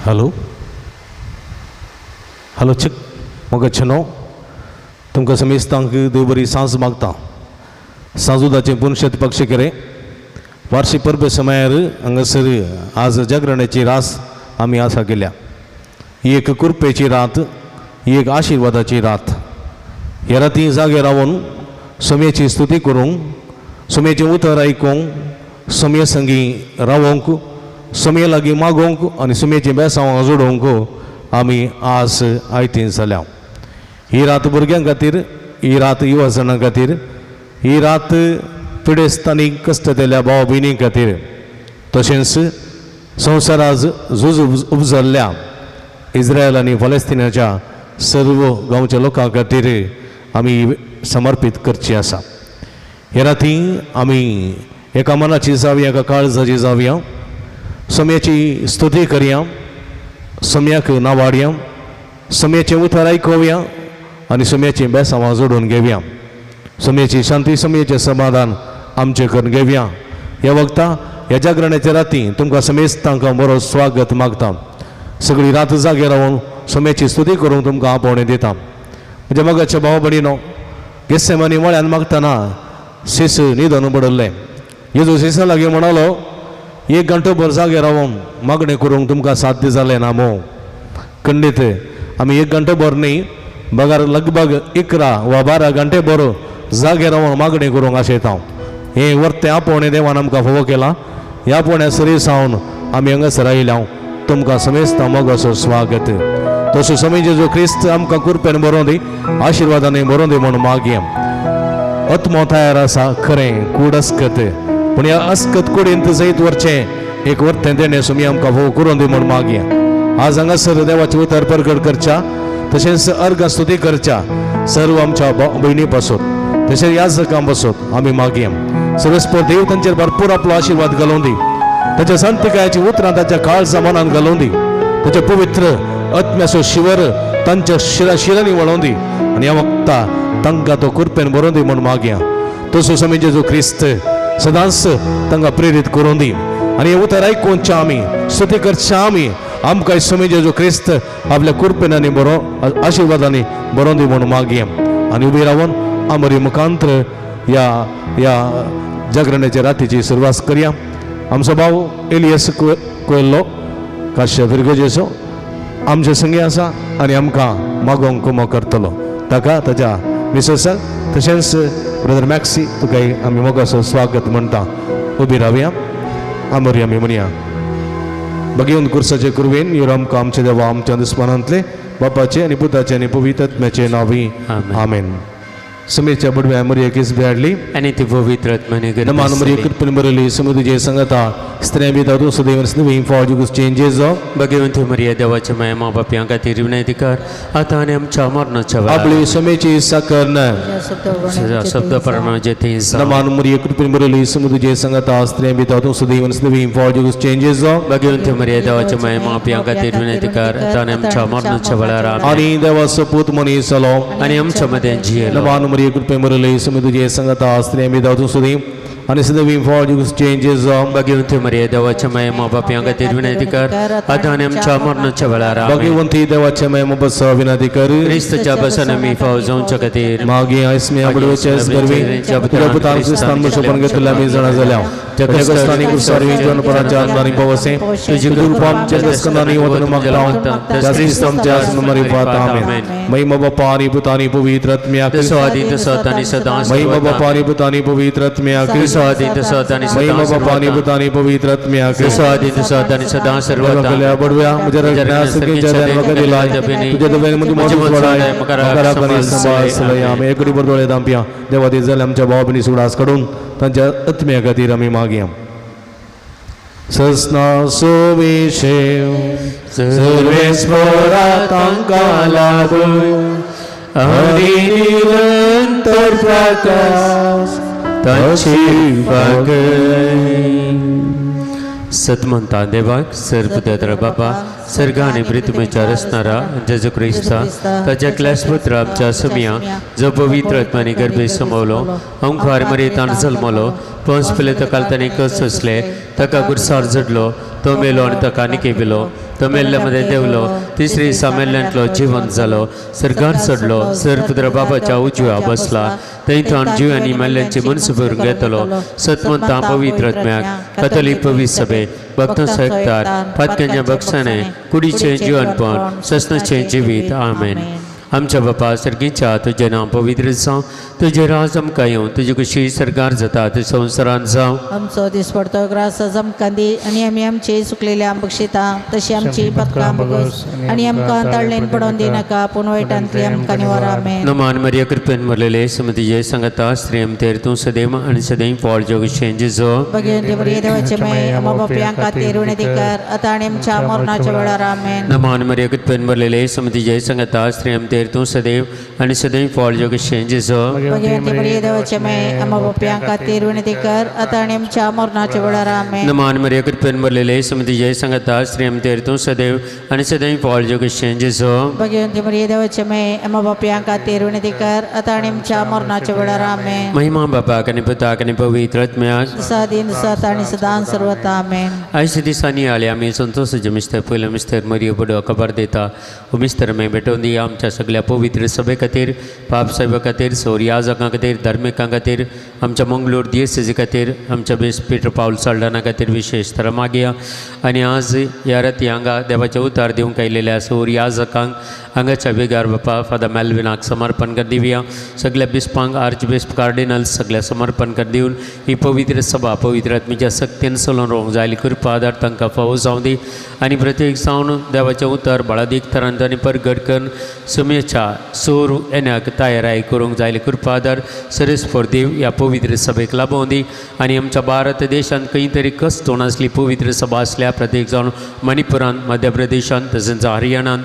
Hello hello चिक मग अच्छनो तुमकां समेस्तांक देव बरी सांज मागता सांजुदाचे पुनशत पक्ष करे वार्षिक परबे समयार हांगासर आज जागरणाची रास आमी आसा केल्या। ही एक कृपेची रात, ही एक आशिर्वादाची रात। ह्या राती जागे रावन सोम्याची स्तुती करूंक, सोम्याचें उतर आयकूंक, सोम्या संगी रावोंक, सोम्या लागीं मागोंक आनी सोम्याचें बेसांव जोडोवंक आमी आज आयतीं जाल्या। ही रात भुरग्यां खातीर, ही रात युवा जणां खातीर, ही रात पिडेस्तांनी कश्ट दिल्या भाव भयणी खातीर, तशेंच संवसारांत झूज उपजल्ल्या इस्रायल आनी फलस्तिनाच्या सर्व गांवच्या लोकां खातीर आमी समर्पीत करची आसा। ह्या राती आमी एका मनाची जावया, एका काळजाची जावया, सोम्याची स्तुती करया, सोम्याक नावाडया, सोम्याचें उतर आयकोवया आनी सोम्याचें बेसांवां जोडून घेवया। सोम्याची शांती, सोम्याचें समाधान आमचे करून घेवया। ह्या वक्ता ह्या जागरणाच्या राती तुमकां समेस्तांक बरो स्वागत मागता। सगळी रात जागे रावन सोम्याची स्तुती करूंक तुमकां आपोवणें दिता। म्हज्या मगाच्या भाव भयणीनो, गेत्सेमानी मळ्यान मागतना शीस न्हिदून पडलें। येजू शिसा लागीं म्हणलो, 1 घंटोभर जागे रावन मागणें करूंक तुमकां साध्य जालें ना मो। खंडीत आमी 1 घंटोभर न्ही, बगार लगभग 11 वा 12 घंटे भर जागे रावन मागणें करूंक आशयता। हें वर्तें आपोवणें देवान आमकां फोव केलां। ह्या आपोवण्या सरी सावन आमी हांगासर आयल्या। तुमकां समेस्तां मोगाचो स्वागत। तसो समय जेजू क्रिस्त आमकां कृपेन बरों दी, आशिर्वादांनी बरों दी म्हूण मागया। आत्मो तयार आसा खरें, कूड अस्कत, पूण ह्या अस्कत कुडींत जैत वरचें एक वर्तें देणें सुमी आमकां फोव करून दी म्हूण मागया। आज हांगासर देवाचे उतर प्रगट करच्या, तशेंच अर्घ स्तुती करच्या सर्व आमच्या भयणी पासून, तशेंच याजकां पासून आमी मागया। सर्वस्पर देव तांचेर भरपूर आपलो आशिर्वाद घालून दी, ताच्या संतिकायाची उतरां ताच्या काळजा मनान घालून दी, ताचे पवित्र आत्म्याचो शिवर तांच्या शिरांनी वळोवन दी आनी ह्या वक्ता तांकां तो कृपेन बरोवन दी म्हूण मागया। तसो समय जेजू क्रिस्त सदांच तांकां प्रेरीत करून दी आनी हे उतर आयकूनच्या आमी स्तुती करच्या आमी आमकां समय जेजू क्रिस्त आपल्या कृपेनांनी बरो आशिर्वादांनी बरोवन दी म्हूण मागया। आनी उबी रावन आमरी मुखांतर ह्या जागरणाच्या रातीची सुरवात करया। आमचो भाव एलियस कोयल्लो काश्य विर्गजेचो आमचे संगी आसा आनी आमकां मागोंक कुमो करतलो। ताका ताच्या मिसेसाक तशेंच ब्रदर मॅक्सी तुकाय आमी मोगाचो स्वागत म्हणटा। उबी रावया, आमोरी आमी म्हणया। भगवंत कुर्साचे कुरवेन ह्यो आमकां आमचे देवा आमच्या दुस्मानांतले बापाचे आनी पुताचे आनी पवित्र आत्म्याचे नांवी आमेन। समेच्या बडव्या मरिया केस बेडली आणि ती पवित्र आत्म्याने नमान मरिया कृपेन बरली समुद्रजे संगता स्त्रियां बिदा तो सदैव स्नेह फॉर यू चेंजेस भगवंत मरिया देवाच्या माया मा बाप्यां खातीर विनंती कर, आता आनी आमच्या मरणाच्या वेळार आपली समेची इच्छा कर शब्द परमाचे ते नमान मरिया कृपेन बरली समुद्रजे संगता स्त्रियां बिदा तो सदैव स्नेह फॉर यू चेंजेस भगवंत मरिया देवाच्या माया मा बाप्यां खातीर विनंती कर, आता आनी आमच्या मरणाच्या वेळार आनी देवाचो पूत मनीस जालो आनी आमच्या मध्ये जियेलो। नमान मरिया कृपेन बरली समुद्रजे संगता स्त्रियां बिदा तो सदैव आणि सदैव फॉर यू चेंजेस भगवंत मरिया देवाच्या माया मा बाप्यां खातीर विनंती कर, आता आनी आमच्या मरणाच्या वेळार भगवंती देवाच्या माया बसा विनंती कर। क्रिस्तच्या बसान आमी फाव जावच्या खातीर मागे आयस्मे आबडवचेस बरवी तुझ्या पुतान क्रिस्तान बसोपन घेतला मी जाणा जाल्या त्या कष्टांनी कुसारी जन पराच्या अंदानी पवसे तुझी कृपा जगस्कंदानी वतन मागता त्या क्रिस्तांच्या मरी पात आमेन। महिमा बापा आणि पुता आणि पवित्र आत्म्या स्वादी तसत आणि सदा महिमा बापा आणि पुता आणि पवित्र आत्म्या स्वादी तसत आणि महिमा बापा आणि पुता आणि पवित्र आत्म्या स्वादी तसत आणि सदा सर्वदा गल्या बडव्या मुझे रखना सके जन मग दिला तुझे दवेन मुझे मोठे सोडाय मकरा करी संभाळ आम्ही एकडी बरदोळे दांपिया देवा दे जल आमच्या भावाबनी सुडास कडून तांच्या आत्म्या खातीर आमी मागया। सस्ना सोविशेव सर्वेस्वरा तांकां लागून आनी निरंतर प्रकाश ताची बागय। सतमंता देवाक सर्वपुत्र बापा सर्ग आणि पृथ्वीच्या रचणारा जेजू क्रिस्ता ताच्या क्लेशपुत्र आमच्या समिया जो पवित्र आत्म्याने गर्भे समवलो अंकार मरेतान जल्मलो पंच पिले तकाल ताणे कस असले तका गुरसार जडलो तो मेलो आणि तका निकेबिलो तो मेल्ल्यामध्ये देवलो तिसरी दिसा मेल्ल्यांतलो जिवंत जालो सर्गार चडलो सर्वपुत्र बाबाच्या उजव्या बसला थंयच्यान जिवांनी मेल्ल्यांची मनस भरून घेतलो सतमंता पवित्र आत्म्याक कथोलिक पवित्र सभे भक्तां सत्कार फातक्यांच्या बक्षाने कुडीचे जिवनपण ससनाचे जिवीत आमेन. आमच्या बापा सर्गीच्या तुझे नाव पवित्र जावं तुझे राज आमकां येवं तुजी कशी सरकार जाता ते संवसारांत जावं. आमचो दीस पडतो ग्रास आमकां दी आनी आमी आमची सुकलेल्या बक्षिता तशी आमची पथकां बगस आनी आमकां तळलेन पडोवन दिनाका पूण वायटांतली आमकां निवार आमेन. नमान मरिया कृपेन मरलेले समतीजे सांगता स्त्रियम तेर तूं सदैव आनी सदैव पॉल जोग शेंजेजो भगवंती बरी देवाचे माय अम्मा बापयां खातीर उणेदिकार आतां आनी आमच्या मरणाच्या वेळार आमेन. नमान मरिया कृपेन मरलेले समतीजे सांगता स्त्रियम तेर तूं सदैव आनी सदैव पॉल जोग शेंजेजो भगवंती बरी देवाचे माय अम्मा बापयां खातीर उणेदिकार आतां आनी आमच्या मरणाच्या वेळार आमेन. नमान मरिया कृपेन मरलेले समतीजे सांगता स्त्रियम तेर तूं सदैव आनी सदैव पॉल जोग शेंजेजो भगवंती बरी देवाचे माय अम्मा बापयां खातीर उणेदिकार आतां आनी आमच्या मरणाच्या वेळार आमेन. महिमा बापाक आनी पुताक आनी पवित्र आत्म्याक दिसा दिन दिसात आनी सदां सर्वत आमेन. आयज दिसांनी आले आमी संतोशाचे मिस्तर पयले मिस्तर मरिया बडो खबर दिता हो मिस्तर मे भेटोवन दिया आमच्या सगळ्या पवित्र सभे खातीर पाप साहेबा खातीर सौर याजकां खातीर धार्मिकां खातीर आमच्या मंगळूर दियेसीजे खातीर आमच्या बेस पीटर पाऊल साल्डाना खातीर विशेष तर मागया. आनी आज ह्या राती हांगा देवाचे उतार दिवंक आयिल्ल्या सौर याजकांक हांगाच्या बेगार बापा फादर मेल्विनाक समर्पण कर दिवया. सगळ्या बिस्पांक आर्च बिस्प कार्डिनल्स सगळ्या समर्पण कर दिवन ही पवित्र सभा पवित्र आत्म्याच्या सक्तीन चलोवन रोवंक जाय कृपा आदार तांकां फावो जावं दी आनी प्रत्येक जावन देवाचें उतर बळादीक तरांत आनी परगट करून समयाच्या सोर येण्याक तयाराय करूंक जाय कृपा आदार सरस्पर देव ह्या पवित्र सभेक लाभोवन दी. आनी आमच्या भारत देशांत खंय तरी कस्तोण आसली पवित्र सभा आसल्या प्रत्येक जावन मणिपुरांत मध्य प्रदेशांत तशेंच हरियाणांत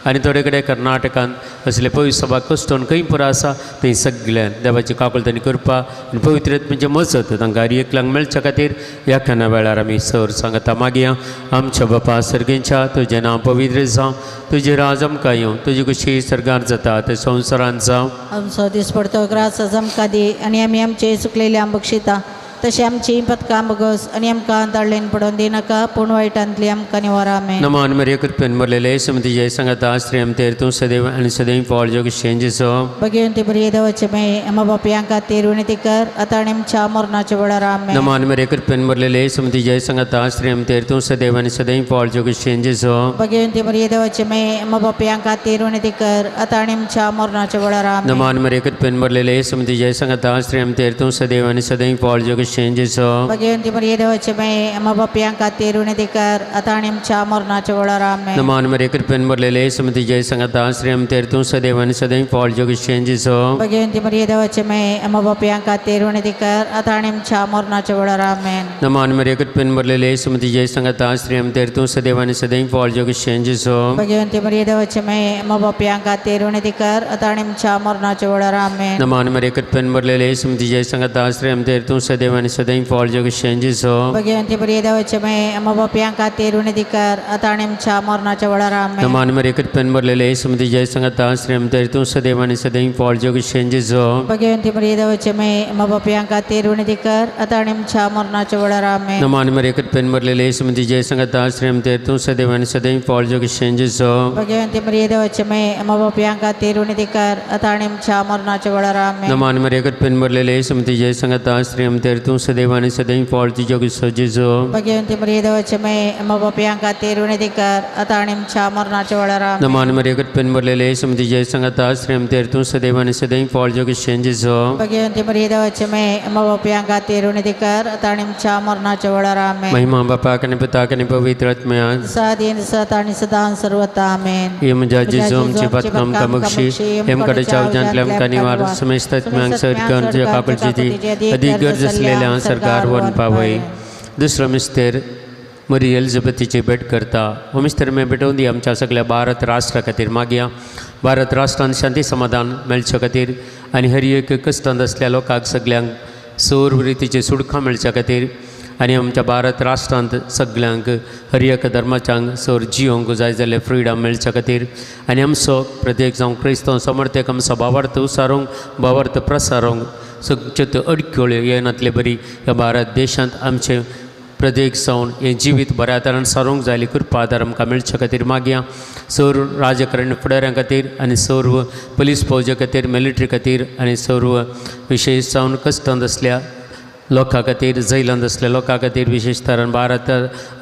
आनी थोडे कडेन कर्नाटकांत असले पवित्र सभा कस्तोन खंय पुरो आसा थंय सगळ्यान देवाची काकुळटांनी करपा आनी पवित्रत्वाची मजत तांकां एकल्यांक मेळच्या खातीर ह्या खाना वेळार आमी सर सांगता मागया. आमच्या बापा सर्गेच्या तुजें नांव पवित्र जावं तुजें राज आमकां येवं तुजी कशी सरकार जाता ते संवसारांत जावं. आमचो दीस पडतो ग्रास आमकां दी आनी आमी आमचे सुकलेल्या बक्षिता तशी आमची पथकां बगस आनी आमकां तळलेन पडोवन दिनाका पूण वायटांतली आमकां निवार आमेन. नमान मरिया कृपेन मरलेले समतीजे सांगता स्त्रियम तेर तूं सदैव आनी सदैव पॉल जोग शेंजेजो भगवंती बरी देवाचे माय अम्मा बापयां खातीर उणेदिकार आतां आनी आमच्या मरणाच्या वेळार आमेन. नमान मरिया कृपेन मरलेले समतीजे सांगता स्त्रियम तेर तूं सदैव आनी सदैव पॉल जोग शेंजेजो भगवंती बरी देवाचे माय अम्मा बापयां खातीर उणेदिकार आतां आनी आमच्या मरणाच्या वेळार आमेन. नमान मरिया कृपेन मरलेले समतीजे सांगता स्त्रियम तेर तूं सदैव आनी सदैव पॉल जोग शेंजेजो भगवंती बरी देवाचे माय अम्मा बापयां खातीर उणेदिकार आतां आनी आमच्या मरणाच्या वेळार आमेन. नमान मरिया कृपेन मरलेले समतीजे सांगता स्त्रियम तेर तूं सदैव आनी सदैव पॉल जोग शेंजेजो भगवंती बरी देवाचे माय अम्मा बापयां खातीर उणेदिकार आतां आनी आमच्या मरणाच्या वेळार आमेन. नमान मरिया कृपेन मरलेले समतीजे सांगता स्त्रियम तेर तूं सदैव आनी सदैव पॉल जोग शेंजेजो भगवंती बरी देवाचे माय अम्मा बापयां खातीर उणेदिकार आतां आनी आमच्या मरणाच्या वेळार आमेन. नमान मरिया कृपेन मरलेले समतीजे सांगता स्त्रियम तेर तूं सदैव आनी सदैव पॉल जोग शेंजेजो भगवंती बरी देवाचे माय अम्मा बापयां खातीर उणेदिकार आतां आनी आमच्या मरणाच्या वेळार आमेन. नमान मरिया कृपेन मरलेले समतीजे सांगता स्त्रियम तेर तूं सदैव आनी सदैव पॉल जोग शेंजेजो भगवंती बरी देवाचे माय अम्मा बापयां खातीर उणेदिकार आतां आनी आमच्या मरणाच्या वेळार आमेन. नमान मरिया कृपेन मरलेले समतीजे सांगता स्त्रियम तेर तूं सदैव आनी सदैव पॉल जोग शेंजेजो भगवंती बरी देवाचे माय अम्मा बापयां खातीर उणेदिकार आतां आनी आमच्या मरणाच्या वेळार आमेन. नमान मरिया कृपेन मरलेले समतीजे सांगता स्त्रियम तेर तूं सदैव आनी सदैव पॉल जोग शेंजेजो भगवंती बरी देवाचे माय अम्मा बापयां खातीर उणेदिकार आतां आनी आमच्या मरणाच्या वेळार आमेन. नमान मरिया कृपेन मरलेले समतीजे सांगता स्त्रियम तेर तूं सदैव आनी सदैव पॉल जोग शेंजेजो भगवंती बरी देवाचे माय अम्मा बापयां खातीर उणेदिकार आतां आनी आमच्या मरणाच्या वेळार आमेन. महिमा बापाक आनी पुताक आनी पवित्र आत्म्याक दिसा दिन दिसात आनी सदां सर्वत आमेन. ये म्हज्या जेजू आमची पथकां आमकां बक्षी हेमकडे चावजांतल्या आमकां निवार समेस्त आत्म्यांक सरकार तुज्या काकुळची ती अदीक गरज आसलेल्या सरकार वन पावय. दुसरो मिस्तेर मरी एलिझाबेथीची भेट करता हो मिस्तर मे भेटोवन दी आमच्या सगळ्या भारत राष्ट्रा खातीर मागया. भारत राष्ट्रांत शांती समाधान मेळच्या खातीर आनी हर एक कश्टांत आसल्या लोकांक सगळ्यांक सौर रितीची सुडकां मेळच्या खातीर आनी आमच्या भारत राष्ट्रांत सगळ्यांक हर एक धर्माच्यांक सौर जियोंक जाय जाल्यार फ्रिडम मेळच्या खातीर आनी आमचो प्रत्येक जावं क्रिस्तांव समर्थक आमचो भावार्थ उसारूंक भावार्थ प्रसारूंक सगळ्यो त्यो अडखळ्यो येनातले बरी ह्या भारत देशांत आमचे प्रत्येक जावन हें जिवीत बऱ्या तरेन सारूंक जाय कृपा आदार आमकां मेळचे खातीर मागया सर्व राजकारणी फुडाऱ्यां खातीर आनी सर्व पुलीस फौजे खातीर मिलिटरी खातीर आनी सर्व विशेश जावन कश्टांत आसल्या लोकां खातीर जैलांत असल्या लोकां खातीर विशेश तरेन भारत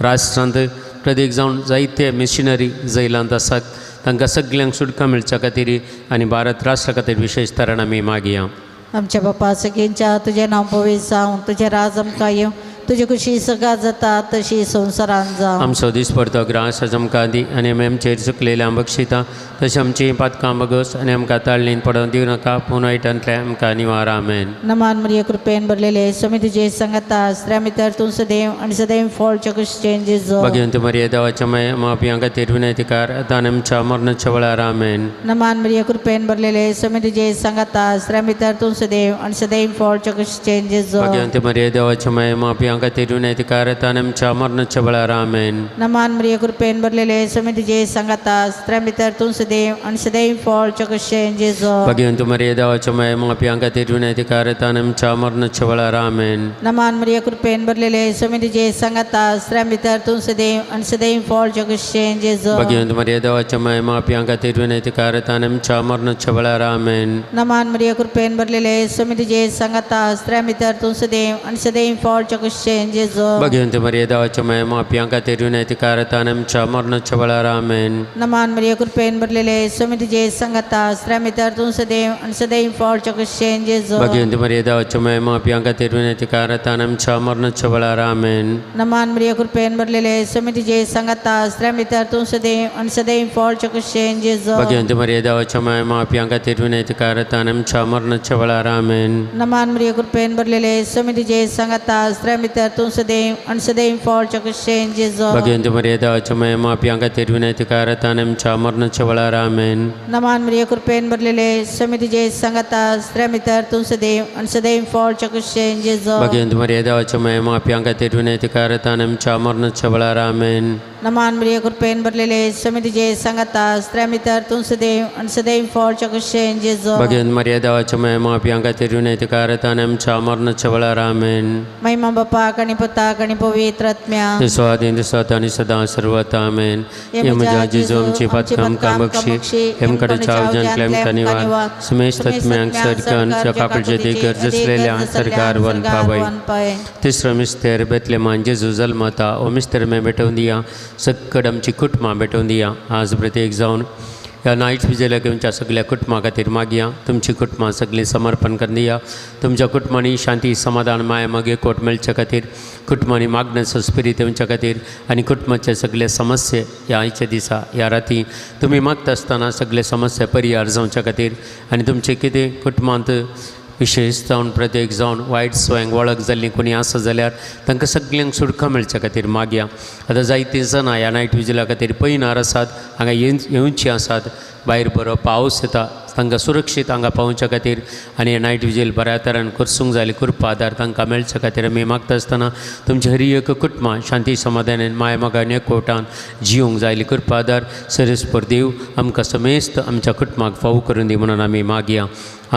राष्ट्रांत प्रत्येक जावन जायते मिशनरी जैलांत आसात तांकां सगल्यांक सुटका मेळच्या खातीर आनी भारत राष्ट्रा खातीर विशेश तरेन आमी मागया आमच्या बापा सगळ्यांच्या तुझें नांव पवित्र जावं तुझें राज आमकां येवं तुझी खुशी सगळ्यात जाता तशी संवसारान जावं आमचो दिसपडतो ग्रास आज आमकां दी आनी आमी आमचेर चुकलेल्या बक्षिता तशें आमची पातकां बगस आनी आमकां ताळणेन पडोवन दिवं नाका पूण वायटांतल्यान आमकां निवार आमेन नमान मरिये कृपेन भरलेले स्वामी तुझे सांगता स्त्रिया भितर तूं सदैव आनी सदैव फळच्या कुशीचें जेजो भगवंत मरिये देवाच्या माय मापियां खातीर विनयतिकार आतां आनी आमच्या मरणाच्या वेळार आमेन नमान मरिये कृपेन भरलेले स्वामी तुझे सांगता स्त्रिया भितर तूं सदैव आनी सदैव फळच्या कुशीचें जेजो भगवंत मरिये देवाच्या माय मापियां खातीर विनयतिकार आतां आनी आमच्या मरणाच्या वेळार आमेन नमान मरिये कृपेन भरलेले स्वामी तुझे सांगता स्त्रिया भितर तूं सदैव आनी सदैव फळच्या कुशीचें जेजो भगवंत मरिये देवाच्या माय मापियां खातीर विनयतिकार आतां आनी आमच्या मरणाच्या वेळार आमेन नमान मरिये कृपेन भरलेले स्वामी तुझे सांगता स्त्रिया भितर तूं सदैव आनी सदैव फळच्या कुशीचें जेजो भगवंत मरिये देवाच्या माय मापियां खातीर विनयतिकार आतां आनी आमच्या मरणाच्या वेळार आमेन नमान मरिये कृपेन भरलेले स्वामी तुझे सांगता स्त्रिया भितर तूं सदैव आनी सदैव फळच्या कुशीचें जेजो भगवंत मरिये देवाच्या माय मापियां खातीर विनयतिकार आतां आनी आमच्या मरणाच्या वेळार आमेन नमान मरिये कृपेन भरलेले स्वामी तुझे सांगता स्त्रिया भितर तूं सदैव आनी सदैव फळच्या कुशीचें जेजो भगवंत मरिये देवाच्या माय मापियां खातीर विनयतिकार आतां आनी आमच्या मरणाच्या वेळार आमेन नमान मरिये कृपेन भरलेले स्वामी तुझे सांगता स्त्रिया भितर तूं सदैव आनी सदैव फळच्या कुशीचें जेजो भगवंत मरिये देवाच्या माय मापियां खातीर विनयतिकार आतां आनी आमच्या मरणाच्या वेळार आमेन नमान मरिये कृपेन भरलेले स्वामी तुझे सांगता स्त्रिया भितर तूं सदैव आनी सदैव फळच्या कुशीचें जेजो भगवंत मरिये देवाच्या माय मापियां खातीर विनयतिकार आतां आनी आमच्या मरणाच्या वेळार आमेन नमान मरिये कृपेन भरलेले स्वामी तुझे सांगता स्त्रिया भितर तूं सदैव आनी सदैव फळच्या कुशीचें जेजो भगवंत मरिये देवाच्या माय मापियां खातीर विनयतिकार आतां आनी आमच्या मरणाच्या वेळार आमेन नमान मरिये कृपेन भरलेले स्वामी तुझे सांगता स्त्रिया भितर तूं सदैव आनी सदैव फळच्या कुशीचें जेजो भगवंत मरिये देवाच्या माय मापियां खातीर विनयतिकार आतां आनी आमच्या मरणाच्या वेळार आमेन महिमा बापाक आनी पुताक आनी पवित्र आत्म्या दिसवादी दिसत आनी सदां सर्वत आमेन हे म्हज्या जेजू आमची पातकां आमकां बक्षी हेम कडेन चावजांतले आमकां निवार समेस्त आत्म्यांक सरकन कापडचे ती गरज असलेल्या सरकार वन पावय तिसरो मिस्तेर बेतलेमान जेजू जल्मता ओ मिस्तेर मे भेटोवन दिया सकड आमची कुटुंबां भेटोवन दिया आज प्रत्येक जावन ह्या नायट विजयला तुमच्या सगळ्या कुटुंबां खातीर मागया तुमची कुटुंबां सगळीं समर्पण करून दिया तुमच्या कुटुंबांनी शांती समाधान माया मागे कोट मेळच्या खातीर कुटुंबांनी मागण्याचो स्पिरीट तुमच्या खातीर आनी कुटुंबाचे सगळे समस्या ह्या आयच्या दिसा ह्या राती तुमी मागता आसतना सगळे समस्या परिहार जावच्या खातीर आनी तुमचे कितें कुटुंबांत विशेश जावन प्रत्येक जावन वायट स्वयंक वळख जाल्ली कोणी आसा जाल्यार तांकां सगल्यांक सुटका मेळच्या खातीर मागया आतां जायतीं जाणां ह्या नायट विजिला खातीर पयनार आसात हांगा येवचीं आसात भायर बरो पावस येता तांकां सुरक्षीत हांगा पावच्या खातीर आनी हे नायट विजील बऱ्या तरेन करसूंक जाय कृपा आदार तांकां मेळच्या खातीर आमी मागता आसतना तुमची हर एक कुटुंबां शांती समाधानान माय मोगान एकवटान जिवंक जाय कृपा आदार सरस्पर देव आमकां समेस्त आमच्या कुटुंबाक फावो करून दी म्हणून आमी मागया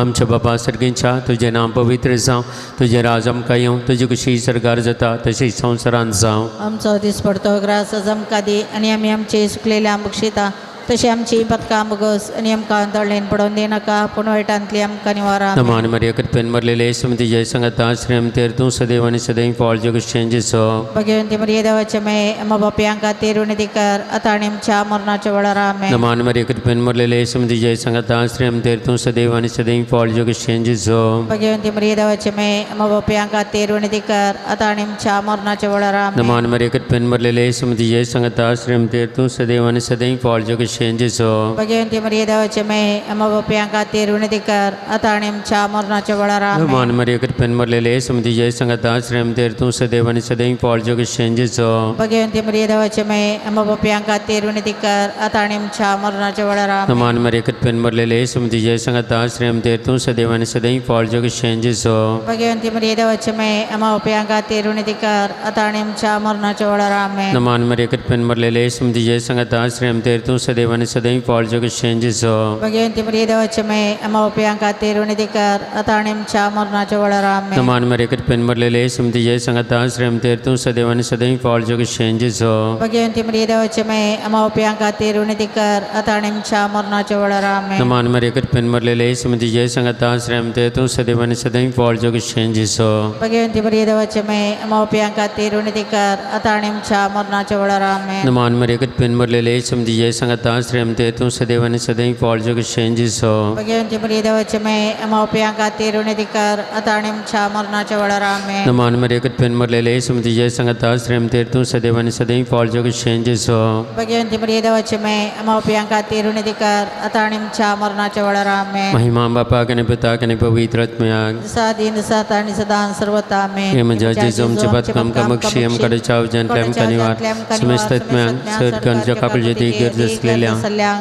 आमच्या बाबा सर्गेंच्या तुजें नांव पवित्र जावं तुजें राज आमकां येवं तुजी कशी सरकार जाता तशी संवसारांत जावं आमचो दिसपडतो ग्रास आज आमकां दी आनी आमी आमचे सुकलेल्या बक्षिता तशी आमची पदकां बगस आनी आमकां तळणेन पडोवन दिनाका पूण वायटांतली आमकां निवार आमेन. नमान मरिये कृपेन मरलेले सुमती जय संगता श्रेम तेर तूं सदैव आनी सदैव फळ जगत जेसो भगवंती मरिये देवाचे माये अम्मा बापयां खातीर विनंतीकार आतां आनी आमच्या मरणाच्या वेळार आमेन. नमान मरिये कृपेन मरलेले सुमती जय संगता श्रेम तेर तूं सदैव आनी सदैव फळ जगत जेसो भगवंती मरिये देवाचे माये अम्मा बापयां खातीर विनंतीकार आतां आनी आमच्या मरणाच्या वेळार आमेन. नमान मरिये कृपेन मरलेले सुमती जय संगता श्रेम तेर तूं सदैव आनी सदैव फळ जगत जेसो भगवंती मरिये देवाचे माये अम्मा बापयां खातीर विनंतीकार आतां आनी आमच्या मरणाच्या वेळार आमेन. नमान मरिये कृपेन मरलेले सुमती जय संगता श्रेम तेर तूं सदैव आनी सदैव फळ जगत जेसो भगवंती मरिये देवाचे माये अम्मा बापयां खातीर विनंतीकार आतां आनी आमच्या मरणाच्या वेळार आमेन. नमान मरिये कृपेन मरलेले सुमती जय संगता श्रेम तेर तूं सदैव आनी सदैव फळ जगत जेसो भगवंती मरिये देवाचे माये अम्मा बापयां खातीर विनंतीकार आतां आनी आमच्या मरणाच्या वेळार आमेन. नमान मरिये कृपेन मरलेले सुमती जय संगता श्रेम तेर तूं सदैव सदैव आनी सदैव फॉल जग शेंजेसो भगवंती मरिये देवाचे मे आम्हा उपयांक खातीर उणीधिकार आता आणि आमच्या मरणाच्या वेळार आमेन. नमान मरेकट पेन मरलेले समती जय संगता श्रेम तेर तू सदैव आनी सदैव फॉल जग शेंजेसो भगवंती मरिये देवाचे मे आम्हा उपयांक खातीर उणीधिकार आता आणि आमच्या मरणाच्या वेळार आमेन. नमान मरेकट पेन मरलेले समती जय संगता श्रेम तेर तू सदैव आनी सदैव फॉल जग शेंजेसो भगवंती मरिये देवाचे मे आम्हा उपयांक खातीर उणीधिकार आता आणि आमच्या मरणाच्या वेळार आमेन. नमान मरेकट पेन मरलेले समती जय संगता श्रेम तेर तू सदैव आनी सदैव फॉल जग शेंजेसो भगवंती मरिये देवाचे मे आम्हा उपयांक खातीर उणीधिकार आता आणि आमच्या मरणाच्या वेळार आमेन. नमान मरेकट पेन मरलेले समती जय संगता श्रेम तेर तू सदैव आनी सदैव फॉल जग शेंजेसो भगवंती मरिये देवाचे मे आम्हा उपयांक खातीर उणीधिकार आता आणि आमच्या मरणाच्या वेळार आमेन. महिमा बापा कने पिता कने पवित्र आत्म्याक दिसादीन दिसात आणि सदा सर्वता आमेन. हे म्हणजे जेजू आमचे बदकम कामक्षी आमकडे चाव जंतलेम कनिवार समस्त आत्म्याक सर्गांच्या कापलजेती गरज असलेल्या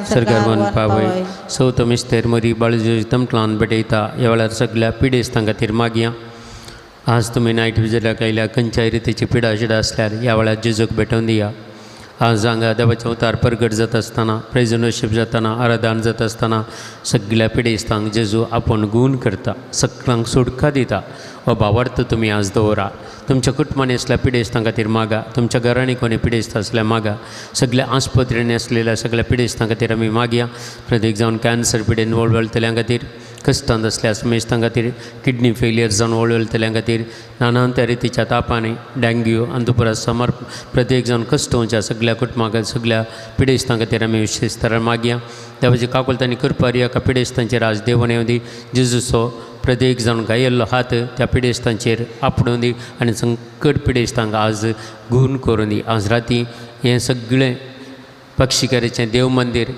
सरगारवन पावय सौत मिस्तेर मरी बाळजम प्लान बेटयता या वेळार सगळ्या पिडेस्तां खातीर मागया. आज तुम्ही नायट विजयला आयल्या खंयच्याय रितीची पिडा शिडा असल्यार ह्या वेळार जेजूक भेटोवन दिया. आज हांगा देवाचें अवतार प्रगट जाता आसतना प्रेजन वर्शीप जाताना आराधन जाता आसतना सगळ्या पिडेस्तांक जेजू आपूण गूण करता सगळ्यांक सुटका दिता हो भावार्थ तुमी आज दवरा. तुमच्या कुटुंबांनी असल्या पिडेस्तां खातीर मागा. तुमच्या घरांनी कोणी पिडेस्तां असल्या मागा. सगळ्या आस्पत्रेनी असलेल्या सगळ्या पिडेस्तां खातीर आमी मागया. प्रत्येक जावन कॅन्सर पिडेन वळवळतल्या खातीर कश्टांत असल्या मेस्तां खातीर किडनी फेलियर जावन वळवळतल्या खातीर नाना त्या रितीच्या तापांनी डेंग्यू अंतुपरस समर प्रत्येक जावन कश्टोवच्या सगळ्या कुटुंबाक सगळ्या पिडेस्तां खातीर आमी विशेष तरान मागया. देवाची काकुलतांनी करपार ह्या पिडेस्तांचेर आज देवान येवं दी. जेजूचो प्रत्येक जावन गायल्लो हात त्या पिडेस्तांचेर आपणून दी आनी संकट पिडेस्तांक आज गूण करून दी. आज राती हें सगळें पक्षिकारेचें देव मंदीर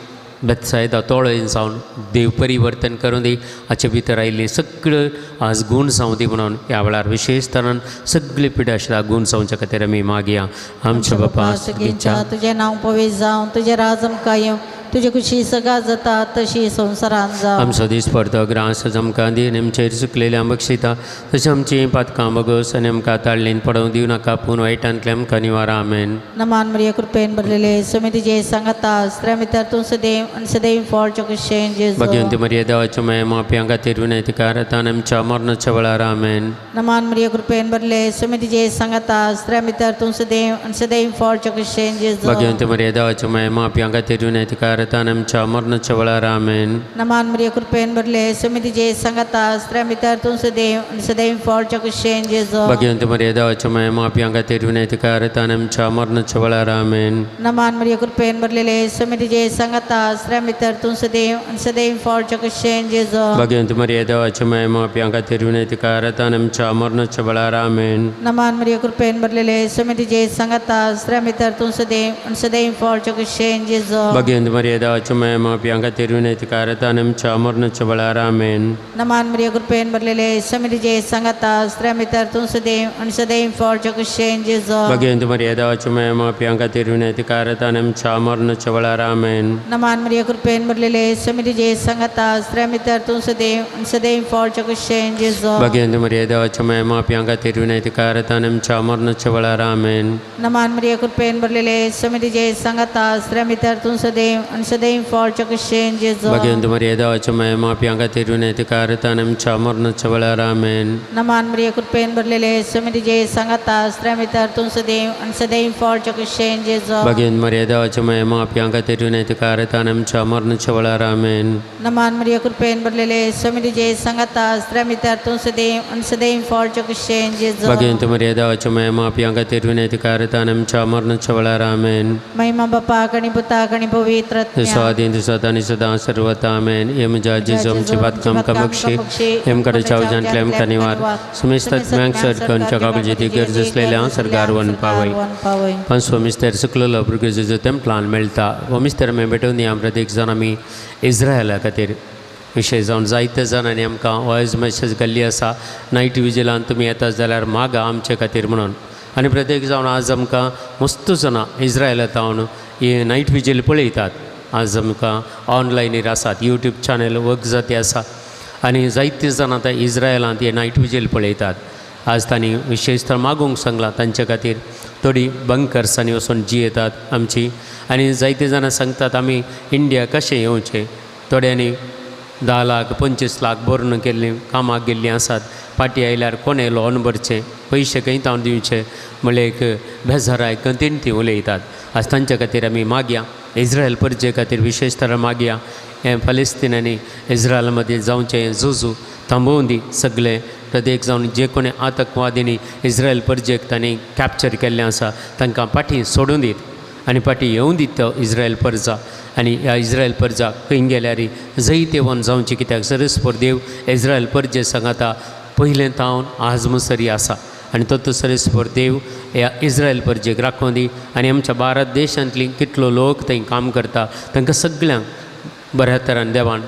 बेतसायदा तोळयन जावन देव परिवर्तन करून दी. हाचे भितर आयिल्लें सगळें आज गूण जावं दी म्हणून ह्या वेळार विशेष तरान सगळी पिडा आशिल्ल्या गूण जावच्या खातीर आमी मागया. आमच्या बापा सगळींच्या तुझें नांव पवित्र जावं तुझें राज आमकां येवं तुझे खुशी सगळा जाता तशी संवसारान जावं. आमचो दीस परतो ग्रास आमकां दी आनी आमचेर चुकलेल्या बक्षिता तशें आमची पातकां बगोस आनी आमकां ताळ्ळेन पडोवंक दिवं नाका पूण वायटांतले आमकां निवारा आमेन. नमान मरिये कृपेन भरलेले समितीचे सांगता स्त्रिया भितर तूं सदैव आनी सदैव फॉलचो कुशेन जेजू. भगवंती मरिये देवाच्यो माये माप्यां खातीर विनंतीकार आतां आनी आमच्या मरणाच्या वेळार आमेन. नमान मरिये कृपेन भरले समितीचे सांगता स्त्रिया भितर तूं सदैव आनी सदैव फॉलचो कुशेन जेजू. भगवंती मरिये देवाच्यो माये माप्यां खातीर विनंतीकार आतां आनी आमच्या मरणाच्या वेळार आमेन. नमान मरिये कृपेन भरले समितीचे सांगता स्त्रिया भितर तूं सदैव आनी सदैव फॉलचो कुशेन जेजू. भगवंती मरिये देवाच्यो माये माप्यां खातीर विनंतीकार आतां आनी आमच्या मरणाच्या वेळार आमेन. नमान मरिये कृपेन भरलेले समितीचे सांगता स्त्रिया भितर तूं सदैव आनी सदैव फॉलचो कुशेन जेजू. भगवंती मरिये देवाच्यो माये माप्यां खातीर विनंतीकार आतां आनी आमच्या मरणाच्या वेळार आमेन. नमान मरिये कृपेन भरलेले समितीचे सांगता स्त्रिया भितर तूं सदैव आनी सदैव फॉलचो कुशेन जेजू. भगवंती मरिये देवाच्यो माये माप्यां खातीर विनंतीकार आतां आनी आमच्या मरणाच्या वेळार आमेन. नमान मरिये कृपेन भरलेले समितीचे सांगता स्त्रिया भितर तूं सदैव आनी सदैव फॉलचो कुशेन जेजू. भगवंती मरिये देवाच्यो माये माप्यां खातीर विनंतीकार आतां आनी आमच्या मरणाच्या वेळार आमेन. नमान मरिये कृपेन भरलेले समितीचे सांगता स्त्रिया भितर तूं सदैव आनी सदैव फॉलचो कुशेन जेजू. भगवंती मरिये देवाच्यो माये माप्यां खातीर विनंतीकार आतां आनी आमच्या मरणाच्या वेळार आमेन. नमान मरिये कृपेन भरलेले समितीचे सांगता स्त्रिया भितर तूं सदैव आनी सदैव फॉलचो कुशेन जेजू. भगवंती मरिये देवाच्यो माये माप्यां खातीर विनंतीकार आतां आनी आमच्या मरणाच्या वेळार आमेन. नमान मरिये कृपेन भरलेले समितीचे सांगता स्त्रिया भितर तूं सदैव आनी सदैव फॉलचो कुशेन जेजू. भगवंती मरिये देवाच्यो माये माप्यां खातीर विनंतीकार आतां आनी आमच्या मरणाच्या वेळार आमेन. नमान मरिये कृपेन भरलेले समितीचे सांगता स्त्रिया भितर तूं सदैव आनी सदैव फॉलचो कुशेन जेजू. भगवंती मरिये देवाच्यो माये माप्यां खातीर विनंतीकार आतां आनी आमच्या मरणाच्या वेळार आमेन. महिमा बापाक आनी पुताक आनी पवित्र आत्म्याक स्वाधीन दिसत आनी सदां सर्वता आमेन. हे म्हज्या जेजू आमची बातकाम कामक्षी हेम कडे चाव जाणटले आमकां निवार सुमेस्त आत्म्यांक सरकनच्या कागजेची गरज असलेल्या सरकार वन पावय. पंचवो मिस्तेर सुकलेलो भुरगो जेजू तेंपलान मेळटा हो मिस्तेर आमी भेटोवन या प्रत्येक जाण आमी इस्रायला खातीर विशय जावन जायते जाणांनी आमकां वॉयस मॅसेज घाल्ली आसा. नायट विजिलान तुमी येतात जाल्यार मागा आमचे खातीर म्हणून आनी प्रत्येक जावन आज आमकां मस्त जाणां इस्रायलांत रावन ही नायट विजील पळयतात. आज आमकां ऑनलायनीर आसात यूट्यूब चॅनल वर्क जाती आसा आनी जायते जाणां आतां इस्रायलांत हे नायट विजील पळयतात. आज तांणी विशेषतः मागूंक सांगला तांचे खातीर थोडी बंकर्सांनी वचून जी येतात आमची आनी जायते जाणां सांगतात आमी इंडिया कशें येवचें थोड्यांनी 10 लाख 25 लाख भरून केल्लीं कामाक गेल्लीं आसात फाटीं आयल्यार कोणें लॉन भरचें पयशे खंय तावन दिवचे म्हणल्यार एक बेजाराय गतीन ती उलयतात आज तांचे खातीर आमी मागया इस्रायल परजे खातीर विशेषतः मागया हें फलिस्तिनांनी इस्रायल मदीं जावचें झुजू थांबोवन दी सगळे प्रत्येक जावन जे कोणी आतंकवादींनी इस्रायल परजेक तांणी कॅप्चर केल्लें आसा तांकां फाटीं सोडून दीत आनी फाटीं येवूं दीत तो इस्रायल परजा आनी ह्या इस्रायल परजा खंय गेल्यार जैत येवन जावची कित्याक सरस्पर देव इस्रायल परजे सांगाता पयलें तावन आज मुसरी आसा आनी तो सरस्पर देव ह्या इस्रायल परजेक राखून दी आनी आमच्या भारत देशांतली कितलो लोक थंय काम करता तांकां सगळ्यांक बऱ्या तरान देवान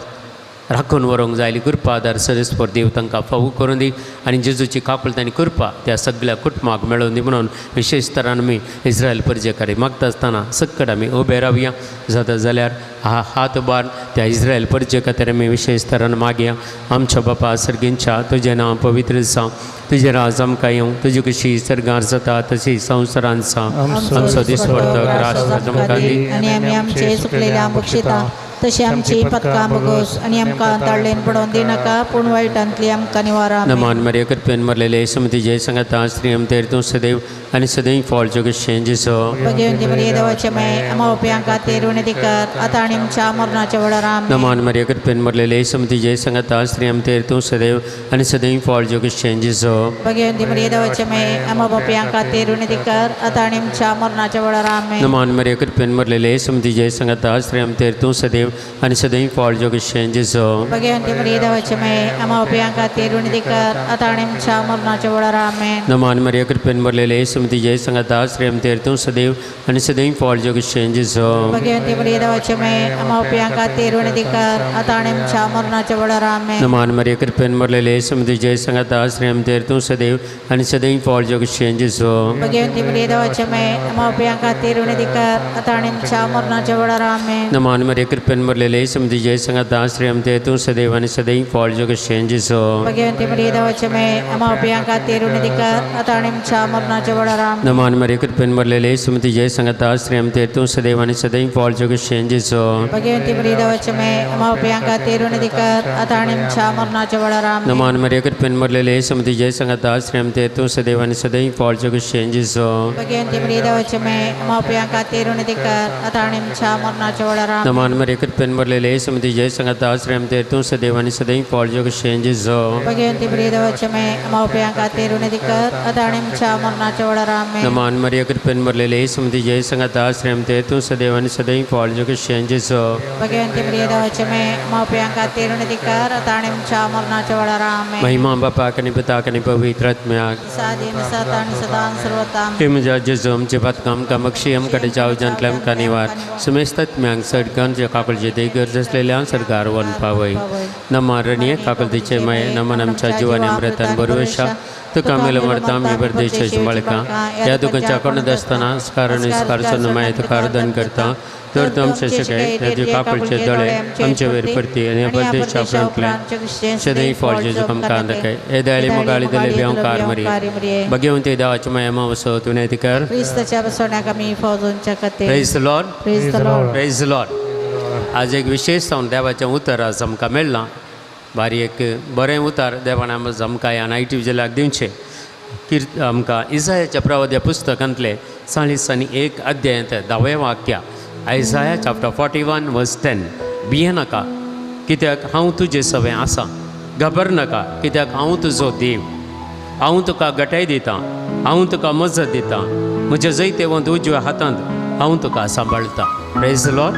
राखून व्हरूंक जाय कृपा आदार सरस्पर देव तांकां फावू करून दी आनी जेजूची कापळटानी कृपा त्या सगळ्या कुटुंबाक मेळोवन दी म्हणून विशेष तरान आमी इस्रायल परजेकारी मागता आसतना सकट आमी उबे रावया जाता जाल्यार हात बार त्या इस्रायल परजे खातीर आमी विशेष तरान मागया आमच्या बापा सर्गींच्या तुजें नांव पवित्र जावं तुजें राज आमकां येवं तुजी कशी सर्गार जाता तशी संवसारांत जावं आमचो दिसपडटो रास आमकां दी आनी आमी आमचे चुकलेल्या बक्षिता तशी आमची पदकां बगोस आनी आमकां ताळ्ळेन पडोवन दिनाका पूण वायटांतली आमकां निवारा नमान मरिया कृपेन मरलेले समती जय संगता श्री अमतेर तूं सदैव आनी सदैव फॉल जोगेशें जेसो भगवंती बरी देवाचे माय आमा उपयांक खातीर उणेदिकार आतां आनी आमच्या मरणाच्या वेळार आमेन. नमान मरिया कृपेन मरलेले समती जय संगता श्री अमतेर तूं सदैव आनी सदैव फॉल जोगेशें जेसो भगवंती बरी देवाचे माय आमा उपयांक खातीर उणेदिकार आतां आनी आमच्या मरणाच्या वेळार आमेन. नमान मरिया कृपेन मरलेले समती जय संगता श्री अमतेर तूं सदैव आनी सदैव फॉल जोगेशें जेसो भगवंती बरी देवाचे माय आमा उपयांक खातीर उणेदिकार आतां आनी आमच्या मरणाच्या वेळार आमेन. नमान मरिया कृपेन मरलेले समती जय संगता श्री अमतेर तूं सदैव आनी सदैव फॉल जोगेशें जेसो भगवंती बरी देवाचे माय आमा उपयांक खातीर उणेदिकार आतां आनी आमच्या मरणाच्या वेळार आमेन. नमान मरिया कृपेन मरलेले समती जय संगता श्री अमतेर तूं सदैव आनी सदैव फॉल जोगेशें जेसो भगवंती बरी देवाचे माय आमा उपयांक खातीर उणेदिकार आतां आनी आमच्या मरणाच्या वेळार आमेन. नमान मरिया कृपेन मरलेले समती जय संगता श्री अमतेर तूं सदैव आनी सदैव फॉल जोगेशें जेसो भगवंती बरी देवाचे माय आमा उपयांक खातीर उणेदिकार आतां आनी आमच्या मरणाच्या वेळार आमेन. नमान मरिया कृपेन मरलेले समती जय संगता श्री अमतेर तूं सदैव आनी सदैव फॉल जोगेशें जेसो भगवंती बरी देवाचे माय आमा उपयांक खातीर उणेदिकार आतां आनी आमच्या मरणाच्या वेळार आमेन. नमान मरिया कृपेन मरलेले समती जय संगता श्री अमतेर तूं सदैव आनी सदैव फॉल जोगेशें जेसो भगवंती बरी देवाचे माय आमा उपयांक खातीर उणेदिकार आतां आनी आमच्या मरणाच्या वेळार आमेन. नमान मरिया कृपेन मरलेले समती जय संगता श्री अमतेर तूं सदैव आनी सदैव फॉल जोगेशें जेसो भगवंती बरी देवाचे माय आमा उपयांक खातीर उणेदिकार आतां आनी आमच्या मरणाच्या वेळार आमेन. नमान मरिया कृपेन मरलेले समती जय संगता श्री अमतेर तूं सदैव आनी सदैव फॉल जोगेशें जेसो भगवंती बरी देवाचे माय आमा उपयांक खातीर उणेदिकार आतां आनी आमच्या मरणाच्या वेळार आमेन. महिमा बापाक आनी पिताक आनी पवित्र आत्म्याक सादीन सत आनी सदां सर्वतां हे म्हज्या जेजू आमचे बातकां आमकां बक्षी आमकां जाव जांतले आमकां निवार सुमेस्त आत्म्यांक सडकांचे काकळचे ते गरज असलेल्या सरकार वन पावय नमान रणी काकळतीचे माय नमन आमच्या जिवानी अमृतान बरवेशा तुका मेल मरता आमी परदेशाची बाळकां ह्या दुखांच्या कोणत आसतना कारण इसकारचो माय तुका अर्दन करता तर तूं आमचे शिकाय तेजे कापळचे दळे आमचे वयर परती आनी परदेशा फ्रंटल्यान सदैव फॉल जेजू आमकां दाखय हे दयाळी मोगाळी दले बेवकार मरी भगवंती देवाची माया वसो तूं नेतिकार क्रिस्ताच्या बसवण्याक आमी फौजोंच्या खातीर praise the Lord praise the Lord. Praise the Lord आज एक विशेष जावन देवाचें उतर आज आमकां मेळ्ळां भारी एक बरें उतर देवान आमकां ह्या नायटी विजलाक दिवचें आमकां इसायाच्या प्रवाद्या पुस्तकांतले 40 आनी 1 अध्यायांत 10वें वाक्य आयसाया चॅप्टर 41 वर्स 10 भिये नाका कित्याक हांव तुजें सवें आसां घबर नाका कित्याक हांव तुजो देव हांव तुका घटाय दितां हांव तुका मजत दितां म्हजे जैते वंत उजव्या हातांत हांव तुका सांबाळटां. Praise the Lord.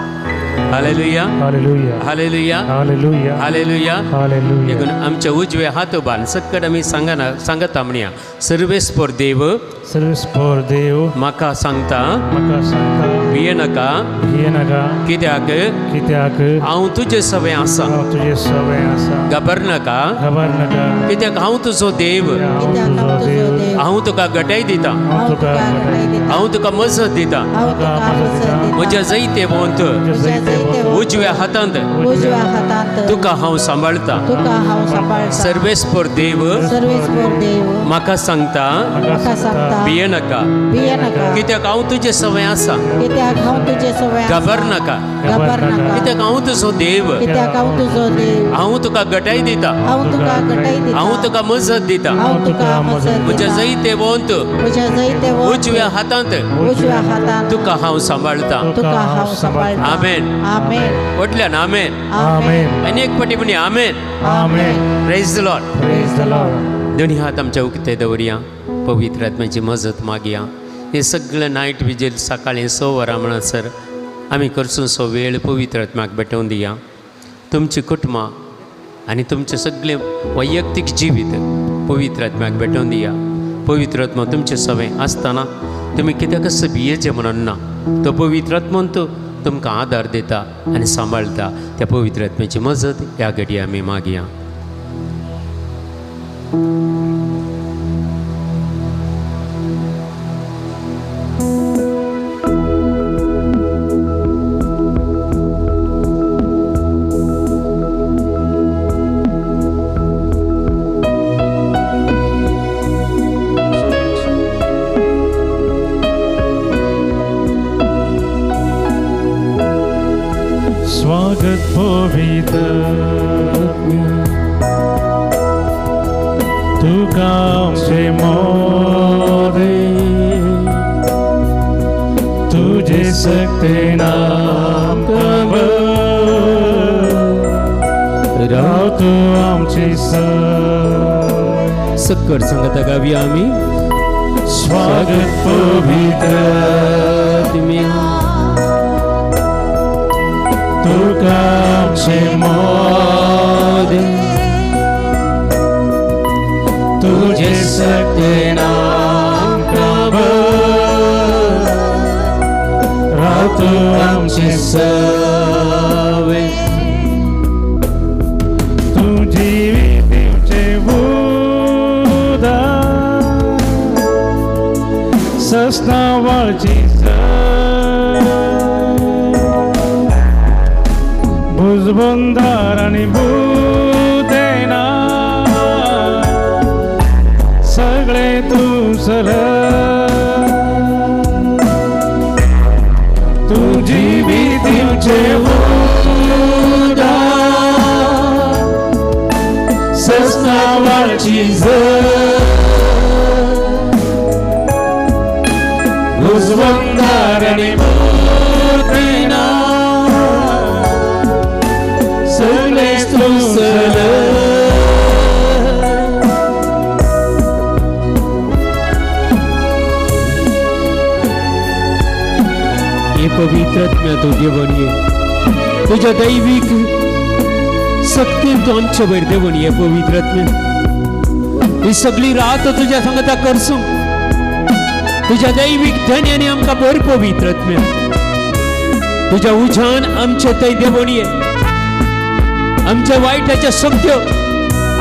Hallelujah hallelujah hallelujah hallelujah hallelujah. Hallelujah देखून आमचे उजवे हात उबान सकट आमी सांगता म्हणया सर्वेस्पर देव सर्वेस्पर देव म्हाका सांगता म्हाका सांगता भिये नाका भिये नाका कित्याक कित्याक हांव तुजें सवें आसां हांव तुजें सवें आसां घबर नाका खबर नाका कित्याक हांव तुजो देव कित्याक हांव तुजो देव हांव तुका घटाय दिता हांव तुका घटाय दिता हांव तुका मजत दिता हांव तुका मजत दिता म्हज्या जैते वंत तुज्या जैते उजव्या हातांत उजव्या हातांत तुका हांव सांबाळता तुका हांव सांबाळटा सर्वेस्पर देव सर्वेस्वर देव म्हाका सांगता म्हाका सांगता भिये नाका भिये नाका कित्याक हांव तुजे सवय आसा कित्याक हांव तुजे सवय घाबर नाका घाबर नाका कित्याक हांव तुजो देव कित्याक हांव तुजो देव हांव तुका घटाय दिता हांव तुका घटाय दिता हांव तुका मजत दिता हांव तुका मजत म्हज्या दिता जैते वंत म्हज्या जैते उजव्या हातांत उजव्या हातांत तुका हांव सांबाळता तुका हांव सांबाळटा आमेन आमेन वटल्यान आमेन आमेन आनी एक फावटी म्हणी amen amen praise the Lord praise the lord दोन्ही हात आमच्या उक्ते दवरया पवित्र आत्म्याची मजत मागया हे सगळं नायट विजील सकाळीं 6 वरां म्हणसर आमी करसून सो वेळ पवित्र आत्म्याक भेटोवन दिया तुमची कुटुंबां आनी तुमचें सगळें वैयक्तीक जिवीत पवित्र आत्म्याक भेटोवन दिया पवित्र आत्मा तुमचे सवय आसतना तुमी कित्याक असं भियेचें म्हणून ना तो पवित्र आत्मान तो तुमकां आदार दिता आनी सांबाळटा त्या पवित्र आत्म्याची मजत ह्या घडये आमी मागया स्वागत पवित्र तुका आमचे मोरे तुझे सकते नाम राव तू आमची सक्कर संगता गावी आमी स्वागत पवित्र तुम्ही तुका आमचे मोरे तुझे सकते नाम राव तू आमची सवय तुझी विधीचे उदार सस्नावळची भुजबंदार आणि भूतेना सगळे तू सर तुझी भीतीचे सस्नावळची भुजबंदार आणि भूतेना सगळे तू सर हे पवित्र आत्म्या तू देवण ये तुझ्या दैविक सक्तीन तू आमच्या वयर देवण ये पवित्र आत्म्या ही सगळी रात तुझ्या संगता करसूं तुझ्या दैविक धन्याने आमकां भर पवित्र आत्म्या तुझ्या उजान आमचे थंय देवण ये आमच्या वाईटाच्या शक्त्यो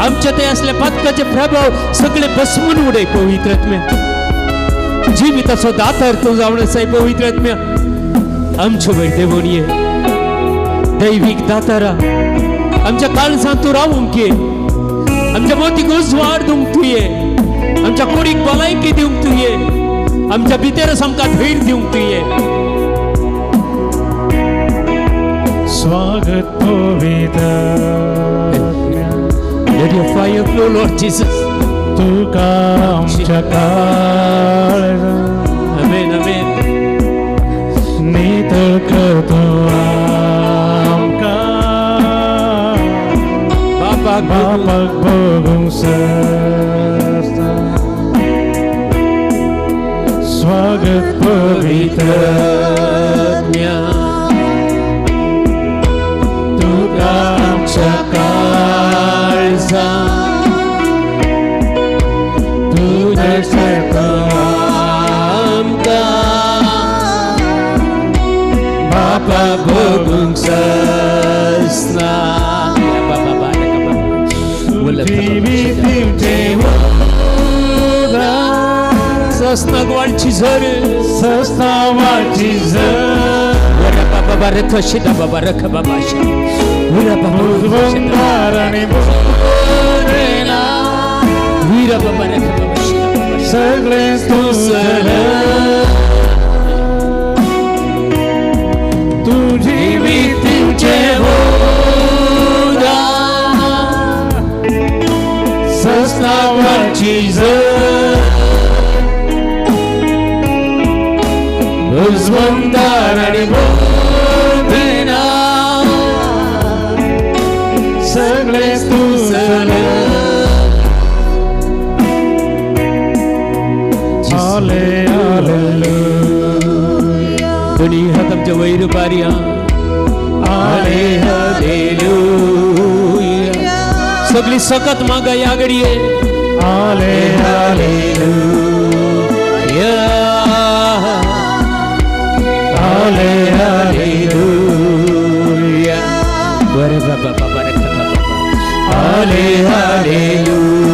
आमच्या ते असल्या पातकाचे प्रभाव सगळे बसवून उडय पवित्र आत्म्या जिविताचो दातार तू जावन आसाय पवित्र आत्म्या आमच्या वयर देवण ये दैविक दातारा आमच्या काळजांत तू रावूंक ये आमच्या मोतीक उजवाड दिवंक तू ये आमच्या कुडीक भलायकी दिवंक तू ये आमच्या भितर आमकां धैर्य दिवंक तू ये स्वागत पवित्र Let your fire flow, Lord Jesus. तुका आमच्या काळजांत Amen, amen. नितळ करतो आमकां बापाक बघूंक सस्ता स्वागत पवित्र तुका आमच्या काळजांत तुझे सकता बापा बघूंक सस्ता जीवितीचे उदार ससनाक वाळची झर सस्तावाची जर वरा बाबा बारख शिदा बाबा रख बाबा शा वरा बाबा उद्वंगार आणि बोरेना वीरा बाबा रख बाबा शिदा बाबा सगळे तुझं तुझी भीतीचे सस्तावाची जर उद्वंगार आणि बोरेना सगळे तुझं कोणी हातमच्या वैर पारिया आले हालेलुया सगळी सकत मागा या घडी आले हालेलुया आले हालेलुया बरे बाबा बाबा रे बाबा आले हालेलुया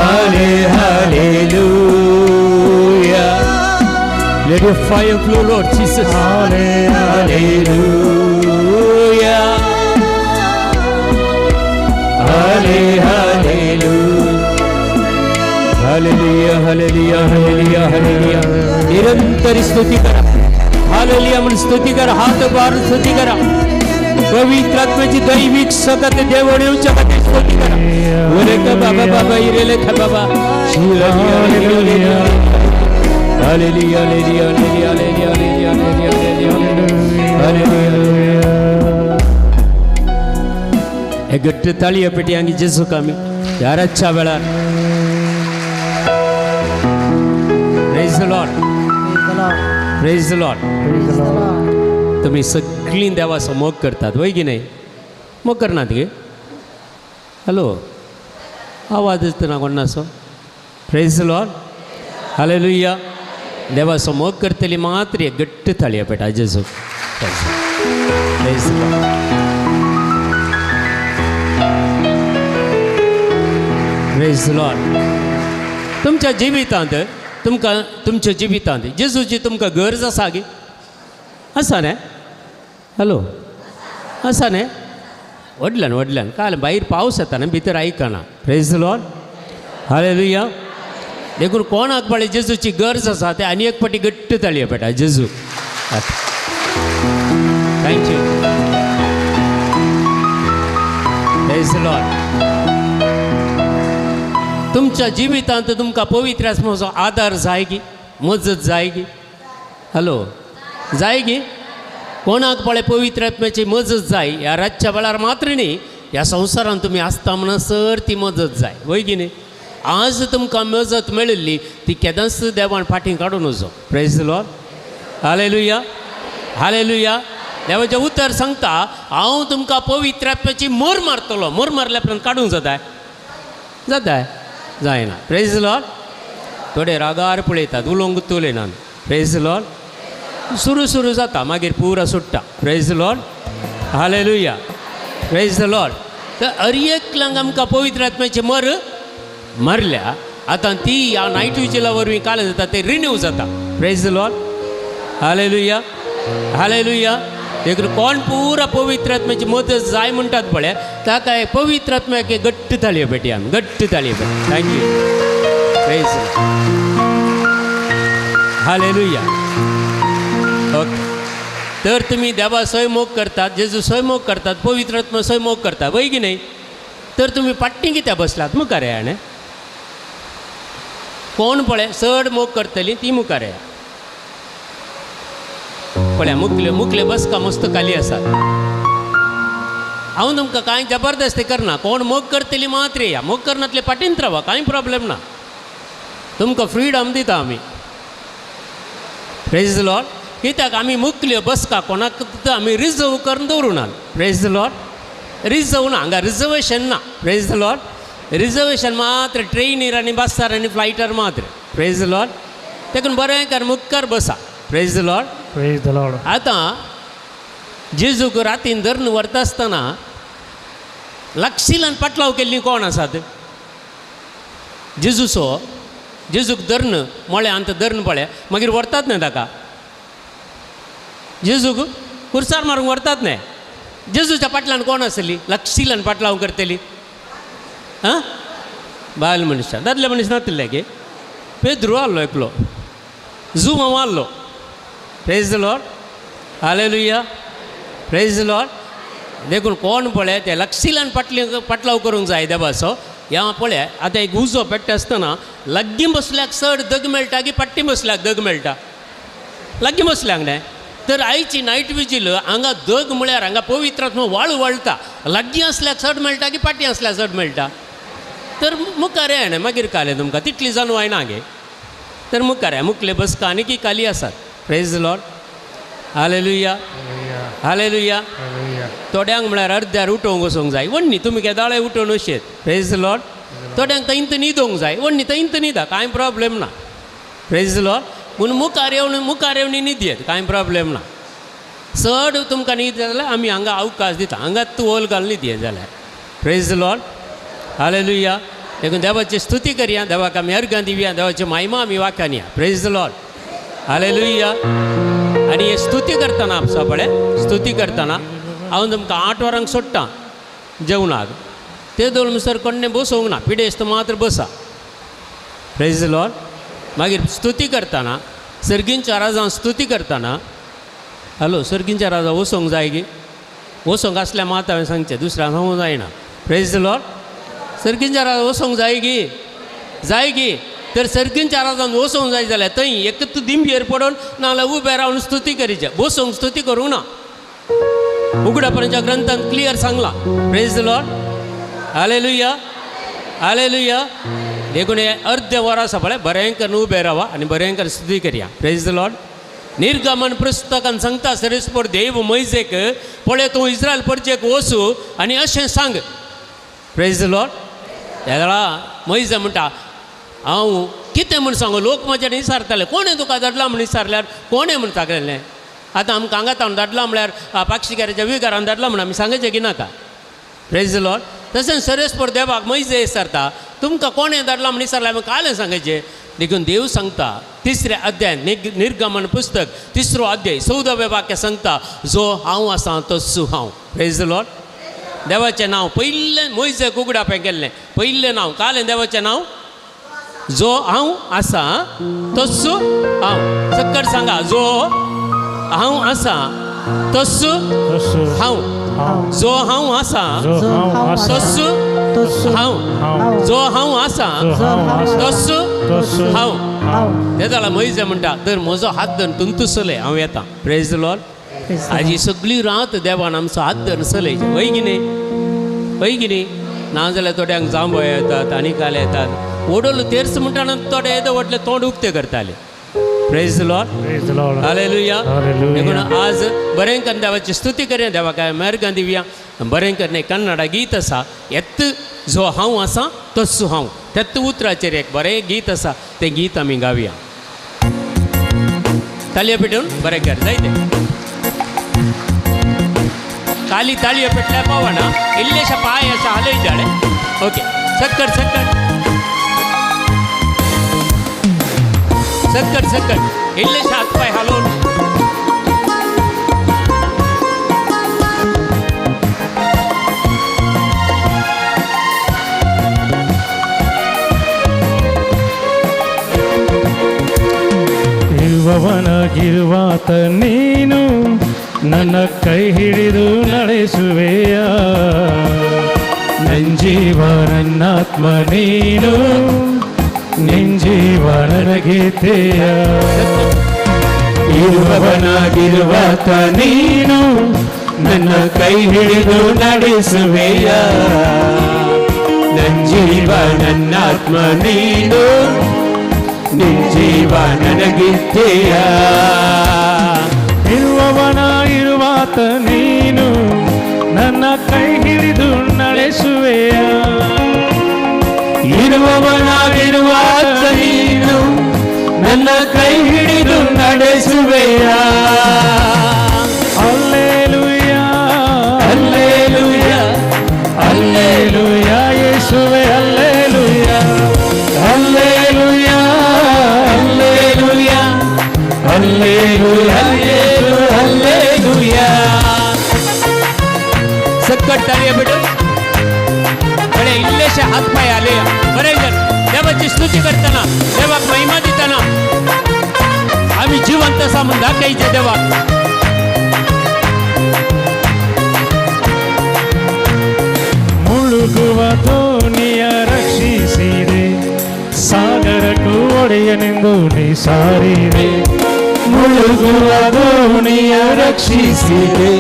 आले hallelujah let your fire flow Lord Jesus आले हालेलुया आले hallelujah hallelujah hallelujah hallelujah hallelujah निरंतर स्तुती करा हालेलुया म्हणून स्तुती करा हात बार स्तुती करा पवित्र आत्म्याची दैविक सकत देवळीच्या मध्ये स्तुती करा ओरे का बाबा बाबा इरेले खा बाबा hallelujah hallelujah hallelujah hallelujah hallelujah hallelujah hallelujah हे गट्ट ताळी पेटी आणि जेसू कामी याराच्या वेळा praise the Lord praise the Lord तुम्ही सगळी देवाचं मोग करतात वय की नाही मोग करणार गे हॅलो आवाज येतो ना कोणासो प्रेज द लॉर्ड हालेलुया देवाचं मोग करतली मात्र एक गट्ट थाळी पेटा जेसू praise the Lord praise the Lord तुमच्या जिवितांत तुमच्या जिवितांत जेजूची तुमकां गरज आसा गे आसा न्ही हॅलो आसा न्ही व्हडल्यान काल भायर पावस येता न्ही भितर आयकना प्रेज द लॉर्ड हालेलुया देखून कोणाक पळय जेजूची गरज आसा ते आनी एक फावटी गट्ट ताळयो पेटा जेजू थँक्यू प्रेज द लॉर्ड तुमच्या जिवितांत तुमकां पवित्र आत्म्याचो आदार जाय की मजत जाय की हॅलो जाय की कोणाक पळय पवित्र आत्म्याची मजत जाय ह्या रातच्या वेळार मात्र न्ही ह्या संवसारांत तुमी आसता म्हणसर ती मजत जाय वय की न्ही आज तुमकां मजत मेळिल्ली ती केदांच देवान फाटीं काडून वचो praise the Lord hallelujah hallelujah देवाचें उतर सांगता हांव तुमकां पवित्र आत्म्याची मोर मारतलो मोर मारल्या उपरांत काडूंक जाताय जायना प्रेज द लॉर्ड थोडे रागार पळयतात उलोवंक उलयनात प्रेज द लॉर्ड सुरू जाता मागीर पुरा सुट्टा प्रेज द लॉर्ड हालेलुया प्रेज द लॉर्ड तर एकल्यांक आमकां पवित्र आत्म्याची मर मारल्या आतां ती ह्या नायट विजिला वरवीं काल जाता ते रिन्यू जाता praise the Lord hallelujah hallelujah देखून कोण पुरा पवित्र आत्म्याची मदत जाय म्हणटात पळय ताका पवित्र आत्म्याक गट्ट थाळयो पेटी आमी गट्ट थाळयो पेटी थँक्यू प्रेज हालेलुया ओके तर तुम्ही देवा स्वयंमोग करतात जेजू स्वयंमोग करतात पवित्र आत्मा स्वयंमोग करतात वय की नाही तर तुम्ही पाट्टी कित्याक बसलात मुखार या न्ही कोण पळय चड मोग करतली ती मुखार या पळय मुखले बसका मस्त खाली आसात हांव तुमकां कांय जबरदस्ती करना कोण मोग करतली मात्र या मोग करनातले पाटींत रावा कांय प्रॉब्लेम ना तुमकां फ्रीडम दिता आमी प्रेज द लॉर्ड कित्याक आमी मुखल्यो बसका कोणाक आमी रिजर्व करून दवरुनात प्रेज द लॉर्ड रिजर्व ना हांगा रिजर्वेशन ना प्रेज द लॉर्ड रिजर्वेशन मात्र ट्रेनीर आनी बसार आनी फ्लायटार मात्र प्रेज द लॉर्ड देखून बरें कर मुखार बसा praise the Lord praise the Lord आतां जेजूक रातीन धरून व्हरता आसतना लागशिलान पाटलाव केल्ली कोण आसात जेजूसो जेजूक धरण मोळे अंत धरण पळय मागीर व्हरतात न्हय ताका जेजूक कुर्सार मारूंक व्हरतात न्हय जेजूच्या फाटल्यान कोण आसली लक्षिल्यान फाटलाव करतली हां बायल मनशां दादले मनीस नासले की पेद्रू आहलो एकलो झूम आहलो प्रेज द लॉर्ड हालेलुया प्रेज द लॉर्ड देखून कोण पळय ते लक्षिल्यान फाटलाव करूंक जाय देवाचो ह्या पळय आतां एक उजो पेट्टा आसतना लागीं बसल्याक चड दग मेळटा की पट्टी बसल्याक दग मेळटा लागीं बसल्याक न्हय तर आयची नायट विजील हांगा दग म्हळ्यार हांगा पवित्र आत्मा वाळू वळटा लागीं असल्याक चड मेळटा की पाटी असल्याक चड मेळटा तर मुखार येणें मागीर काले तुमकां तितली जाणवाय ना गे तर मुखार मुखले बसका आनी की खाली आसात praise the Lord hallelujah hallelujah थोड्यांक म्हळ्यार अर्द्यार उठोवंक वचोंक जाय वण्णी तुमी केदाळे उठोवन अशेत प्रेज द लॉर्ड थोड्यांक थंयत न्हिदोंक जाय वण्णी थंयत न्हिदा कांय प्रॉब्लेम ना प्रेज द लॉर्ड पूण मुखार येवन न्हिदयेत कांय प्रॉब्लेम ना चड तुमकां न्हीद जाल्यार आमी हांगा अवकाश दिता हांगा तूं ओल घाल न्हिदये जाल्यार प्रेज द लॉर्ड हालेलुया देखून देवाची स्तुती करया देवाक आमी अर्घां दिवया देवाची महिमा आमी वाखान या प्रेज द लॉर्ड हालेलुया आनी हे स्तुती करतना आमचो पळय स्तुती करतना हांव तुमकां 8 वरांक सोडटा जेवणाक ते दोन सर कोणे बसोवंक ना पिडेस्त मात्र बसा प्रेज द लॉर्ड मागीर स्तुती करतना सर्गींच्या राजान स्तुती करतना हॅलो सर्गींच्या राजा वसोंक जाय गी वसोंक आसल्या मात हांवें सांगचें दुसऱ्यांक सांगूंक जायना प्रेज द लॉर्ड सर्गींच्या राजा वसोंक जाय गी तर सर्गींच्या राजान वसोंक जाय जाल्यार थंय एकच दिंबयेर पडोवन नाजाल्यार उबे रावन स्तुती करीचे बसोंक स्तुती करूंक ना उगडापणाच्या ग्रंथान क्लियर सांगलां praise the Lord hallelujah hallelujah देखून हे अर्धे वर आसा पळय बरेंकर उबे रावा आनी बरेंकर स्तुती करया प्रेज द लॉर्ड निर्गमन पुस्तकान सांगता सरेस्पोर देव मोइजेक पळय तूं इस्रायल परजेक वचू आनी अशें सांग प्रेज द लॉर्ड ह्या वेळा मोइजे म्हणटा हांव कितें म्हूण सांगू लोक म्हाजे विचारताले कोणें तुका धाडला म्हूण विचारल्यार कोणें म्हूण सांगलेलें आतां आमकां हांगा तावन धाडला म्हळ्यार पाक्षिकाराच्या विकारान धाडला म्हूण आमी सांगचें की नाका प्रेज द लॉर्ड तशेंच सरेस्पोर देवाक मोइजे विचारता तुमकां कोणें धाडला म्हूण विचारल्यार आमी कालें सांगचें देखून देव सांगता 3रे अध्याय निर्गमन पुस्तक 3रो अध्याय 14वें वाक्य सांगता जो हांव आसां तस्सू हांव प्रेज द लॉर्ड देवाचें नांव पयलें मोइजेक उगडापें केल्लें पयलें नांव कालें देवाचें नांव जो हांव आसां तस्सू हांव सक्कट सांगा जो हांव आसां तस्सू हांव जो हांव आसां तस्सू हांव जो हांव आसां तस्सू हांव ते जाल्यार मोइजे म्हणटा तर म्हजो हात धरून तुंतुसले हांव येता प्रेज द लॉर्ड हाजी सगळी रात देवान आमचो हात धरून चलयचे वय की न्ही नाजाल्यार थोड्यांक जांबो येतात आनी काल येतात ओडोलो तेर्स म्हणटाना थोडे येदो व्हडले तोंड उक्ते करताले प्रेज द लॉर्ड हालेलुया देखून आज बरेंकर देवाची स्तुती करया देवाक मेहरगां दिवया बरेंकर कन्नड गीत आसा येत जो हांव आसां तस्सू हांव तेत उतराचेर एक बरें गीत आसा तें गीत आमी गावया तालयो पेटोवन बरेंकर जायते खाली ताळयो पेटल्यार पावना इल्लेशा पांय अशें हालयताले ओके सक्कट इल्लेशे हात पांय हालोवन ಇರುವವನಾಗಿರುವಾತ ನೀನು ನನ್ನ ಕೈ ಹಿಡಿದು ನಡೆಸುವೆಯ ನಂಜೀವ ನನ್ನಾತ್ಮ ನೀನು ನಿಂಜೀವ ನನಗೀತೆಯ ಇರುವವನಾಗಿರುವಾತ ನೀನು ನನ್ನ ಕೈ ಹಿಡಿದು ನಡೆಸುವೆಯ ನಂಜೀವ ನನ್ನಾತ್ಮ ನೀನು ನಿಂಜೀವ ನನಗೀತೆಯ ಇರುವವನಾಗಿರುವಾತ ನೀನು ನನ್ನ ಕೈ ಹಿಡಿದು ನಡೆಸುವೆಯ ಇರುವವನಾಗಿರುವಾತ ನೀನು ನನ್ನ ಕೈ ಹಿಡಿದು ನಡೆಸುವೆಯ ಹಲ್ಲೆಲೂಯಾ ಹಲ್ಲೆಲೂಯಾ ಹಲ್ಲೆಲೂಯಾ ಯೇಸುವೇ ಹಲ್ಲೆಲೂಯಾ स्तुती करताना देवाक महिमा दिताना आम्ही जिवंत असा म्हणून दाखवायचे देवाक. ಮುಳುಗುವ ದೋಣಿಯ ರಕ್ಷಿಸಿದೆ, ಸಾಗರಕ್ಕೂ ಒಡೆಯನೆಂದು ನೀ ಸಾರಿದೆ. ಮುಳುಗುವ ದೋಣಿಯ ರಕ್ಷಿಸಿದೆ,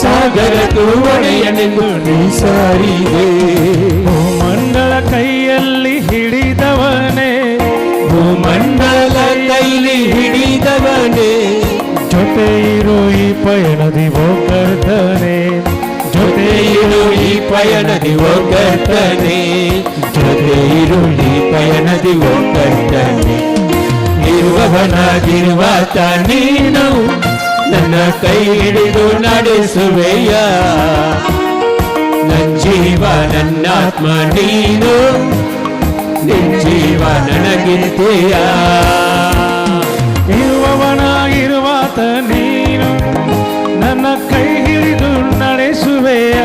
ಸಾಗರಕ್ಕೂ ಒಡೆಯನೆಂದು ನೀ ಸಾರಿದೆ. ಭೂಮಂಡಲ ಕೈಯಲ್ಲಿ ಹಿಡಿದವನೇ, ಭೂಮಂಡಲ ಕೈಲಿ ಹಿಡಿದವನೇ, ಜೊತೆ ಇರು ಈ ಪಯಣದಿ ಓ ಕರ್ತನೇ, ಜೊತೆ ಇರು ಈ ಪಯಣದಿ ಓ ಕರ್ತನೇ, ಜೊತೆ ಇರು ಈ ಪಯಣದಿ ಓ ಕರ್ತನೇ. ಇರುವವನಾಗಿರುವಾತ ನೀನು ನನ್ನ ಕೈ ಹಿಡಿದು ನಡೆಸುವೆಯ, ನನ್ನ ಜೀವ ನನ್ನಾತ್ಮ ನೀನು, ನಿನ್ ಜೀವ ನನಗಿರ್ತೀಯ. ಇರುವವನಾಗಿರುವಾತ ನೀನು ನನ್ನ ಕೈ ಹಿಡಿದು ನಡೆಸುವೆಯ.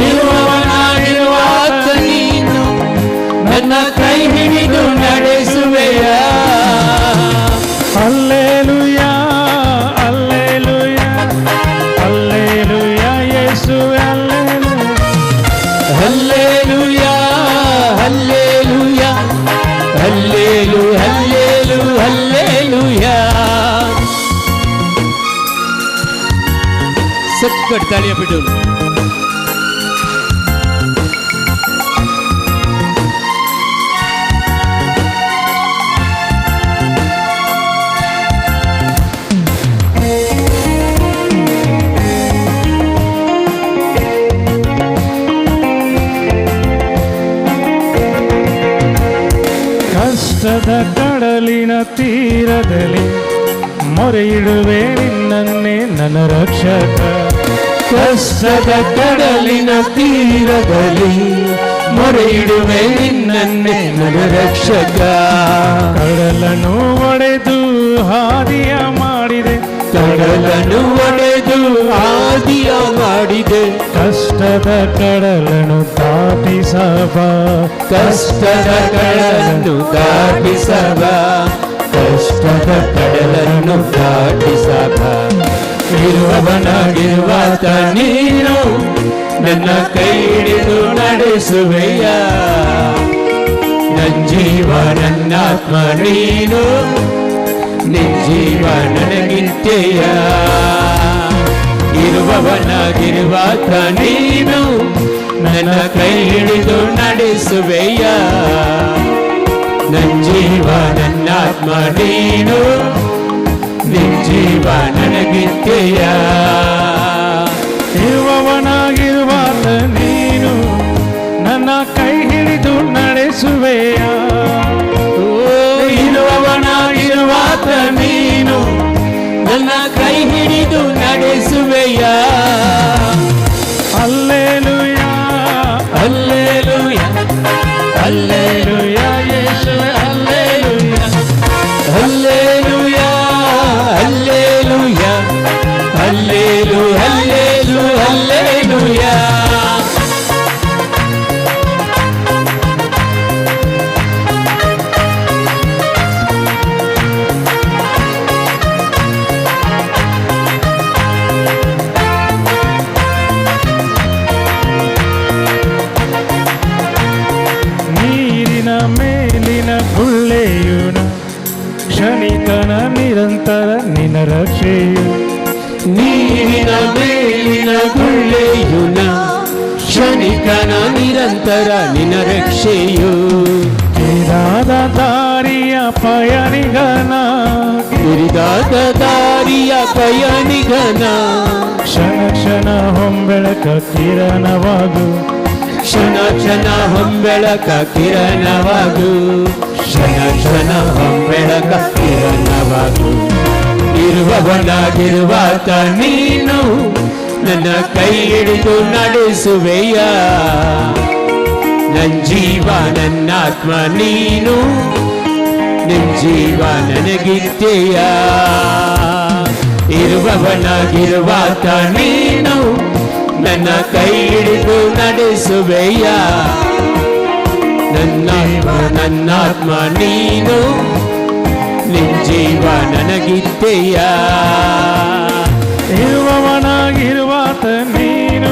ಇರುವವನಾಗಿರುವಾತ ನೀನು ನನ್ನ ಕೈ ಹಿಡಿದು ನಡೆಸುವೆಯ. ಹಲ್ಲೆಲೂಯಾ ಹಲ್ಲೆಲೂಯಾ ಹಲ್ಲೆಲೂಯಾ ಯೇಸುವೇ ಹಲ್ಲೆಲೂಯಾ. ಹಲ್ಲೆಲೂಯಾ ಹಲ್ಲೆಲೂ ಹಲ್ಲೆಲೂ ಹಲ್ಲೆಲೂಯಾ. सकट ताळ्या पिटून ಕಷ್ಟದ ಕಡಲಿನ ತೀರದಲ್ಲಿ ಮೊರೆ ಇಡುವೆ ನಿನ್ನನ್ನೇ ನನ್ನ ರಕ್ಷಕ. ಕಷ್ಟದ ಕಡಲಿನ ತೀರದಲ್ಲಿ ಮೊರೆ ಇಡುವೆ ನಿನ್ನನ್ನೇ ನನ್ನ ರಕ್ಷಕ. ಕಡಲನ್ನು ಒಡೆದು ಹಾದಿಯ ಮಾಡಿದೆ, ಕಡಲನ್ನು ಒಡೆದು ಆದಿಯ ಮಾಡಿದೆ, ಕಷ್ಟದ ಕಡಲನ್ನು ದಾಟಿಸಬ, ಕಷ್ಟದ ಕಡಲನ್ನು ದಾಟಿಸಬ, ಕಷ್ಟದ ಕಡಲನ್ನು ದಾಟಿಸಬ. ಇರುವವನಾಗಿರುವಾತ ನೀನು ನನ್ನ ಕೈ ಹಿಡಿದು ನಡೆಸುವೆಯ, ನನ್ನ ಜೀವ ನನ್ನಾತ್ಮ ನೀನು, ನಿನ್ ಜೀವ ನನಗಿರ್ತೀಯ. ಇರುವವನಾಗಿರುವಾತ ನೀನು ನನ್ನ ಕೈ ಹಿಡಿದು ನಡೆಸುವೆಯ, ನನ್ನ ಜೀವ ನನ್ನಾತ್ಮ ನೀನು, ನಿನ್ ಜೀವ ನನಗಿರ್ತೀಯ. ಇರುವವನಾಗಿರುವಾತ ನೀನು ನನ್ನ ಕೈ ಹಿಡಿದು ನಡೆಸುವೆಯ. ಇರುವವನಾಗಿರುವಾತ ನೀನು ನನ್ನ ಕೈ ಹಿಡಿದು ನಡೆಸುವೆಯ. ಹಲ್ಲೆಲೂಯಾ ಹಲ್ಲೆಲೂಯಾ ಹಲ್ಲೆಲೂಯಾ ಯೇಸುವೇ ಹಲ್ಲೆಲೂಯಾ. ಹಲ್ಲೆಲೂಯಾ ಹಲ್ಲೆಲೂಯಾ ಹಲ್ಲೆಲೂ ಹಲ್ಲೆಲೂ ಹಲ್ಲೆಲೂಯಾ. ನೀರಿನ ಮೇಲಿನ ಗುಳ್ಳೆಯುನ ಕ್ಷಣಿಕನ ನಿರಂತರ ನಿನ್ನ ರಕ್ಷೆಯು. ನೀರಿನ ಮೇಲಿನ ಗುಳ್ಳೆಯುನ ಕ್ಷಣಿಕನ ನಿರಂತರ ನಿನ್ನ ರಕ್ಷೆಯು. ಕಿರಿದಾದ ದಾರಿಯ ಪಯಣಿಗನ, ಕಿರಿದಾದ ದಾರಿಯ ಪಯಣಿಗನ, ಕ್ಷಣ ಕ್ಷಣ ಹೊಂಬೆಳಕ ಕಿರಣವಾಗು, ಕ್ಷಣ ಕ್ಷಣ ಹೊಂಬೆಳಕ ಕಿರಣವಾಗು, ಕ್ಷಣ ಕ್ಷಣ ಹೊಂಬೆಳಕ ಕಿರಣವಾಗು. ಇರುವವನಾಗಿರುವಾತ ನೀನು ನನ್ನ ಕೈ ಹಿಡಿದು ನಡೆಸುವೆಯ, ನನ್ನ ಜೀವ ನನ್ನಾತ್ಮ ನೀನು, ನಿನ್ ಜೀವ ನನಗಿರ್ತೀಯ. ಇರುವವನಾಗಿರುವಾತ ನೀನು ನನ್ನ ಕೈ ಹಿಡಿದು ನಡೆಸುವೆಯ, ನನ್ನ ನನ್ನಾತ್ಮ ನೀನು ನಿನ್ ಜೀವ ನನಗಿದ್ದೆಯ ಇರುವವನಾಗಿರುವಾತ ನೀನು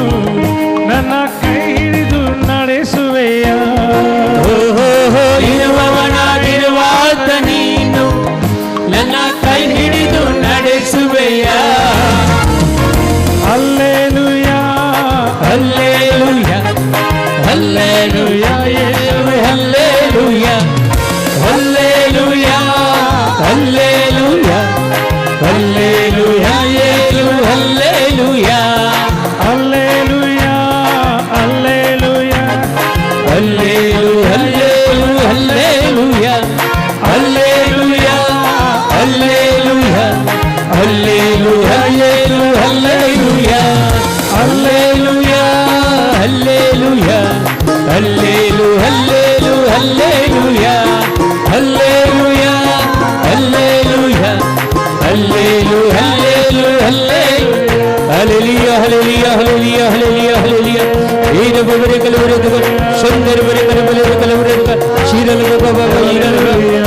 ನನ್ನ ಕೈ ಹಿಡಿದು ನಡೆಸುವೆಯ ಇರುವವನಾಗಿರುವಾತ ನೀನು ನನ್ನ ಕೈ ಹಿಡಿದು ನಡೆಸುವೆಯ ಹಲ್ಲೆಲೂಯ ಹಲ್ಲೇಲೂಯ ಹಲ್ಲೇಲೂಯ ಯೇಸುವೇ ಹಲ್ಲೇಲೂಯ ಹಲ್ಲೇಲೂಯ ಹಲ್ಲೇಲೂಯ ಹಲ್ಲೇಲೂಯ ಯೇಸು ಹಲ್ಲೇಲೂಯ ಹಲ್ಲೆಲೂಯ ಹಲ್ಲೆಲೂಯ ಹಲ್ಲೇಲು ಹಲ್ಲೇಲು ಹಲ್ಲೇಲೂಯ ಹಲ್ಲೇಲೂಯ ಹಲ್ಲೇಲೂಯ ಹಲ್ಲೇಲು ಹಲ್ಲೇಲು ಹಲ್ಲೇಲೂಯ ಹಲ್ಲೇಲೂಯ ಹಲ್ಲೇಲೂಯ ಹಲ್ಲೇಲು ಹಲ್ಲೇಲು ಹಲ್ಲೇಲೂಯ ಹಲ್ಲೇಲೂಯ ಹಲ್ಲೇಲೂಯ ಹಲ್ಲೇಲು ಹಲ್ಲೇಲು ಹಲ್ಲೇಲು ಹಲ್ಲೆಲೂಯ ಹಲ್ಲೆಲೂಯ ಹಲ್ಲೆಲೂಯ ಹಲ್ಲೆಲೂಯ ಹಲ್ಲೆಲೂಯ ಏನ ಬಬರೆ ಕಲವರೆ ಸುಂದರ ಬರೆ ಕಲವರೆ ಕಲವರೆ ಶೀರಲ ಬಾಬಾ ಈರಲ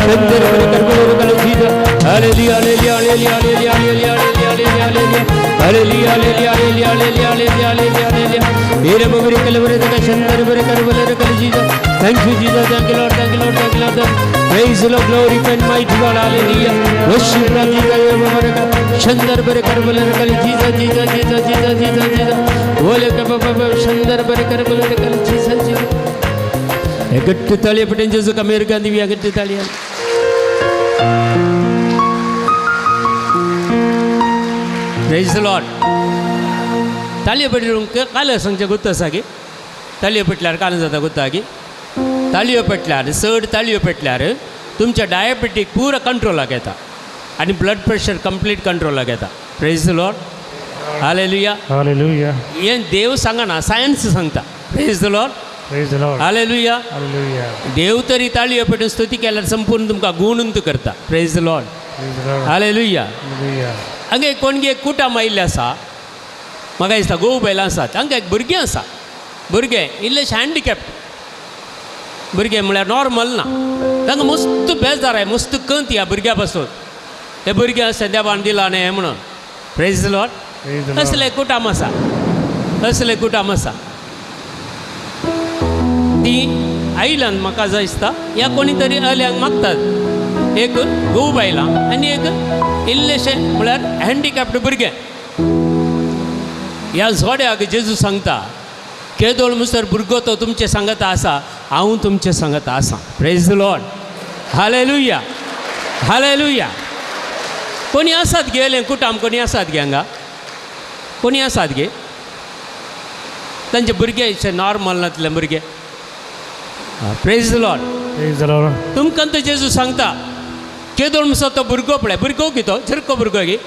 ಸುಂದರ ಬರೆ ಕಲವರೆ ಕಲ ಜೀದ ಹಲ್ಲೆಲೂಯ ಹಲ್ಲೆಲೂಯ ಹಲ್ಲೆಲೂಯ ಹಲ್ಲೆಲೂಯ ಹಲ್ಲೆಲೂಯ ಹಲ್ಲೆಲೂಯ ಹಲ್ಲೆಲೂಯ ಹಲ್ಲೆಲೂಯ ಏನ ಬಬರೆ ಕಲವರೆ ಸುಂದರ ಬರೆ ಕಲವರೆ ಕಲ ಜೀದ thank you Jesus thank you Lord thank you Lord thank you Lord praise the Lord glory and mighty God hallelujah worship the Jesus सुंदर बरे कलवरे कल Jesus Jesus Jesus Jesus Jesus Jesus बोले बाबा सुंदर बरे कलवरे कल जीसस जीसस गट्टी ताली पटेन जेसु का मेरे गांधी भी गट्टी ताली praise the Lord ताली पटेन काल संचे गुत्ता सागे ताली पटल्यार काल जाता गुत्ता आगी ताळयो पेटल्यार चड ताळयो पेटल्यार तुमच्या डायबेटीक पुरो कंट्रोलाक येता आनी ब्लड प्रेशर कंप्लीट कंट्रोलाक येता praise the Lord hallelujah Hallelujah. हें देव सांगना सायन्स सांगता praise the Lord Praise the Lord. हालेलुया Hallelujah. देव तरी ताळयो पेटून स्तुती केल्यार संपूर्ण तुमकां गुणूंत करता praise the Lord Praise the Lord. हालेलुया Hallelujah. हांगा एक कोणगे एक कुटाम आयिल्लें आसा म्हाका दिसता गोव बायलां आसात हांगा एक भुरगें आसा भुरगें इल्लेशें हँडिकॅप्ड भुरगे म्हळ्यार नॉर्मल ना तांकां मस्त बेजार आहे मस्त कंत ह्या भुरग्या पासून हे भुरगे अशें देवान दिला न्ही हें म्हणून praise the Lord Praise the Lord. असले कुटाम आसा असले कुटाम आसा ती आयल्यान म्हाका जाय दिसता ह्या कोणी तरी आयल्यांक मागतात एक घोव बायलां आनी एक इल्लेशें म्हळ्यार हँडिकॅप्ड भुरगें ह्या जोड्याक जेजू सांगता केदोळ मुसर भुरगो तो तुमचे सांगता आसा हांव तुमचे सांगता आसा praise the Lord hallelujah hallelujah कोणी आसात गेले कुटाम कोणी आसात गे हांगा कोणी आसात गे तांचे भुरगे नॉर्मल नातले भुरगे praise the Lord Praise the Lord. तुमकां तो जेजू सांगता केदोळ मुसर तो भुरगो पळय भुरगो कितो चिरको भुरगो गे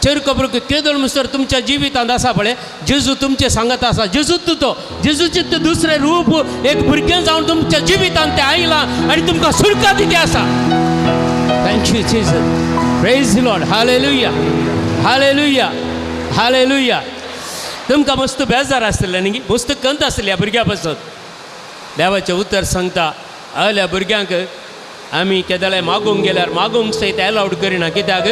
चिरको भुरगो केदोळ मुसर तुमच्या जिवितांत आसा पळय जेजू तुमचे सांगत आसा जेजूच तो जेजूचे ते दुसरें रूप एक भुरगें जावन तुमच्या जिवितांत तें आयलां आनी तुमकां सुटका दिते आसा thank you Jesus praise the Lord hallelujah hallelujah hallelujah तुमकां मस्त बेजार आसतलें न्ही मस्त कंत आसतली ह्या भुरग्या पासून देवाचें उतर सांगता आल्या भुरग्यांक आमी केदांय मागोवंक गेल्यार मागोवंक सयत एलावड करिना कित्याक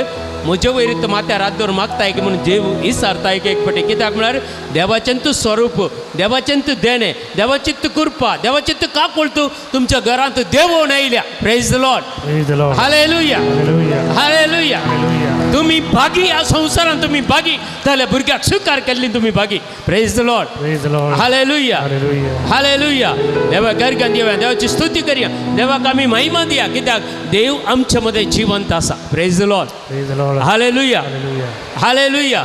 म्हजे वयर माथ्यार हात धरून मागताय की म्हणून देव इसारता एक फावटी कित्याक म्हळ्यार देवाचें तूं स्वरूप देवाचें तूं देणें देवाची तूं कृपा देवाची तूं काकूळ तूं तुमच्या घरांत देवून आयल्या praise the Lord Praise the Lord. हालेलुया Hallelujah. हालेलुया Hallelujah. तुम्ही भागी ह्या संवसारांत तुम्ही भागी जाल्यार भुरग्याक स्वीकार केल्ली तुम्ही भागी praise the Lord Praise the Lord. हालेलुया Hallelujah. हालेलुया देवा गर्गान देवा देवाची स्तुती करया देवाक आमी महिमा दिया कित्याक देव आमच्या मध्ये जिवंत आसा praise the Lord Praise the Lord. हालेलुया Hallelujah. Hallelujah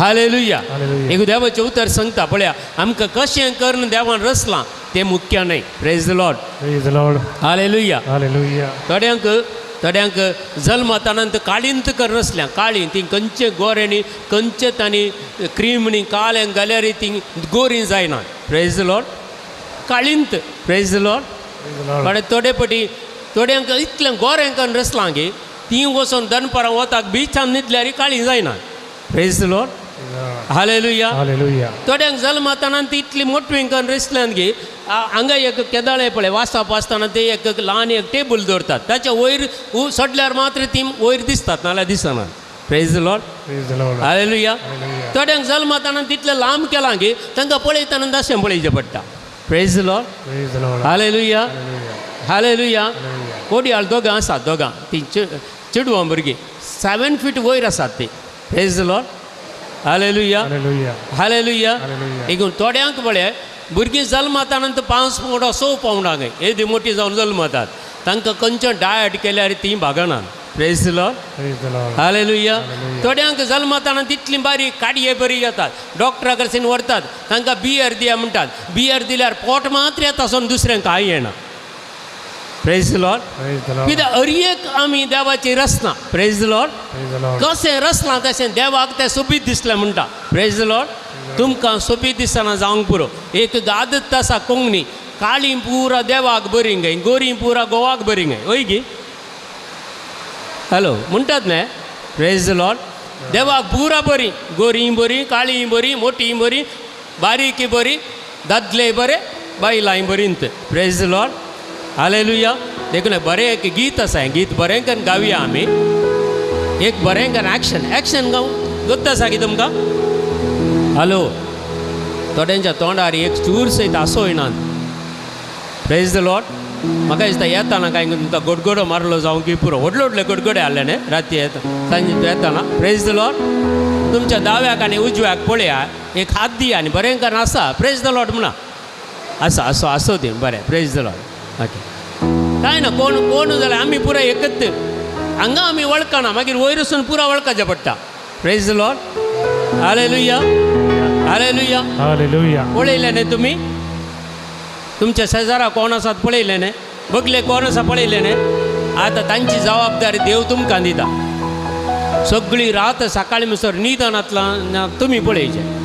hallelujah Hallelujah. एक देवाचें उतर सांगता पळया आमकां कशें करून देवान रचलां तें मुख्य न्हय praise the Lord Praise the Lord. हालेलुया Hallelujah. थोड्यांक जल्मतानंत काळींत कर रचल्या काळी ती खंयचे गोरेनी खंयचे तांणी क्रीम न्ही काळें घाल्यार ती गोरी जायना प्रेज द लॉर्ड काळींत praise the Lord Praise the Lord. थोडे पटी थोड्यांक इतलें गोरें करून रचलां गे ती वचोन दनपारां वताक बिचान न्हिदल्यार काळी जायना praise the Lord hallelujah hallelujah थोड्यांक जल्मातना ती इतली मोटवीं करून रेसल्यान की हांगा एक केदाळे पळय वाचप आसतना ते एक ल्हान एक टेबल दवरतात ताच्या वयर सोडल्यार मात्र ती वयर दिसतात नाल्यार दिसना praise the Lord praise the Lord हालेलुया थोड्यांक जल्मातना तितलें लांब केलां की तांकां पळयतना दशें पळयचें पडटा praise the Lord praise the Lord hallelujah हालेलुया कोडयाळ दोगां आसात दोगां ती चेडवां भुरगीं 7 फीट वयर आसात ती praise the Lord hallelujah hallelujah hallelujah hallelujah. एक थोड्यांक पळय भुरगीं जल्मातानंतर 5 पावंडा 6 पावंडा येदी मोटी जावन जल्मतात तांकां खंयचो डायट केल्यार तीं भागनात praise the Lord praise the Lord हालेलुया थोड्यांक जल्माताना तितली बारीक काडये बरी येतात डॉक्टरा कडच्यान व्हरतात तांकां बियर दिया म्हणटात बियर दिल्यार पोट मात्र येता सोन दुसऱ्यांक कांय येना praise the Lord praise the Lord कित्याक हरएक आमी देवाची रचना praise the Lord praise the Lord कशें रचलां तशें देवाक तें सोबीत दिसलें म्हणटा प्रेज द लॉर्ड तुमकां सोबीत दिसना जावंक पुरो एक आदत आसा कोंकणी काळी पुरा देवाक बरी गे गोरी पुरा गोवाक बरी गे वय गी हॅलो म्हणटात न्हय प्रेज द लॉर्ड देवाक पुरा बरी गोरी बरी काळी बरी मोठी बरी बारीक बरी दादले बरे बायलांय बरींत प्रेज द लॉर्ड हालेलुया देखून बरें एक गीत आसा हें गीत बरें करून गावया आमी एक बरें करून एक्शन गाव गत्त आसा की तुमकां हॅलो थोड्यांच्या तोंडार एक चूर सयत आसो येना प्रेज द लॉर्ड म्हाका दिसता येताना काय तुमकां गडगडो मारलो जावं की पुरो व्हडले व्हडले गडगडे हाडले न्ही राती येता सांजे येताना प्रेज द लॉर्ड तुमच्या दाव्याक आनी उजव्याक पळया एक हात दिया आनी बरें करून आसा प्रेज द लॉर्ड म्हणा आसा आसो ती बरें प्रेज द लॉर्ड ओके काय ना कोण जाल्यार आमी पुरो एकच हांगा आमी वळखना मागीर वयर वचून पुरो वळखचें पडटा praise the Lord hallelujah hallelujah hallelujah पळयलें न्ही तुमी तुमच्या शेजारा कोण आसात पळयलें न्ही बगले कोण आसा पळयलें न्ही आतां तांची जबाबदारी देव तुमकां दिता सगळी रात सकाळी म्हणसर न्हिदनांतल्यान तुमी पळयचें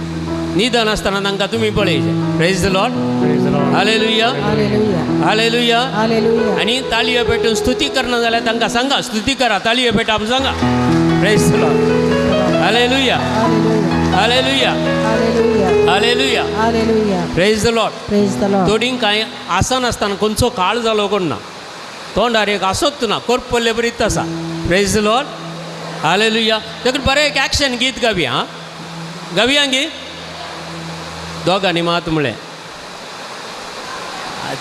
न्हिदन आसतना तांकां तुमी पळयचें praise the Lord praise the Lord hallelujah hallelujah hallelujah हालेलुया आनी ताळयो पेटून स्तुती करना जाल्यार तांकां सांगा स्तुती करा ताळयो पेटा आमी सांगा praise the Lord hallelujah hallelujah hallelujah hallelujah हालेलुया praise the Lord praise the Lord थोडींक कांय आसनासतना खंयचो काळ जालो कोण ना तोंडार एक आसोत ना करपल्ले बरीत आसा प्रेज द लॉर्ड हालेलुया देखून बरें एक एक्शन गीत गावया आं गावया गी दोगांनी मात म्हळें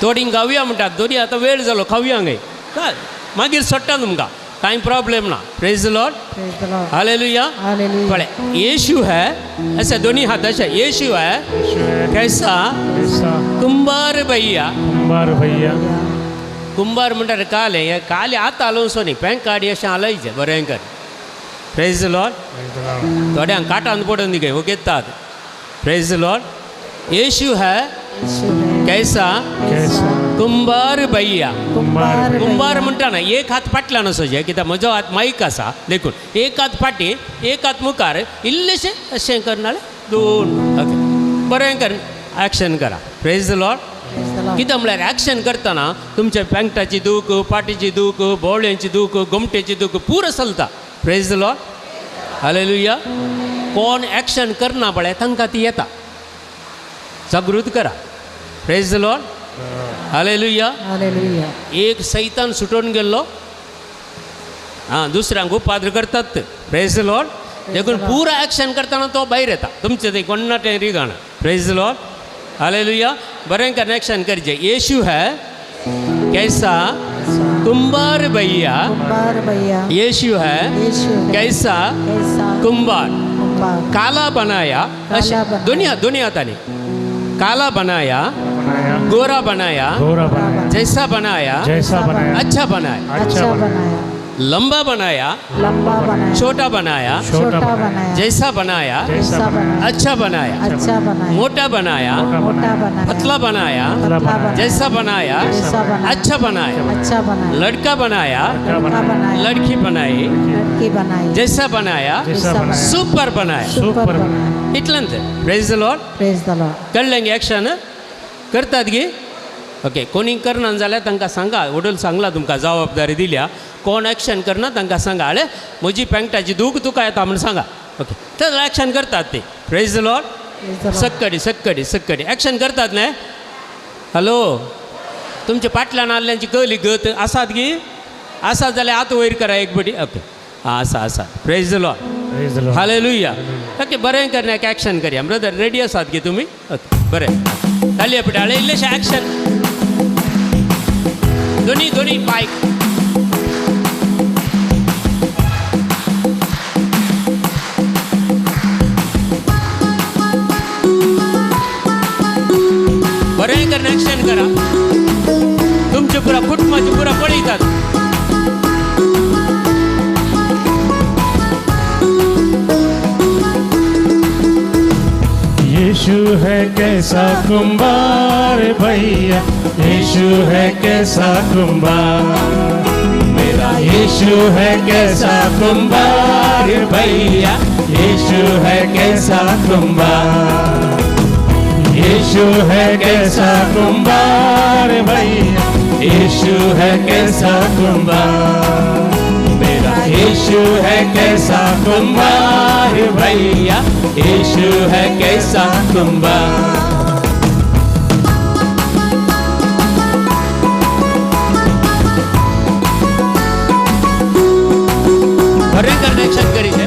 थोडींक गावया म्हणटात दोनी आतां वेळ जालो खावया गे काय मागीर सोडटा तुमकां कांय प्रॉब्लेम ना praise the Lord praise the Lord hallelujah hallelujah पळय यीशु है ऐसे दोनी हाथ अशे यीशु है कैसा ऐसा कुंभार भैया कुंभार म्हणटार काले आतां हालोवन सोनी पॅन काडी अशें हालयचें बरें कर praise the Lord praise the Lord थोड्यांक काटान पडून दी ओगेतात प्रेज द लॉर्ड यीशु है यीशु है कैसा कैसा कुंभार भैया कुंभार कुंभार म्हणटा ना एक हात फाटल्यान असोचे कित्याक म्हजो हात माईक आसा देखून एक हात फाटी एक हात मुखार इल्लेशें अशें करनाले दोन ओके बरें कर एक्शन करा praise the Lord praise the Lord कित्याक म्हळ्यार एक्शन करतना तुमच्या पॅन्टाची दूख पाटीची दूख बोवळ्यांची दूख गोमटेची दूख पुरो चलता प्रेज द लॉर्ड हालेलुया कोण एक्शन करना पळय तांकां ती येता जागृत करा praise the Lord hallelujah hallelujah एक सैतान सुटून गेल्लो हां दुसऱ्यांक उपाद्र करतात ते प्रेज द लॉर्ड देखून पुरा एक्शन करतना तो भायर येता तुमचें तें कोन्नाटें रिगाण प्रेज द लॉर्ड हालेलुया बरें कनेक्शन करचें यीशु है कैसा कुंभार भैया कुंभार भैया यीशु है यीशु है कैसा कैसा कुंभार कुंभार काला बनाया काला बनाया। दोन्ही हातांनी काला बनाया बनाया गोरा बनाया गोरा बनाया जैसा बनाया जैसा बनाया अच्छा बनाया अच्छा बनाया लंबा बनाया लंबा बनाया छोटा बनाया छोटा बनाया जैसा बनाया जैसा बनाया अच्छा बनाया अच्छा बनाया मोटा बनाया मोटा बनाया पतला बनाया पतला बनाया जैसा बनाया जैसा बनाया अच्छा बनाया अच्छा बनाया लड़का बनाया लड़का बनाया लड़की बनाई लड़की बनाई जैसा बनाया जैसा बनाया सुपर बनाया सुपर बनाया इतलंत praise the Lord praise the Lord कळलें गे एक्शन करतात गे ओके कोणी करना जाल्यार तांकां सांगा वडील सांगला तुमकां जबाबदारी दिल्या कोण एक्शन करना तांकां सांगा म्हजी पॅन्टाची दूख तुका येता म्हण सांगा ओके तर ॲक्शन करतात ते प्रेज द लॉर्ड सक्कडी सक्कडी सक्कडी ॲक्शन करतात नाही हॅलो तुमच्या पाटल्यान आल्यांची कळली गत आसात गी आसात जाल्यार आत वयर करा एक बडी ओके हां आसा praise the Lord Praise the Lord. Hallelujah okay बरें करण्याक ॲक्शन करया ब्रदर रेडी आसात गे तुमी ओके बरें ताली पिटाळे इल्लेशें ॲक्शन दोनी बायक बरें करण्याक ॲक्शन करा तुमचे पुरा कुटुंबाचे पुरा पळयतात यीशु है कैसा कुंभार भैया, यीशु है कैसा कुंभार, मेरा यीशु है कैसा कुंभार भैया, यीशु है कैसा कुंभार, यीशु है कैसा कुंभार भैया, यीशु है कैसा कुंभार, मेरा यीशु है कैसा कुंभार भैया, यीशु है कैसा कुंभार। बरें कनेक्शन करी है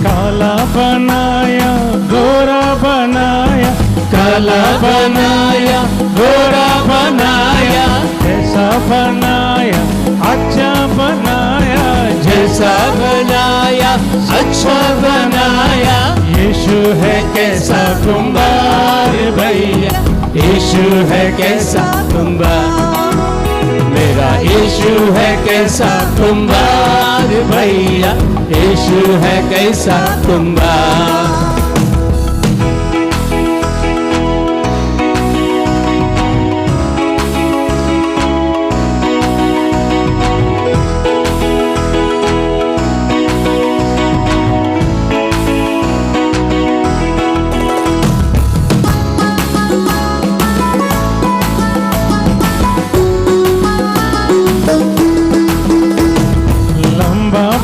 काला बनाया गोरा बनाया, काला बनाया गोरा बनाया, जैसा बनाया अच्छा बनाया, जैसा बनाया अच्छा बनाया, यीशु है कैसा कुंभार भैया, यीशु है कैसा कुंभार, मेरा यीशु है कैसा कुंभार भैया, यीशु है कैसा कुंभार।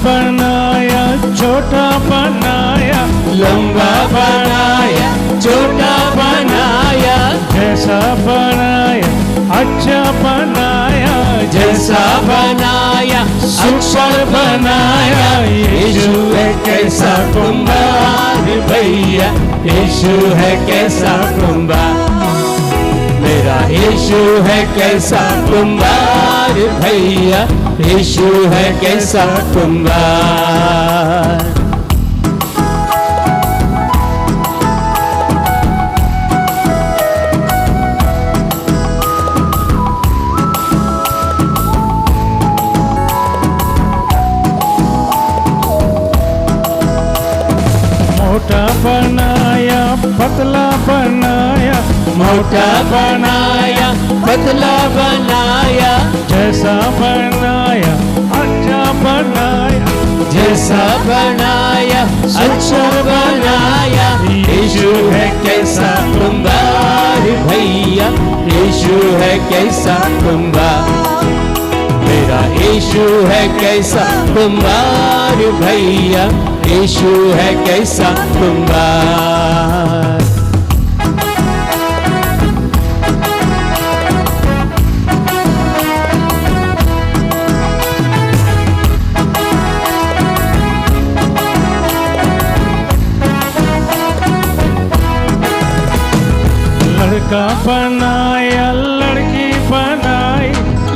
बनाया छोटा बनाया, लंबा बनाया छोटा बनाया, जैसा बनाया अच्छा बनाया, जैसा बनाया अच्छा बनाया, यीशु है कैसा कुंभार भैया, यीशु है कैसा कुंभार, मेरा यीशु है कैसा कुंभार भैया, यीशु है कैसा कुंभार। मोटा बनाया पतला बनाया, मोटा बनाया पतला बनाया, जैसा बनाया अच्छा बनाया, जैसा बनाया अच्छा बनाया, यीशु है कैसा कुंभार भैया, यीशु है कैसा कुंभार, मेरा यीशु है कैसा कुंभार भैया, यीशु है कैसा कुंभार। लड़का बनाया लड़की बनाई,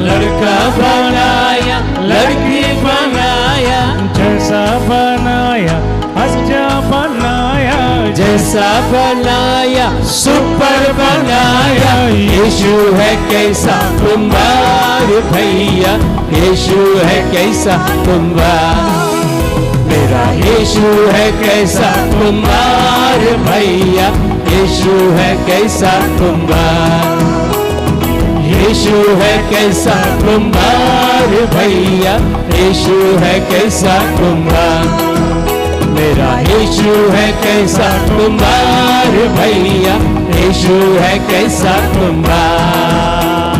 लड़का बनाया लड़की बनाया, जैसा बनाया अच्छा बनाया, जैसा बनाया सुपर बनाया, यीशु है कैसा कुंभार भैया, यीशु है कैसा कुंभार, मेरा यीशु है कैसा कुंभार भैया, यीशु है कैसा कुंभार, यीशु है कैसा कुंभार भैया, यीशु है कैसा कुंभार, मेरा यीशु है कैसा कुंभार भैया, यीशु है कैसा कुंभार,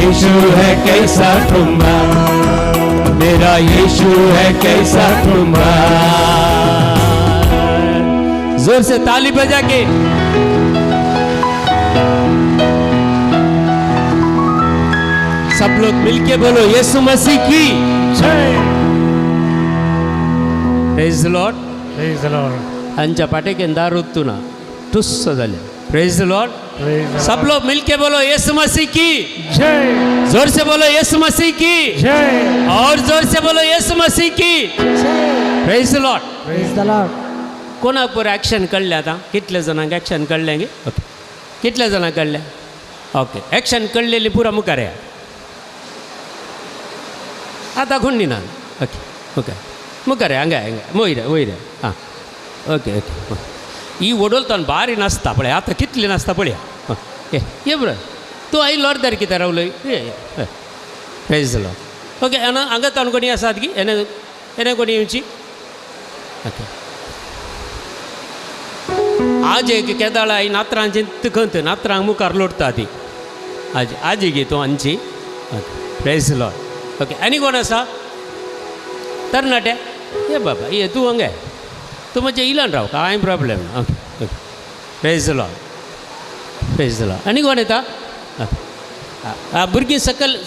यीशु है कैसा कुंभार, मेरा यीशु है कैसा कुंभार। जोर से ताली बजा के सब लोग मिलके बोलो यीशु मसीह की जय। Praise the Lord. Praise the Lord. आमच्या पाटेकेन दार उठतुना टुस्स झाले. Praise the Lord. Praise the सब लोग मिलके बोलो यीशु मसीह की, जय जोर से बोलो यीशु मसीह की, जय। और जोर से बोलो यीशु मसीह की. Praise the Lord. Praise the Lord. कोणाक पर ॲक्शन कळले आता? कितले जणांक ॲक्शन कळले गे? ओके. कितले जणांक कळले? ओके. ॲक्शन कळलेली पुरा मुखार या. आता खुंडी ना. ओके ओके मुखार हंगे हंगे वयर हां ओके ओके ಈ ಓಡೋಲ್ತಾನು ಭಾರಿ ನಾಸ್ತಾ ಪಳೆ ಆತ ಕಿತ್ಲಿ ನಾಸ್ತಾ ಪಳ್ಯ ಏ ಬ್ರ तू आई लॉर्ड दर किती रावलं प्रेज द लॉर्ड. ओके आणि हांगा ताणू कोणी आसात की एने कोणी येवची. ओके आज एक केदाळ आई नात्रांची तिखंत नात्रांक मुखार लोटता ती आज गे तू आमची. Okay praise the Lord. Okay आनी कोण आसा? तरणाटे ये बाबा ये तू हंगे तू म्हणजे इलान राव कांय प्रॉब्लेम ना. Okay okay praise the Lord. Praise the Lord. आनी कोण येता? भुरगीं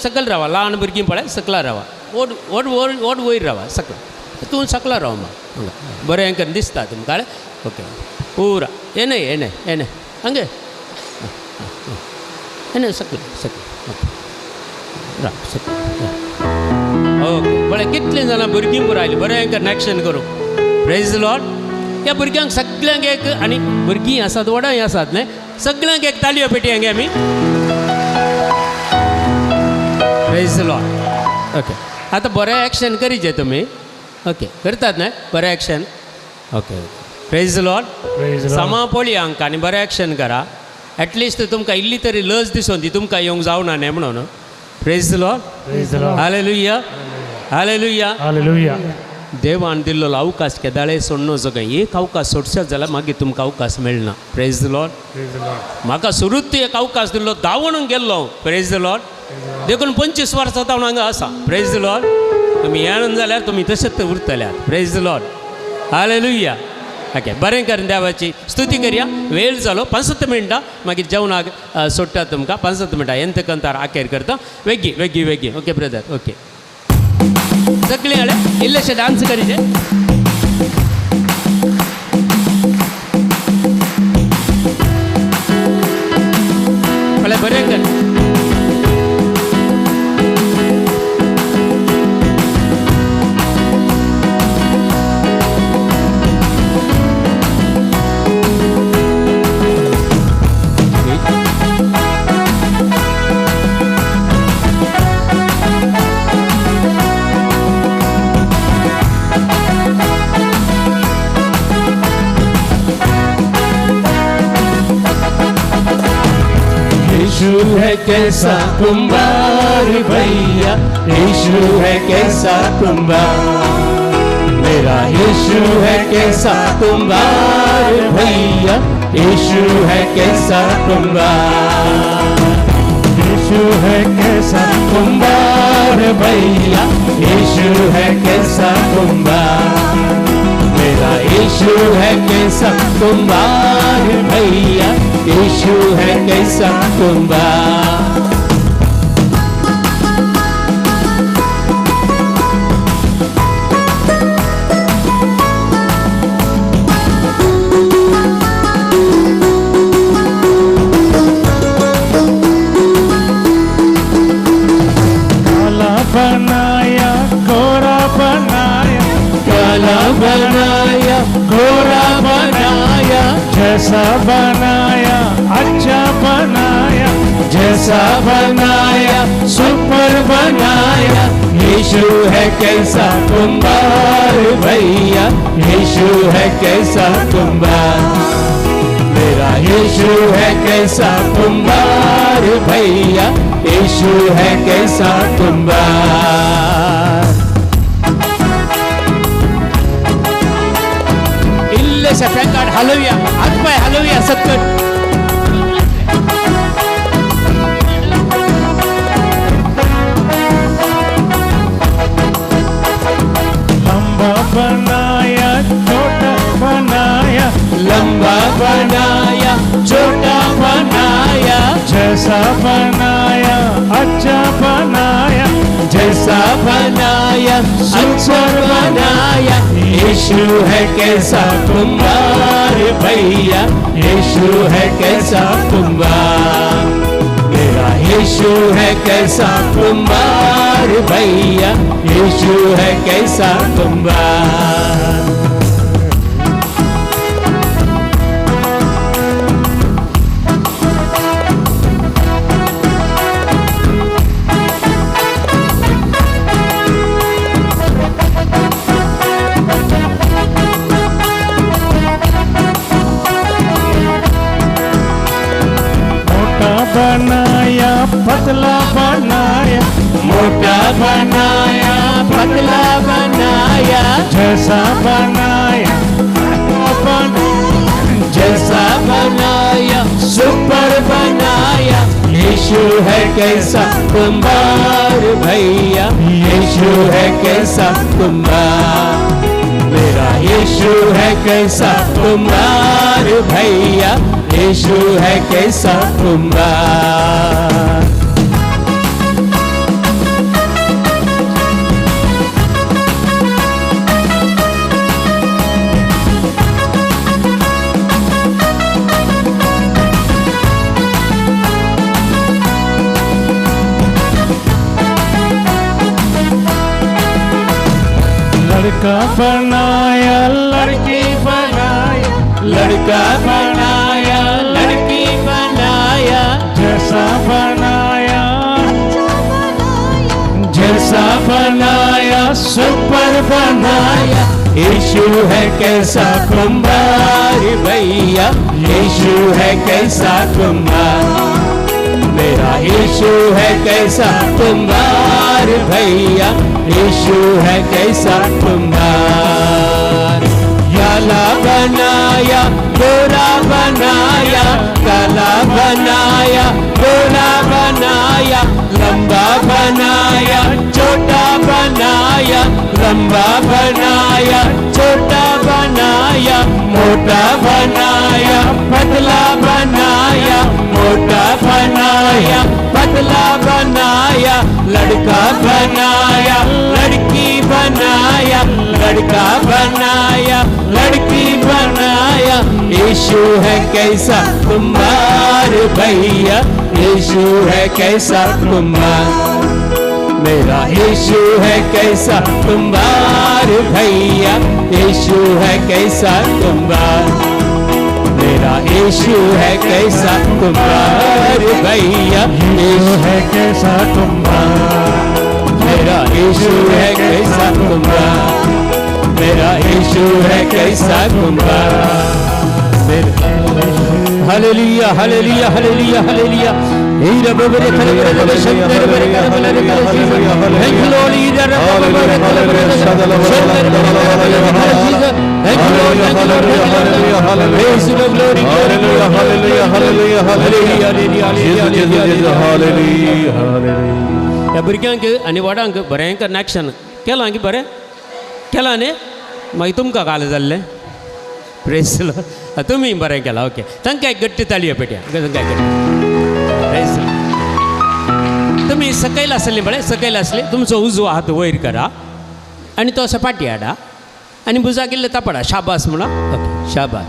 सकल रावा ल्हान भुरगीं पळय सकला रावा ओड वयर रावा सकला तूं सकला राव हांगा बरें हें करून दिसता तुमकां. ओके पुरा येने येने येने हंगे येने सकला सकला राव सकला. ओके बरें कितलीं जाणां भुरगीं पुरो आयलीं बरें हें करून एक्शन करूं. Praise the Lord. ह्या भुरग्यांक सगळ्यांक एक आनी भुरगीं आसात वडाय आसात न्हय सगळ्यांक एक तालयो पेटी हांगे आमी. Praise the Lord. ओके आतां बरें एक्शन करीचे तुमी. ओके करतात न्हय बरें action. Okay praise the Lord. Praise the Lord. सामा पळया हांकां आनी बरें एक्शन करा. एटलिस्ट तुमकां इल्ली तरी लज दिसून दी तुमकां येवंक जावना न्हय म्हणून. Praise the Lord. Praise the Lord. Hallelujah hallelujah. Hallelujah. देवान दिल्लो अवकाश केदाळे सोडनो जगय एक अवकाश सोडशात जाल्यार मागीर तुमकां अवकाश मेळना. Praise the Lord. Praise the Lord. म्हाका सुरूच एक अवकाश दिल्लो धांवून गेल्लो. Praise the Lord. देखून 25 वर्सां हांव हांगा आसा. Praise the Lord. तुमी येण जाल्यार तुमी तशेंच उरतल्यात. Praise the Lord. हालेलुया. ओके बरें करून देवाची स्तुती करया. वेळ जालो 65 मिनटां मागीर जेवणाक सोडटा तुमकां 65 मिनटां एंत कंतार आखेर करता. वेगी वेगी वेगी. Okay brother. ओके सगळीं हाडे इल्लेशे डान्स करीचे. म्हळ्यार बरें कर. यीशु है कैसा कुंभार भैया, यीशु है कैसा कुंभार, मेरा यीशु है कैसा कुंभार भैया, यीशु है कैसा कुंभार, यीशु है कैसा कुंभार भैया, यीशु है कैसा कुंभार, मेरा यीशु है कैसा कुंभार भैया, यीशु है कैसा कुंभार। काला बनाया गोरा बनाया, काला बनाया गोरा बनाया, जैसा बनाया अच्छा बनाया, जैसा बनाया सुपर बनाया, यीशु है कैसा कुंभार भैया, यीशु है कैसा कुंभार, मेरा यीशु है कैसा कुंभार भैया, यीशु है कैसा कुंभार। इल्लेशे फ्रँकाड हलवया हात पाय हलवया सकट. ईश्वर बनाया। यीशु है कैसा कुंभार भैया, यीशु है कैसा कुंभार, मेरा यीशु है कैसा कुंभार भैया, यीशु है कैसा कुंभार। बनाया पतला बनाया, मोटा बनाया पतला बनाया, जैसा बनाया जैसा बनाया सुपर बनाया। यीशु है कैसा कुंभार भैया, यीशु है कैसा कुंभार, मेरा यीशु है कैसा कुंभार भैया, यीशु है कैसा कुंभार। लड़का बनाया लड़की बनाया, लड़का बनाया लड़की बनाया, जैसा बनाया जैसा बनाया सुपर बनाया। यीशु है कैसा कुंभार भैया, यीशु है कैसा कुंभार, मेरा यीशु है कैसा कुंभार भैया, यीशु है कैसा कुंभार। काला बनाया गोरा बनाया, काला बनाया गोरा बनाया, लंबा बनाया छोटा बनाया, लंबा बनाया छोटा बनाया, मोटा बनाया पतला बनाया, मोटा बनाया पतला बनाया, लड़का बनाया लड़की बनाया, लड़का बनाया लड़की बनाया। यीशु है कैसा कुंभार भैया, यीशु है कैसा कुंभार, मेरा यीशु है कैसा कुंभार भैया, यीशु है कैसा कुंभार, मेरा यीशु है कैसा कुंभार भैया, यीशु है कैसा कुंभार, मेरा यीशु है कैसा कुंभार, मेरा यीशु है कैसा कुंभार। हालेलुया हालेलुया हालेलुया हालेलुया। हीरा बबरे खले बरे शंकर बरे कर बरे कर थैंक यू लॉर्ड हीरा बबरे खले बरे शंकर बरे थैंक यू लॉर्ड हालेलुया हालेलुया ग्लोरी हालेलुया हालेलुया हालेलुया हालेलुया हालेलुया हालेलुया। या भुरग्यांक आनी वडांक बरें कनेक्शन केलां की बरें केलां न्ही, मागीर तुमकां काल जाल्लें प्रेस तुम्ही बरें केलां ओके। तांकां एक गट्टी ताळयो पेट्या तांकां गट्टी प्रेस। तुमी सकयल आसली बळे सकयल आसली तुमचो उजवो हात वयर करा आनी तो असो फाटी हाडा आनी बुजाक इल्लें तापडा शाबास म्हणून ओके शाबास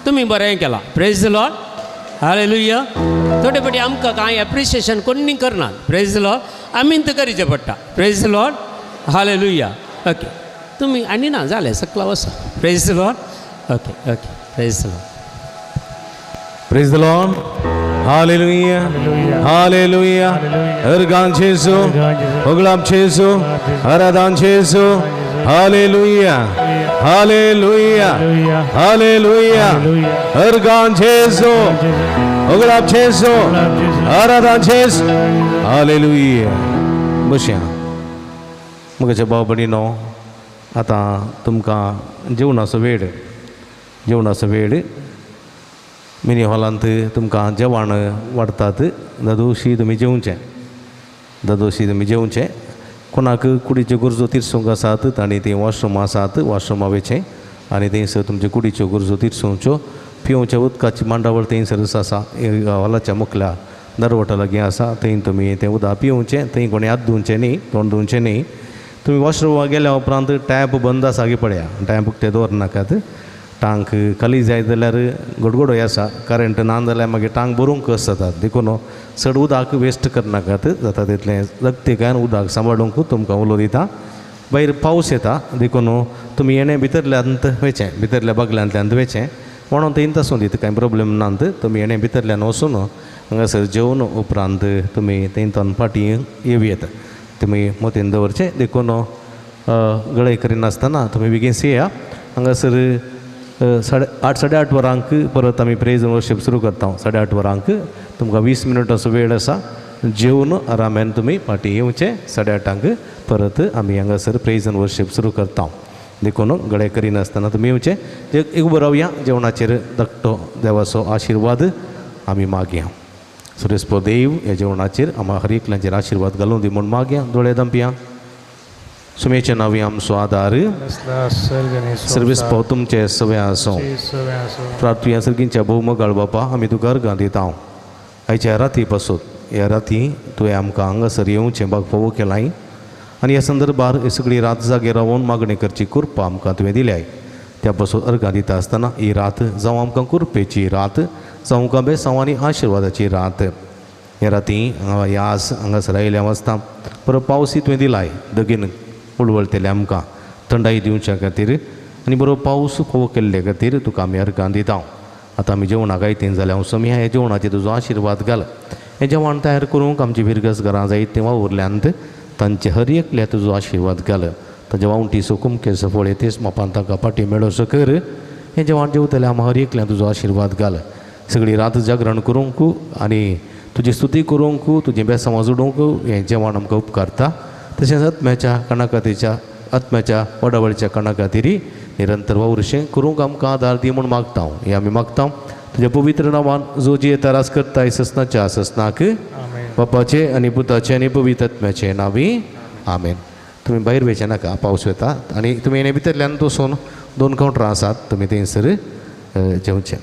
तुमी बरें केलां प्रेज द लॉर्ड हालेलुया। थोडे फाटी आमकां कांय एप्रिशिएशन कोणी करनात प्रेज द लॉर्ड आमीन तें करचें पडटा प्रेज द लॉर्ड हालेलुया ओके। तुमी आनी ना जालें सकला वसा praise the Lord okay okay praise the Lord Praise the Lord. Hallelujah. Hallelujah. Ergan Jesu. Oglam Jesu. Aradan Jesu. Hallelujah. Hallelujah. Hallelujah. Ergan Jesu. Oglam Jesu. Aradan Jesu. Hallelujah. बसया मगाच्या भावभयणीनो आतां तुमकां जेवणाचो वेळ मिनी हॉलांत तुमकां जेवण वाडटात दादोशी तुमी जेवचें कोणाक कुडीच्यो गरजो तिरसूंक आसात तांणी थंय वॉशरूम आसात वॉशरूमा वयचें आनी थंयसर तुमच्यो कुडीच्यो गरजो तिरसूंच्यो पिवच्या उदकाची मांडावळ थंयसरच आसा हॉलाच्या मुखल्या दरवटा लागीं आसा थंय तुमी तें उदक पिवचें थंय कोणी हात धुवचे न्ही तोंड धुवचें न्ही तुम्ही वॉशरूम गेल्या उपरांत टॅप बंद आसा गे पळया टॅप ते दवरनाकात टांक खाली जाय जाल्यार गडगडो आसा करंट ना जाल्यार मागीर टांक भरूंक कस जाता देखून चड उदक वेस्ट करनाकात जाता तितलें जगतीकान उदक सांबाळूंक तुमकां उलो दिता भायर पावस येता देखून तुमी येणे भितरल्यांत वेचें भितरल्या बगल्यांतल्यान वेचें म्हणून थंय आसूं दीत कांय प्रॉब्लेम नात तुमी येणे भितरल्यान वचून हांगासर जेवण उपरांत तुमी थंयतन फाटीं येवयेत तुमी मतीन दवरचें देखून गळय करिनासतना तुमी बेगीन येया हांगासर 8:30 वरांक परत आमी प्रेज वर्शीप सुरू करता 8:30 वरांक तुमकां 20 मिनटाचो वेळ आसा जेवन आरामान तुमी फाटीं येवचें 8:30 परत आमी हांगासर प्रेज एंड वर्शीप सुरू करता देखून गळे करिनासतना तुमी येवचें एक उबो रावया जेवणाचेर धाकटो देवाचो आशिर्वाद आमी मागया सुरेस्पो देव ह्या जेवणाचेर आम्हा हर एकल्याचेर आशिर्वाद घालूं दी म्हूण मागया दोळे धांपया सुमेच्या नांवी आमचो आदार सर्वेस्पो तुमचे सवे आसूं प्रार्थया सर्गींच्या भौमगाळ बापा आमी तुका अर्गां दिता आयच्या राती पासून ह्या राती तुवें आमकां हांगासर येवचें भाग फोव केलाय आनी ह्या संदर्भार ही सगळी रात जागे रावून मागणी करची कृपा आमकां तुवें दिल्याय त्या पासून अर्गां दिता आसतना ही रात जावं आमकां कृपेची रात जावं आमकां बेसांव आनी आशिर्वादाची रात ह्या राती ह्या आज हांगासर आयल्या वाजता बरो पावसूय तुवें दिलाय दगीन उडवळतेले आमकां थंडाई दिवच्या खातीर आनी बरो पावस फोव केल्ले खातीर तुका आमी अर्गां दिता आतां आमी जेवणाक आयतीन जाल्यार हांव समी ह्या जेवणाचेर तुजो आशिर्वाद घाल हें जेवण तयार करूंक आमची भिरगस घरां जायतीं वावुरल्यांत तांचे हर एकल्या तुजो आशिर्वाद घाल ताजे वावटी सुकुमके सफळे तेच मापान ताका फाटी मेळोसो कर हें जेवण जेवतले आमी हर एकल्या तुजो आशिर्वाद घाल सगळी रात जागरण करूंक आनी तुजी स्तुती करूंक तुजें बेसांव जोडूंक हें जेवण आमकां उपकारता तशेंच आत्म्याच्या वडावळीच्या कणा खातीर निरंतर वावुरशें करूंक आमकां आदार दी म्हूण मागता हें आमी मागता तुज्या पवित्र नांवान जो जी तरास करताय ससनाच्या ससनाक बापाचे आनी पुताचे आनी पवित्र आत्म्याचे नांवी आमेन तुमी भायर वयचे नाका पावस येता आनी तुमी येणे भितरल्यान वचून 2 कावंटरां आसात तुमी थंयसर जेवचें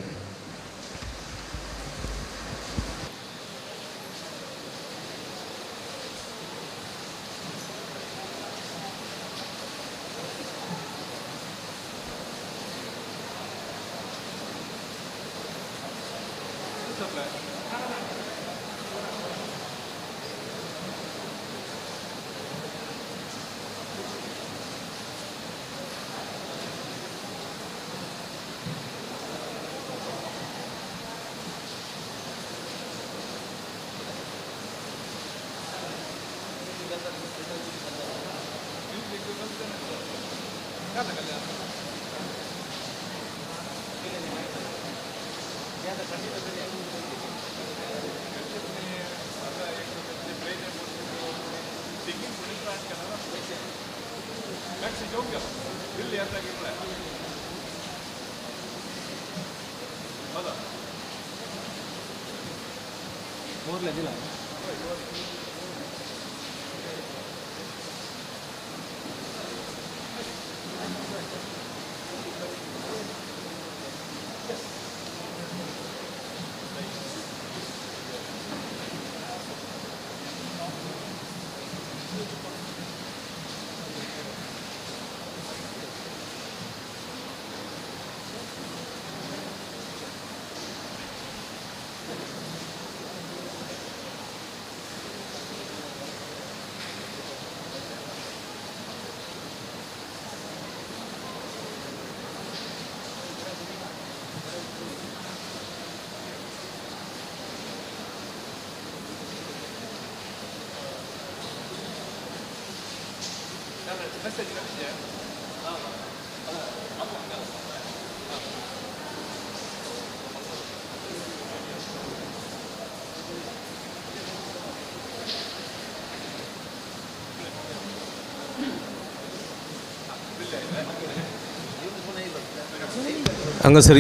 हांगासर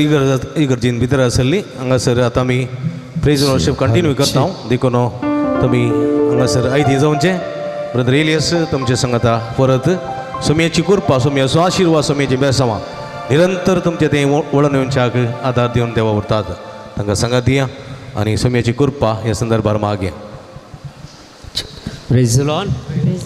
इगर्जीन भितर आसली हांगासर आतां आमी प्रेज वर्शीप कंटिन्यू करता देखून तुमी हांगासर आयती जावचें ब्रदर एलियस तुमचे संगता परत सोम्याची कृपा सोम्याचो आशिर्वाद सोम्याची बेसांवां निरंतर तुमचे तें वळून येवच्याक आदार दिवन देवा उरतात तांकां सांगात दिया आनी सोम्याची कृपा ह्या संदर्भार मागया प्रेज द लॉर्ड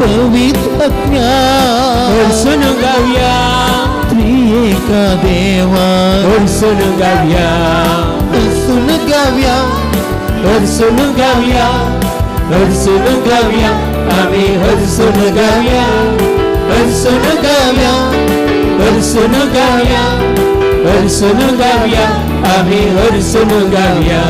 पवित्रात्म्या हर्षून गाऊया त्रिएका देवा हर्षून गाऊया हसून गाव्या हर्षून गाऊया हर्षून गाऊया आम्ही हर्षून गाऊया हर्षून गाऊया हर्षून गाऊया हर्षून गाऊया आम्ही हर्षून गाऊया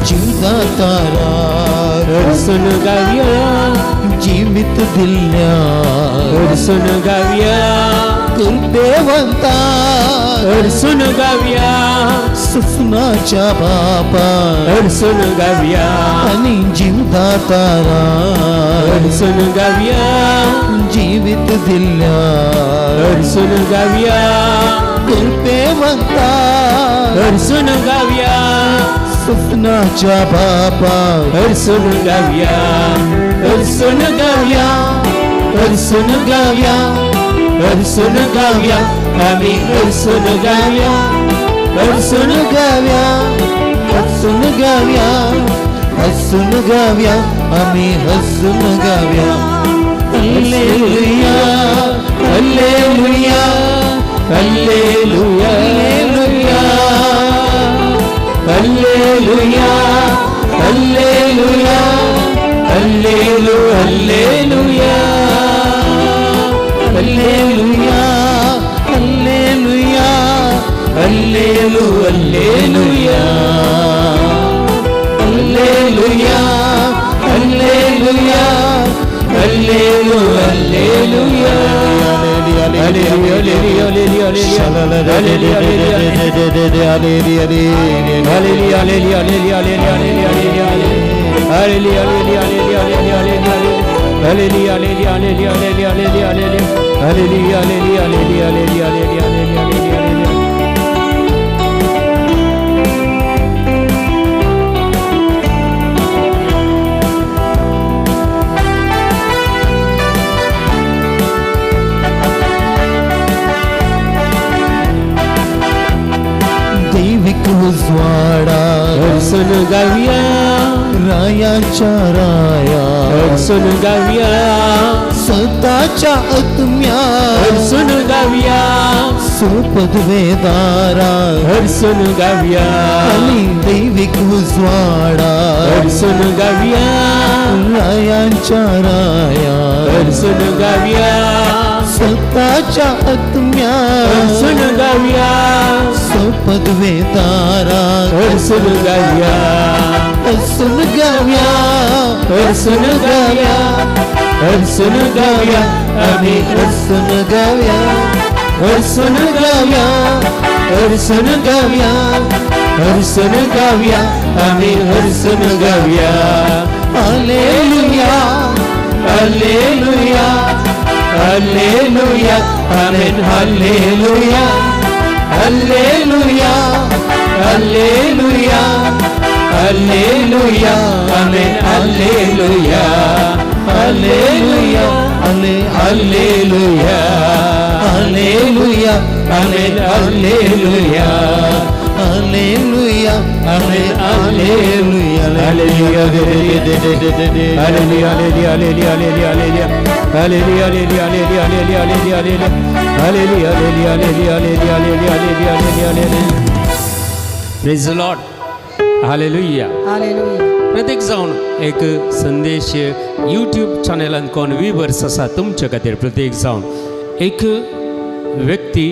जीवदातारा हर्षून गाऊया जीवित दिल्या हर्षून गाऊया कृपेवंता हर्षून गाऊया सुसनाच्या बापा हर्षून गाऊया आणि जीवदातारा हर्षून गाऊया जीवित दिल्या हर्षून गाऊया कृपेवंता हर्षून गाऊया सुसनाच्या बापा हर्षून गाऊया हर्षून गाऊया हर्षून गाऊया हर्षून गाऊया आम्ही हर्षून गाऊया हसून गाव्या हसून गाव्या हसून गाव्या आम्ही हसून गाव्या हल्लेलुया हल्लेलुया हल्लेलुया हल्लेलुया हल्लेलुया हल्लेलु हल्लेलुया हल्लेलुया हल्लेलुया हल्लेलु हल्लेलुया हल्लेलुया हल्लेलुया हल्लेलु हल्लेलुया दैविक उजवाडा हर्षून गाऊया रायाच्या राया हर्षून गाऊया स्वतःच्या आत्म्या हर्षून गाऊया सुपदवेदारा हर्षून गाऊया आणि दैविक उजवाडा हर्षून गाऊया रायांच्या राया हर्षून गाऊया स्वतःच्या आत्म्या हर्षून गाऊया सुपदवेदारा हर्षून गाऊया हसून गाव्या हर्षून गाऊया हर्षून गाऊया आम्ही हसून गाव्या हर्षून गाऊया हर्षून गाऊया हर्षून गाऊया आम्ही हर्षून गाऊया हालेलुया हल्लेलुया हल्लेलुया आमेन हल्लेलुया हल्लेलुया हल्लेलुया हल्लेलुया आमेन हल्लेलुया हल्लेलुया हल्लेलुया हालेलुया आमेन हल्लेलुया हालेलुया आमेन हल्लेलुया हल्लेलुया हल्लेलुया हल्लेलुया हल्लेलुया हल्लेलुया हल्लेलुया हल्लेलुया हल्लेलुया प्रेज द लॉर्ड हालेलुया हालेलुया प्रत्येक जावन एक संदेश यूट्यूब चॅनलान कोण व्यूवर्स आसा तुमचे खातीर प्रत्येक जावन एक व्यक्ती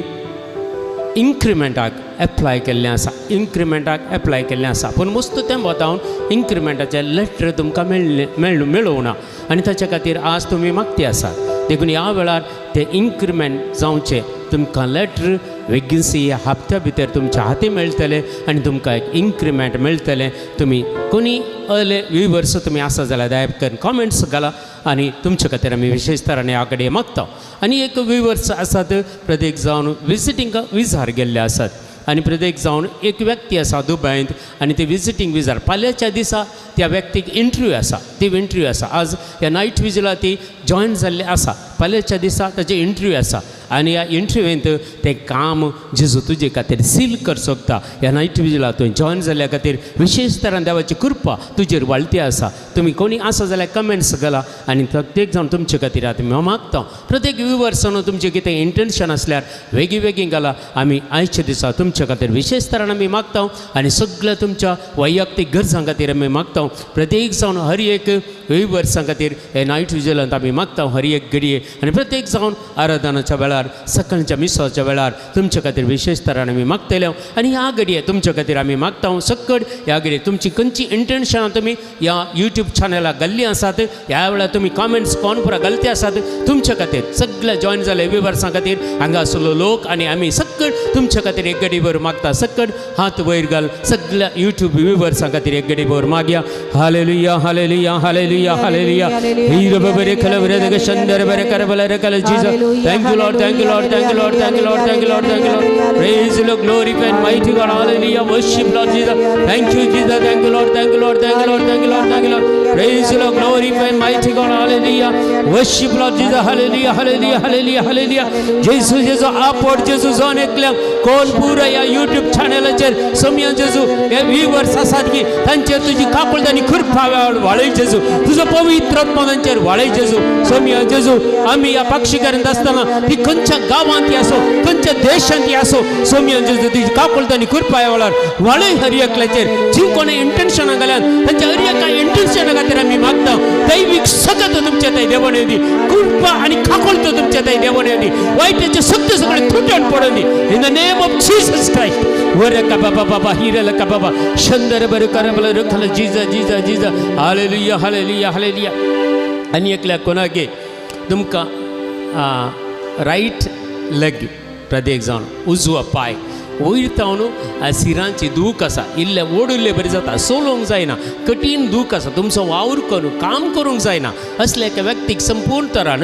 इन्क्रिमेंटाक एप्लाय केल्लें आसा इन्क्रिमेंटाक एप्लाय केल्लें आसा पूण मस्त तें बतावन इन्क्रिमेंटाचें लेटर तुमकां मेळूंक ना आनी ताच्या खातीर आज तुमी मागती आसात देखून ह्या वेळार तें इन्क्रिमेंट जावचें तुमकां लेटर वेगिनसी ह्या हप्त्या भितर तुमच्या हाती मेळटलें आनी तुमकां एक इन्क्रिमेंट मेळटलें तुमी कोणी अर्ले व्यूवर्स तुमी आसा जाल्यार दया करून कॉमेंट्स घाला आनी तुमचे खातीर आमी विशेश तराने ह्या कडेन मागता आनी एक व्यूवर्स आसात प्रत्येक जावन विजिटींग विजार गेल्ले आसात आनी प्रत्येक जावन एक व्यक्ती आसा दुबयंत आनी ते विजिटींग विजार फाल्यांच्या दिसा त्या व्यक्तीक इंटरव्यू आसा ती इंटरव्यू आसा आज ह्या नायट विजिला ती जॉयन जाल्ले आसा फाल्यांच्या दिसा ताजे इंटरव्यू आसा आनी ह्या इंटरव्यूंत तें काम जेजू तुजे खातीर सील कर सोदता ह्या नायट विजिला तुवें जॉयन जाल्ल्या खातीर विशेष तरान देवाची कृपा तुजेर वाळटी आसा तुमी कोणी आसा जाल्यार कमेंट्स घाला आनी प्रत्येक जावन तुमचे खातीर आतां हांव मागता प्रत्येक विवर्सान तुमचें कितें इंटेंशन आसल्यार वेगळी घाला आमी आयच्या दिसा तुमच्या खातीर विशेष तरान आमी मागता आनी सगळ्या तुमच्या वैयक्तीक गरजां खातीर आमी मागता प्रत्येक जावन हर एक वर्सां खातीर हे नायट विजिलांत आमी मागता हर एक घडये आनी प्रत्येक जावन आराधनाच्या वेळार सकाळच्या मिसाच्या वेळार तुमच्या खातीर विशेष तरान आमी मागतले आनी ह्या घडये तुमच्या खातीर आमी मागता सकड ह्या घडये तुमची खंयची इंटेंशनां तुमी ह्या यूट्यूब चॅनलाक घाल्लीं आसात ह्या वेळार तुमी कमेंट्स कोण पुरा घालते आसात तुमच्या खातीर सगळे जॉयन जाले वर्सां खातीर हांगा आसलो लोक आनी आमी सकड तुमच्या खातीर एक घडी भर मागता सकड हात वयर घाल सगळ्या यूट्यूब वर्सां खातीर एक घडी भर मागया हालेलुया हालेलुया हालेलुया हालेलुया हीर बरे खल बरे शंदर बरे कर बरे कल Jesus thank you Lord thank you Lord thank you Lord thank you Lord thank you Lord thank you Lord praise the glorify end mighty God हालेलुया worship Lord Jesus thank you Jesus thank you Lord thank you Lord thank you Lord thank you Lord thank you Lord praise the glorify end mighty God हालेलुया worship Lord Jesus हालेलुया hallelujah hallelujah हालेलुया जेसू जेसू आपोड जेसू जावन एकल्या कोण पुरा या यूट्यूब चॅनलाचेर समया जेसू हे व्ह्यूअर्स आसात की तांचेर तुजी कापळदानी कृपा वाळय जेसू तुजो पवित्र आत्मा तांचेर वाळय जेसू समया जेसू आमी या पक्षी करत असताना ती खंयच्या गांवांत आसो खंयच्या देशांत आसो समया जेसू तुजी कापळदानी कृपा वाळार वाळय हर एकल्याचेर जी कोणी इंटेंशनां घाल्यान तांच्या हर एका इंटेंशना खातीर आमी मागता दैवीक सगत तुमच्या थंय देवण दी कृपा आनी काकळतो तुमच्या थंय देवण दी वायटाचे सत्य सगळे तुटून पडून दी in the name of Jesus Christ वर का बाबा बाबा हिरल का बाबा शंदर बर करबल रखल जीसस जीसस जीसस हालेलुया हालेलुया हालेलुया आनी एकल्या कोणागे तुमकां रायट लेग प्रत्येक जावन उजवा पाय वयर तावन सिरांची दूख आसा इल्ले ओडुल्ले बरें जाता सोलोवंक जायना कठीण दूख आसा तुमचो वावर करून काम करूंक जायना असल्या एका व्यक्तीक संपूर्ण तरान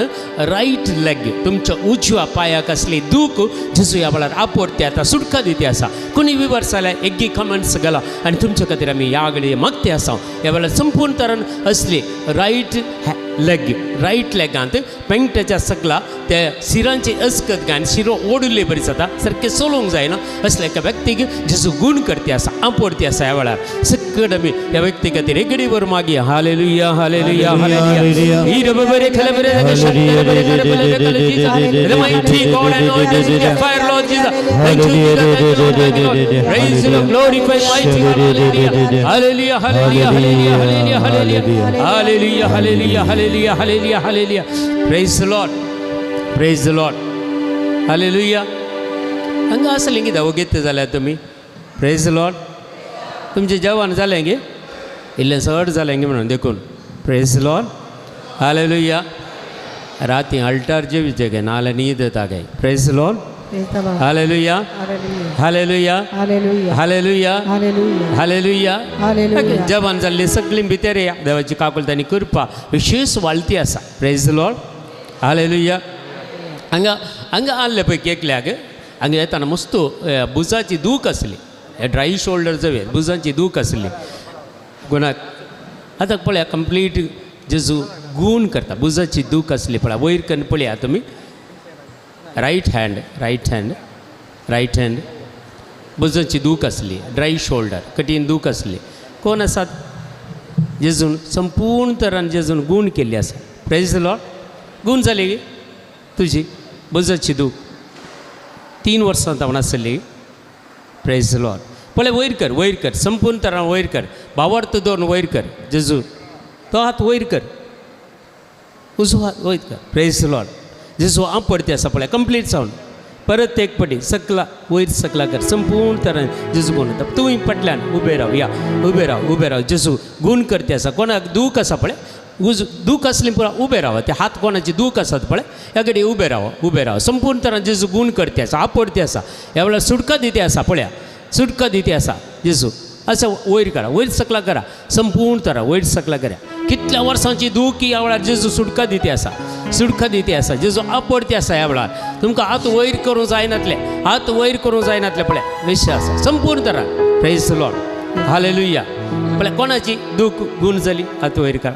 रायट लेग तुमच्या उजव्या पांयाक असली दूख जेजू ह्या वेळार आपोरते आतां सुटका दिते आसा कोणी विवर्स जाल्यार एक कमेंट्स घाला आनी तुमच्या खातीर आमी ह्या घडये मागते आसा ह्या वेळार संपूर्ण तरान असली लेग रायट लेगांत पेंगट्याच्या सकला त्या सिरांची अस्कत घालून शिरो ओडुल्ले बरी जाता सारकें सोलोवंक जायना असल्या एका व्यक्तीक जेजू गूण करते आसा आपोरते आसा ह्या वेळार सकड आमी ह्या व्यक्ती खातीर एक घडी वर मागया हालेलुया हालेलुया हालेलुया हीर बरे खल बरे शंकर बरे कर बरे कल Jesus the mighty God end anointed with the fire lord jesus thank you jesus praise the glorify mighty hallelujah hallelujah hallelujah hallelujah hallelujah hallelujah hallelujah hallelujah hallelujah praise the lord hallelujah हंगा असलें की धावगेत जाल्यार तुमी praise Lord तुमचें जेवण जालें गे इल्लें चड जालें गे म्हणून देखून प्रेज लॉर्ड हालेलुया राती अल्टार जेवीचे गे नाल्यार न्हीद येता गे praise Lord hallelujah hallelujah hallelujah हालेलुया जेवण जाल्ली सगळीं भितर या देवाची काकुलतानी कृपा विशेष वाळटी आसा प्रेज लॉर्ड हालेलुया हांगा हांगा आल्ले पैकी एकल्याक हांगा येताना मस्त बुजाची दूख आसली ड्राय शोल्डर जवे बुजाची दूख आसली गुणाक आतां पळया कंप्लीट जेजू गूण करता बुजाची दूख आसली पळय वयर करून पळया तुमी रायट हँड बुजाची दूख आसली ड्राय शोल्डर कठीण दूख आसली कोण आसात जेजून संपूर्ण तरान जेजून गूण केल्ली आसा प्रेज लॉर्ड गूण जाली गे तुजी बुजाची दूख 3 वर्सां जावन आसली प्रेज लॉर्ड पळय वयर कर संपूर्ण तरान वयर कर बावर्त दोन वयर कर जेजू तो हात वयर कर उजो हात वयर कर प्रेज लॉर्ड जेजू हांव पडते आसा पळय कंप्लीट जावन परत एक पटी सकला वयर सकला कर संपूर्ण तरान जेजू गूण येता तुवें फाटल्यान उबे राव या उबे राव जेजू गूण करते आसा कोणाक दूख आसा पळय दूख असली पुरा उबे रावा ते हात कोणाची दूख आसात पळय ह्या घडी उबे राव संपूर्ण तरान जेजू गूण करते आसा आपोडते आसा ह्या वेळार सुटका दिते आसा पळया सुटका दिते आसा जेजू असं वयर करा वयर सकला करा संपूर्ण तरान वयर सकला करा कितल्या वर्सांची दूख ह्या वेळार जेजू सुटका दिते आसा सुडखा दिते आसा जेजू आपडते आसा ह्या वेळार तुमकां हात वयर करूं जायनातले हात वयर करूं जायनातले पळय विशय आसा संपूर्ण तरां प्रेज द लॉर्ड हालेलुया पळय कोणाची दूख गूण जाली हात वयर करा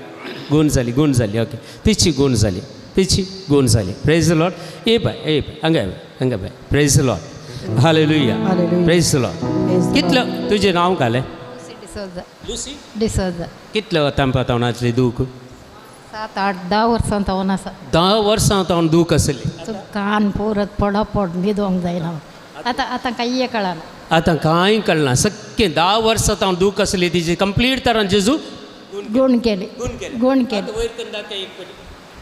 गूण जाली ओके तिची गूण जाली प्रेज द लॉर्ड ए बाय हांगा बाय प्रेज द लॉर्ड हालेलुया प्रेज द लॉर्ड कितलं तुजें नांव घालें लुसी डिसोजा कितलं वतांपावनातली दूख 7-8-10 वर्सां तावन आसा 10 वर्सां तावन दूख आसली कान परत पडपड न्हिदोंक जायना आतां कांय कळना आतां कांय कळना सख्खे 10 वर्सां तावन दूख आसली तिची कंप्लीट तरान जेजू गूण केली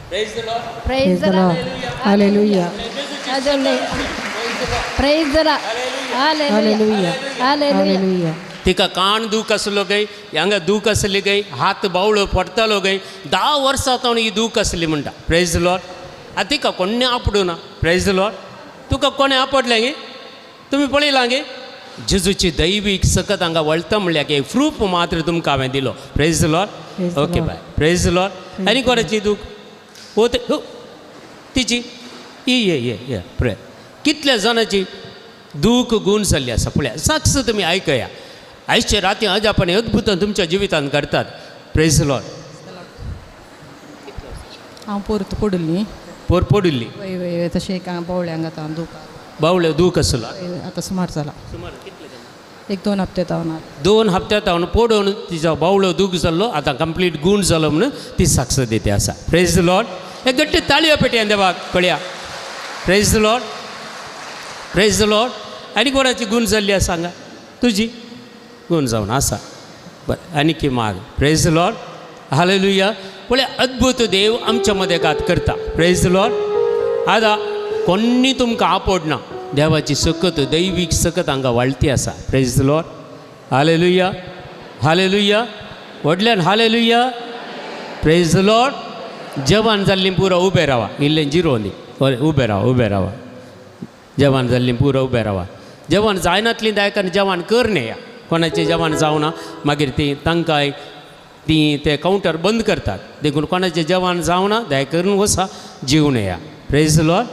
प्रेज द लॉर्ड हालेलुया praise the Lord hallelujah hallelujah तिका कान दूख आसलो गई हांगा दूख आसली गई हात बावळो पडतालो गई 10 वर्सां तावन ही दूख आसली म्हणटा प्रेज द लॉर्ड आतां तिका कोणे आपडू ना प्रेज द लॉर्ड तुका कोणें आपडलें गे तुमी पळयलां गे जेजूची दैवीक सकत हांगा वळता म्हणल्यार एक प्रूफ मात्र तुमकां हांवें दिलो praise the Lord okay bye praise the Lord आनी कोणाची दूख हो ते तिची ये प्रे कितल्या जाणांची दूख गूण जाल्ली आसा पळया साक्ष तुमी आयकया आयचे राती आज आपण अद्भुत तुमच्या जिवितांत करतात प्रेज द लॉर्ड हांव परत पडली पडिल्ली वय तशें बोवळ्यांक आतां दुखा बावळे दूख आसलो आतां सुमार जाला 1-2 हप्ते तावन 2 हप्त्या तावन पडून तिचो बावळो दूख जाल्लो आतां कंप्लीट गूण जालो म्हणून ती साक्ष दिते आसा प्रेज द लॉर्ड एक गट्टी ताळयो पेटयान देवाक कळया प्रेज द लॉर्ड आनी कोणाची गूण जाल्ली आसा हांगा तुजी गूण जावन आसा बरें आनी की माग प्रेज द लॉर्ड हालेलुया पळय अद्भुत देव आमच्या मदें घात करता प्रेज द लॉर्ड आतां कोणी तुमकां आपडना देवाची सकत दैवीक सकत हांगा वाळती आसा प्रेज द लॉर्ड हालेलुया व्हडल्यान हालेलुया प्रेज द लॉर्ड जवान जाल्लीं पुरो उबे रावा इल्लें जिरो न्ही उबे रावा जवान जाल्लीं पुरो उबे रावा जवान जायनातलीं दायकान जवान कर नेया कोणाचें जवान जावना मागीर ती तांकां ते कावंटर बंद करतात देखून कोणाचें जवान जावना दया करून वसा जिवन येया प्रेज द लॉर्ड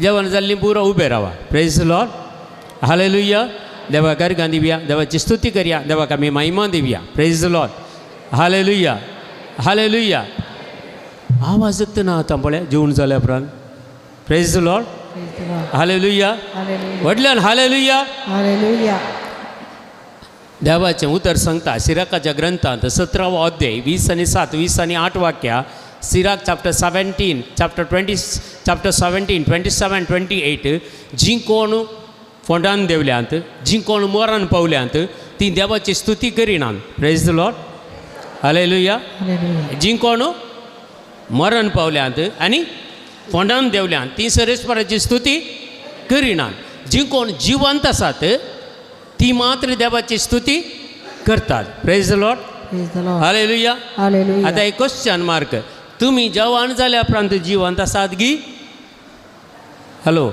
जवान जाल्लीं पुरो उबे रावा प्रेज द लॉर्ड हालेलुया देवा गर्गां दिवया देवाची स्तुती करया देवाक आमी महिमा दिवया प्रेज द लॉर्ड हालेलुया आवाज येतना आतां पळय जेवण जाल्या उपरांत प्रेज द लॉर्ड हालेलुया व्हडल्यान हालेलुया देवाचें उतर सांगता सिराकाच्या ग्रंथांत 17 अध्याय 20 आणि 7 20 आणि 8 वाक्यां सिराक चॅप्टर 17 चॅप्टर 17 27 28 जीं कोण फोंडान देवल्यांत जीं कोण मोरान पावल्यांत ती देवाची स्तुती करिनात प्रेज द लॉर्ड हालेलुया जीं कोण मरण पावल्यांत आनी फोंडान देवल्यांत ती सरेस्पराची स्तुती करिनात जीं कोण जिवंत आसात ती मात्र देवाची स्तुती करतात प्रेज द लॉर्ड हालेलुया आता एक क्वेश्चन मार्क तुम्ही जवान जाल्या उपरांत जिवंत आसात गी hello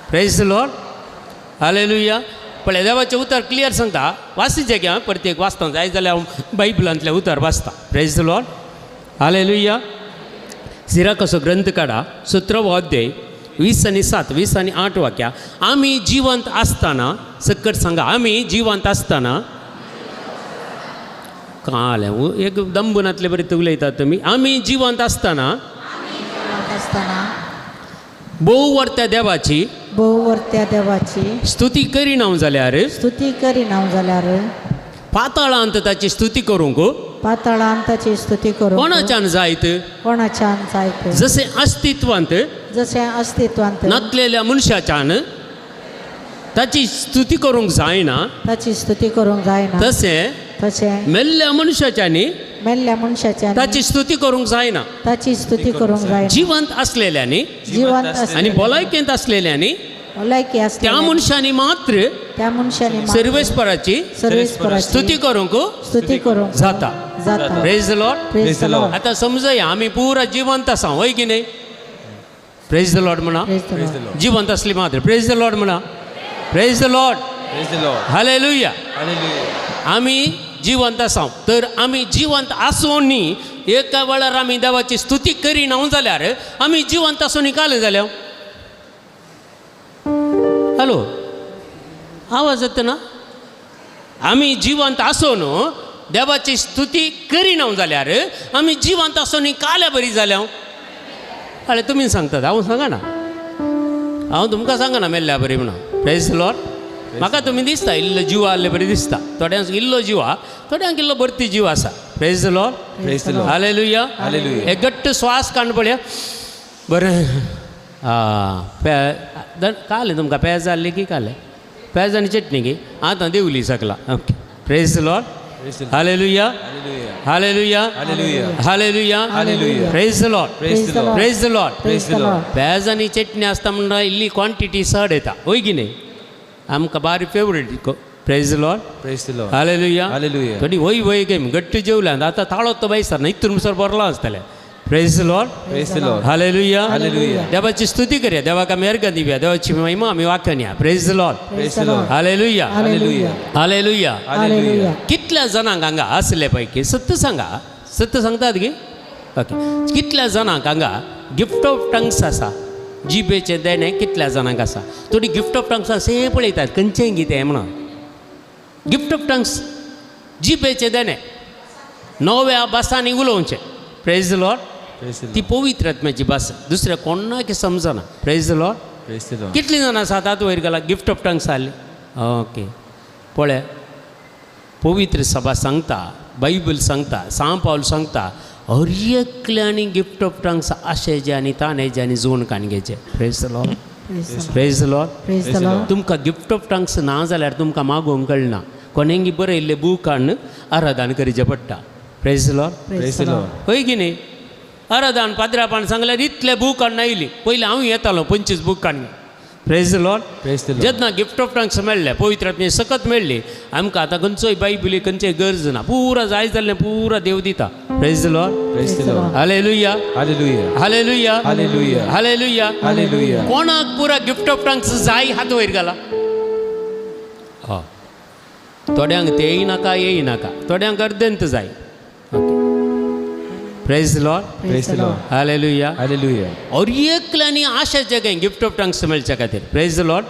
praise the Lord hallelujah पळय देवाचें उतर क्लियर सांगता वाचीचें घे परतेक वाचता जाय जाल्यार हांव बायबलांतलें उतर वाचता प्रेज द लॉर्ड हालेलुया सिराकाचो ग्रंथ काडा 17 अध्याय 20 आणि 7 20 आणि 8 वाक्यां आमी जिवंत आसतना सकट सांगा आमी जिवंत आसतना काळें एक दंबुनातले बरें उलयतात तुमी आमी जिवंत आसतना भोव वर्त्या देवाची स्तुती करिना जाल्यार पाताळांत ताची स्तुती करूंक पाताळांताची स्तुती करू कोणाच्यान जायत जसे अस्तित्वांत नसलेल्या मनशाच्यान ताची स्तुती करूंक जायना तसे मेल्ल्या मनशाच्यानी ताची स्तुती करूंक जायना जिवंत असलेल्यानी आनी भलायकेंत असलेल्यानी त्या मनशांनी मात्र सर्वेस्पराची स्तुती करूंक जाता प्रेज द लॉर्ड आता समजया आमी पुरा जिवंत आसा होय की नाही प्रेज द लॉर्ड म्हणा जिवंत असली मात्र प्रेज द लॉर्ड म्हणा प्रेज द लॉर्ड हालेलुया आमी जिवंत आसा तर आमी जिवंत आसूं न्ही एका वेळार आमी देवाची स्तुती करिना जाल्यार आमी जिवंत आसून काले जाल्या हॅलो आवाज येता ना आमी जिवंत आसून देवाची स्तुती करिना जाल्यार आमी जिवंत आसून काल्या बरी जाल्या अरे तुमी सांगतात हांव सांगा ना हांव तुमकां सांगना मेल्ल्या बरी म्हणून प्रेज लॉर्ड म्हाका तुमी दिसता इल्लो जीव आहले बरें दिसता थोड्यांक इल्लो जीव आहा थोड्यांक इल्लो भरती जीव आसा प्रेज लॉर्ड हालेलुया एक घट्ट श्वास काडून पळया बरें काले तुमकां पेज जाल्ली की काले पेज आनी चटणी की आतां देवली सकला okay praise Lord hallelujah hallelujah हालेलुया praise Lord praise Lord page आनी चटणी आसता म्हणटा इल्ली क्वॉन्टिटी चड येता वय की न्ही आमकां बारी फेवरेट प्रेज लॉर्ड हालेलुया थोडी वय वय गेम गट्ट जेवल्यान आतां ताळो तो बायसर ना इतून मुसर बरलो आसतलें प्रेज लॉर्ड हालेलुया देवाची स्तुती करूया देवाक आमी अर्घ दिवया देवाची महिमा आमी वाखणया प्रेज लॉर्ड हालेलुया हालेलुया कितल्या जाणांक हांगा आसले पैकी सत्य सांगतात की ओके कितल्या जाणांक हांगा गिफ्ट ऑफ टंग्स आसा जिबेचे देणे कितल्या जाणांक आसा थोडी गिफ्ट ऑफ टंग्स अशें पळयतात खंयचें कितें म्हणून गिफ्ट ऑफ टंग्स जिबेचे देणे नव्या भासांनी उलोवचें प्रेज लॉर्ड ती पवित्र आत्म्याची भास दुसऱ्या कोणाक समजना प्रेज लॉर्ड कितलीं जाणां आसात आतां वयर गेला गिफ्ट ऑफ टंग्स आसली ओके पळय पवित्र सभा सांगता बायबल सांगता सांग पावल सांगता हरएकल्यानी गिफ्ट ऑफ टंग्स आशेचे आनी ताणेचे आनी जोन काणगेचे प्रेज लॉर्ड तुमकां गिफ्ट ऑफ टंग्स ना जाल्यार तुमकां मागोवंक कळना कोणेंगी बरयल्ले बूक हाडून आराधन करचें पडटा प्रेज लॉर्ड खंय की न्ही आराधन पाद्रापण सांगल्यार इतले बूक हाडून आयली पयलीं हांव येतालो 25 बूक हाडून प्रेज लॉर्ड जेन्ना गिफ्ट ऑफ टंग्स मेळ्ळे पवित्र आत्मे सकत मेळ्ळी आमकां आतां खंयचोय बायबली खंयचेय गरज ना पुरा जाय जाल्लें पुरा देव दिता praise Lord hallelujah hallelujah hallelujah कोणाक पुरा गिफ्ट ऑफ टंग्स जाय हात वयर घाला थोड्यांक ते येयनाका थोड्यांक अर्दंत जाय प्रेज लॉर्ड हालेलुया और एकल्यानी आशा जगय गिफ्ट ऑफ टंग्स मेळच्या खातीर प्रेज लॉर्ड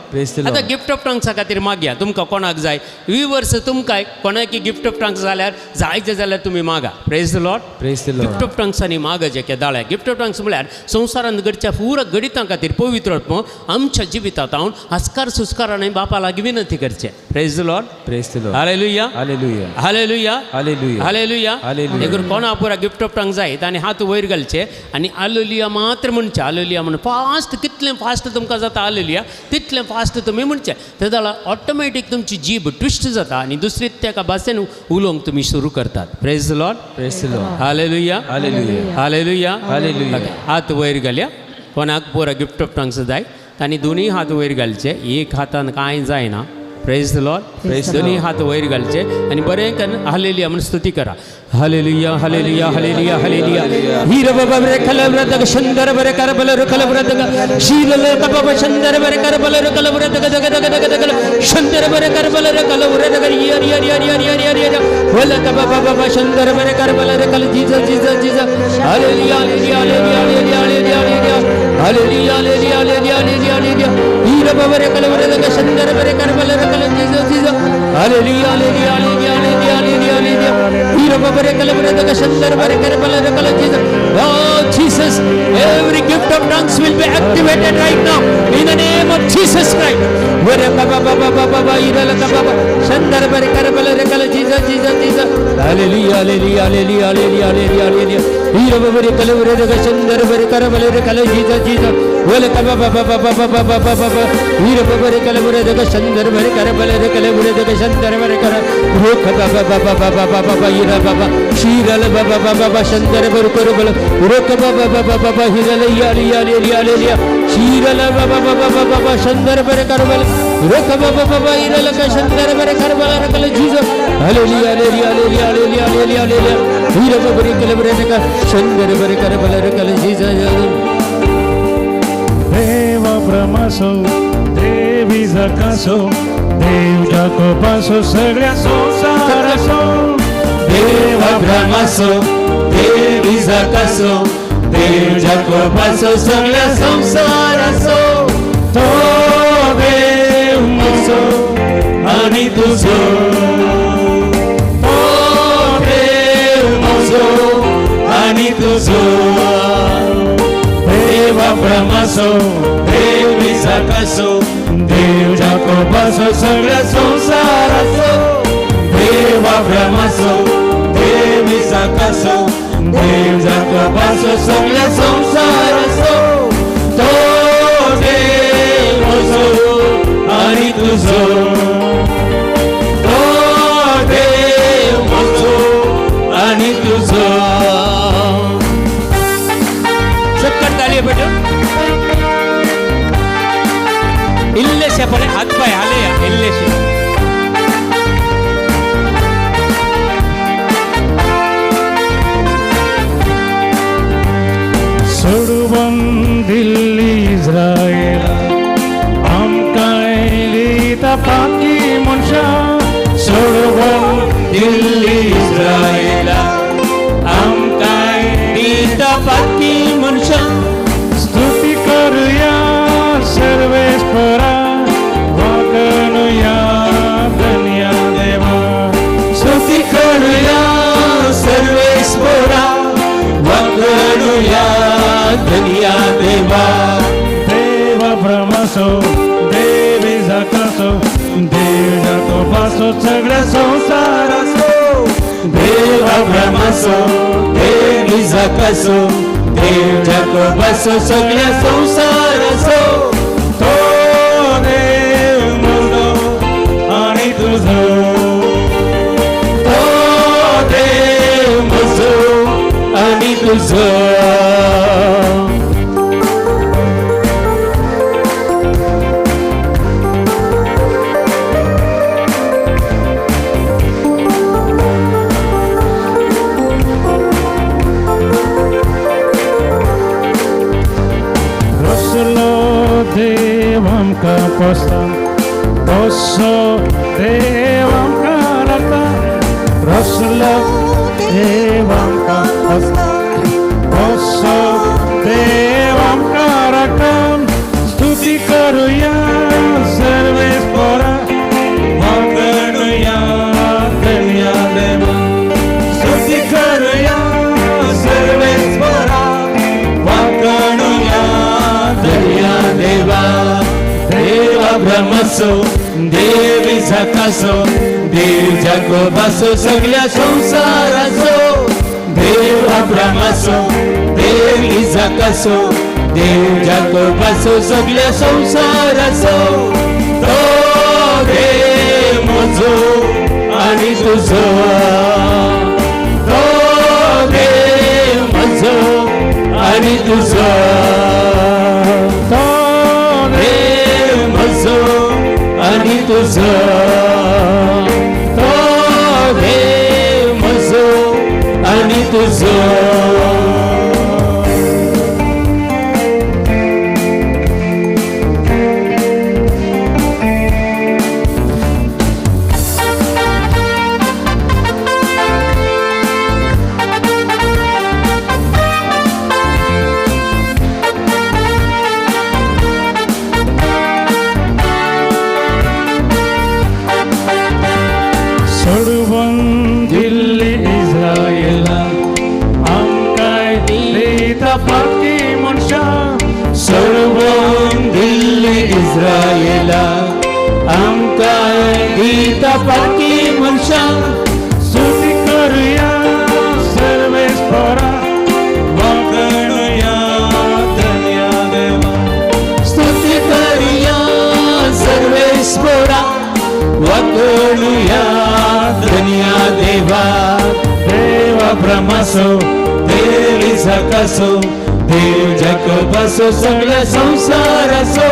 आतां गिफ्ट ऑफ टंग्सा खातीर मागया तुमकां कोणाक जाय व्ह्युअर्स तुमकां कोणाकी गिफ्ट ऑफ टंग्स जाल्यार जायचे जाल्यार तुमी मागा प्रेज लॉर्ड गिफ्ट ऑफ टंग्सांनी मागचे के दाळ्या गिफ्ट ऑफ टंग्स म्हळ्यार संवसारांत घडच्या पुरा गणितां खातीर पवित्र आत्मो आमच्या जिवितांत हांव आस्कार सुस्कारांनी बापा लागीं विनंती करचें praise Lord hallelujah hallelujah hallelujah देखून कोणा पुरा गिफ्ट ऑफ टंग्स जाय आनी हात वयर घालचे आनी हालेलुया मात्र म्हणचे हालेलुया म्हणून फास्ट कितलें फास्ट तुमकां जाता हालेलुया तितलें फास्ट तुमी म्हणचे ते जाल्यार ऑटोमॅटीक तुमची जीब ट्विस्ट जाता आनी दुसरी तेका भाशेन उलोवंक तुमी सुरू करतात प्रेज लॉर्ड हालेलुया हालेलुया हात वयर घालया कोणाक पुरा गिफ्ट ऑफ टंग्स जाय आनी दोनूय हात वयर घालचे एक हातान कांय जायना प्रेज लॉर्ड दोनूय हात वयर घालचे आनी बरें करून हालेलुया म्हणून स्तुती करा हालेलुया हालेलुया हालेलुया हालेलुया हीर बाबा बरे कल व्रत शंकर बरे कर बल रुकल व्रत शील बाबा शंकर बरे कर बल रुकल व्रत जग जग जग जग शंकर बरे कर बल रुकल व्रत यर यर यर यर यर यर यर वल बाबा बाबा शंकर बरे कर बल रुकल जीसस जीसस जीसस हालेलुया hallelujah hallelujah hallelujah hallelujah hallelujah hallelujah hallelujah हालेलुया हीर बाबा बरे कल व्रत शंकर बरे कर बल रुकल जीसस जीसस हालेलुया हालेलुया हालेलुया हालेलुया हालेलुया हीर बाबा Oh Jesus, every gift of tongues will be activated right now in the name of Jesus Christ. Jesus, Jesus, Jesus. Hallelujah, hallelujah, hallelujah, hallelujah, hallelujah, hallelujah. Jesus, Jesus. शीरल बाबा बाबा शंकर बरु करू बल रोक बाबा बाबा हिरल याली याली याली याली शीरल बाबा बाबा शंकर बर कर बल रोक बाबा बाबा हिरल का शंकर बर कर बल रकल जीसस हालेलुया हालेलुया हालेलुया हालेलुया हालेलुया हीर बाबा कल बर का शंकर बर कर बल रकल जीसस देव ब्रह्मासो देवी जकासो देव जाकोबासो सगळ्या संसारासो देव ब्रह्मासो देव इसाकाचो देव जाकोबाचो सगळ्या संसाराचो तो देव म्हजो आनी तुजो तो देव म्हजो आनी तुजो देव अब्रामाचो देव इसाकाचो देव जाकोबाचो सगळ्या संसाराचो देव अब्रामाचो देव इसाकाचो देव जाकोबाचो सगळ्या संसाराचो तो देव म्हजो आनी तुजो तो देव म्हजो आनी तुजो चक्कर ताली बेटा इल्लेशे पडे हात पाय हाले या इल्लेशे सोडून दिल्ली इस्रायला आमकां दिता बाकी मनशां सोडून दिल्ली इस्रायला आमकां दिता बाकी मनशां स्तुती करूया सर्वेस्परा वागणुया धन्या देवा स्तुती करूया सर्वेस्परा वागणुया धन्या देवा देव अब्रामाचो देव इसाकाचो देव जाकोबाचो सगळ्या संसाराचो देव अब्रामाचो देव इसाकाचो देव जाकोबाचो सगळ्या संसाराचो तो देव म्हजो आनी तुजो तो देव म्हजो आनी तुजो रसलो देव आमकां पोसतां तसो देव आमकां राखता रसलो देव आमकां पोसतां तसो देव आमकां राखता स्तुती करूया सर्वेस्परा वागणुया धन्या देवा स्तुती करूया सर्वेस्परा वागणुया धन्या देवा देव अब्रामाचो देव इसाकाचो देव जाकोबाचो सगळ्या संसाराचो देव अब्रामाचो देव इसाकाचो देव जाकोबाचो सगळ्या संसाराचो तो देव म्हजो आनी तुजो तो देव म्हजो आनी तुजो तो देव म्हजो आनी तुजो तो देव म्हजो आनी तुजो सोडून दिल्ली इस्रायला आमकां दिता बाकी मनशां सोडून दिल्ली इस्रायला आमकां दिता बाकी मनशां स्तुती करूया सर्वेस्परा वागणुया धन्या देवा स्तुती करूया सर्वेस्परा वागणुया धन्या देवा देव अब्रामाचो देव इसाकाचो देव जाकोबाचो सगळ्या संसाराचो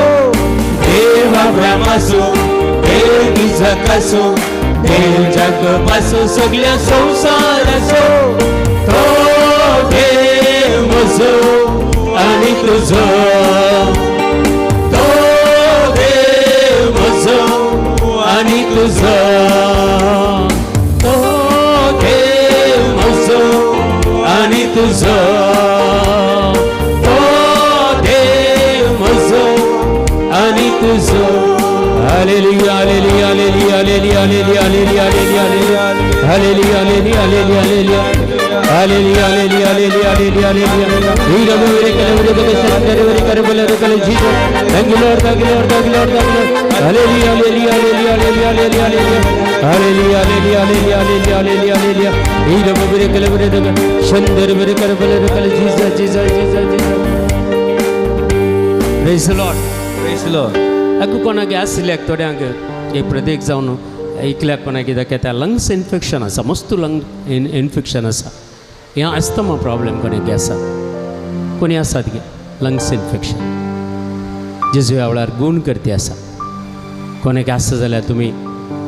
देव अब्रामाचो देव इसाकाचो देव जाकोबाचो सगळ्या संसाराचो तो देव म्हजो आनी तुजो तो देव म्हजो आनी तुजो तो देव म्हजो तुझो ओ देव म्हजो आनी तुझो हालेलुया hallelujah hallelujah hallelujah hallelujah hallelujah hallelujah hallelujah hallelujah hallelujah hallelujah hallelujah hallelujah हालेलुया वीर मेरे कलवरे के शंकर मेरे करबल रकल Jesus thank you Lord thank you Lord thank you Lord hallelujah hallelujah hallelujah hallelujah hallelujah hallelujah hallelujah hallelujah hallelujah हालेलुया वीर मेरे कलवरे के शंकर मेरे करबल रकल Jesus Jesus Jesus praise the Lord praise the Lord अगो कोणाक आसल्याक थोड्यांक एक प्रत्येक जावन ऐकल्याक कोणाक कित्याक त्या लंग्स इन्फेक्शन आसा मस्त लंग इन्फेक्शन आसा हें अस्थमा प्रॉब्लेम कोणाक आसा कोणी आसात गे लंग्स इन्फेक्शन जेजू ह्या वेळार गूण करती आसा कोणाक आसा जाल्यार तुमी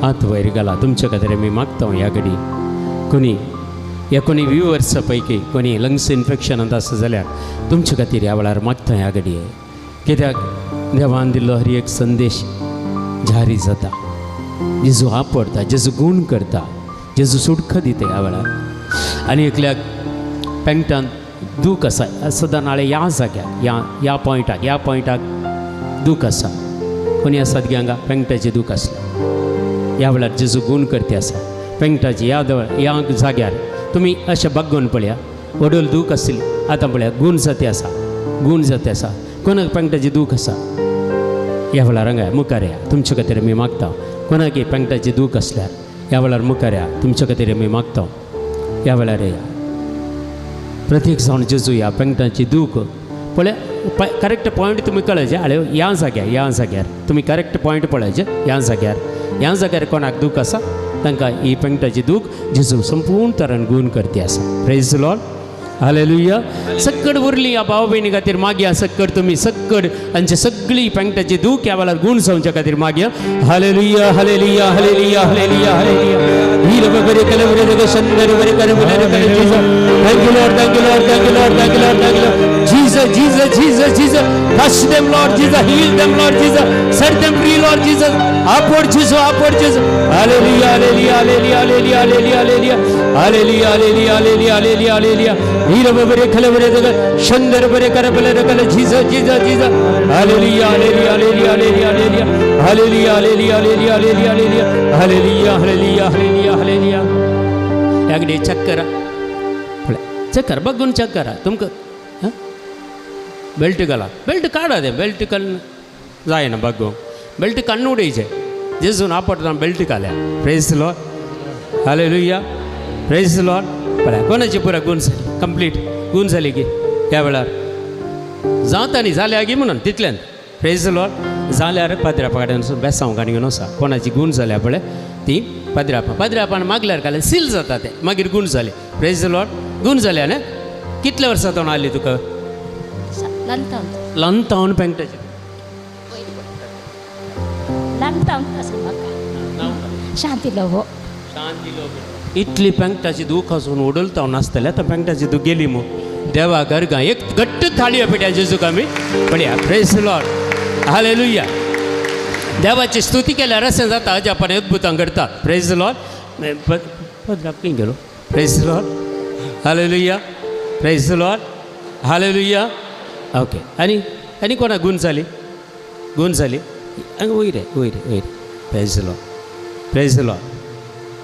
हात वयर घाला तुमचे खातीर आमी मागता ह्या घडी कोणी ह्या कोणी व्ह्युअर्सा पैकी कोणी लंग्स इन्फेक्शनांत आसा जाल्यार तुमचे खातीर ह्या वेळार मागता ह्या घडी कित्याक देवान दिल्लो हर एक संदेश जारी जाता जेजू आपडता जेजू गूण करता जेजू सुटका दिता ह्या वेळार आनी एकल्याक पेंगटान दूख आसा सदां नाळे ह्या जाग्यार ह्या पॉयंटाक दूख आसा कोणी आसात गे हांगा पेंगटाचें दूख आसलें ह्या वेळार जेजू गूण करती आसा पेंगटाची ह्या जाग्यार तुमी अशें बग्गून पळया वडोल दूख आसली आतां पळया गूण जाती आसा कोणाक पेंगटाची दूख आसा ह्या वेळार हांगा मुखार या तुमचे खातीर आमी मागता कोणाक पेंगटाची दूख असल्यार ह्या वेळार मुखार या तुमचे खातीर आमी मागता ह्या वेळार या प्रत्येक जावन जेजू ह्या पेंगटाची दूख पळय करेक्ट पॉयंट तुमी कळयचे आळे ह्या जाग्यार तुमी करेक्ट पॉयंट पळयचे ह्या जाग्यार कोणाक दूख आसा तांकां ही पेंगटाची दूख जेजू संपूर्ण तरान गूण करती आसा प्रेज द लॉर्ड हालेलुया सक्कड उरली ह्या भाव भयणी खातीर मागया सक्कड तुमी सक्कड हांची सगळी पेंगटाची दूख ह्या वेळार गूण जावच्या खातीर मागया हालेलुया हालेलुया हालेलुया हालेलुया हालेलुया वीर बरे कलवरे रे शंकर बरे करबले रे Jesus thank you Lord thank you Lord thank you Lord thank you Lord thank you Lord Jesus Jesus Jesus Jesus touch them Lord Jesus heal them Lord Jesus set them free Lord Jesus upward Jesus हालेलुया hallelujah hallelujah hallelujah hallelujah hallelujah hallelujah hallelujah hallelujah हालेलुया वीर बरे कलवरे रे शंकर बरे करबले रे जीसस जीसस जीसस हालेलुया hallelujah hallelujah hallelujah hallelujah hallelujah hallelujah hallelujah hallelujah hallelujah hallelujah हालेलुया यागडे चक्कर बघून चेक करा तुमकां बेल्ट घाला बेल्ट काढा ते बेल्ट कन जायना बघू बेल्ट कन्न उडयचे जेजून आपटना बेल्ट घाल्या प्रेज द लॉर्ड हालेलुया प्रेज द लॉर्ड पळय कोणाची पुरा गूण जाली कंप्लीट गूण जाली की त्या वेळार जावता न्ही जाल्या गी म्हणून तितल्यान प्रेज द लॉर्ड जाल्यार पाद्र्यापा कडेन बेसांव गाणी घेवन वचा कोणाची गूण जाल्या पळय ती पाद्र्यापान मागल्यार काले सील जाता ते मागीर गूण जाले प्रेज द लॉर्ड गूण जाल्या न्ही कितल्या वर्सां जावन आली तुका लंतावन पेंगटाची शांती लोभो इतली पेंगटाची दूख आसून उडलता नासतले आतां पेंगटाची दूख गेली मू देवा घरगा एक घट्ट थाळी पेट्या जेजूक आमी पळया प्रेज द लॉर्ड हालेलुया देवाची स्तुती केल्यार अशें जाता हाजे आपण अद्भुतां करता प्रेज द लॉर्ड पदराक खंय गेलो प्रेज द लॉर्ड हालेलुया प्रेज द लॉर्ड हालेलुया ओके आनी कोणाक गूण जाली वयर praise the Lord praise the Lord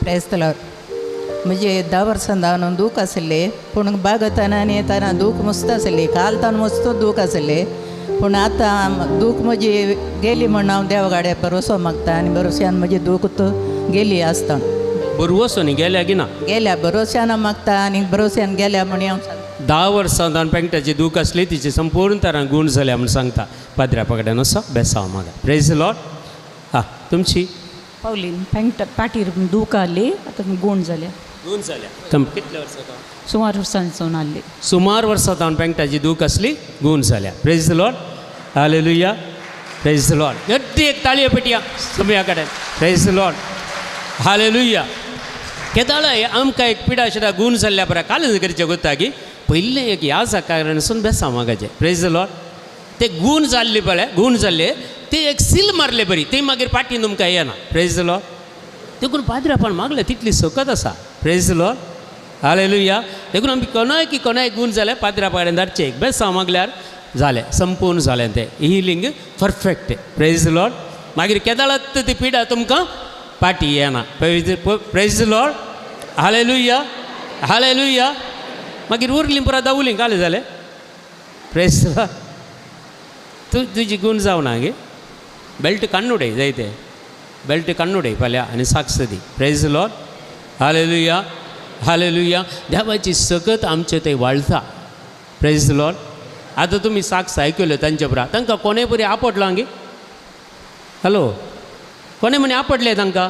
praise the Lord म्हणजे 10 वर्सां जावन दूख आसले पूण बागताना आनी येताना दूख मस्त आसली कालतान मस्त दूख आसले पूण आतां दूख म्हजी गेली म्हण हांव देवगाड्या भरोसो मागता आनी भरोश्यान म्हजी दूख गेली आसता बरोवसो न्ही गेल्या की ना गेल्या भरोश्यान मागता आनी भरोश्यान गेल्या म्हण हांव 10 वर्सां जावन पेंगटाची दूख आसली तिची संपूर्ण तरान गूण जाल्या म्हण सांगता पाद्र्यापा कडेन असो बेसांव मागा प्रेज द लॉर्ड हां तुमची पावलीन पेंगट पाठीर दूख आली आतां गूण जाल्या कितल्या वर्सां सुमार वर्सांचो आली सुमार वर्सां जावन पेंगटाची दूख आसली गूण जाल्या प्रेज द लॉर्ड हालेलुया प्रेज द लॉर्ड गट्टी एक ताळयो पेटया सगळ्या कडेन प्रेज द लॉर्ड हालेलुया केदाळय आमकां एक पिडा शिडा गूण जाल्ल्या बऱ्या कालच करचें गोता की पयलें एक ह्या कारणासून बेसांव मागाचें प्रेज द लॉर्ड ते गूण जाल्ले पळय गूण जाल्ले ते एक सील मारले बरी ते मागीर पाटी तुमकां येना प्रेज द लॉर्ड देखून पाद्र्यापान मागले तितली सकत आसा प्रेज द लॉर्ड हालेलुया देखून आमी कोणाय गूण जाल्यार पाद्रा पाड्यान धाडचे एक बेसांव मागल्यार जालें संपूर्ण जालें तें हिलींग परफेक्ट प्रेज लॉर्ड मागीर केदाळत ती पिडा तुमकां पाटी येना प्रेज लॉर्ड हालेलुया हालेलुया मागीर उरलीं पुरा दावलीं काले जालें प्रेज तुजी गूण जावना गे बेल्ट काडूडय जायते बेल्ट काडूडय फाल्यां आनी साक्ष दी प्रेज लॉर्ड हालेलुया हालेलुया देवाची सकत आमचे ते वाळटा प्रेज लॉर्ड आतां तुमी साक्ष आयकल्यो तांचे पुरा तांकां कोणे परी आपडलो गे हॅलो कोणे म्हणे आपडले तांकां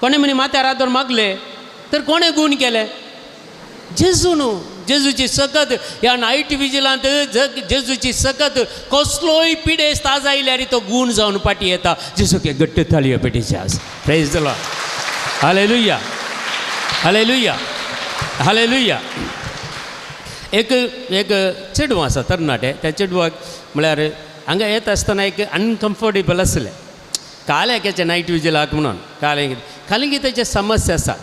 कोणे म्हणे माथ्यार हात धरून मागले तर कोणे गूण केले जेजू न्हू जेजूची सकत ह्या नायट विजिलांत जेजूची सकत कसलोय पिडेस्त आज आयल्यार तो गूण जावन पाटी येता जेजूक घट्ट थाळयो पेटीचे आज praise the Lord hallelujah hallelujah hallelujah एक चेडूं आसा तरणाटें त्या चेडवाक म्हळ्यार हांगा येत आसतना एक अनकम्फर्टेबल आसलें काल्याक्याचे नायट विजिलाक म्हणून कालिंगी तेचे समस्या आसा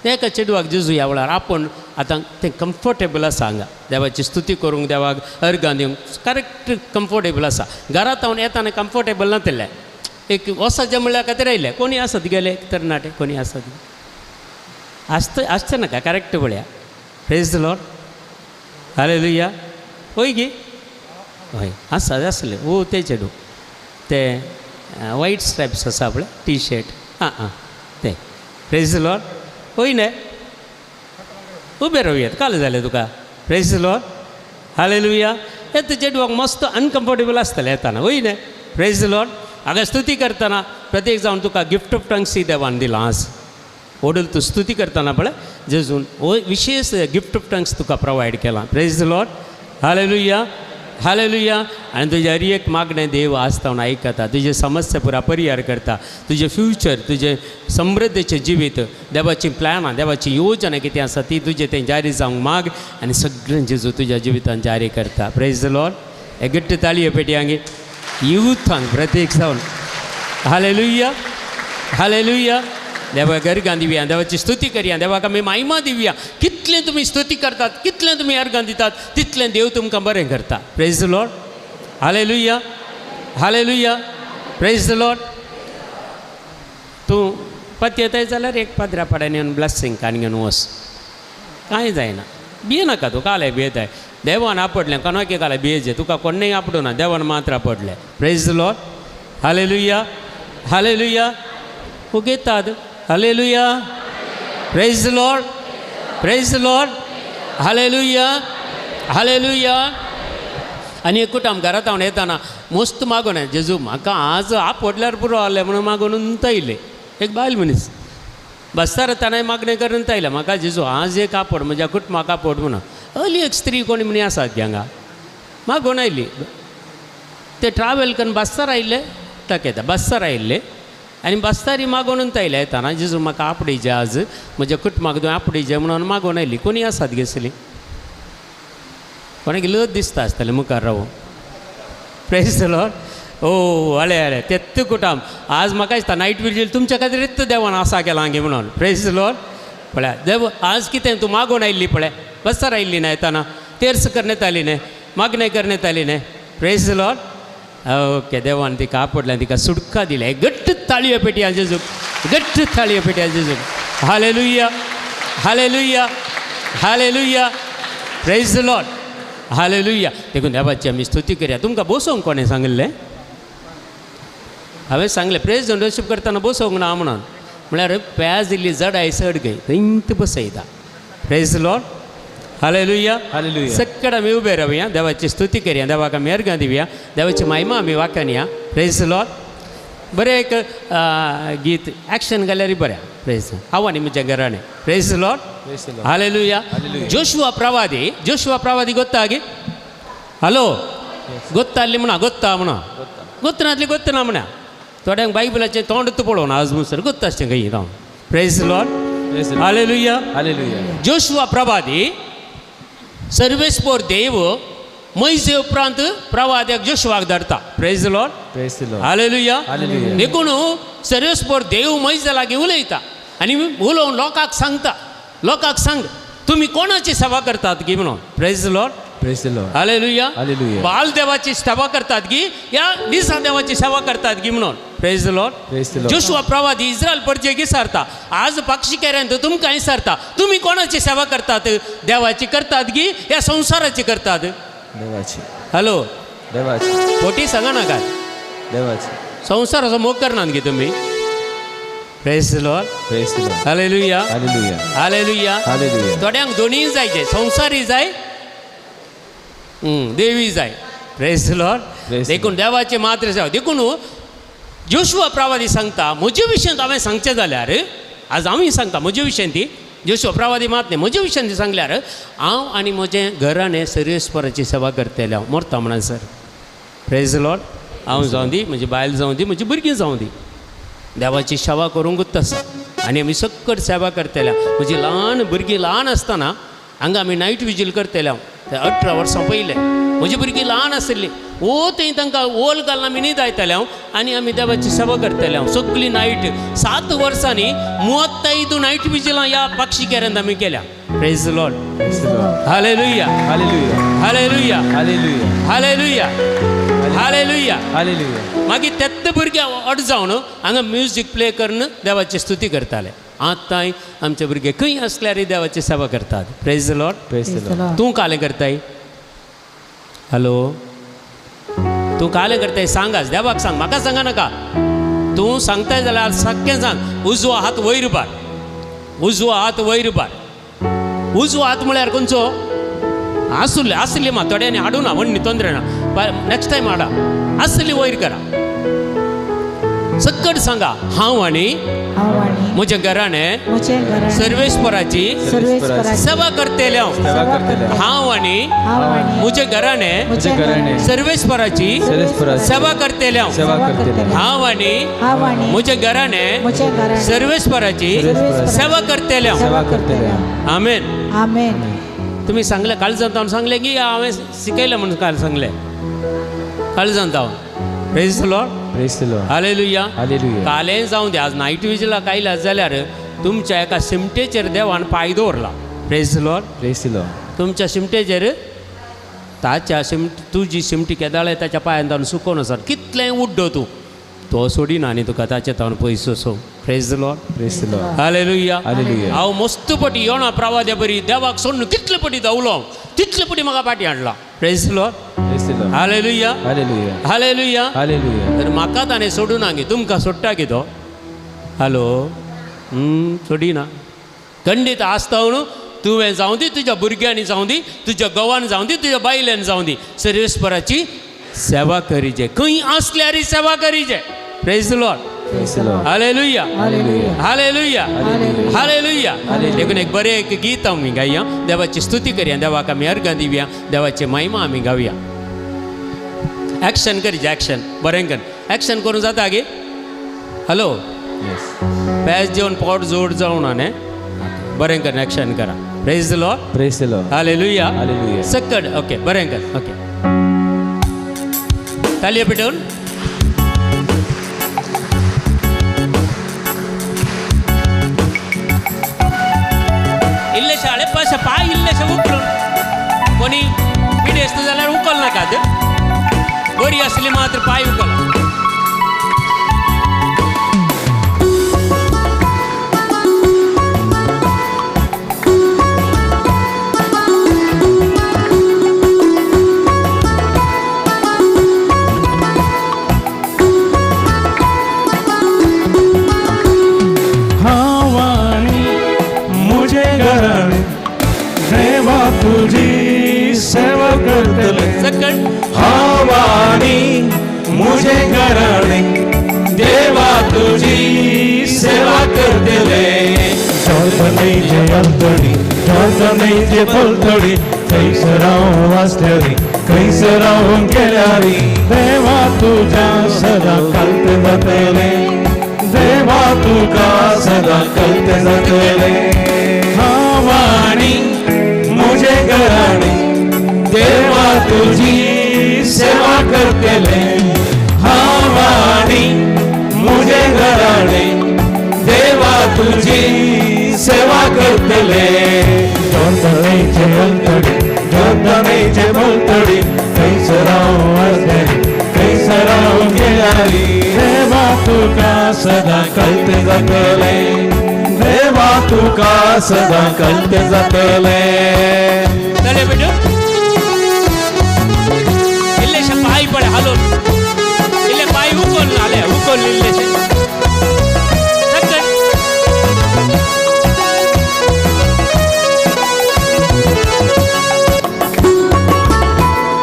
ते एका चेडवाक जेजू ह्या वेळार आपूण आतां तें कम्फर्टेबल आसा हांगा देवाची स्तुती करूंक देवाक अर्गां दिवंक करेक्ट कम्फर्टेबल आसा घरांत हांव येताना कम्फर्टेबल नासलें एक वसाचे म्हणल्यार खातीर आयले कोणी आसत गेले तरणाटे कोणी आसत आसचें नाका करेक्ट पळया प्रेज द लॉर्ड हालेलुया होय गे हय आसा आसले ओ ते चेडू ते वायट स्ट्रायप्स आसा पळय टी शर्ट आं ते प्रेज द लॉर्ड होय न्ही उबे रावयात काल जालें तुका प्रेज द लॉर्ड हालेलुया येता चेडवाक मस्त अनकम्फर्टेबल आसतलें येताना होय न्ही प्रेज द लॉर्ड हांगा स्तुती करतना प्रत्येक जावन तुका गिफ्ट ऑफ टंग्स देवान दिलां आज ओडल तूं स्तुती करतना पळय जेजून हो विशेष गिफ्ट ऑफ टंग्स तुका प्रोवायड केलां प्रेज द लॉर्ड हालेलुया हालेलुया आनी तुज्या हर मागणें देव आसतना आयकता तुजे समस्या पुरा परिहार करता तुजें फ्युचर तुजें समृद्धीचें जिवीत देवाची प्लॅनां देवाची योजना कितें आसा ती तुजें तें जारी जावंक माग आनी सगळें जेजू तुज्या जिवितांत जारी करता प्रेज द लॉर्ड हे घट्ट ताळयो पेटयांगे युथांक प्रत्येक जावन हालेलुया हालेलुया देवाक अर्गां दिवया देवाची स्तुती करया देवाक आमी महिमा दिवया कितलें तुमी स्तुती करतात कितलें तुमी अर्गां दितात तितलें देव तुमकां बरें करता प्रेज द लॉर्ड हालेलुया हालेलुया प्रेज द लॉर्ड तूं पत येताय जाल्यार एक पाद्रा पाड्यान येवन ब्लेसिंग कान घेवन वच कांय जायना भियेनाका तूं काले भियेताय देवान आपडलें कोणाक काले भियेचें तुका कोणेंय आपडूना देवान मात्र आपडलें प्रेज द लॉर्ड हालेलुया हालेलुया उगेतात हालेलुया praise the Lord praise the Lord hallelujah हालेलुया आनी एक कुटाम घरांत हांव येताना मस्त मागोन जेजू म्हाका आज आपडल्यार पुरो आहलें म्हणून मागून तयलें एक बायल मनीस बसतार ताणें मागणें करून तयलें म्हाका जेजू आज एक आपड म्हज्या कुटुंबाक आपड म्हणून हली एक स्त्री कोणी म्हणी आसात गे हांगा मागोन आयली ते ट्रॅवल करून बसतार आयिल्ले ताकयता बसतार आयिल्ले आनी बस्तारी मागोन तयलें येताना जेजू म्हाका आपडीचें आज म्हज्या कुटुंबाक तुवें आपडीचें म्हणून मागोन आयली कोणी आसात गेसली कोणाक लज दिसता आसतलें मुखार रावूं प्रेज द लॉर्ड ओ हले हले तेत्त कुटाम आज म्हाका दिसता नायट विजील तुमच्या खातीर इत्त देवान आसा केलां गे म्हणून प्रेज द लॉर्ड पळय देव आज कितें तूं मागोन आयिल्ली पळय बस्तार आयिल्ली न्ही येताना तेर्स करण्यात आली न्ही मागणें करण्यात आली न्ही प्रेज द लॉर्ड ओके देवान तिका आपडल्यान तिका सुटका दिल्या घट्ट ताळयो पेटया जेजूक घट्ट ताळयो पेटया जेजूक हालेलुया हालेलुया हालेलुया प्रेज द लॉर्ड हालेलुया देखून देवाची आमी स्तुती करया तुमकां बसोवंक कोणें सांगलें हांवें सांगलें प्रेज एंड वर्शीप करतना बसोवंक ना म्हणून म्हळ्यार पेज दिल्ली जडाय चड गय थंय बसयता प्रेज द लॉर्ड हालेलुया हालेलुया सगळें आमी उबे रावया देवाची स्तुती करया देवाक आमी अर्गां दिवया देवाची महिमा आमी वाखान या प्रेज द लॉर्ड बरें एक गीत एक्शन गॅलरी बरें प्रेज हांव आनी म्हज्या घराणें प्रेज द लॉर्ड हालेलुया जोशुआ प्रवादी गोत्ता गे हॅलो गोत्ता आसली म्हणा गोत्ता म्हणा गोत्तनातली गोत्तना म्हणा थोड्यांक बायबलाचें तोंड पळोवन आज मुसर गोत्ता आसचें खंय रावन प्रेज द लॉर्ड हालेलुया हालेलुया जोशुआ प्रवादी सर्वेस पोर देव मैजे उपरांत प्रवाद्याक जोशुआक धाडटा प्रेज द लॉर्ड हालेलुया देखून सर्वेस पोर देव मैजे लागीं उलयता आनी उलोवन लोकांक सांगता लोकांक सांग तुम्ही कोणाची सेवा करतात की म्हणून praise Lord Praise the Lord. हालेलुया Hallelujah. बाल देवाची सेवा करतात की या निसा देवाची सेवा करतात की म्हणून praise Lord Praise the Lord. Joshua प्रवादी इस्रायल परजेगी सारता आज पक्षी केऱ्यांत तुमकां सारता तुम्ही कोणाची सेवा करतात देवाची करतात की या संसाराची करतात देवाची हॅलो देवाची खोटी सांगा नाका देवाची संसाराचो मोग करणार की तुम्ही praise Lord Praise the Lord. हालेलुया Hallelujah. हालेलुया Hallelujah. थोड्यांक दोन्ही जायचे संसारी जाय देवी जाय प्रेज लॉर्ड Praise देखून देवाचे मात्र जाव देखून जोशुआ प्रवादी सांगता म्हजे विशयंत हांवें सांगचें जाल्यार आज हांव सांगता म्हजे विशयंत ती जोशुआ प्रवादी मात न्ही म्हजे विशयंत सांगल्यार हांव आनी म्हजें घराणें सर्वेस्पराची सेवा करतलें हांव मरता म्हणून सर प्रेज लॉर्ड हांव जावं दी म्हजी बायल जावं दी म्हजी भुरगीं जावं दी देवाची सेवा करूंकूच आसा आनी आमी सकट सेवा करतले म्हजी ल्हान भुरगीं ल्हान आसतना हांगा आमी नायट विजील करतले हांव ते 18 वर्सां पयले म्हजी भुरगीं ल्हान आसली थंय तांकां ओल घालून आमी न्हीद आयतले हांव आनी आमी देवाची सेवा करतले हांव सगळी नायट 7 वर्सांनी 35 नायट विजिलां ह्या पक्षी केऱ्यांत आमी केल्या praise Lord Praise the Lord. हालेलुया Hallelujah. हालेलुया Hallelujah. Hallelujah hallelujah Hallelujah. मागीर तेत्त भुरगे अड जावन हांगा म्युजीक प्ले करून देवाची स्तुती करताले आतांय आमचे भुरगे खंय आसल्यार देवाची सेवा करतात praise Lord Praise the Lord. तूं कालें करताय हॅलो तूं कालें करताय सांगास देवाक सांग म्हाका सांगा नाका तूं सांगताय जाल्यार सारकें सांग उजवो हात वयर बार उजवो हात वयर बार उजवो हात म्हळ्यार खंयचो आसली मा थोड्यांनी हाडूं ना व्हडली तोंदरे ना नेक्स्ट टायम हाडा आसली वयर करा सकट सांगा हांव आनी म्हज्या घराणें सर्वेस्पराची सेवा करतले हांव सेवा करतले हांव आनी म्हजे घराणें सर्वेस्पराची सर्वेस्पराची सेवा करतले हांव सेवा करतले हांव आनी म्हजे घराणें सर्वेस्पराची सेवा करतले हांव सेवा करतले आमेन आमेन तुम्ही सांगले काळजांत सांगले की हांवें शिकयलें म्हणून काल सांगलें काळजांत praise the Lord Praise the Lord. हालेलुया Hallelujah. कालें जावं दे आज नायट विजिलाक आयल्यात जाल्यार तुमच्या एका शिमटेचेर देवान पांय दवरला praise the Lord Praise the Lord. तुमच्या शिमटेचेर ताच्या तुजी शिमटी केदाळे ताच्या पांयान जावन सुकोवन आसा कितलें उड्डो तूं तो सोडिना आनी तुका ताचे तावन पयसो so praise the Lord Praise the Lord. हालेलुया Hallelujah. हांव मस्त पटी येवना प्रवाद्या बरी देवाक सोडून कितले पटी धांवलो तितले पटी म्हाका फाटी हाडला praise the Lord Praise the Lord. हालेलुया Hallelujah. हालेलुया Hallelujah. तर म्हाका ताणें सोडूना गे तुमकां सोडटा गे तो हॅलो सोडिना खंडीत आसता न्हू तुवें जावं दी तुज्या भुरग्यांनी जावं दी तुज्या घोवान जावं दी तुज्या बायलेन जावं दी सर्वेस्पराची सेवा करीचे खंय आसल्यार सेवा करीचे praise the Lord Praise the Lord. हालेलुया Hallelujah. हालेलुया Hallelujah. हालेलुया देखून एक बरें एक गीत आमी गायया देवाची स्तुती करया देवाक आमी अर्घां दिवया देवाचे महिमा आमी गावया एक्शन करीचे एक्शन बरें कर एक्शन करूं जाता गे हॅलो Yes. पेज जेवन पोट जोड जावं ना न्ही बरें कर एक्शन करा praise the Lord Praise the Lord. हालेलुया Hallelujah. सकट ओके बरें कर ओके तालयो पेटोवन इल्लेशे हाडे पयशे पांय इल्लेशे उखलून कोणी पिडी आसता जाल्यार उखल नाकात बरी आसली मात्र पांय उखल मुझे घराणे देवा तुझी सेवा करतले सकट हवानी मुझे घराणे देवा तुझी सेवा करतले नाही जे अंतडी नाही जे फलतडी कैसराव वाचल्यारी कैसराव गेल्यारी देवा तुझ्या सदा कालते जातले देवा तुका सदा कलते जातले हवानी मुझे घराणे देवा तुझी सेवा करतले हवानी मुझे घराणे देवा तुझी सेवा करतले सदा कळते जातले देवा तुका सदा कळते जातले चले बेटो इल्लेशे पाय पडे हालोन इल्ले पाय उकोल आले उकोल इल्लेशे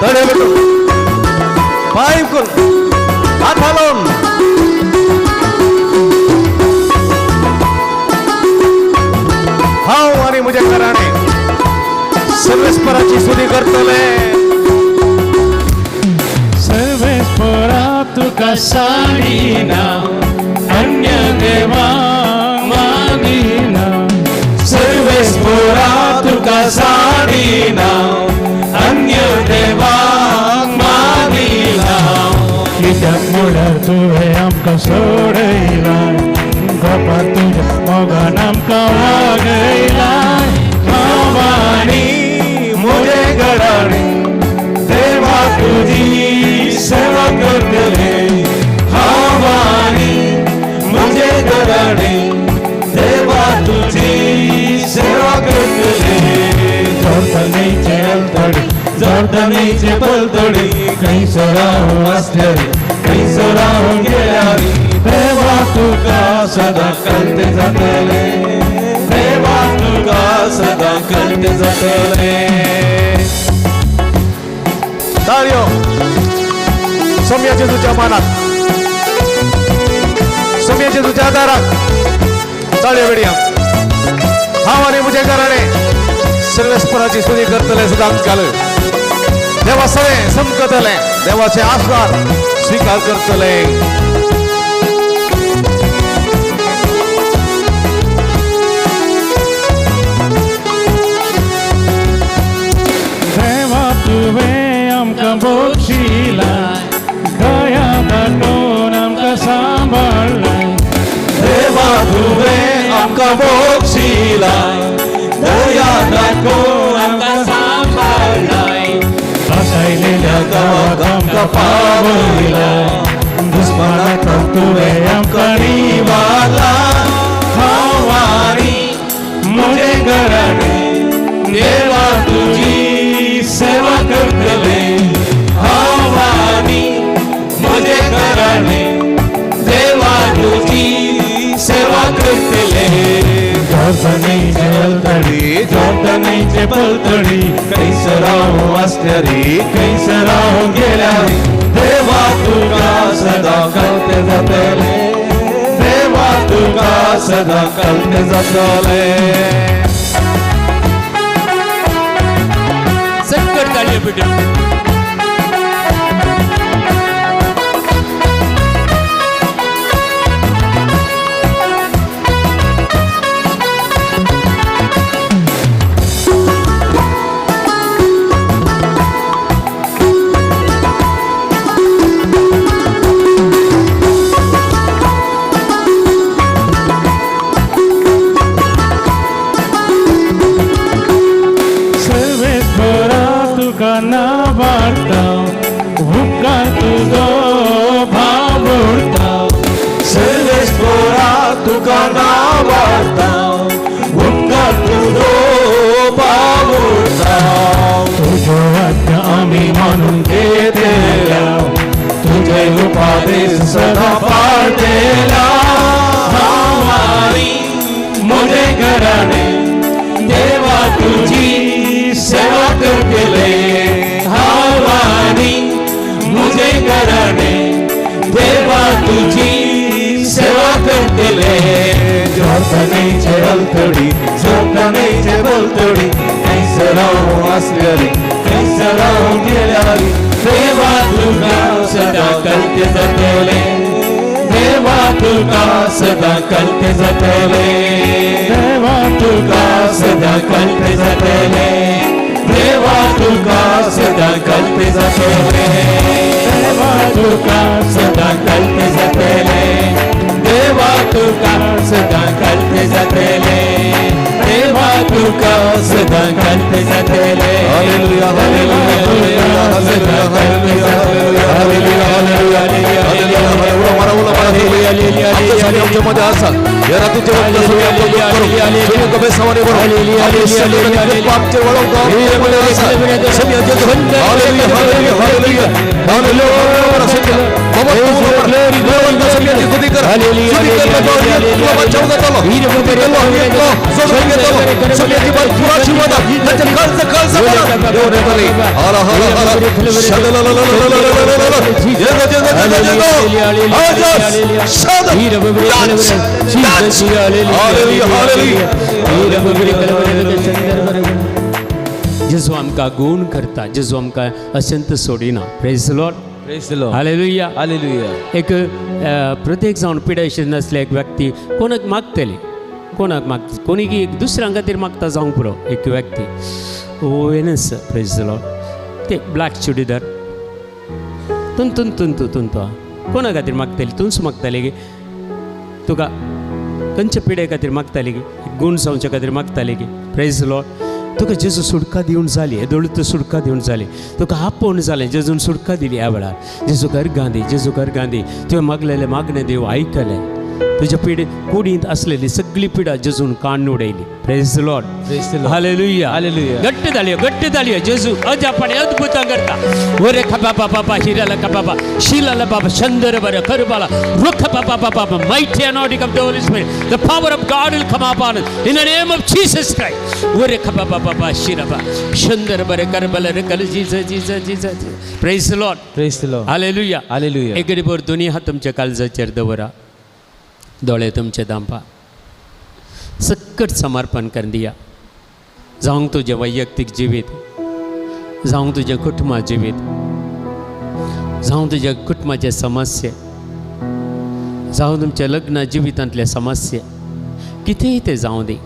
तळे बेटो पाय उकल हात हलवून हाव आणि मुझे कराने सर्वेश्वराची स्तुती करतले सर्वेश्वरा तुका साडीना अन्य देवा मानिना सर्वेश्वरा तुका साडीना अन्य देवा मानिना कित्याक म्हळ्यार तुवें आमकां सोडयला बापा तुज्या मोगान आमकां वागयला भावानी मुझे गडाणे देवा तुझी सेवा करतले भावानी मुझे गडाणे देवा तुझी सेवा करतले जोर्दानीचे अलतडी जोर्दानीचे पलतडी खंयसर हांव आसल्यारी खंयसर हांव गेल्यारी देवा तुका सदा कळते जातले देवा तुका सदा कळते जातले ताळयो सौम्य जेजूच्या मानात सौम्य जेजूच्या आदारात ताळयो वेडिया हाव आणि मुझे कराने सर्वेश्वराची स्तुती करतले सदांत काल देवा सगळे समकतले देवाचे आशीर्वाद स्वीकार करतले देवा तुवें आमकां बक्षिला दया दाखोवन आमकां सांबाळ्ळाय देवा तुवें आमकां बक्षिला दया दाखोवन आमकां सांबाळ्ळाय बसयलेल्या गांवाक आमकां पावयला दुस्मानांतल्यान तुवें आमकां निवाला भावानी मुझे घराणे देवा तुझी सेवा करतले भावानी मुझे घराणे देवा तुझी सेवा करतले जोर्दानीचे अलतडी जोर्दानीचे पलतडी खंयसर हांव आसल्यारी खंयसर हांव गेल्यारी देवा तुका सदा कळते जातले देवा तुका सदा कळते जातले सटकट ताळयो बेटो सर्वेश्वरा तुका नावाडटा उपकार तुजो भाव उरता सर्वेश्वरा तुका नावाडटा उपकार तुजो भाव उरता तुजो आज्ञा आमी मानून घेतल्या तुझे उपादेश सदा पाळटेला भावानी मुझे घराणे देवा तुझी सेवा करतले भावानी मुझे घराणे देवा तुझी सेवा करतले जोर्दानीचे अलतडी जोर्दानीचे बलतडी खंयसर हांव आसल्यारी खंयसर हांव गेल्यारी देवा तुका सदा कळते जातले देवा तुका सदा कळते जातले देवा तुका सदा कळते जातले देवा तुका सदा कळते जातले देवा तुका सदा कळते जातले देवा तुका सदा कळते जातले देवा तुका सदा कळते जातले हालेलुया हालेलुया हालेलुया सदा कळते जातले हालेलुया हालेलुया हालेलुया हालेलुया आमच्यासाठी आमच्यामध्ये असा या रात्रीच्या वेळेला तुम्ही आपलं दूत करून तुम्ही गमेसावाने भरून आपले शरीर आणि पापचे वळवतो आमच्यामध्ये असा सगळ्या जग हालेलुया हालेलुया हालेलुया हालेलुया बाबा तू सगळ्यांची स्तुती कर तुला बचावण्यात आलं सगळ्यांची बात पुराची वादा त्याच्या काळचं काळचं देवण्यात आले हाला हाला हाला जग जग जेजू आमकां गूण करता, जेजू आमकां अशंत सोडिना. Praise the Lord. हालेलुया. एक प्रत्येक जावन पिडायशिल्लो आसले एक व्यक्ती कोणाक मागतली, कोणाक मागता, कोणी एक दुसऱ्यां खातीर मागता जावंक पुरो. एक व्यक्ती ओवेनस, प्रेज द लॉर्ड, ते ब्लॅक चुडीदार तुंत कोणा खातीर मागतली, तूंच मागताली गे, तुका खंयच्या पिडे खातीर मागताली गे, गूण जावच्या खातीर मागताली गे. Praise the Lord. तुका जेजू सुटका दिवन जाली, येदोळीत सुटका दिवन जाली, तुका आपोवन जालें, जेजून सुटका दिली. ह्या वेळार जेजू घर गांधी, जेजू घर गांधी, तुवें मागलेले मागणे देव आयकले. तुज्या पिडे कुडींत असलेली सगळी पिडा जेजून काडून उडयली. Praise the Lord. हालेलुया. गट्ट जाली जेजू अजापणे अद्भुतां करता. वरे खपा पापा हिराला कपापा शिलाला बाबा शंदर बर करबाला रुख पापा पापा mighty anointing of the Holy Spirit, the power of God will come upon us in the name of Jesus Christ. वरे खपा पापा शिराबा शंदर बर करबाला रकल जीसस. Praise the Lord. हालेलुया. एकडे बोर दोन्ही हात तुमच्या काळजाचेर दवरा, दोळे तुमचे दांपा, सक्कट समर्पण कर दिया. जावंक तुजें वैयक्तीक जिवीत, जावंक तुजें कुटुंबा जिवीत, जावं तुज्या कुटुंबाचे समस्या, जावं तुमच्या लग्ना जिवितांतले समस्या, कितेंय ते जावं दी,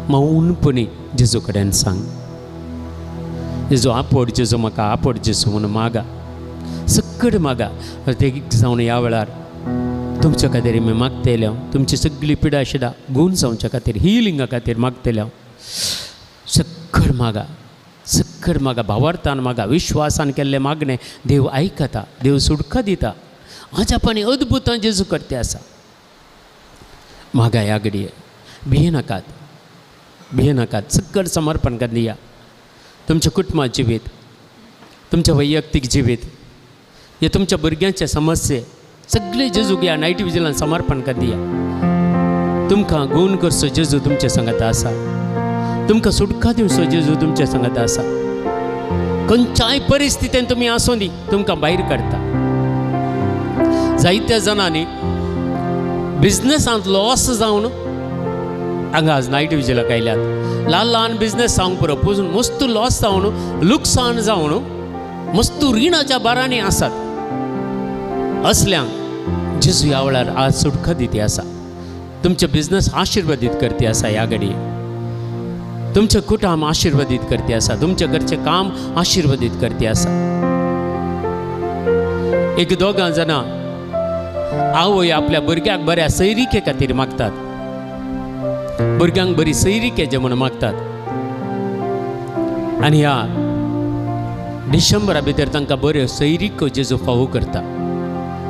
मौनपणी जेजू कडेन सांग. जेजू आपोड, जेजू म्हाका आपोड, जेजू म्हणून मागा, सक्कट मागा. ते जावन ह्या वेळार तुमच्या खातीर मी मागतले, तुमची सगळी पिडा शिडा गूण जावच्या खातीर, हिलिंगा खातीर मागतले. सक्कड मागा, भावार्थान मागा, विश्वासान केल्ले मागणे देव आयकता, देव सुटका दिता. आजापानी अद्भुतां जेजू करते आसा. मागा ह्या घडये, भिये नाकात, सक्कड समर्पण कर दिया. तुमच्या कुटुंबा जिवीत, तुमच्या वैयक्तीक जिवीत, हे तुमच्या भुरग्यांचे समस्ये सगळे जेजूक ह्या नायट विजिलान समर्पण कर दिया. तुमकां गूण करचो जेजू तुमचे सांगत आसा, तुमकां सुटका दिवचो जेजू तुमचे सांगत आसा. खंयच्याय परिस्थितीन तुमी आसूं दी, तुमकां भायर काडता. जायत्या जाणांनी बिझनसांत लॉस जावन हांगा आज नायट विजिलाक आयल्यात. ल्हान बिझनस जावंक पुरो, पूण मस्त लॉस जावन, लुकसाण जावन, मस्त रिणाच्या बारांनी आसात. असल्यांक जेजू ह्या वेळार आज सुटका दिती आसा. तुमचे बिझनस आशिर्वादीत करते आसा. ह्या घडये तुमचे कुटुंब आशिर्वादीत करते आसा, तुमच्या घरचे काम आशिर्वादीत करते आसा. एक दोगां जाणां आवय आपल्या भुरग्याक बऱ्या सैरिके खातीर मागतात, भुरग्यांक बरी सैरिके जे म्हणून मागतात. आनी ह्या डिसेंबरा भितर तांकां बऱ्यो सैरिको जेजू फावो करता.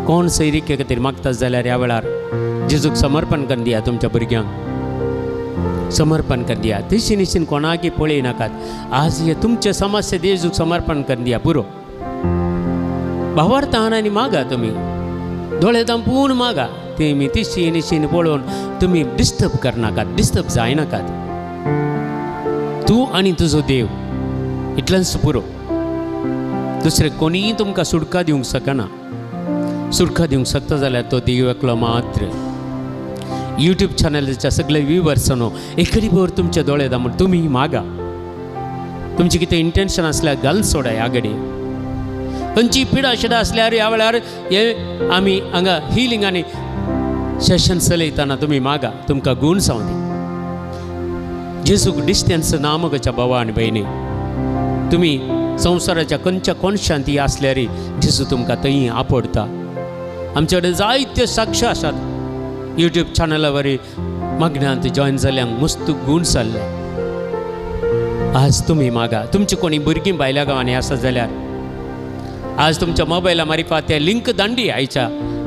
कोण सैरिके खातीर मागतात जाल्यार ह्या वेळार जेजूक समर्पण कर दिया. तुमच्या भुरग्यांक समर्पण कर दिया. तेशी निशीन कोणाकी पळय नाकात. आज हे तुमचे समस्या जेजूक समर्पण कर दिया. पुरो भावार्थान आनी मागा, तुमी दोळे दांपून मागा. तेमी तिशी निशीन पळोवन तुमी डिस्टर्ब करनाकात, डिस्टर्ब जायनाकात. तूं आनी तुजो देव इतलेंच पुरो. दुसरें कोणीय तुमकां सुटका दिवंक शकना. सुटका दिवंक शकता जाल्यार तो देव एकलो मात्र. यूट्यूब चॅनलाच्या सगळे व्ह्यूवर्स न्हू, एकडी भर तुमचे दोळे दामून तुमी मागा. तुमची कितें इंटेंशन आसल्यार घाल सोडा. ह्या घडये खंयची पिडा शिडा आसल्यार ह्या वेळार हे आमी हांगा हिलिंग आनी सेशन चलयतना तुमी मागा. तुमकां गूण जावं दी. जेजूक डिस्टन्स ना मोगाच्या भावा आनी भयणी. तुमी संवसाराच्या खंयच्या कोणशांती आसल्यारय जेजू तुमकां थंय आपडता. आमचे कडेन जायत्यो साक्ष्य आसात. यूट्यूब चॅनलावर मागण्यांत जॉयन जाल्यांक मस्त गूण जाल्ले. आज तुमी मागा. तुमची कोणी भुरगीं भायल्या गांवांनी आसा जाल्यार आज तुमच्या मोबायला मारिफात ते लिंक धाडली आयच्या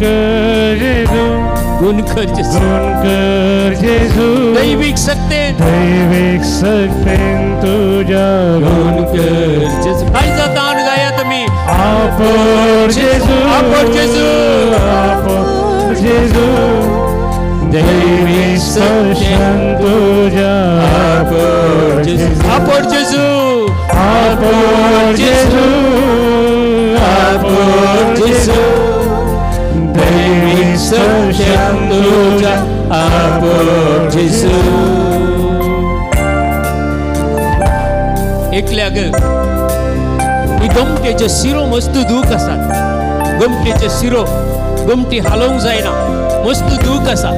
कर जेजू गुण कर जेजू गुण कर जेजू दैविक सत्तेन दैविक शक्तीन तुझ्या गुण कर जेजू कायचा ताण गाया तुम्ही आपोर जेजू आपोर जेजू आपोर जेजू दैविक शक्तीन तुझ्या आपोर जेजू आपोर जेजू आपोर जेजू आपोर जेजू दैविक शक्तीन तुझ्या आपोर जेजू एकल्या ग ही गमटेचे शिरो मस्त दूख आसा गमटेचे शिरो गमटी हालोवंक जायना मस्त दूख आसा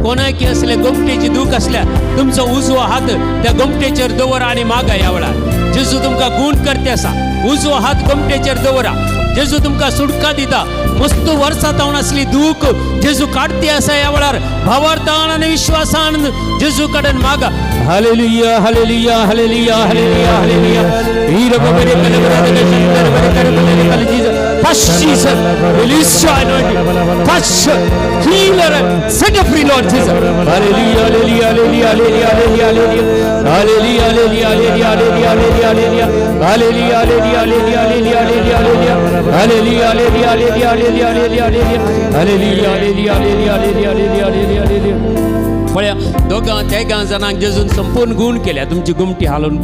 कोणाकी असले गमटेची दूख असल्या तुमचो उजवो हात त्या गमटेचेर दवरा आनी मागा ह्या वेळार जेजू तुमकां गुण करते आसा उजवो हात गमटेचेर दवरा जेजू तुमकां सुटका दिता मस्त वर्सां जावन असली दूख जेजू काडते आसा ह्या वेळार भावार्थान आनी विश्वासान जेजू कडेन मागा हालेलुया हालेलुया हालेलुया हालेलुया हालेलुया वीर बरे कले बरे शंकर बरे करे कले Jesus touch Jesus release your anointing touch healer set free Lord Jesus hallelujah hallelujah hallelujah hallelujah hallelujah hallelujah hallelujah hallelujah hallelujah hallelujah hallelujah hallelujah hallelujah hallelujah hallelujah hallelujah hallelujah hallelujah पळया दोगां तिगां जाणांक जेजून संपूर्ण गुण केल्या तुमची गुमटी हालोवन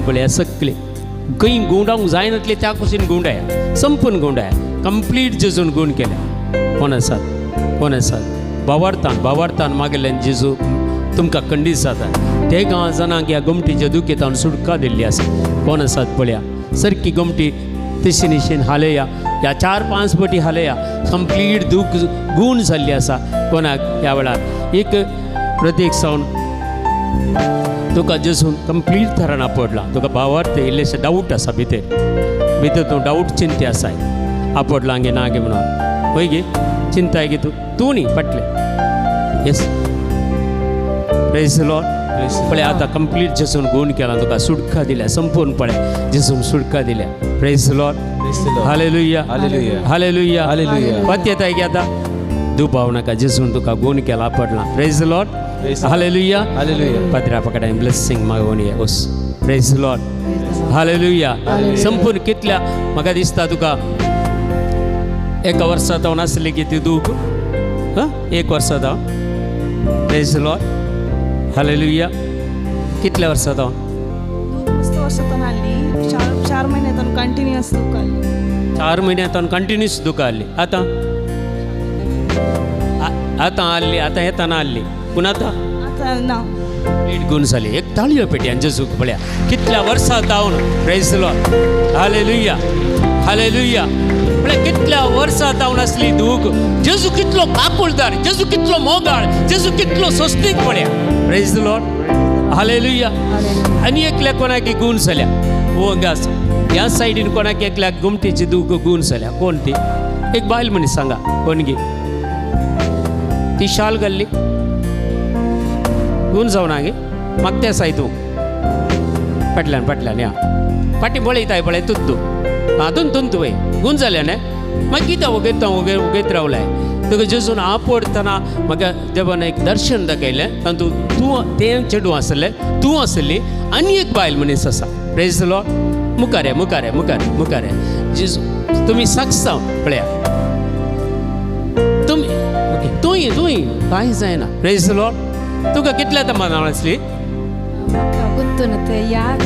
पळया सकले खंय गुंडावंक जायनातले त्या कुशीन गुंडाया संपूर्ण गुंडाया कंप्लीट जेजून गुण केल्या कोण आसात भावार्थान मागेल्यान जेजू तुमकां खंडीत जाता ते गांव जाणांक ह्या गमटीच्या दुखेतान सुटका दिल्ली आसा कोण आसात पळया सारकी गमटी तशी निशेन हालया ह्या 4-5 फावटी हालया कंप्लीट दूख गुण जाल्ली आसा कोणाक ह्या वेळार एक प्रत्येक सावन तुका जेजून कंप्लीट तराना पडला तुका भावार्थ इल्लेशे डाऊट आसा भितर तूं डाऊट चिंते आसाय आपडला गे ना गे म्हणून पळय गे चिंताय गे तूं न्ही पटले येस प्रेज द लॉर्ड पळय आतां कंप्लीट जेजून गुण केला तुका सुटका दिल्या संपूर्ण पळय जेजून सुटका दिल्या praise the Lord hallelujah hallelujah hallelujah hallelujah पत येताय गे आतां दुबाव नाका जेजून तुका गुण केला पडला प्रेज द लॉर्ड हालेलुया हालेलुया पत्र्या पकडाय ब्लेसिंग मागोवन ये ओस प्रेज द लॉर्ड हालेलुया संपूर्ण कितल्या म्हाका दिसता तुका एका वर्सां जावन आसली की ती दूख एक वर्सां जावन प्रेज द लॉर्ड हालेलुया कितल्या वर्सां जावन मस्त वर्षातून आली 4 महिन्यातून कंटिन्युअस दुख आली 4 महिन्यातून कंटिन्युअस दुख आली आतां आल्ली आतां येताना आल्ली पूण आतां ना लीड गुण जाली एक ताळयो पेटयांचे चूक पळया कितल्या वर्सां जावन praise the Lord hallelujah hallelujah पळय कितल्या वर्सां जावन असली दूख जेजू कितलो काकुळदार जेजू कितलो मोगाळ जेजू कितलो सोस्तीक पळया प्रेज द लॉर्ड हालेलुया आनी एकल्या कोणाक गुण जाल्या हो गास ह्या सायडीन कोणाक एकल्याक गुमटीची दूख गुण जाल्या कोण ती एक बायल मनीस सांगा कोण गे ती शाल घाल्ली गुण जाऊ ना गे म्हाका तें साय तूं फाटल्यान या फाटी बळयताय पळय तुद्दू हातून तुंतूय गुण जालें न्ही मागीर कितें उगयत रावलाय तुका जेजून आपडतना म्हाका देवान एक दर्शन दाखयलें तातूंत तूं तें चेडूं आसलें तूं आसली आनी एक बायल मनीस आसा प्रेज द लॉर्ड मुखार जेजू तुमी साक्षांव पळया तुमी तूंय कांय जायना प्रेज द लॉर्ड तुका कितल्या तमानां आसली गुंतून ते याद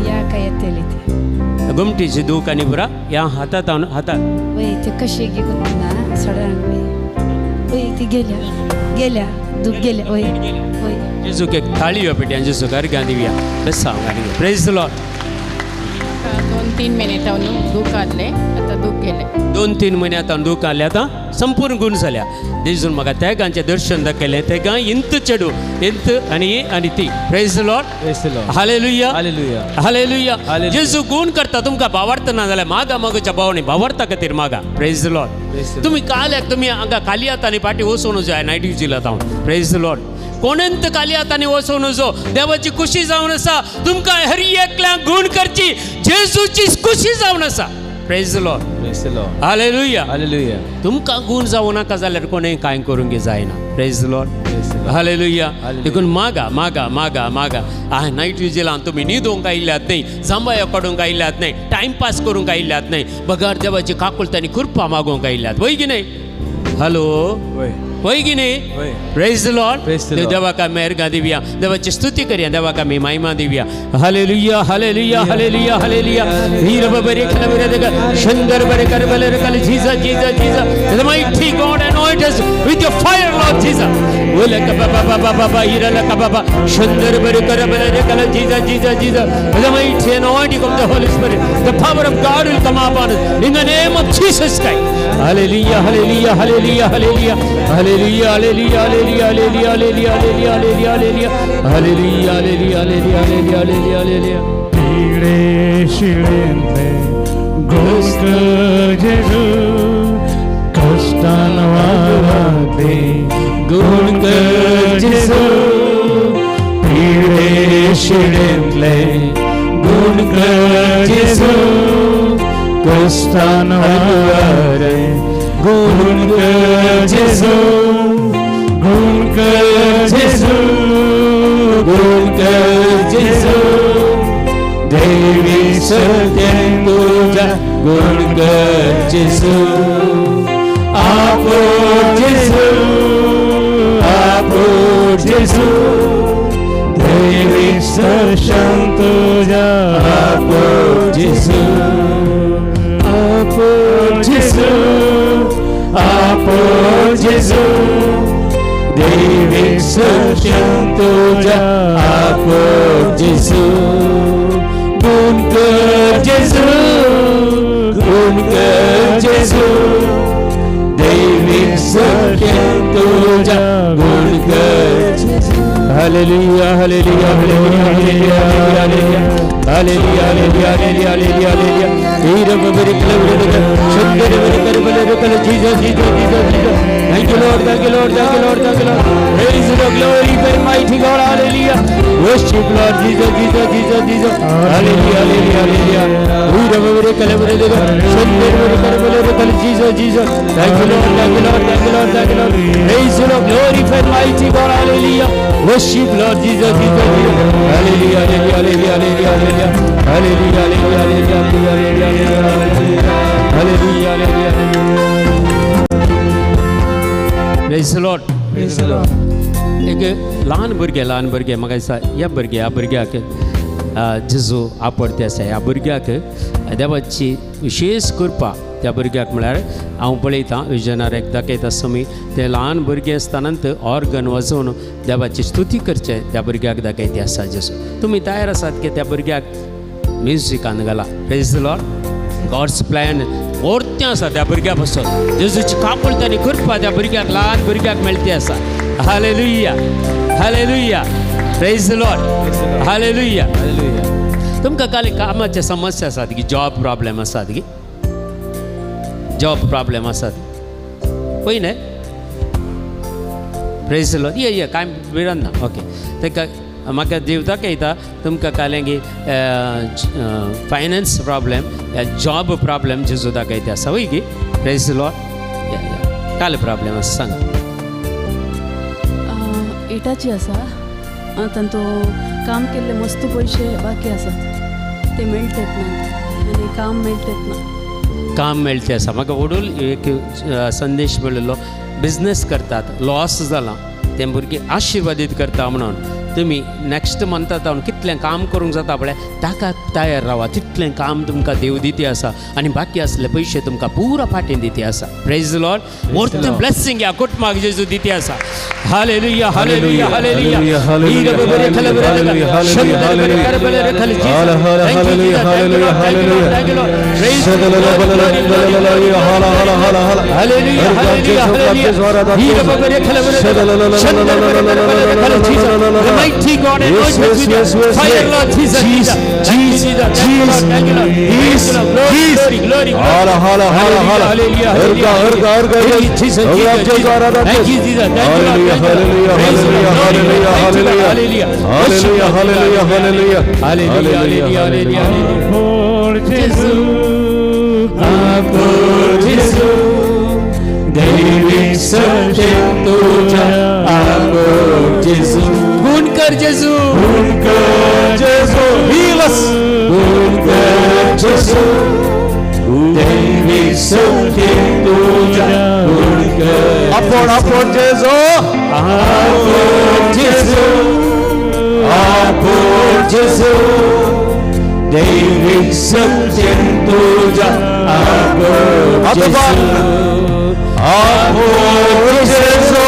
या काय येतली ते गुमटीची दूख आनी पुरा ह्या हातात वय ते कशी घेऊन ना सडन वय ती गेल्या दूख गेल्या वय जेजूक एक थाळी पेट्यान जेजूक अर्घ्यां दिवया बेसा प्रेज द लॉर्ड 2-3 महिन्यात दूख आले आता दूख गेले 2-3 महिन्यात दूख आले आता संपूर्ण गुण जाल्या जेजून म्हाका तेगांचें दर्शन दाखयलें तेगां इंत चेडू इंत आनी ती praise the Lord hallelujah hallelujah हालेलुया जेजू गुण करता तुमकां भावार्थ ना जाल्यार मागा मागोच्या भावनी भावार्था खातीर मागा प्रेज द लॉर्ड तुमी काल्याक तुमी हांगा खाली हातांनी फाटी वचून जाय नायट ड्युटीला जावन प्रेज द लॉर्ड कोणेंत खाली हातांनी वचून जो देवाची खुशी जावन आसा तुमकां हर एकल्याक गुण करची जेजूची खुशी जावन आसा praise the Lord Praise the Lord. हालेलुया Hallelujah. तुमका गुण जाऊ नका जाल्यार कोणें कांय करूंक जायना praise the Lord Praise the Lord. हालेलुया Hallelujah. देखून मागा मागा मागा मागा नायट विजिलान तुमी न्हिदोंक आयिल्ल्यात न्ही जांबायो काडूंक आयिल्ल्यात न्ही टायमपास करूंक आयिल्ल्यात न्ही बगार देवाची काकुळतांनी कृपा मागोवंक आयिल्ल्यात वय की न्ही हॅलो Wait. वय की न्ही वय. Praise the Lord Praise the Lord. देवा का मेहरगा दिव्या देवाची स्तुती करूया देवा का मी महिमा दिव्या हालेलुया हालेलुया हालेलुया हालेलुया वीर बरे खलबरे देगा सुंदर बरे करबले कल Jesus Jesus Jesus the mighty God anoint us with your fire Lord Jesus ओले का बाबा बाबा बाबा हीरा का बाबा सुंदर बरे करबले कल Jesus Jesus Jesus the mighty anointing of the Holy Spirit the power of God will come upon us in the name of Jesus Christ हालेलुया hallelujah hallelujah hallelujah hallelujah hallelujah hallelujah hallelujah hallelujah hallelujah hallelujah hallelujah hallelujah hallelujah hallelujah हालेलुया पीड़े शिळेंतले गोष्ट जेजू कष्टान वारांतले गुण कर जेजू पीड़े शिळेंतले गुण कर जेजू कष्टान वारे गुण कर जेजू गुण कर जेजू गुण कर जेजू देवी सत्यं तुझा गुण कर जेजू आपो जेजू देवी सत्यं तुझा आपो जेजू आपो जेजू देवी सत्यं तुझा आपो जेजू गुण कर जेजू गुण कर जेजू देवी सत्यं तुझा गुण कर जेजू हालेलुया hallelujah hallelujah hallelujah hallelujah hallelujah hallelujah hallelujah हालेलुया वीर बरे खलबरे सुंदर बरे करबले कल Jesus Jesus Jesus Jesus thank you Lord thank you Lord thank you Lord thank you Lord praise the glory for mighty God हालेलुया worship Lord Jesus Jesus Jesus Jesus हालेलुया हालेलुया हालेलुया वीर बरे खलबरे सुंदर बरे करबले कल Jesus Jesus thank you Lord thank you Lord thank you Lord thank you Lord praise the glory for mighty God हालेलुया worship Lord Jesus Jesus Jesus हालेलुया hallelujah hallelujah hallelujah hallelujah hallelujah hallelujah hallelujah हालेलुया praise the Lord Praise the Lord. एक ल्हान भुरगे म्हाका दिसता ह्या भुरग्याक जेजू आवडते आसा ह्या भुरग्याक देवाची विशेष कृपा त्या भुरग्याक म्हळ्यार हांव पळयतां विजनार एकदा दाखयता समी ते ल्हान भुरगे आसतनाच ऑर्गन वाजोवन देवाची स्तुती करचें त्या भुरग्याक दाखयते आसा जेजू तुमी तयार आसात की त्या भुरग्याक म्युजिकान घाला praise the Lord God's plan ओरतें आसा त्या भुरग्या पासून जेजूची काकुळतानी कृपा त्या भुरग्याक ल्हान भुरग्याक मेळटी आसा हालेलुया हालेलुया praise the Lord hallelujah Hallelujah. तुमकां काल कामाचे समस्या आसात की जॉब प्रॉब्लेम आसात की जॉब प्रॉब्लेम आसात पळय न्ही प्रेज द लॉर्ड ये कांय भिरांत ना ओके ताका म्हाका देव दाखयता तुमकां कालें की फायनान्स प्रॉब्लेम जॉब प्रॉब्लेम जेजू दाखयता आसा वय की प्रेज द लॉर्ड काल प्रॉब्लेम आसा सांग एटाची आसा तांतो काम केल्ले मस्त पयशे बाकी आसात ते मेळटेत ना आनी काम मेळटेत ना काम मेळचें आसा म्हाका ओडूल एक संदेश मेळिल्लो बिझनेस करतात लॉस जाला ते भुरगे आशिर्वादीत करता म्हणून तुमी नेक्स्ट मंथात जावन कितलें काम करूंक जाता पळय ताका तयार रावा तितलें काम तुमकां देव दिती आसा आनी बाकी आसले पयशे तुमकां पुरा फाटीं दिती आसा praise the Lord more blessing ह्या कुटुंबाक जेजू दिती आसा हालेलुया हालेलुया हालेलुया हीर बरे खल बरे शंकर बरे कर बरे खल जी हालेलुया हालेलुया हालेलुया praise the Lord hallelujah hallelujah हालेलुया हीर बरे खल बरे शंकर बरे खल जी mighty God anoint us with your fire, Lord Jesus. Jesus. Thank you, Lord. Glory, glory. Hallelujah. Jesus. Thank you, Jesus. Hallelujah. Hallelujah. Hallelujah. Hallelujah. Hallelujah. Hallelujah. por Jesús आपोर जेजू दैविक सत्तेन तुझ्या आपोर जेजू गुण कर जेजू Heal us. गुण कर जेजू दैविक सत्तेन तुझ्या गुण कर Upward, Jesus. आपोर जेजू आपोर जेजू दैविक सत्तेन तुझ्या आपोर जेजू Upward, Jesus.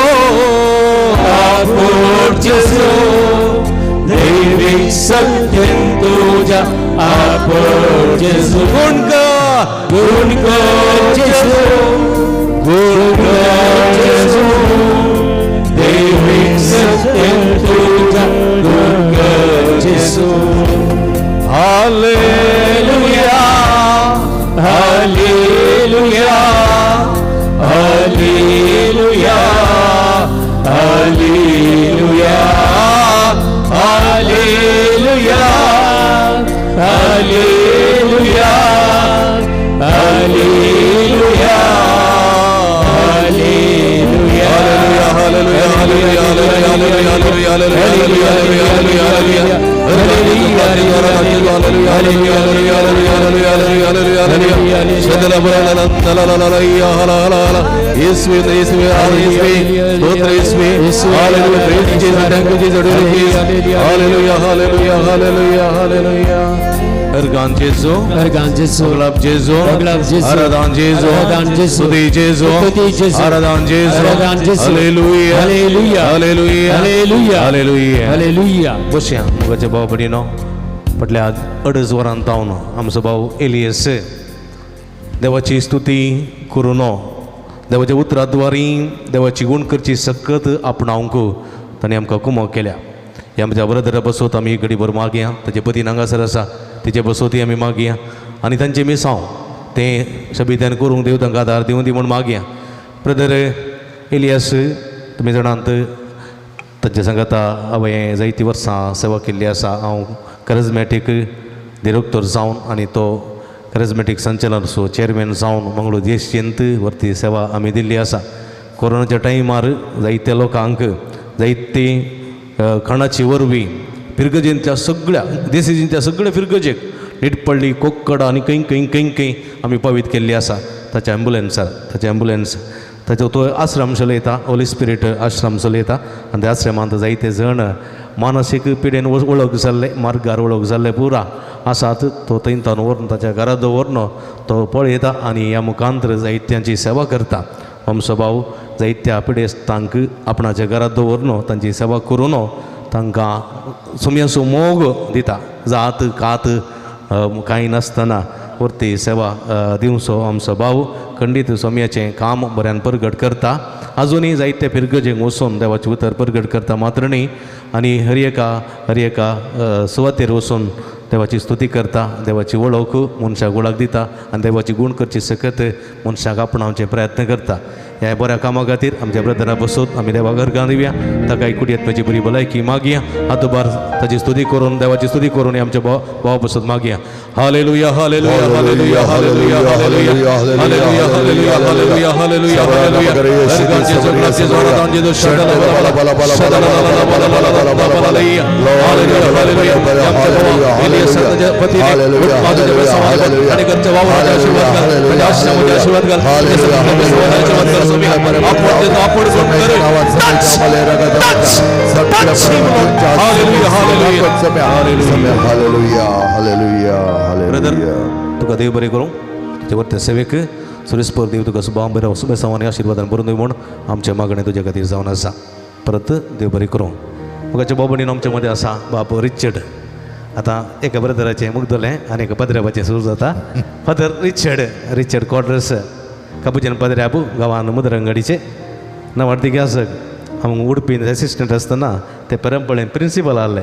आपोर जेजू दैविक सत्तेन तुझ्या आपोर जेजू गुण कर जेजू गुण कर जेजू दैविक सत्तेन तुझ्या गुण कर जेजू Hallelujah. Hallelujah hallelujah hallelujah hallelujah hallelujah hallelujah hallelujah Ergan Jesu, Ergan Jesu, Aglab Jesu, Aglab Jesu, Aradan Jesu, Aradan Jesu, Studi Jesu, Studi Jesu, Aradan Jesu, Aradan Jesu, Hallelujah, Hallelujah, Hallelujah, Hallelujah, Hallelujah. Hallelujah. बसया मुगाचे भाव बडीनो पटल्या 2.5 वरां तावन आमचो भाव Elias देवाची स्तुती करून देवाच्या उतराद्वारी देवाची गुण करची सकत आपणावंक ताणें आमकां कुमो केल्या ह्या म्हज्या ब्रदरा बसोत आमी घडी भर मागया ताजे पती हांगासर आसा तिचे बसोती आमी मागया आनी तांचे मिसांव तें सबित्यान करूंक देव तांकां आदार दिवं दी म्हूण मागया ब्रदर एलियस तुमी जाणांत तांचे सांगाता हांवें जायतीं वर्सां सेवा केल्ली आसा हांव करिझमॅटीक डिरेक्टर जावन आनी तो करिझमॅटीक संचालक चेअरमॅन जावन मंगळूर देशचेंत व्हरती सेवा आमी दिल्ली आसा कोरोनाच्या टायमार जायत्या लोकांक जायती खणाची वरवीं फिरगजेंच्या सगळ्या देसीजींच्या सगळ्या फिरगजेक नीट पडली कोक्कड आनी खंय आमी पावीत केल्ली आसा ताच्या एम्बुलन्स ताचो तो आश्रम चलयता होली स्पिरीट आश्रम चलयता आनी त्या आश्रमांत जायते जण मानसीक पिडेन वळख जाल्ले मार्गार वळख जाल्ले पुरा आसात तो थंयतान व्हरून ताच्या घरा दवरून तो पळयता आनी ह्या मुखांतर जायत्यांची सेवा करता आमचो भाव जायत्या पिडेस्तांक आपणाच्या घरात दवरून तांची सेवा करून तांकां सुमयाचो मोग दिता जात कात कांय नासतना वरती सेवा दिवचो आमचो भाव खंडीत सोम्याचें काम बऱ्यान परगट करता आजुनूय जायते फिरगजेक वचून देवाचें उतर परगट करता मात्र न्ही आनी हर एका सुवातेर वचून देवाची स्तुती करता देवाची वळख मनशाक वळख दिता आनी देवाची गुण करची सकत मनशाक आपणावचे प्रयत्न करता ह्या बऱ्या कामा खातीर आमच्या ब्रदरा बसोत आमी देवा घरगां दिवया ताका कुडियेत्म्याची बरी भलायकी मागया हातभार ताची स्तुती करून देवाची स्तुती करून आमच्या भावा बसोत मागया हालेलुया hallelujah hallelujah hallelujah hallelujah hallelujah hallelujah hallelujah hallelujah हालेलुया घरगांचे सगळ्याचे जोरादान जेदो शदला बला बला बला बला बला बला बला बला बला लया हालेलुया हालेलुया हालेलुया एलियास सत्ताच्या पती हालेलुया हालेलुया हालेलुया आणि घरच्या भावाला आशीर्वाद घाल त्याच्या आश्रमामध्ये आशीर्वाद घाल हालेलुया हालेलुया ब्रदर तुका देव बरें करूं तुजे वरते सेवेक सुरेस्पर देव तुका सुभाम बरें सुबे सावानी आशिर्वादान बरोवन दी म्हूण आमचें मागणें तुजे खातीर जावन आसा परत देव बरें करूं मुगाच्या बाबडीन आमचे मदें आसा बाप रिचर्ड आतां एका ब्रदराचें मुग्दोलें आनी एका पदराबाचें सुरू जाता फादर रिचर्ड कॉड्रस काबूच्यान पदऱ्याबू गांवान मुदरंगडीचे नवार्तिके आसक हांव उडपीन एसिस्टंट आसतना ते परंपळेन प्रिंसिपल आहले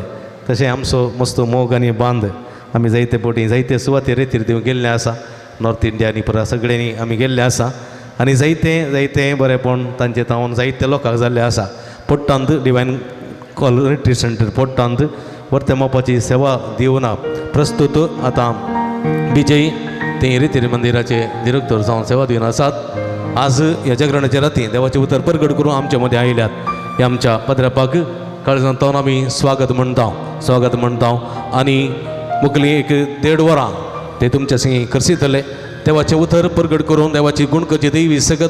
तशें आमचो मस्त मोग आनी बांद आमी जायते पोटी जायते सुवातेर रेतीर दिवं गेल्ले आसा नॉर्थ इंडियानी पुरा सगळ्यांनी आमी गेल्ले आसा आनी जायते बरेपण तांचे तावन जायते लोकांक जाल्ले आसा पोट्टांत डिवायन कॉल रिट्रीट सेंटर पोट्टांत वर्ते मावपाची सेवा दिवना प्रस्तुत आतां विजय ते रिती मंदिराचे डिरेक्टर जावन सेवा दिवन आसात. आज ह्या जागरणाच्या राती देवाचे उतर प्रगट करून आमच्या मध्ये आयल्यात. हे आमच्या पदरापाक काळजांतावन आमी स्वागत म्हणटा आनी मुखली 1.5 वरां ते तुमच्या सिंगी करसितले. देवाचे उतर प्रगट करून देवाची गुणकची दैवी सगळं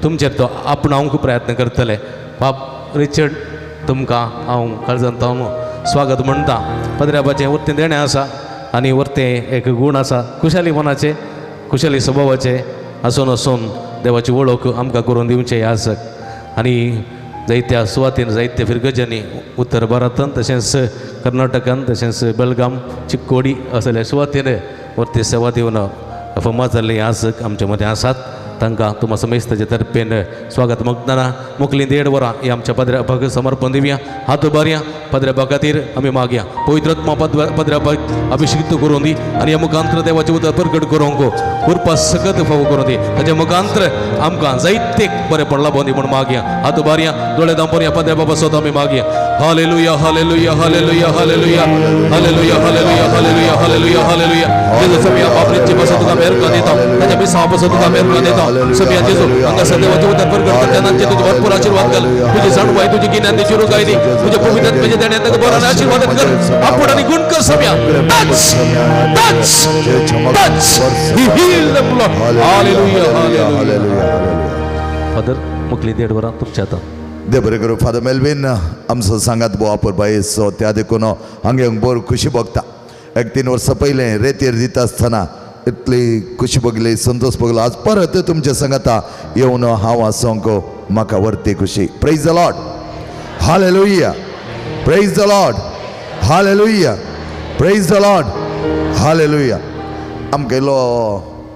तुमचेर तो आपणावंक प्रयत्न करतले. बाप रिचर्ड तुमकां हांव काळजांतावन स्वागत म्हणटा. पदरापाचें वर्तें देणें आसा आनी वर्तें एक गूण आसा खुशाली मनाचे खुशाली स्वभावाचे आसून देवाची वळख आमकां करून दिवचें आसत. आनी जायत्या सुवातीन जायत्या फिरगज्यांनी उत्तर भारतांत तशेंच कर्नाटकांत तशेंच बेळगाम चिक्कोडी असले सुवातीन वर्ती सेवा दिवन फामाद जाल्ली आसक आमचे मदें आसात. तांकां तुमा समेस्ताचे तर्फेन स्वागत मागतना मुखली 1.5 वरां ही आमच्या पदरापाक समर्पण दिवया. हात उबारया. पदरापा खातीर आमी मागया पवित्रात्मा पदरापाक अभिषेक करून दी आनी ह्या मुखांतर देवाचे उतर प्रकट करूंक उरपा सकत फावो करून दी. ताच्या मुखांतर आमकां जायते बरें पडला बोंदी म्हूण मागया. हात उबारया. दोळे दांपोरया. पदरापा बसोत आमी मागया. हालेलुया hallelujah hallelujah hallelujah hallelujah hallelujah hallelujah hallelujah हालेलुया. जेजू समिया बापरेची बसोत तुका मेहर कर देता. ताच्या बिसा बसोत तुका मेहर कर देता. समिया जेजू हांगा देवाचे उतर प्रकट करतना तुजे भरपूर आशीर्वाद घाल. तुजी जाणवाय तुजी गिन्यान सुरू काय दी. तुजे पवित्रात्म्याचे देण्यात बरोबर आशीर्वाद कर. आपण आणि गुण कर Samia. He healed them, Lord. Hallelujah, hallelujah. Father, मुखली 1.5 वरां तुमच्या हातांत. देव बरें करूं. फादर मेल्विन आमचो सांगात भोव आपूर बायेचो त्या देखून हांगे बोर खुशी भोगता. 3 वर्सां पयलें रेतीर दिता आसतना इतली खुशी भोगली संतोष भोगलो. आज परत तुमच्या सांगाता येवन हांव आसोंक म्हाका व्हरती खुशी. Praise the Lord. हालेलुया. Praise the Lord. हालेलुया. Praise the Lord. हालेलुया. आमगेलो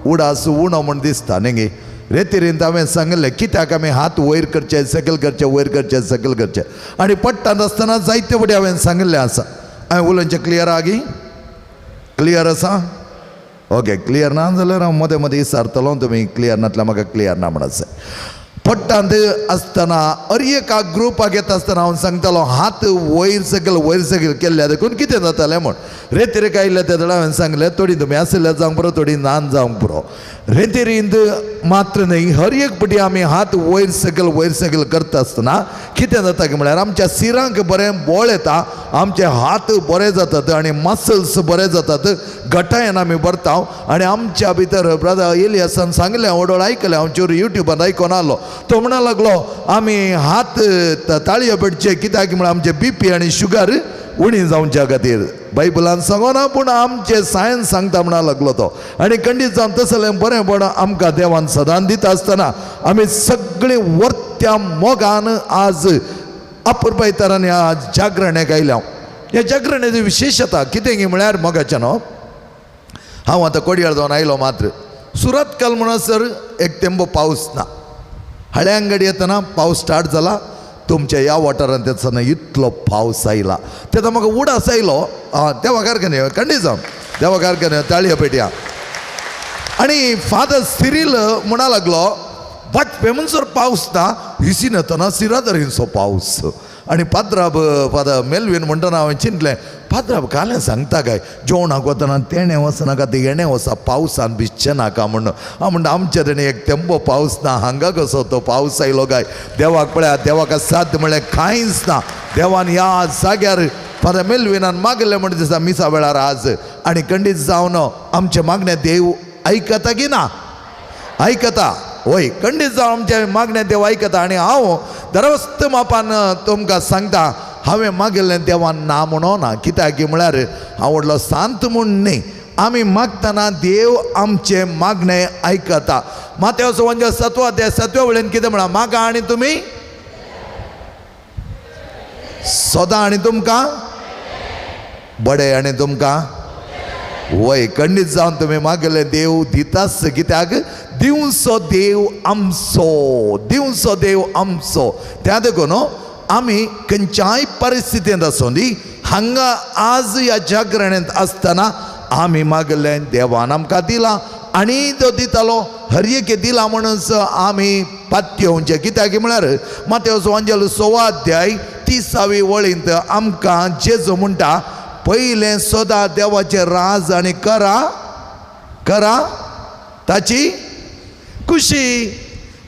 उडास उणो म्हण दिसता न्ही. रेतीरींत हांवें सांगलें कित्याक आमी हात वयर करचे सकयल करचे वयर करचे सकयल करचे आनी पडटात आसतना जायते फावटी हांवें सांगलें आसा. हांवें उलोवचें क्लियर आहा क्लियर आसा. ओके क्लियर ना जाल्यार हांव मदें मदें विचारतलो. तुमी क्लियर नातल्यार म्हाका क्लियर ना म्हणत आसा. पडटात आसतना एक ग्रुपाक येता आसतना हांव सांगतालो हात वयर सकयल केल्ल्या देखून कितें जातालें म्हण. रेतीरेक आयिल्ले त्या वेळा हांवें सांगलें थोडी तुमी आसल्या जावंक पुरो थोडी नान जावंक पुरो. रेतीरींत मात्र न्ही हर एक फावटी आमी हात वयर सकयल करता आसतना कितें जाता की म्हळ्यार आमच्या सिरांक बरें बळ येता. आमचे हात बरे जातात आनी मसल्स बरे जातात. घटायेन आमी भरता आनी आमच्या भितर ब्रदर इलियासान सांगलें ओडोळ आयकलें हांव चोर युट्यूबार आयकोन आलो. तो म्हणा लागलो आमी हात ताळयो पेटचे कित्याक म्हळ्यार आमचे BP आनी शुगर उणी जावच्या खातीर. बायबलान सांगना पूण आमचे सायन्स सांगता म्हणा लागलो तो. आनी खंडीत जावन तसलें बरेंपण आमकां देवान सदां दिता आसतना आमी सगळीं वर्त्या मोगान आज अपुरबायतरांनी आज जागरण्याक आयल्या. ह्या जागरण्याची विशेशता कितें गी म्हळ्यार मोगाचें न्हू. हांव आतां कोडयार जावन आयलो मात्र सुरत काल म्हणसर एक तेंबो पावस ना. हळ्यांगडी येतना पावस स्टार्ट जाला. तुमच्या ह्या वाठारांत येतना इतलो पावस आयला तेन्ना म्हाका उडास आयलो. देवा कारखाने खंडीत जावन देवा कारखाने ताळयो पेटया. आनी फादर सिरील म्हणा लागलो वाट म्हणसर पावस ना हिसीन येतना सिरादरींचो पावस. आनी पाद्राब फादर मेल्विन म्हणटना हांवें चिंतलें पाद्राब कालें सांगता काय जेवणाक वतना तेणें वचनाका ते येणें वचा पावसान भिजचें नाका म्हणून. हांव म्हणटा आमचे तेणें एक तेंबो पावस ना हांगा कसो तो पावस आयलो काय. देवाक पळया देवाक साथ म्हळ्यार कांयच ना. देवान ह्या जाग्यार फादर मेल्विनान मागलें म्हणटा दिसता मिसा वेळार आज. आनी खंडीत जावन आमचे मागणें देव आयकता की ना. आयकता वय खंडीत जावन आमचे मागणें देव आयकता. आनी हांव दरवस्त मापान तुमकां सांगता हांवें मागिल्लें देवान ना म्हणो ना. कित्याक म्हळ्यार हांव व्हडलो सांत म्हूण न्ही. आमी मागतना देव आमचे मागणें आयकता. मातेवचो 7 अध्याय 7 वेळेन कितें म्हणा मागा आनी तुमी सोदा आनी तुमकां बडे आनी तुमकां वय खंडीत जावन तुमी मागलें देव दिताच. कित्याक दिवचो देव आमचो. त्या देखून आमी खंयच्याय परिस्थितींत आसूं दी हांगा आज ह्या जागरण्यात आसतना आमी मागलें देवान आमकां दिलां आनी तो दितालो हर एक दिला म्हणूनच आमी पात्योवचें. कित्याक म्हळ्यार मातेवचो अंजल 6 अध्याय 30वी वळींत आमकां जेजू म्हणटा पयलें सोदा देवाचें राज आनी करा करा ताची खुशी.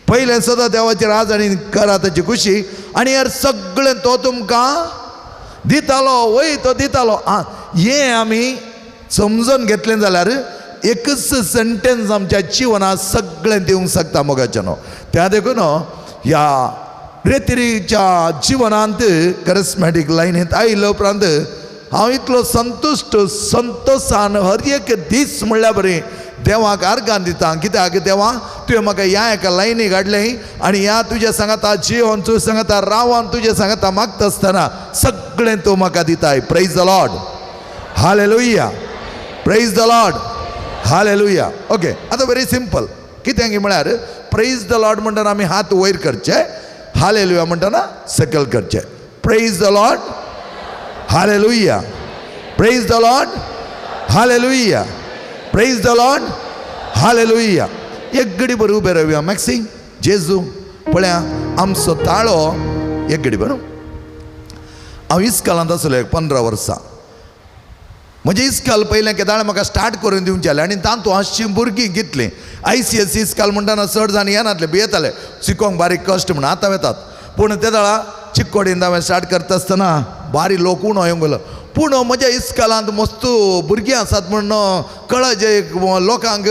पयलें सदां देवाची राज आनी करा ताची खुशी. आनी यार सगळें तो तुमकां दितालो, वय तो दितालो. हें आमी समजून घेतलें जाल्यार एकच सेंटेन्स आमच्या जिवनात सगळें दिवंक शकता मोगाचें न्हू. त्या देखून ह्या रेतिरीच्या जिवनांत करिस्मॅटीक लायनींत आयिल्ल्या उपरांत हांव इतलो संतोशान हर एक दीस म्हणल्यार बरें देवाक आर्गां दिता. कित्याक देवा तुवें म्हाका ह्या एका लायनी काडलें आनी ह्या तुज्या सांगाता जिवन तुज्या सांगाता रावन तुज्या सांगाता मागता आसतना सगळें तूं म्हाका दिताय. प्रेज द लॉर्ड, हालेलुया, प्रेज द लॉर्ड, हालेलुया. ओके, आतां व्हेरी सिंपल. कित्याक म्हळ्यार प्रेज द लॉर्ड म्हणटना आमी हात वयर करचे, हालेलुया म्हणटना सकयल करचे. प्रेज द लॉर्ड, हालेलुया, प्रेज द लॉर्ड, हालेलुया, प्रेज द लॉर्ड, हालेलुया. एक घडी बरं उबे रावया. मॅक्सी जेजू पळया आमचो ताळो एक घडी बरो. हांव इस्कालांत आसलो 15 वर्सां. म्हणजे इस्काल पयलें केदाळ म्हाका स्टार्ट करून दिवचें जालें आनी तातूंत 500 भुरगीं घेतलीं. ICS इस्काल म्हणटाना चड जाण येनातले, येताले शिकोवंक बारीक कश्ट म्हणून. आतां येतात पूण ते दाळा चिक्कोडीन हांवें स्टार्ट करता आसतना बारी लोक उणो येवंक गेलो. पूण म्हज्या इस्कालांत मस्त भुरगीं आसात म्हण कळ जे लोकांक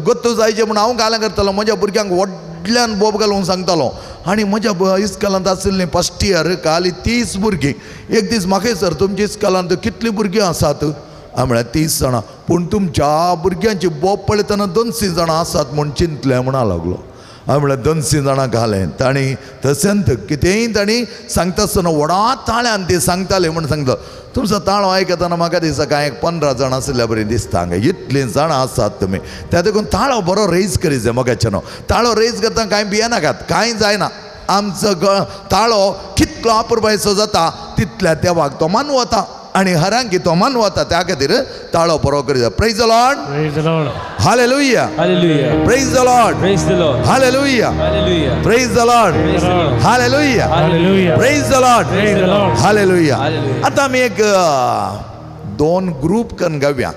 गोत्तू जायचे म्हूण हांव गालां करतालो. म्हज्या भुरग्यांक व्हडल्यान बोब घालूंक सांगतालो. आनी म्हज्या इस्कालांत आशिल्लीं फर्स्ट इयर खाली 30 भुरगीं. एक दीस म्हाका सर तुमच्या इस्कालांत कितलीं भुरगीं आसात? हांव म्हळ्यार 30 जाणां. पूण तुमच्या भुरग्यांची बोब पळयतना 200 जाणां आसात म्हूण चिंतलें म्हणा लागलो. हांव म्हळ्यार 200 जाणां घालें. तांणी तशेंच कितेंय तांणी सांगता आसतना व्हडा ताळ्यान ते सांगताले म्हूण सांगता. तुमचो ताळो आयकतना म्हाका दिसता काय 15 जाणां आसल्या बरें दिसता. हांगा इतलीं जाणां आसात तुमी. त्या देखून ताळो बरो रेज करी जाय मोगाचें न्हू. ताळो रेज करता कांय भियेनाकात, कांय जायना. आमचो ताळो कितलो अपुरबायचो जाता तितल्या देवाक तो मानवता आनी हरांकी तो मानवता. त्या खातीर ताळो बरो करी जाय. Praise the Lord, Praise the Lord. हालेलुया, Hallelujah. Praise the Lord, Praise the Lord. हालेलुया, Hallelujah. Praise the Lord, hallelujah, Hallelujah. Praise the Lord, Praise the Lord. हालेलुया. Hallelujah. आतां आमी एक 2 ग्रूप करून घेवया.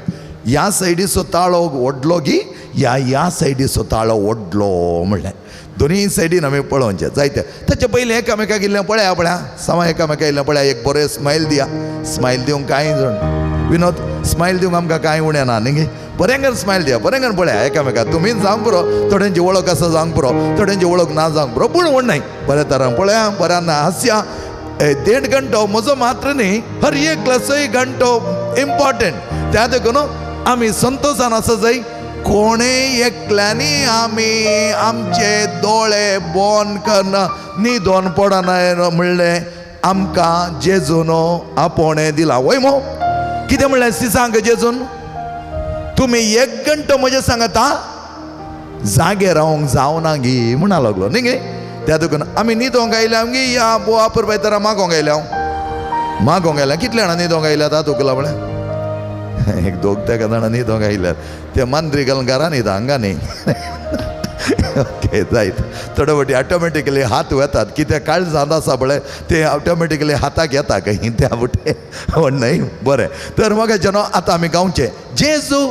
ह्या सायडीचो ताळो ओडलो की ह्या सायडीचो ताळो ओडलो म्हणलें. दोनी सायडीन आमी पळोवचें जायते. ताचे पयलीं एकामेकाक इल्लें पळया सामा एकामेका इल्लें पळया. एक बरें स्मायल दिया. स्मायल दिवंक कांय जाण विनोद स्मायल दिवंक आमकां कांय उणें ना न्ही. बरेंगर स्मायल दिया. बरेंगर पळया एकामेका. तुमी जावंक पुरो, थोड्यांची वळख आसा जावंक पुरो, थोड्यांची वळख ना जावंक पुरो, पूण उणनाय बऱ्या तरान पळया. बऱ्यान हास्या. 1.5 घंटो म्हजो मात्र न्ही, हर एक क्लासय घंटो इम्पॉर्टंट. त्या देखून आमी संतोशान आसा जाय. कोणेय एकल्यानी आमी आमचे दोळे बंद करना न्हिदोन पडनाय म्हणलें आमकां जेजून आपोणें दिलां. वय मो कितें म्हणलें ती सांग जेजून. तुमी 1 घंटो म्हजे सांगता जागे रावंक जावना गी म्हणा लागलो न्ही गे. त्या देखून आमी न्हिदोंक आयल्या गी या वापर पायतारा मागोंक आयल्या. कितले जाणां न्हिदोंक आयल्यात तातूंक म्हळ्यार 1-2 जाणां न्हिदोंक आयल्यात. ते मांद्री घालून घरा न्हिदा हांगा न्ही. ओके जायत. थोडे फावटी ऑटोमॅटिकली हात वेतात कित्याक काळजांत आसा पळय ते ऑटोमॅटिकली हाताक येता खंय त्या फुटे न्हय. बरें तर म्हाका जनो आतां आमी गावचें. जेजू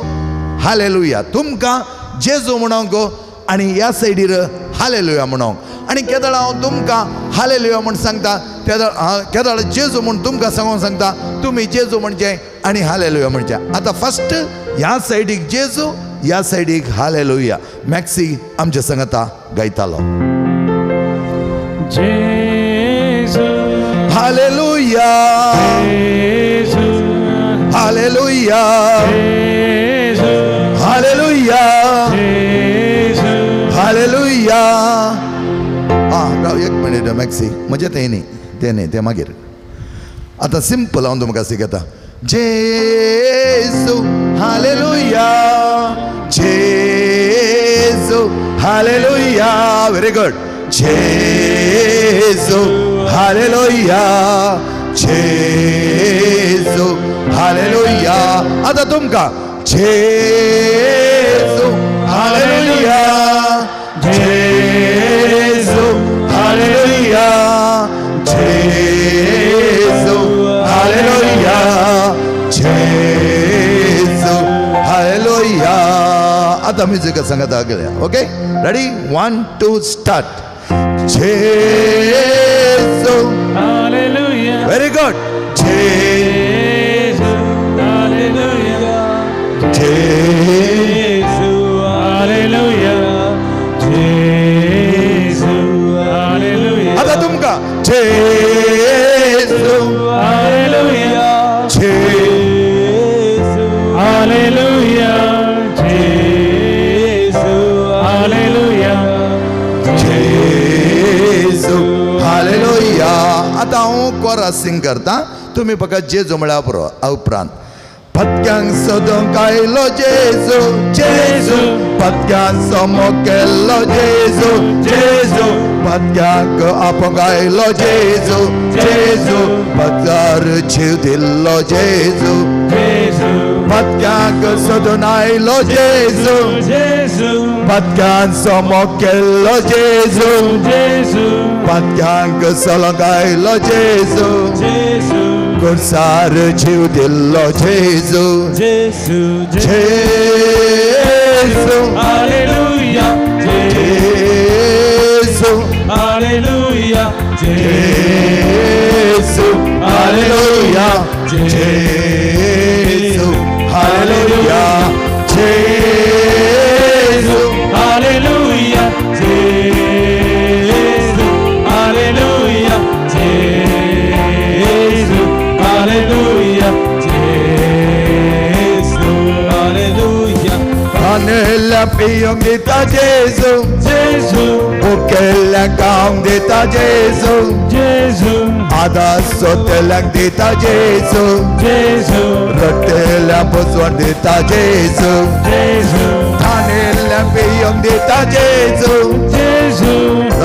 हालेलुया. तुमकां जेजू म्हणोंक आनी ह्या सायडीर हालेलुया म्हणोंक. आनी केदाळ हांव तुमकां हालेलुया म्हूण सांगता, केदाळ जेजू म्हूण तुमकां सांगूंक सांगता. तुमी जेजू म्हणचें आनी हालेलुया म्हणचें. आतां फस्ट ह्या सायडीक जेजू, ह्या सायडीक हालेलुया. मॅक्सी आमच्या सांगता गायतालो. जेजू, हालेलुया, जेजू, हालेलुया, जेजू, हालेलुया, जेजू. हालेलुया. एक मिनिट मॅक्सी म्हणजे ते न्ही ते मागीर. आतां सिंपल हांव तुमकां शिकयता. जेजू हालेलुया, जेजू हालेलुया. Very good. जेजू हालेलुया, जेजू हालेलुया. आतां तुमकां जेजू हालेलुया, जेजू हालेलुया, जेजू हालेलुया, जेजू हालेलुया. आता म्युझिक सांगत गेल्या ओके रेडी 1 2 स्टार्ट जेसू Hallelujah. Very good Jesus. Hallelujah. Jesus. Hallelujah. Jesus. Hallelujah. आता तुमका जेसू Hallelujah. Hallelujah. Jesus. Hallelujah. जेसू हालेलुया आता हांव कोरस सिंग करता तुम्ही फकत जेजू म्हळ्या पुरो उपरांत पत्क्यांक सोदूंक आयलो जेजू जेजू पत्क्यांक समोर केल्लो जेजू जेजू पत्क्यांक आपोवंक आयलो जेजू जेजू पत्कार जीव दिल्लो जेजू पत्क्यांक सोदून आयलो जेजू पत्क्यांक समोर केल्लो जेजू पत्क्यांक सोलोंक आयलो जेजू कुर्सार जीव दिल्लो जेजू जेजू Hallelujah. जेजू Hallelujah. जेजू हालेलुया जेजू हालेलुया जेजू Hallelujah. Jesus. Hallelujah. Jesus. Hallelujah. Jesus. Hallelujah. Anela pion dita Jesu Jesu. Ukela kaum dita Jesu Jesu. Adesso telang dita Jesu Jesu. Rotela poswan dita Jesu Jesu. Anela pion dita Jesu Jesu.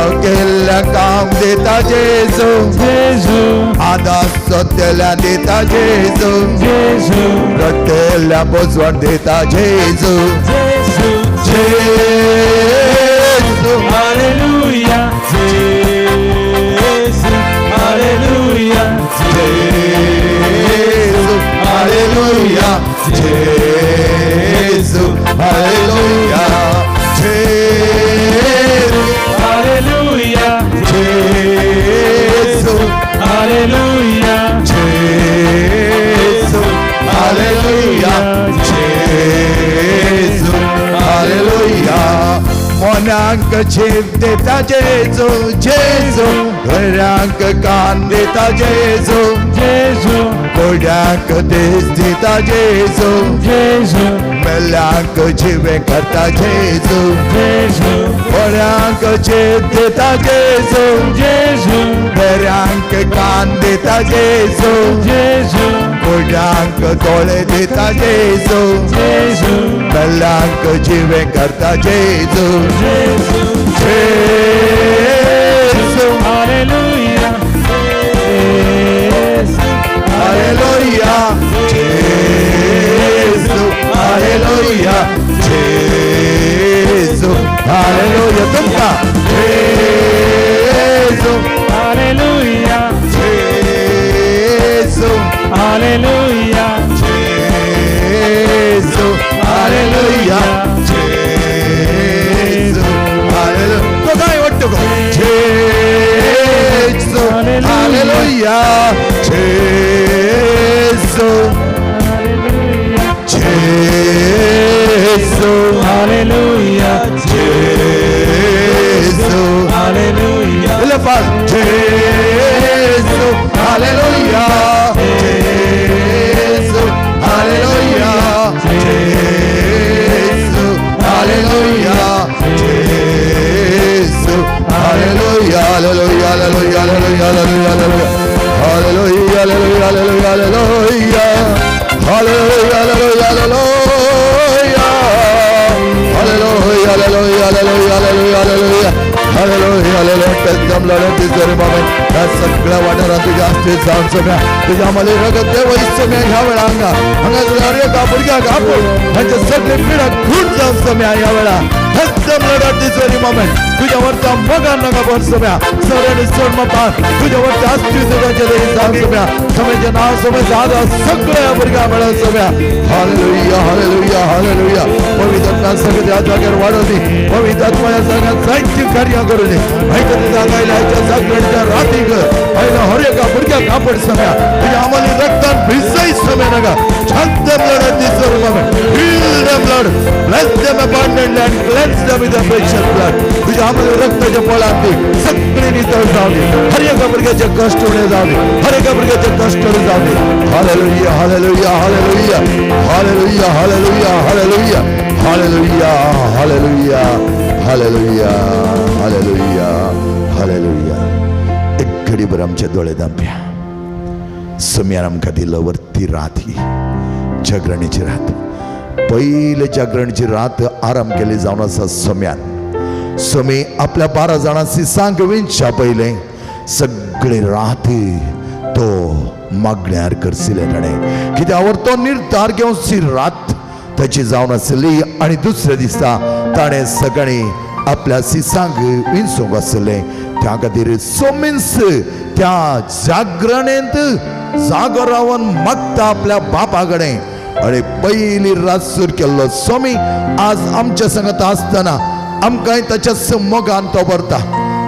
Ukela kaum dita Jesu Jesu. Adesso telang dita Jesu Jesu. Rotela poswan dita Jesu Jesu. Jesu Hallelujah. Jesus. Hallelujah. Jesu, Alleluia, Jesu, Alleluia, Jesu, Hallelujah. Jesu, Hallelujah. Jesu, Alleluia, Jesu, Alleluia. Monanc जीव देता Jesu, Jesu, घरांक कान देता Jesu, Jesu. कोड्यांक देश दिता Jesu, Jesu. मेल्यांक जीवे करता Jesu, Jesu. कोड्यांक जीव देता Jesu, Jesu. घरांक कान देता Jesu, Jesu. कोड्यांक डोळे देता Jesu, Jesu. मेल्यांक जीवे करता Jesu, Jesu. Jesu, Hallelujah. Jesus. Alleluia, Jesu, Alleluia, Jesu, Alleluia, तुमका Jesu, Hallelujah. Jesu, Hallelujah. Jesu, Alleluia, Jesu, Alleluia. तो काय वाटतं गो Jesu, Alleluia, Jesu, Jesu, Hallelujah. Jesu, Hallelujah. ele faz Jesu, Alleluia, Jesu, Alleluia, Jesu, Alleluia, Jesu, Alleluia, Alleluia, Alleluia, Alleluia, Alleluia, Alleluia. Hallelujah, hallelujah, hallelujah, hallelujah. Hallelujah, hallelujah, hallelujah. Hallelujah, hallelujah, hallelujah, hallelujah, hallelujah. Hallelujah, hallelujah. Pendam Lord, this very moment. या सगळ्या वाटारात तुझ्या अस्तित्व जाऊन सगळ्या तुझ्यामध्ये रगत देव समय ह्या वेळा अंगा अंगा तुझ्या का भुरग्या कापून ह्यांचे सगळे पिढा खून जाऊन समय ह्या वेळा Bless them, Lord, at this very moment. तुझ्यावरचा मगान नका बर सम्या सरण सण मपान तुझ्यावरचा अस्तित्वाच्या देही जाग सम्या समयचे नाव समय साधा सगळ्या वर्गा मिळा सम्या हालेलुया हालेलुया हालेलुया पवित्रात्मा सगळे या जागेवर वाढवली पवित्रात्मा या जागेत साहित्य कार्य करूली ऐकत जागायला याच्या सगळ्यांच्या राती ग पहिला हर एका वर्गा कापड सम्या तुझ्या आम्हाला रक्तात भिजाई सम्या नका छान them Lord at this very moment heal them Lord bless them abundantly and cleanse them with the precious blood तुझ्या आम्हाला रक्ताच्या फळांनी सगळे नितळ जावले हर एका वर्गाचे कष्ट होणे जावले हर एका वर्गाचे कष्ट होणे जावले hallelujah hallelujah hallelujah hallelujah hallelujah hallelujah hallelujah hallelujah hallelujah hallelujah hallelujah एक घडीभर आमचे डोळे दांप्या सम्यान आमकां दिलं वरती राती जागरणीची रात पहिले जागरणीची रात आराम केली जावन आसा सम्यान समी आपल्या 12 जाणांची सांग विंच्या पहिले सगळे राती तो मागण्यार करसिले ताणें कित्यावर तो निर्धार घेवची रात ताची जावन आसली आनी दुसऱ्या दिसा ताणें सकाळी आपल्या सिसांक विंचूंक आसले त्या खातीर सोमींस त्या जागरणेंत जागो रावन मागता आपल्या बापा कडेन आणि पहिली रात सुरू केल्लो स्वामी आज आमच्या संगत आसतना आमकां ताच्या मोगान तो भरता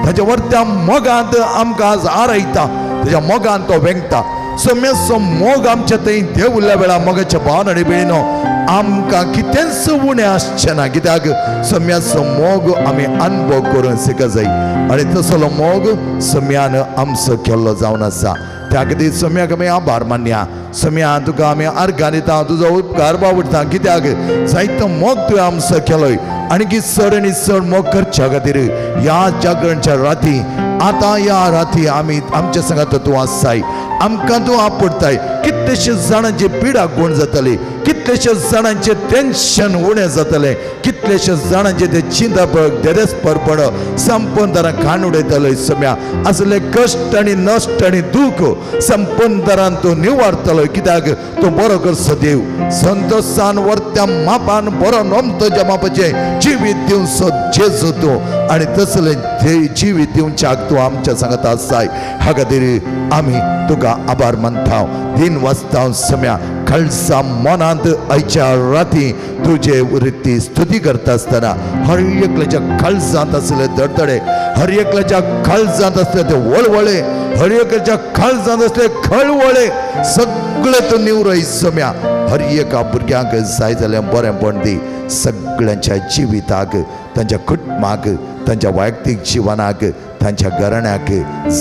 ताच्या वरत्या मोगांत आमकां आज आरयता ताच्या मोगान तो वेंगता सोम्याचो मोग आमच्या थंय देव उरल्या वेळा मोगाच्या भावन आनी बेळिनो आमकां कितेंच उणें आसचें ना कित्याक सम्याचो मोग आमी अनुभव करून शिका जाय आनी तसलो मोग सम्यान आमचो केल्लो जावन आसा त्या खातीर सम्याक आमी आभार मानया सम्या तुका आमी अर्घां दिता तुजो उपकार बावडटा कित्याक जायतो मोग तुवें आमचो केलोय आनी की चड आनी चड मोग करच्या खातीर ह्या जागरणच्या राती आतां ह्या राती आमी आमच्या संगात तूं आसाय आमकां तूं आपडताय कितलेशे जाणांची पिडा गुण जातली कितलेशे जाणांचे टेन्शन उणें जातलें कितलेशे जाणांचे ते चिंतापळ देरेस्परपण संपूर्ण तरां खाण उडयतले सम्या असले कश्ट आनी नश्ट आनी दूख संपूर्ण तरान तूं निवारतलो कित्याक तूं बरो करचो देव संतोषान वरत्या मापान बरो नमतो ज्या मापाचे जिवीत दिवचो जेजू तूं आनी तसलें जिवीत दिवच्याक तूं आमच्या सांगता आसाय ह्या खातीर आमी तुका आभार मानता दिन वाचता सम्या खालसा मनांत आयच्या राती तुझे रिती स्तुती करता आसतना हर एकल्याच्या काळजांत असले धडधडे हर एकल्याच्या काळजांत असले ते वळवळे हर एकल्याच्या काळजांत असले खळवळे सगळे तूं निवरय सम्या हर एका भुरग्यांक जाय जाल्यार बरेंपण दी सगळ्यांच्या जिविताक तांच्या कुटुंबाक तांच्या वैयक्तीक जिवनाक तांच्या घराण्याक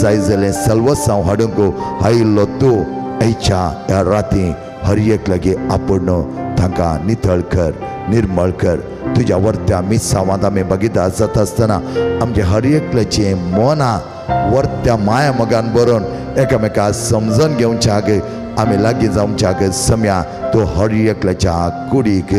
जाय जाल्यार सल्वसांव हाडूंक आयिल्लो तूं आयच्या ह्या राती हर एक लागी आपण तांकां नितळ कर निर्मळ कर तुज्या वर्त्या मिसांवांत आमी बघिता जाता आसतना आमचे हर एकल्याचें मना वर्त्या माया मोगान बरोवन एकामेकाक समजून घेवच्याक आमी लागीं जावच्याक सम्या तूं हर एकल्याच्या कुडीक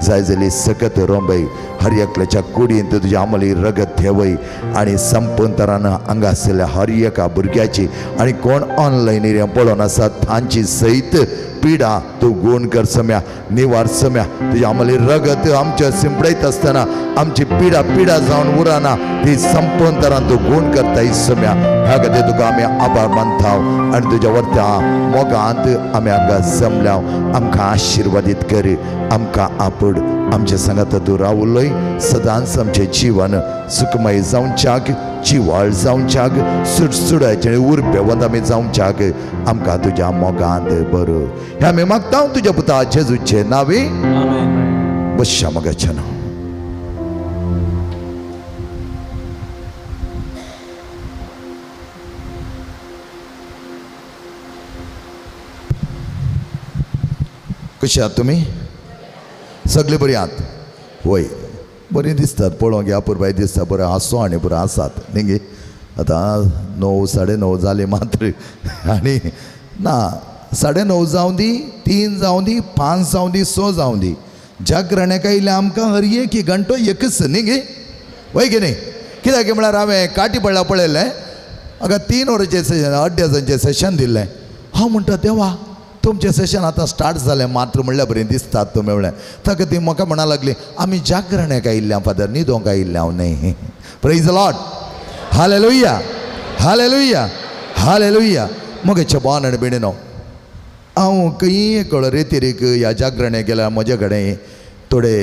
जाय जाली सकत रोंबय हर एकल्याच्या कुडींत तुजी आमली रगत ठेवय आनी संपूर्ण तरान हांगा आसलेल्या हर एका भुरग्याची आनी कोण ऑनलायन पळोवन आसा तांची सयत पिडा तूं गुण कर सम्या निवार सम्या तुजी आमली रगत आमच्या शिंपडयत आसतना आमची पिडा पिडा जावन उरना ती संपूर्ण तरान तूं गुण करताय सम्या ह्या खातीर तुका आमी आभार मानता आनी तुज्या वर्त्या मोगांत आमी हांगा जमल्या आमकां आशिर्वादीत कर आमकां आपड आमच्या सांगात तूं रावलय सदांच आमचें जिवन सुखमय जावच्याक जिवाळ जावच्याक सुटसुडाचें उरपेवंत आमी जावच्याक आमकां तुज्या मोगांत बरो हें आमी मागता तुज्या पुता जेजूचे नांवे बश्या मोगाच्या नांव कशी आहात तुमी सगळे बरी आहात वय बरी दिसतात पळोवंक ह्या पुरबाय दिसता बरें हांसो आनी बरें आसात न्ही आतां 9 साडे 9 जाले मात्र आनी ना 9:30 जावं दी 3 जावं दी 5 जावं दी 6 जावं दी जागरण्याक आयले आमकां हर एक घंटो एकच न्ही गे वय की न्ही कित्याक म्हळ्यार हांवें काटी पडला पळयलें म्हाका 3 वरांचें सेशन 8 दिसांचें सेशन दिल्लें हांव म्हणटा देवा तुमचें सेशन आतां स्टार्ट जालें मात्र म्हणल्यार बरें दिसता तुमी म्हणलें ताका ती म्हाका म्हणा लागली आमी जागरण्याक आयिल्ल्या फादर न्हिदोंक आयिल्ले हांव न्ही praise the Lord hallelujah hallelujah hallelujah मोगेच्या भावान आनी भयणीनो हांव खंय कळ रेतीरेक ह्या जागरण्याक गेल्यार म्हजे कडेन थोडे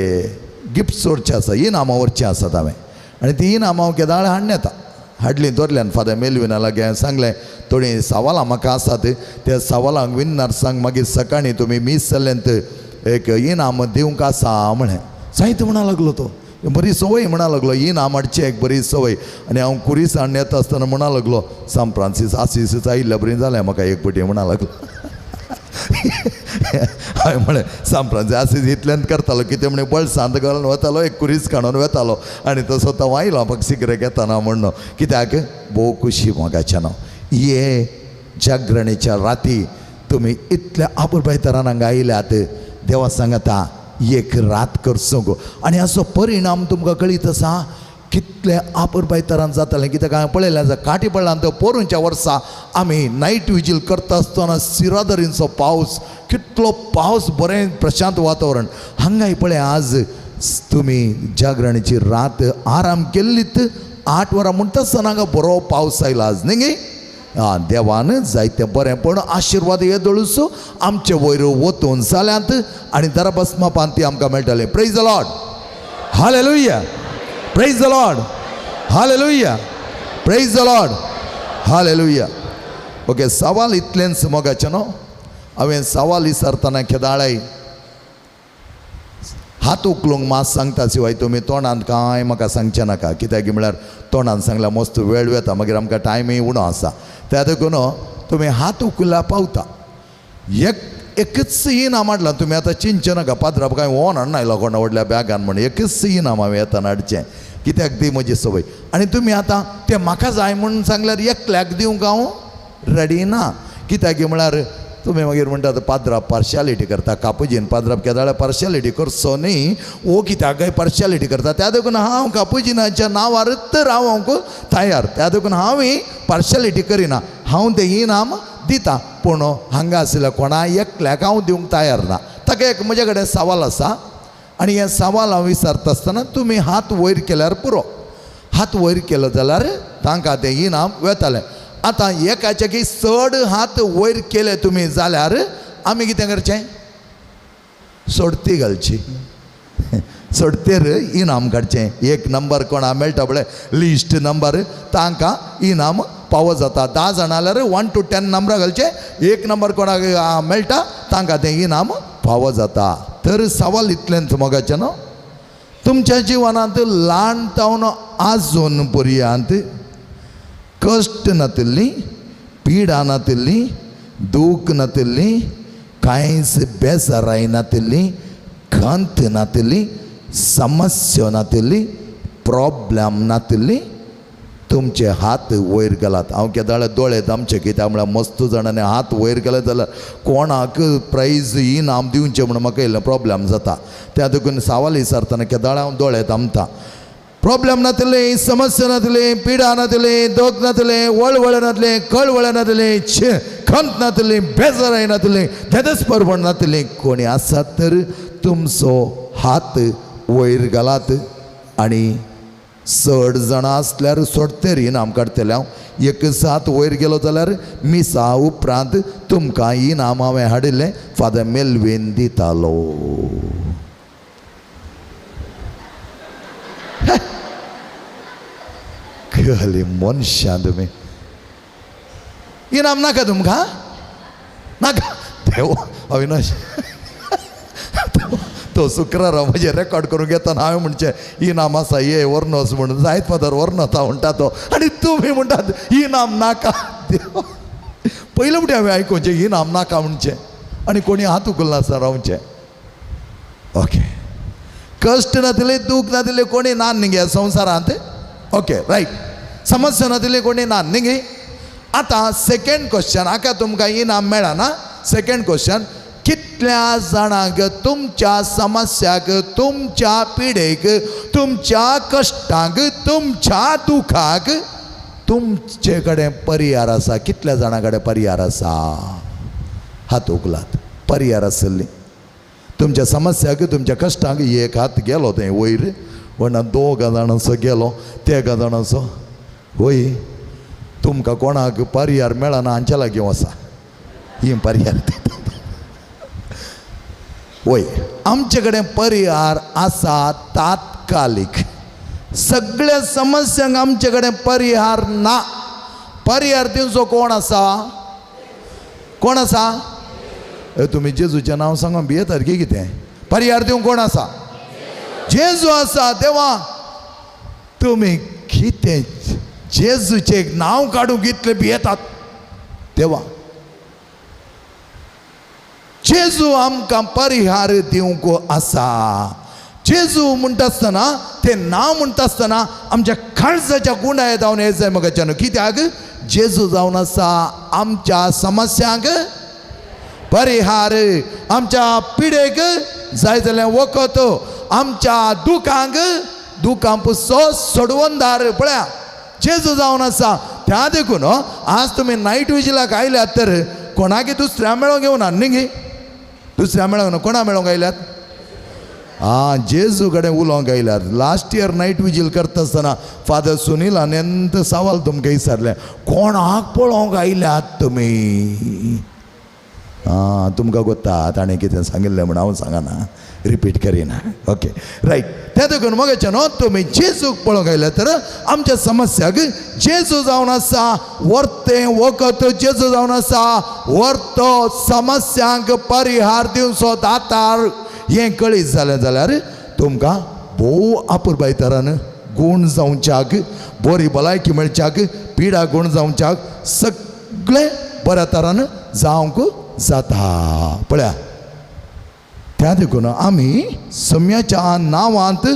गिफ्ट सोडचे आसा इनामां व्हरचीं आसात हांवें आनी ती इनामां हांव केदाळ हाडून येता हाडली दवरल्यान फादर मेलविना लागीं सांगलें थोडीं सवालां म्हाका आसात त्या सवालांक विन्नर सांग मागीर सकाळीं तुमी मीस जाल्यांत एक इनाम दिवंक आसा म्हणें जायत म्हणा लागलो तो बरी सवय म्हणा लागलो इनाम हाडचें एक बरी सवय आनी हांव कुरीस हाडून येता आसतना म्हणा लागलो सान फ्रांसीस आसीस आयिल्ल्या बरी जालें म्हाका एक पटी म्हणा लागलो हांवें म्हळें सान फ्रांसीस आसीस इतल्यान करतालो कितें म्हणे बळसांत घालून वतालो एक कुरीस काडून वतालो आनी तसो तो आयलो म्हाका सिगरेट घेतना म्हणून कित्याक भोव खुशी म्हाकाच्यान हे जागरणेच्या राती तुमी इतल्या आपुरबायतरान हांगा आयल्यात देवा सांगता एक रात करचो गो आनी हाचो परिणाम तुमकां कळीत आसा कितले आपुरबायतरान जातालें कित्याक हांवें पळयलें जाल्यार काटी पडला तो पोरूंच्या वर्सा आमी नायट विजील करता आसतना सिरादरींचो पावस कितलो पावस बरें प्रशांत वातावरण हांगाय पळय आज तुमी जागरणेची रात आराम केल्लीत 8 वरां म्हणटा आसतना हांगा बरो पावस आयलो आज न्ही देवान जायतें बरेंपण आशिर्वाद येदळूच आमचे वयर वतून जाल्यांत आनी दरबस्मापांती आमकां मेळटलें प्रेज द लॉर्ड हालेलुया प्रेज द लॉर्ड हालेलुया प्रेज द लॉर्ड हालेलुया ओके सवाल इतलेंच मोगाचें न्हू हांवें सवाल विचारतना केदाळाय हात उखलूंक मात सांगता शिवाय तुमी तोंडांत कांय म्हाका सांगचें नाका कित्याक म्हळ्यार तोंडांत सांगल्यार मस्त वेळ वेता मागीर आमकां टायमय उणो आसा त्या देखून तुमी हात उखल्यार पावता एकच इनाम हाडलां तुमी आतां चिंतचे नाका पात्राप कांय ओन हाडून आयलो कोणा व्हडल्या बॅगान म्हण एकच इनाम हांवें येताना हाडचें कित्याक ती म्हजी सवय आनी तुमी आतां तें म्हाका जाय म्हणून सांगल्यार एकल्याक दिवंक हांव रेडी ना कित्याक म्हळ्यार तुमी मागीर म्हणटात पाद्राप पार्शालिटी करता कापुजीन पाद्राप केदाळ्या पार्शालिटी करचो न्ही वो कित्याक पार्शालिटी करता त्या देखून हांव कापुजिनाच्या नांवार तर रावंक तयार त्या देखून हांवूय पार्शालिटी करिना हांव तें इनाम दिता पूण हांगा आसल्या कोणा एकल्याक हांव दिवंक तयार ना ताका एक म्हजे कडेन सवाल आसा आनी हे सवाल हांव विचारता आसतना तुमी हात वयर केल्यार पुरो हात वयर केलो जाल्यार तांकां तें इनाम वेतालें आतां एकाचे की चड हात वयर केले तुमी जाल्यार आमी कितें करचें सोडती घालची सोडतेर इनाम काडचें 1 नंबर कोणा मेळटा पळय लिस्ट नंबर तांकां इनाम फावो जाता 10 जाणां जाल्यार 1 to 10 नंबरां घालचे 1 नंबर कोणाक मेळटा तांकां तें इनाम फावो जाता तर सवाल इतलेंच मोगाचें न्हू तुमच्या जिवनांत ल्हान तावन आजून पर्यंत कश्ट नातिल्ली पिडा नातिल्ली दूख नातिल्ली कांयच बेजाराय नातिल्ली खंत नातिल्ली समस्या नातिल्ली प्रॉब्लेम नातिल्ली तुमचे हात वयर गेलात हांव केदाळे दोळे आमचे कित्याक म्हळ्यार मस्त जाणांनी हात वयर गेले जाल्यार कोणाक प्रायज इनाम दिवचें म्हणून म्हाका येयल्लें प्रॉब्लेम जाता त्या देखून सवाल विचारतना केदाळे हांव दोळे थांबता प्रॉब्लेम नातिल्ले समस्या नातिल्ले पिडा नातिल्ले दोग नातिल्ले वळवळ नातिल्ले कळवळ नातिल्ले खंत नातिल्ली बेजाराय नातिल्ले देदस्परपण नातिल्ले कोणी आसा तर तुमचो हात वयर घालात आनी 6 जाणां आसल्यार सोडतेर इनाम काडटलें हांव एकच हात वयर गेलो जाल्यार मिसा उपरांत तुमकां इनाम हांवें हाडिल्लें फादर मेल्वीन दितालो कहली मनशां तुमी इनाम नाका तुमकां नाका देव अविनाश तो शुक्रारा म्हजें रेकॉर्ड करून घेतना हांवें म्हणचें इनाम आसा ये वर्नोस म्हणून जायत फादर वर्नता म्हणटा तो आनी तुमी म्हणटात इनाम नाका देव पयलीं म्हणटा हांवें आयकुचें इनाम नाका म्हणचें आनी कोणी हात उखलना आसा रावचें ओके कश्ट नातिल्ले दूख नातिल्ले कोणी ना न्ही गे संवसारांत ओके रायट समस्या नातिल्ले कोणी ना न्ही गे आतां सेकंड क्वेश्चन हाका तुमकां इनाम मेळना सेकंड क्वेश्चन कितल्या जाणांक तुमच्या समस्याक तुमच्या पिडेक तुमच्या कश्टांक तुमच्या दुखाक तुमचे कडेन पर्याय आसा कितल्या जाणां कडेन पर्याय आसा हात उखलात परिहार आसली तुमच्या समस्याक तुमच्या कश्टांक एक हात गेलो थंय वयर पण 2 जाणांचो गेलो ते जाणांचो होय तुमकां कोणाक परिहार मेळना हांच्या लागीं वसा ही परिहार होय आमचे कडेन परिहार आसा तात्कालीक सगळ्या समस्यांक आमचे कडेन परिहार ना परिहार दिवचो कोण आसा कोण आसा तुमी जेजूचें नांव सांगून भियेतात की कितें परिहार दिवंक कोण आसा जेजू आसा देवा तुमी कितें जेजूचें नांव काडूंक इतले भियेतात देवा जेजू आमकां परिहार दिवंक आसा जेजू म्हणटा आसतना तें नांव म्हणटा आसतना आमच्या काळजाच्या गुंडाळे जावन येत जाय मगाच्या न्हू कित्याक जेजू जावन आसा आमच्या समस्यांक परिहार आमच्या पिडेक जाय जाल्यार वखद आमच्या दुखां पुसो सोडवणदार पळया जेजू जावन आसा त्या देखून आज तुमी नायट विजिलाक आयल्यात तर कोणाक दुसऱ्या मेळोंक येवना न्ही दुसऱ्या मेळोंक ना कोणा मेळोंक आयल्यात जेजू कडेन उलोवंक आयल्यात लास्ट इयर नायट विजील करता आसतना फादर सुनील अनंत सवाल तुमकां विचारलें कोणाक पळोवंक आयल्यात तुमी तुमकां कोत्ता ताणें कितें सांगिल्लें म्हण हांव सांगना रिपीट करिना ओके रायट त्या देखून मगाच्या न्हू तुमी जेजूक पळोवंक आयल्या तर आमच्या समस्याक जेजू जावन आसा वर्तें वखद जेजू जावन आसा वर्तो समस्यांक परिहार दिवचो दातार हें कळीत जालें जाल्यार तुमकां भोव आपुरबाय तरान गूण जावच्याक बरी भलायकी मेळच्याक पिडा गूण जावच्याक सगळें बऱ्या तरान जावंक जाता पळया त्या देखून आमी सम्याच्या नांवांत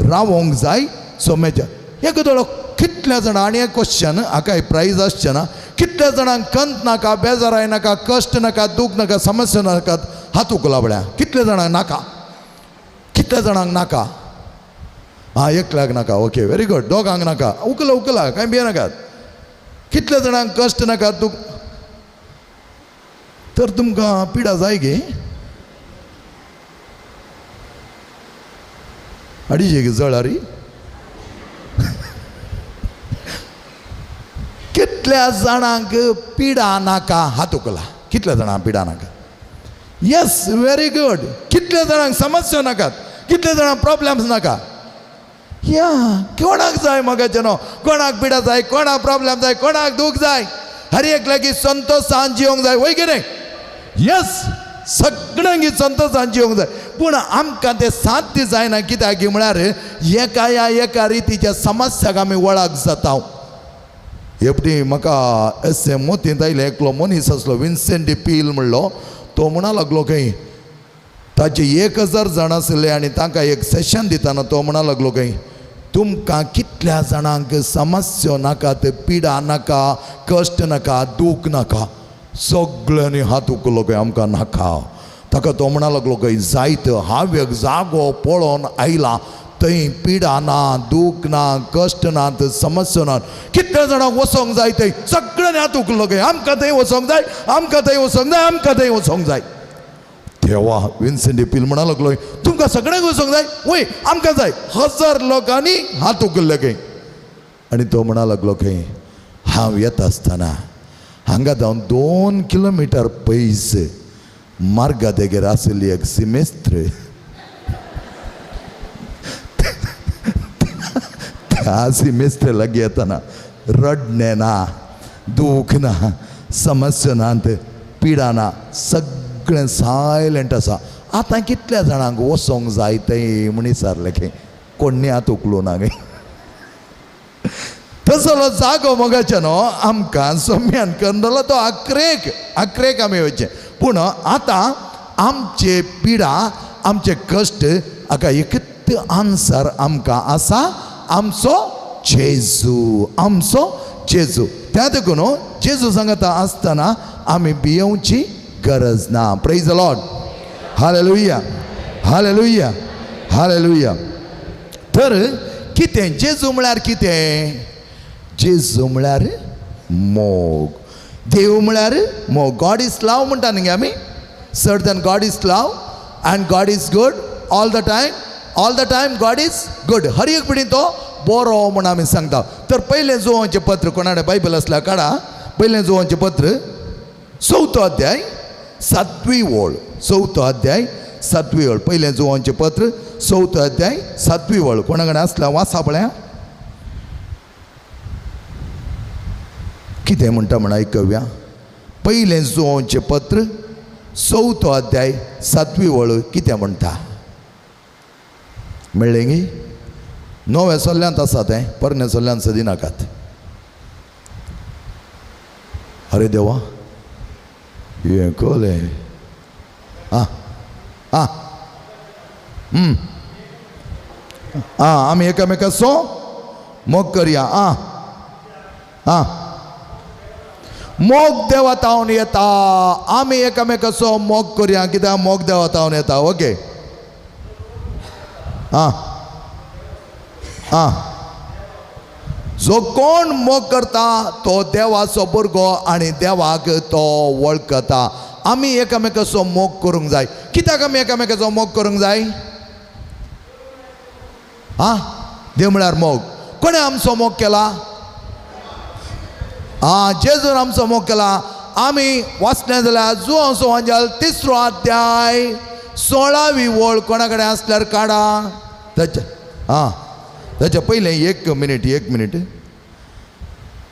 रावोंक जाय सम्याच्या एक थोडो कितल्या जाणां आनी एक क्वेश्चन हाका प्रायज आसचें ना कितल्या जाणांक कंत नाका बेजाराय नाका कश्ट नाका दूख नाका समस्या नाकात हात उखला पळया कितल्या जाणांक नाका कितल्या जाणांक नाका एकल्याक नाका ओके व्हेरी गुड दोगांक नाका उखला कांय भियेनाकात कितल्या जाणांक कश्ट नाका दूख तर तुमकां पिडा जाय गे अडीचशे जळारी कितल्या जाणांक पिडा नाका हात उखला कितल्या जाणांक पिडा नाका येस व्हेरी गुड कितल्या जाणांक समस्या नाकात कितल्या जाणांक प्रॉब्लेम्स नाका या कोणाक जाय मगाचे न्हू कोणाक पिडा जाय कोणाक प्रॉब्लेम जाय कोणाक दूख जाय हर एक लागीं संतोशान जिवंक जाय वय कितें येस सगळ्यांक संतोशान जिवंक जाय पूण आमकां तें साध्य जायना कित्याक म्हळ्यार एका रितीच्या समस्याक आमी वळख जाता एपटी म्हाका एस.एम. मोतींत आयले एकलो मनीस आसलो विन्सेंट डी पील म्हणलो तो म्हणा लागलो खंय ताचे 1000 जाण आसले आनी तांकां एक सेशन दिताना तो म्हणा लागलो खंय तुमकां कितल्या जाणांक समस्या नाकात पिडा नाका कश्ट नाका दूख नाका सगळ्यांनी हात उखलो खंय आमकां नाका ताका तो म्हणा लागलो खंय जायत हांव एक जागो पळोवन आयला थंय पिडा ना दूख ना कश्ट नात समस्या नात कितल्या जाणांक वचोंक जाय थंय सगळ्यांनी हात उखलो खंय आमकां थंय वचोंक जाय आमकां थंय वचोंक जाय आमकां थंय वचोंक जाय तेव्हा विन्सेंट डी पील म्हणा लागलो तुमकां सगळ्यांक वचोंक जाय वय आमकां जाय 1000 लोकांनी हात उखल्ले खंय आनी तो म्हणा लागलो खंय हांव येता आसतना हांगा जावन 2 किलोमिटर पयस मार्गा देगेर आसली एक सिमेस्त्र त्या सिमेस्त्र लागीं येतना रडणें ना दूख ना समस्या नात पिडा ना सगळें सायलेंट आसा आतां कितल्या जाणांक वचोंक जाय थंय म्हण विचारलें खंय कोणी हात उखलो ना खंय तसलो जागो मोगाचे न्हू आमकां सम्यान करतलो तो आक्रेक आमी वयचें पूण आतां आमचे पिडा आमचे कश्ट हाका एकच आन्सर आमकां आसा आमचो जेजू त्या देखून जेजू सांगता आसतना आमी भियेवची गरज ना praise the Lord hallelujah hallelujah hallelujah तर कितें जेजू म्हळ्यार कितें जेजू म्हळ्यार मोग देव म्हळ्यार मोग गॉड इज लव म्हणटा न्ही आमी certain God is love and God is good all the time God is good. हर एक पिढी तो बरो म्हणून आमी सांगता. तर पहिले जोवांचे पत्र कोणाडे बायबल असला काढा. पहिले जोवांचे पत्र 4 अध्याय 7वी ओळ. 4 अध्याय 7वी ओळ. पहिले जोवांचे पत्र 4 अध्याय 7वी ओळ. कोणाकडे असला वाचा पळया. कितें म्हणटा म्हण ऐकव्या. पहिले जोवांचे पत्र 4 अध्याय 7वी ओळ कितें म्हणटा. मेळ्ळें गी. नव्या सोल्ल्यांत आसा तें परने सोल्ल्यांत सदी नाकात. अरे देवा हें कळ्ळें. आमी एकामेकाचो मोग करया. मोग देवातावन येता. आमी एकामेकाचो मोग करया कित्याक मोग देवातावन येता. ओके. जो कोण मोग करता तो देवाचो भुरगो आनी देवाक तो वळखता. आमी एकामेकाचो मोग करूंक जाय. कित्याक आमी एकामेकाचो मोग करूंक जाय. देव म्हळ्यार मोग. कोणें आमचो मोग केला. जेजून आमचो मोग केला. आमी वाचलें जाल्यार जुआंचो अंजल 3रो अध्याय 16वी ओळ कोणा कडेन आसल्यार काडा. ताच्या पयलें एक मिनीट.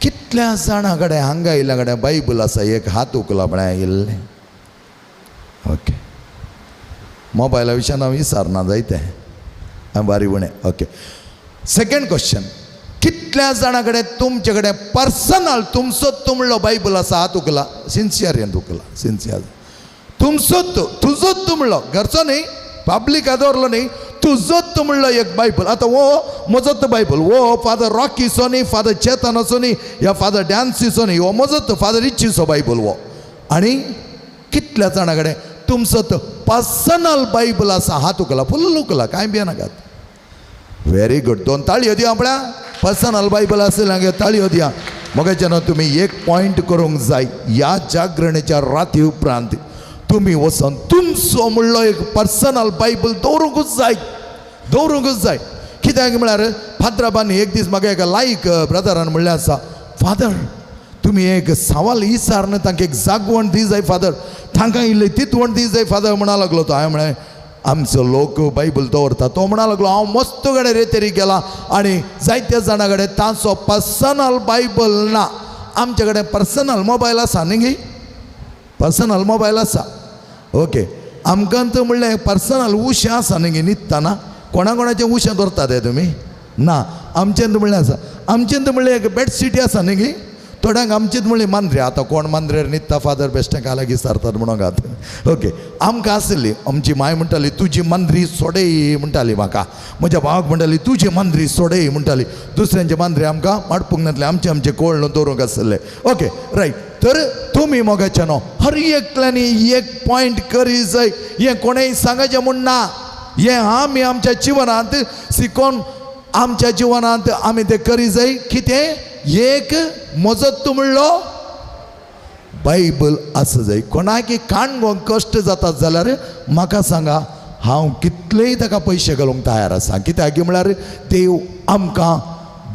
कितल्या जाणां कडेन हांगा आयिल्ल्या कडेन बायबल आसा. एक हात उखला म्हळ्यार आयिल्लें. ओके. मोबायला विशयान हांव विचारना जायतें बारी उणें. ओके. Second question. कितल्या जाणां कडेन तुमचे कडेन पर्सनल तुमचोच म्हणलो बायबल आसा. हात उखला. सिन्सियरीन उखला. सिन्सियर. तुजोच म्हणलो. घरचो न्ही पब्लीक दवरलो न्ही. तुजोच म्हणलो एक बायबल. आतां वो म्हजोच बायबल. वो फादर रॉकीचो न्ही फादर चेतनाचो न्ही या फादर डॅन्सीचो न्ही. हो म्हजोच फादर रिचीचो बायबल वो. आनी कितल्या जाणां कडेन तुमचोच पर्सनल बायबल आसा. हात उखला. फुल्ल उखला. कांय बी नाकात. Very good. 2 ताळयो दिया आपल्या. पर्सनल बायबल आसलेल्यांक ताळयो दिया. मगेच्यान तुमी एक पॉयंट करूंक जाय. ह्या जागरणेच्या राती उपरांत तुमी वचून तुमचो म्हणलो एक पर्सनल बायबल दवरूंकूच जाय. कित्याक म्हळ्यार फादराबान एक दीस म्हाका एका लायक ब्रदरान म्हणलें आसा. फादर तुमी एक सवाल विचारन तांकां एक जागवण दी जाय फादर. तांकां इल्लें तितवण दी जाय फादर म्हणा लागलो तो. हांवें म्हळें आमचो लोक बायबल दवरता. तो म्हणा लागलो हांव मस्त कडेन रेतेरी गेला आनी जायत्या जाणां कडेन तांचो पर्सनल बायबल ना. आमचे कडेन पर्सनल मोबायल आसा न्ही गे. पर्सनल मोबायल आसा. ओके. आमकां तर म्हणलें पर्सनल उशें आसा न्ही गे न्हिदतना. कोणाचें उशें दवरता ते तुमी. ना आमचें म्हणलें आसा. आमचें म्हणलें एक बेडशीट आसा न्ही गे. थोड्यांक आमचीच म्हणली मांद्रे. आतां कोण मांद्रेर न्हिदता फादर बेश्टें काला विचारतात म्हणून घात. ओके. आमकां आसली आमची माय म्हणटाली तुजी मांद्री सोडय म्हणटाली म्हाका. म्हज्या भावाक म्हणटाली तुजी मांद्री सोडय म्हणटाली. दुसऱ्यांचे मांद्रे आमकां माडपूंक नासले. आमचे कोळ दवरूंक आसले. Okay right. तर तुमी मोगाचे न्हू हर एकल्यांनी एक पॉयंट करी जाय. हें कोणेंय सांगचें म्हूण ना. हें आमी आमच्या जिवनांत शिकोवन आमच्या जिवनांत आमी तें करी जाय. कितें एक मजत म्हणलो बायबल आसा जाय. कोणाक काणगोंक कश्ट जातात जाल्यार म्हाका सांगा. हांव कितलेय ताका पयशे घालूंक तयार आसा. कित्याक म्हळ्यार देव आमकां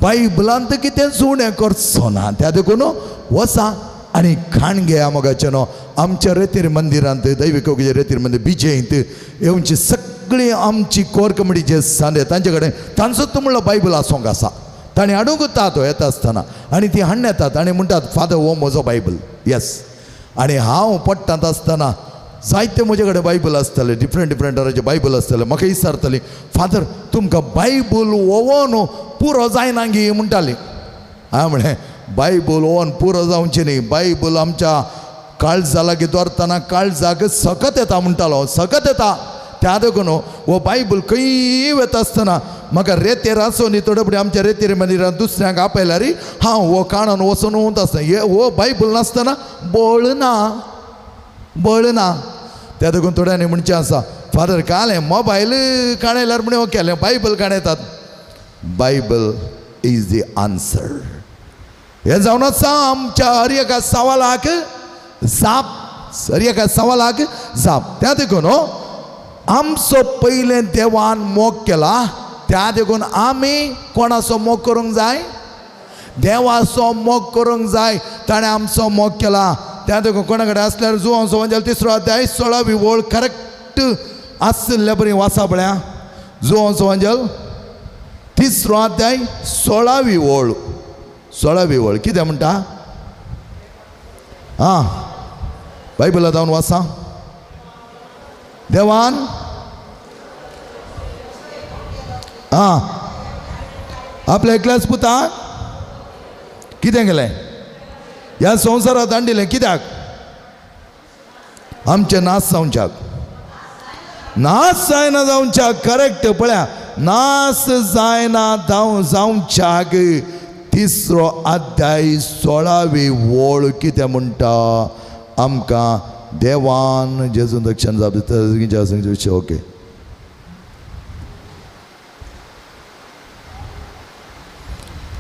बायबलांत कितें उणें करचो ना. त्या देखून वसा आनी खाण घेया मोगाचें न्हू. आमच्या रेतीर मंदिरांत दैविक रेतीर मंदिर बिजेंत येवची सगळी आमची कोर कमिटी जे सांदे तांचे कडेन तांचोच म्हणलो बायबल आसूंक आसा. ताणें हाडूंक येता तो येता आसतना आनी ती हाडून येतात आनी म्हणटात फादर हो म्हजो बायबल. येस. आनी हांव पडटात आसतना जायते म्हजे कडेन बायबल आसतले. डिफरंट तरांचे बायबल आसतले. म्हाका विचारतली फादर तुमकां बायबल ओवोन पुरो जायना गी म्हणटाली. हांवें म्हळें बायबल ओवन पुरो जावचें न्ही. बायबल आमच्या काळजा लागीं दवरतना काळजाक सकत येता म्हणटालो. सकत येता. त्या देखून हो बायबल खंय वता आसतना म्हाका रेतेर आसूं न्ही थोडे फुडें आमच्या रेतेर मंदिरांत दुसऱ्यांक आपयल्यार हांव हो काणून वचून वता आसतना हे हो बायबल नासतना बळ ना. त्या देखून थोड्यांनी म्हणचें आसा फादर कालें मोबायल काणयल्यार म्हणे हो केलें बायबल काणयतात. Bible is the answer. हे जावन आसा आमच्या हर एका सवालाक जाप सर एका सवालाक जाप त्या देखून आमचो पयलें देवान मोग केला त्या देखून आमी कोणाचो मोग करूंक जाय देवाचो मोग करूंक जाय ताणें आमचो मोग केला त्या देखून कोणा कडेन आसल्यार जुवांचो वंजल 3रो अध्याय 16वी ओळ करेक्ट आसल्या बरी वाचा पळया जुवांचो वंजल 3रो अध्याय 16वी ओळ कितें म्हणटा हां बायबलांत जावन वाचा देवान आपल्या एकल्याच पुताक कितें केलें ह्या संवसारांत हाडिल्लें कित्याक आमचे नाश जायना जावच्याक करेक्ट पळया नाश जायना जावच्याक 3रो अध्याय 16वी ओळ कितें म्हणटा आमकां देवान जेजून दक्षिण जाप दिता ओके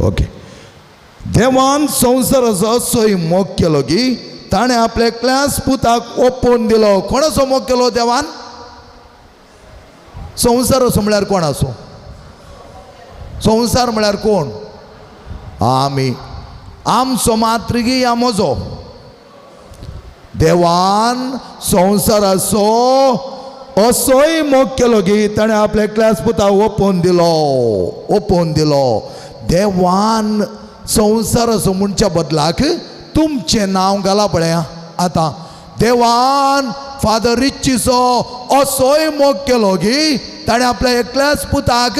ओके देवान संवसाराचो असोय मोग केलो की ताणें आपल्या एकल्याच पुताक ओपोवन दिलो कोणाचो मोग केलो देवान संवसाराचो म्हळ्यार कोणाचो संवसार म्हळ्यार कोण आमी आमचो मातृगी या म्हजो देवान संवसाराचो असोय मोग केलो की ताणें आपल्या एकल्याच पुताक ओपोवन दिलो देवान संवसाराचो म्हणच्या बदलाक तुमचें नांव घाला पळया आतां देवान फादर रिचीचो असोय मोग केलो की ताणें आपल्या एकल्याच पुताक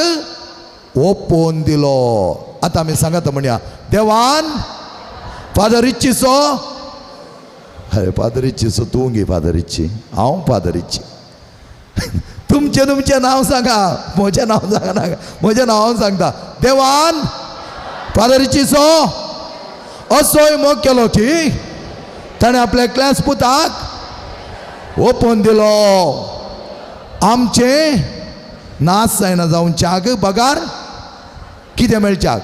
ओपोवन दिलो आतां आमी सांगात म्हणया देवान फादर रिचीचो अरे फादर रिचीचो तूं गे फादर रिची हांव फादर रिची तुमचें नांव सांगा म्हजें नांव सांगा नाका म्हजें नांव हांव सांगता देवान फादर रिचीचो असोय मोग केलो की ताणें आपल्या एकल्याच पुताक ओपोवन दिलो आमचे नाश जायना जावच्याक बगार कितें मेळच्याक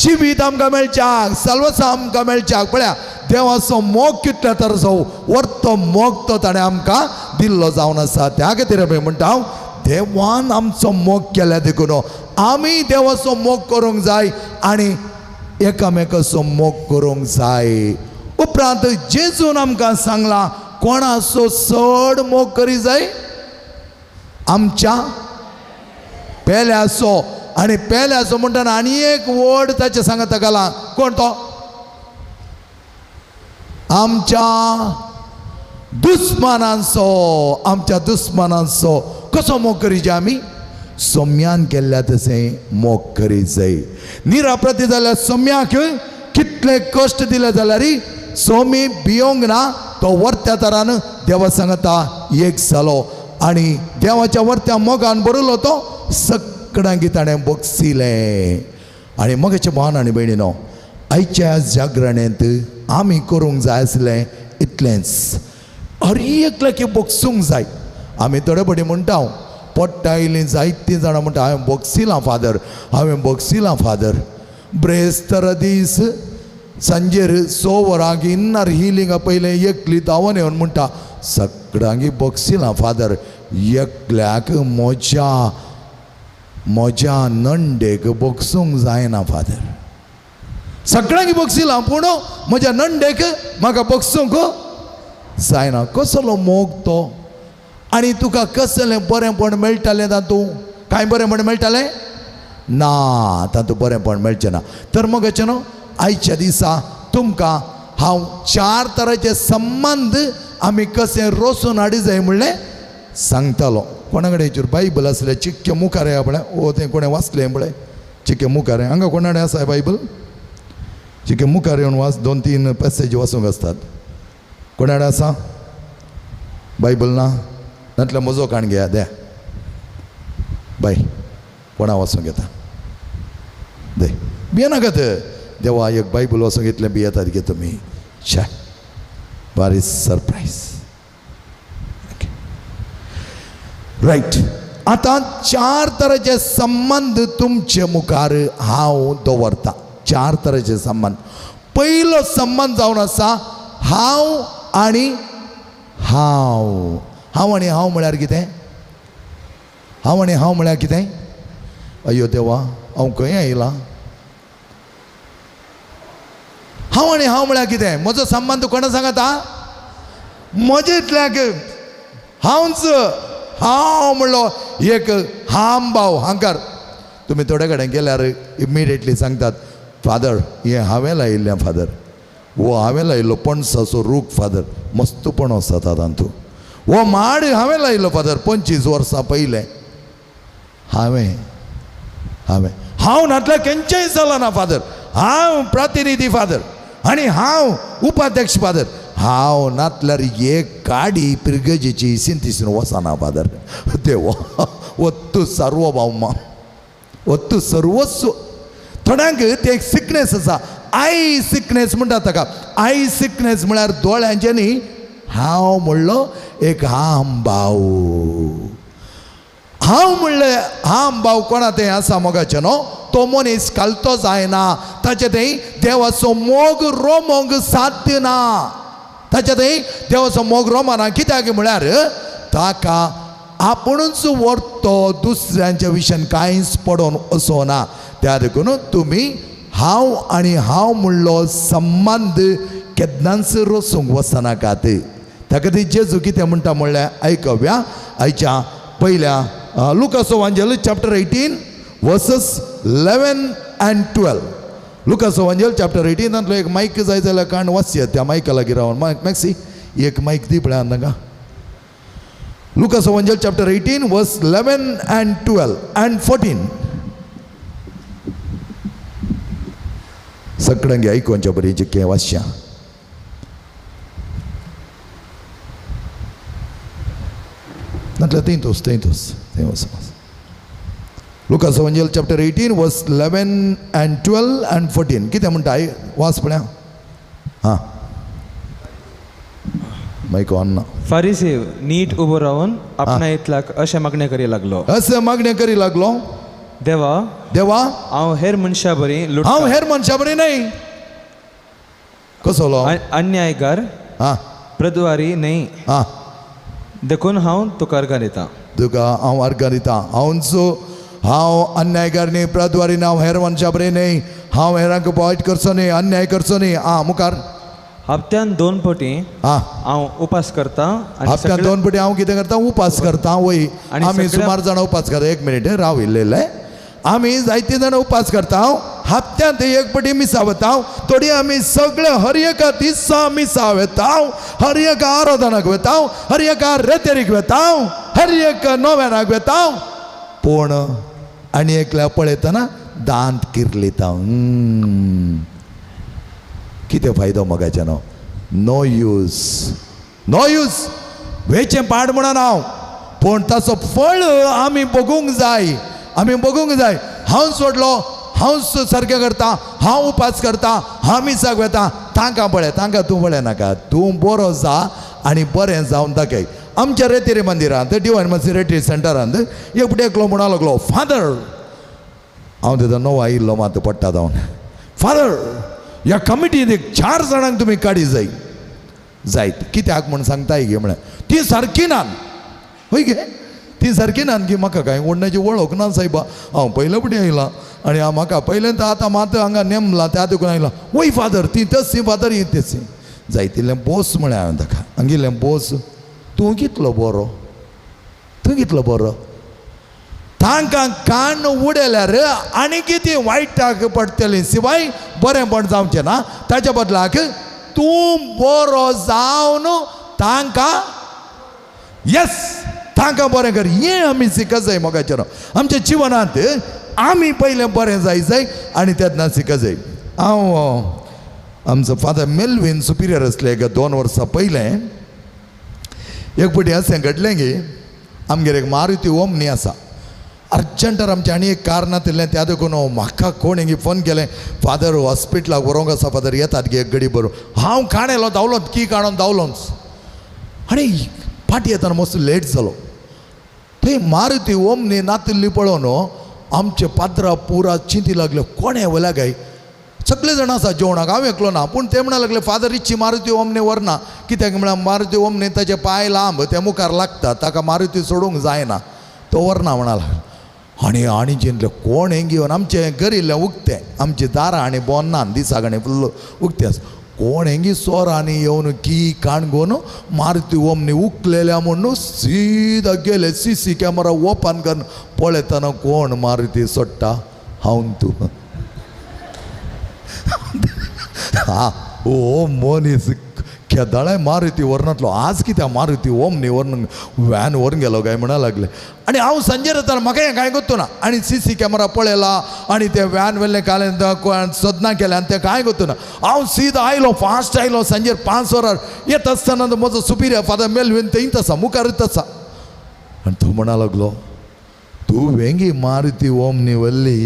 जिवीत आमकां मेळच्याक सर्वस्व आमकां मेळच्याक पळया देवाचो मोग कितल्या तराचो वर्तो मोग तो ताणें आमकां दिल्लो जावन आसा त्या खातीर आमी म्हणटा हांव देवान आमचो मोग केल्या देखून आमी देवाचो मोग करूंक जाय आनी एकामेकाचो मोग करूंक जाय उपरांत जेजून आमकां सांगलां कोणाचो चड मोग करी जाय आमच्या पेल्याचो आनी पेल्याचो म्हणटना आनी एक वर्ड ताचे सांगत घाला कोण तो आमच्या दुस्मानांचो कसो मोग करी जाय आमी सोम्यान केल्ल्या तशें मोग करी जाय निराप्रती जाल्यार सोम्याक कितले कश्ट दिले जाल्यार सोमी भियोंक ना तो वर्त्या तरान देवा सांगता एक जालो आनी देवाच्या वर्त्या मोगान बरयलो तो सगळ्यांक ताणें बक्षिलें आनी मोगाचे भावन आनी भयणीनो आयच्या जागरणेंत आमी करूंक जाय आसलें इतलेंच हर एकल्याक बक्षूंक जाय आमी थोडे बडी म्हणटा पडटा आयलीं जायतीं जाणां म्हणटा हांवें बक्षिलां फादर ब्रेस्तर दीस सांजेर 6 वरांक इन्नर हिलिंगा पयलें एकली दावन येवन म्हणटा सगळ्यांक बक्षिलां फादर एकल्याक म्हज्या नंडेक बक्षूंक जायना फादर सगळ्यांक बक्षिलां पूण म्हज्या नंडेक म्हाका बक्षूंक जायना कसलो मोग तो आनी तुका कसलें बरेंपण मेळटलें तातूंत कांय बरेंपण मेळटलें ना तातूंत बरेंपण मेळचें ना तर मोगाचें न्हू आयच्या दिसा तुमकां हांव 4 तरांचे संबंध आमी कशें रोसून हाडी जाय म्हणलें सांगतालो कोणा कडेन हेचेर बायबल आसलें चिक्के मुखार या पळय ओ तें कोणें वाचलें पळय चिक्के मुखार हांगा कोणा कडेन आसा बायबल चिक्के मुखार येवन 2-3 पॅसेज वाचूंक आसतात कोणा कडेन आसा बायबल ना नातल्या म्हजो काण घेया द्या बाय कोणा वाचूंक येता दे भियेनाकात देवा एक बायबल वाचूंक घेतलें भियेतात गे तुमी छे बारी सरप्रायज रायट आतां 4 तरांचे संबंध तुमचे मुखार हांव दवरतां 4 तरांचे संबंध पयलो संबंध जावन आसा हांव आनी हांव. हांव आनी हांव म्हळ्यार कितें? हांव आनी हांव म्हळ्यार कितें? अयो देवा, हांव खंय आयलां? हांव आनी हांव म्हळ्यार कितें? म्हजो संबंद कोणा सांगाता? म्हजेंतल्याक हांवच हांव म्हणलो एक हाम भाव. हांकार तुमी थोडे कडेन गेल्यार इमिडिएटली सांगतात, फादर हें हांवें लायिल्लें फादर, वो हांवें लायिल्लो पणसाचो रूख फादर, मस्त पणस जाता तातूंत. वो माड हांवें लायिल्लो फादर 25 वर्सां पयलें. हांवें हांव नातल्या खंयचेंय चलना ना फादर. हांव प्रतिनिधी फादर आनी हांव उपाध्यक्ष फादर. हांव नातल्यार एक गाडी पिरगजेची सिंतीसून वचना फादर. देवा, वत्तू सार्वभौमा, वत्तू सर्वस्व. थोड्यांक ते एक सिकनेस आसा, आय सिकनेस म्हणटा ताका. आय सिकनेस म्हळ्यार दोळ्यांचे न्ही. हांव म्हणलो एक हाम भाव. हांव म्हणलें हाम भाव कोणा तें आसा मोगाचें न्हू. तो मनीस कालतो जायना, ताचे थंय देवाचो मोग रोमोंक साध्य ना. ताचे थंय देवाचो मोग रोमना. कित्याक म्हळ्यार ताका आपुणूच व्हरतो, दुसऱ्यांच्या विशयान कांयच पडोवन वचोना. त्या देखून तुमी हांव आनी हांव म्हणलो संबंध केन्नाच रचूंक वचनाकात. ताका ती जेजू कितें म्हणटा म्हणल्यार आयकव्या. आयच्या पयल्या लुकास एवांजेल चॅप्टर 18 वर्सेस 11 and 12. लुकास एवांजेल चॅप्टर 18 तांतलो एक मायक जाय जाल्यार काण वाचया. त्या मायका लागीं रावन मॅक्सी एक मायक दी पळय तांकां. लुकास एवांजेल चॅप्टर 18 वर्स 11 and 12 and 14. सगळ्यांक आयकोनच्या बरी जितकें वाचया. नातल्या थंय वच. लुकास एवांजेल चॅप्टर 18 वर्स 11 and 12 and 14. कितें म्हणटा वाच पळया. हां मायक ऑन ना. फारिसेव नीट उबो रावन आपणा इतल्याक अशें मागणें करी लागलो. अशें मागणें करी लागलो. देवा, देवा, हांव हेर मनशा बरी हांव हेर मनशा बरी न्हय. कसलो? अन्यायकार, हां प्रद्वारी न्हय. हां देखून हांव तुका अर्गां दिता. तुका हांव अर्गां दिता. हांव अन्यायकार न्ही, प्रद्वारी न्ही, हांव हेर मनशा बरी न्ही. हांव हेरांक वायट करचो न्ही, अन्याय करचो न्ही. मुखार. हप्त्यान 2 फावटी हांव उपास करता. हप्त्यान 2 फावटी हांव कितें करता? उपास करता. वय आमी सुमार जाणां उपास करता. एक मिनीट राव इल्लें. आमी जायतीं जाणां उपास करता. हप्त्यांत एक फावटी मिसा वता. थोडी आमी सगळे हर एका दिसा मिसा वेता, हर एका आराधनाक वेता, हर एका रेतेरीक वेता, हर एका नोवेनाक वेता. पूण आनी एकल्या पळयतना दांत किरलिता. कितें फायदो मोगाचें न्हू. नो यूज वेचें पाड म्हणून हांव. पूण ताचो फळ आमी बगूंक जाय. हांव सोडलो, हांव सारकें करता, हांव उपास करता, हांव मिसाक वेता. तांकां पळय, तांकां तूं पळय नाका. तूं बरो जा आनी बरें जावन दाखय. आमच्या रेतेरी मंदिरांत डिवायन मर्सी रेट्रीट सेंटरांत एक फावटी एकलो म्हणूंक लागलो, फादर, हांव तेजो नवो आयिल्लो मात पडटा जावन, फादर ह्या कमिटीन एक 4 जाणांक तुमी काडी जायत. कित्याक म्हूण सांगताय गे म्हळ्यार ती सारकी नान. हय गे, ती सारकी नान की म्हाका कांय वडण्याची वळख ना सायबा. हांव पयले फावटी आयलां आनी म्हाका पयलें आतां मात हांगा नेमला त्या देखून आयलां. वय फादर, ती तशी फादर ही तेसी जायतिल्लें बोस म्हळ्यार हांवें ताका हांगिल्लें बोस. तूं कितलो बरो. तांकां कान उडयल्यार आनी कितें वायटाक पडटलें, शिवाय बरेंपण जावचें ना. ताच्या बदलाक तूं बरो जावन तांकां बरें कर. हें आमी शिकत जाय मोगाचें. आमच्या जिवनांत आमी पयलें बरें जाय आनी तेन्ना शिकत जाय. हांव आमचो फादर मेल्वीन सुपिरियर आसले 2 वर्सां पयलें एक फावटी अशें घडलें गे. आमगेर एक मारुती ओमनी आसा. अर्जंटार आमचें आनी एक कार नातिल्लें. त्या देखून म्हाका कोण हिंगी फोन केलें, फादर हॉस्पिटलाक व्हरोंक आसा फादर, येतात गे एक गडी बरो. हांव काणयलो धांवलो, की काडून धांवलोच आनी फाटी येताना मस्त लेट जालो. थंय मारुती ओमनी नातिल्ली पळोवन आमचे पाद्रा पुरा चिंती लागले, कोणे वल्या गाय सगळे जाण आसा जेवणाक हांव एकलो ना पूण ते म्हणा लागले फादर इच्छी मारुती ओमने व्हरना कित्याक म्हळ्यार मारुती ओमने ताचे पांय लांब ते मुखार लागता ताका मारुती सोडूंक जायना तो व्हरना म्हणा लागलो आनी चिंतले कोण हें घेवन आमचे गरिल्ले उक्ते आमची दारां आनी बोन्नान दिसाक आनी फुल्ल उक्ते आसा कोण हेंगी सोरांनी येवन की काणगोन मारुती ओमनी उकलेल्या म्हणून सीदा गेले CC कॅमेरा ओपन करून पळयतना कोण मारुती सोडटा हांव तूं हा ओ मनीस केदाळे मारुती व्हरनातलो आज कित्याक मारुती ओमनी व्हरून व्हॅन व्हरून गेलो काय म्हणा लागले आनी हांव सांजे येताना म्हाका हें कांय गोत्तू ना आनी CC कॅमेरा पळयला आनी ते व्हॅन व्हेल्लें कालें सदना केलें आनी तें कांय गोत्तू ना हांव सीदा आयलो फास्ट आयलो सांजेर 5 वरार येत आसतना म्हजो सुपिरियर फादर मेल्विन थंयच आसा मुखारूच आसा आनी तो म्हणा लागलो तूं वेंगी मारुती ओमनी व्हरली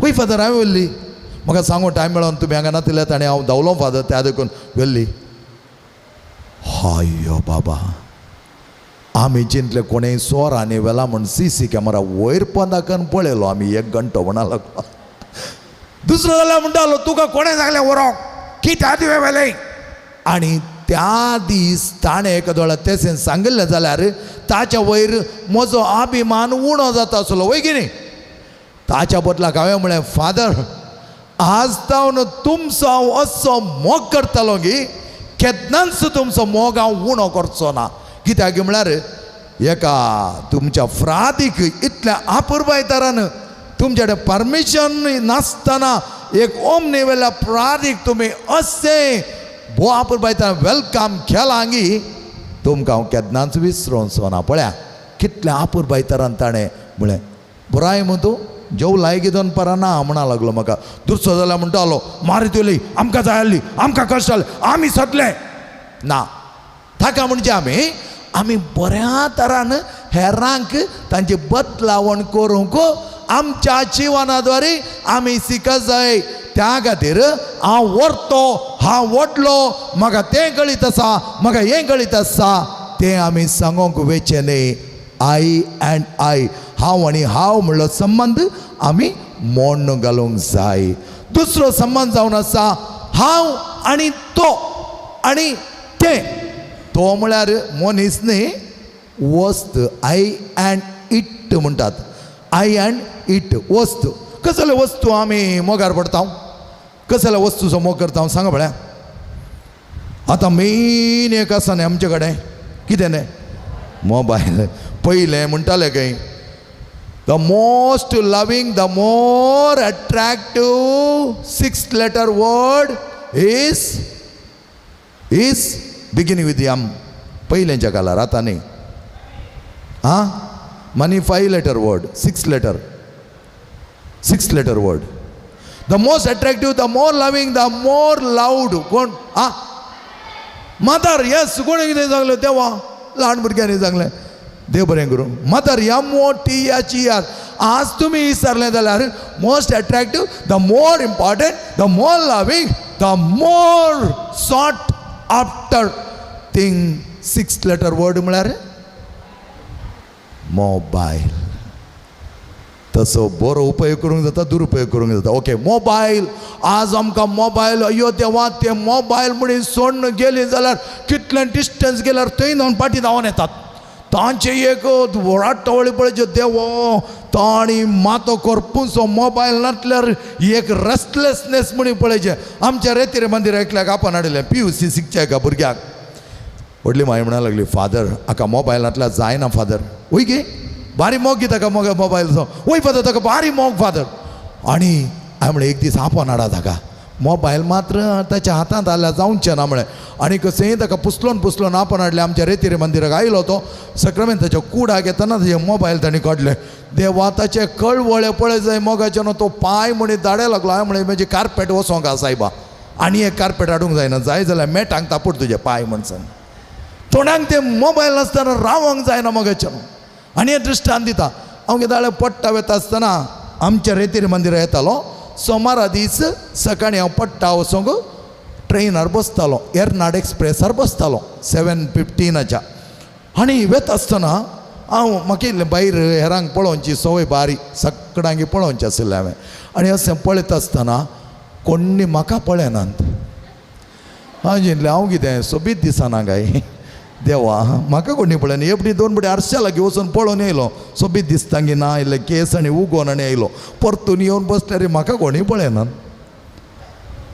वय फादर हांवें व्हरली म्हाका सांगू टायम मेळोन तुमी हांगा नातिल्यात आनी हांव धांवलो फादर त्या देखून व्हरली हायो बाबा आमी चिंतले कोणें सोरांनी वेला म्हण CC कॅमेरा वयर पंदाकन पळयलो आमी 1 घंटो म्हणा लागलो दुसरो जाल्यार म्हणटालो तुका कोणें सांगलें व्हरोंक कित्या तुवें व्हेलें आनी त्या दीस ताणें एका दोळा तेसें सांगिल्लें जाल्यार ताच्या वयर म्हजो अभिमान उणो जाता आसलो वय की न्ही ताच्या बदलाक हांवें म्हळें फादर आज जावन तुमचो हांव असो मोग करतलो गी केन्नाच तुमचो मोग हांव उणो करचो ना कित्याक म्हळ्यार एका तुमच्या फ्रादीक इतल्या आपुरबायतारान तुमचे कडेन परमिशन नासतना एक ओमनी वेल्या फ्रादीक तुमी अशें भो आपुरबायतार वेलकम केला गी तुमकां हांव केन्नाच विसरोवचो ना पळया कितल्या आपुरबायतारान ताणें म्हळें पुराय मू तूं जेव लायकी दोन परां ना म्हणा लागलो म्हाका दुसरो जाल्यार म्हणटालो मारुती उलय आमकां जाय आसली आमकां कश्ट जालें आमी सतले ना ताका म्हणजे आमी बऱ्या तरान हेरांक तांची बदलावण करूंक आमच्या जिवनाद्वारे आमी शिकत जाय त्या खातीर हांव व्हरतो हांव वडलो म्हाका तें कळीत आसा म्हाका हें कळीत आसा तें आमी सांगूंक वेचें न्ही आई एंड आई हांव आनी हांव म्हणलो संबंद आमी मोडून घालूंक जाय दुसरो संबंद जावन आसा हांव आनी तो आनी तें तो म्हळ्यार मनीस न्ही वस्त आय एंड इट म्हणटात आय एंड इट वस्तू कसले वस्तू आमी मोगार पडटा कसले वस्तूचो मोग करता सांगा पळया आतां मेन एक आसा न्ही आमचे कडेन कितें न्ही मोबायल पयलें म्हणटाले खंय the most loving the more attractive 6 letter word is beginning with M पयलेंच्या काळार आतां न्ही आं मनी 5 letter word 6 letter word the most attractive the more loving the more loud कोण आं मदर येस कोणी कितें सांगलें देवा ल्हान भुरग्यांनी सांगलें देव बरें करूं मदर MOTHER आज तुमी विसरलें जाल्यार most attractive the more important the more loving the more sought after thing 6 letter word म्हळ्यार मोबायल तसो बरो उपयोग करूंक जाता दुरुपयोग करूंक जाता ओके मोबायल आज आमकां मोबायल अयो देवा ते मोबायल म्हणून सोडून गेली जाल्यार कितलें डिस्टन्स गेल्यार थंय जावन फाटीं धांवन येतात तांचे एक वराटवळी पळय देवो ताणी मातो करपूचो मोबायल नासल्यार एक रेस्टलेसनेस म्हणून पळयचे आमच्या रेतीर मंदिर एकल्याक आपण हाडिल्लें PUC शिकचे एका भुरग्याक व्हडली माय म्हणा लागली फादर हाका मोबायल नासल्यार जायना फादर वय गे भारी मोग गी ताका मोबायलचो वय फादर ताका भारी मोग फादर आनी हांवें म्हणलें एक दीस आपोवन हाडा ताका मोबायल मात्र ताच्या हातांत आल्यार जावचें ना म्हळें आनी कशेंय ताका पुसलोन आपण हाडलें आमच्या रेतीर मंदिराक आयलो तो सक्रामेंताच्या कुडाक येतना ताजे मोबायल ताणें काडले देवा ताचे कळवळे पळय जाय मोगाचे न्हू तो पांय म्हणी दाडे लागलो हांवें म्हळें म्हजें कार्पेट वसोंक आसा सायबा आनी एक कार्पेट हाडूंक जायना जाय जाल्यार मेटांक तापड तुजे पांय म्हणसन तोंडाक ते मोबायल नासतना रावोंक जायना मोगाचें न्हू आनी हें दृश्टांत दिता हांव कितें पट्टा वता आसतना आमच्या रेतीर मंदिरा येतालो सोमारा दीस सकाळीं हांव पट्टा वचोंक ट्रेनार बसतालो एर्नाड एक्सप्रेसार बसतालो 7:15 आनी वेता आसतना हांव म्हाका इल्लें भायर हेरांक पळोवची संवय बारी सगळ्यांक पळोवचें आसलें हांवें आनी अशें पळयता आसतना कोणी म्हाका पळयनात. हांव चिंतलें हांव कितें सोबीत दिसना काय देवा म्हाका कोणी पळयना. एपडी 2 बडी आरशा लागीं वचून पळोवन येयलो सोबीत दिसता की ना इल्ले केस आनी उगोवन आनी येयलो. परतून येवन बसल्यार म्हाका कोणी पळयनात.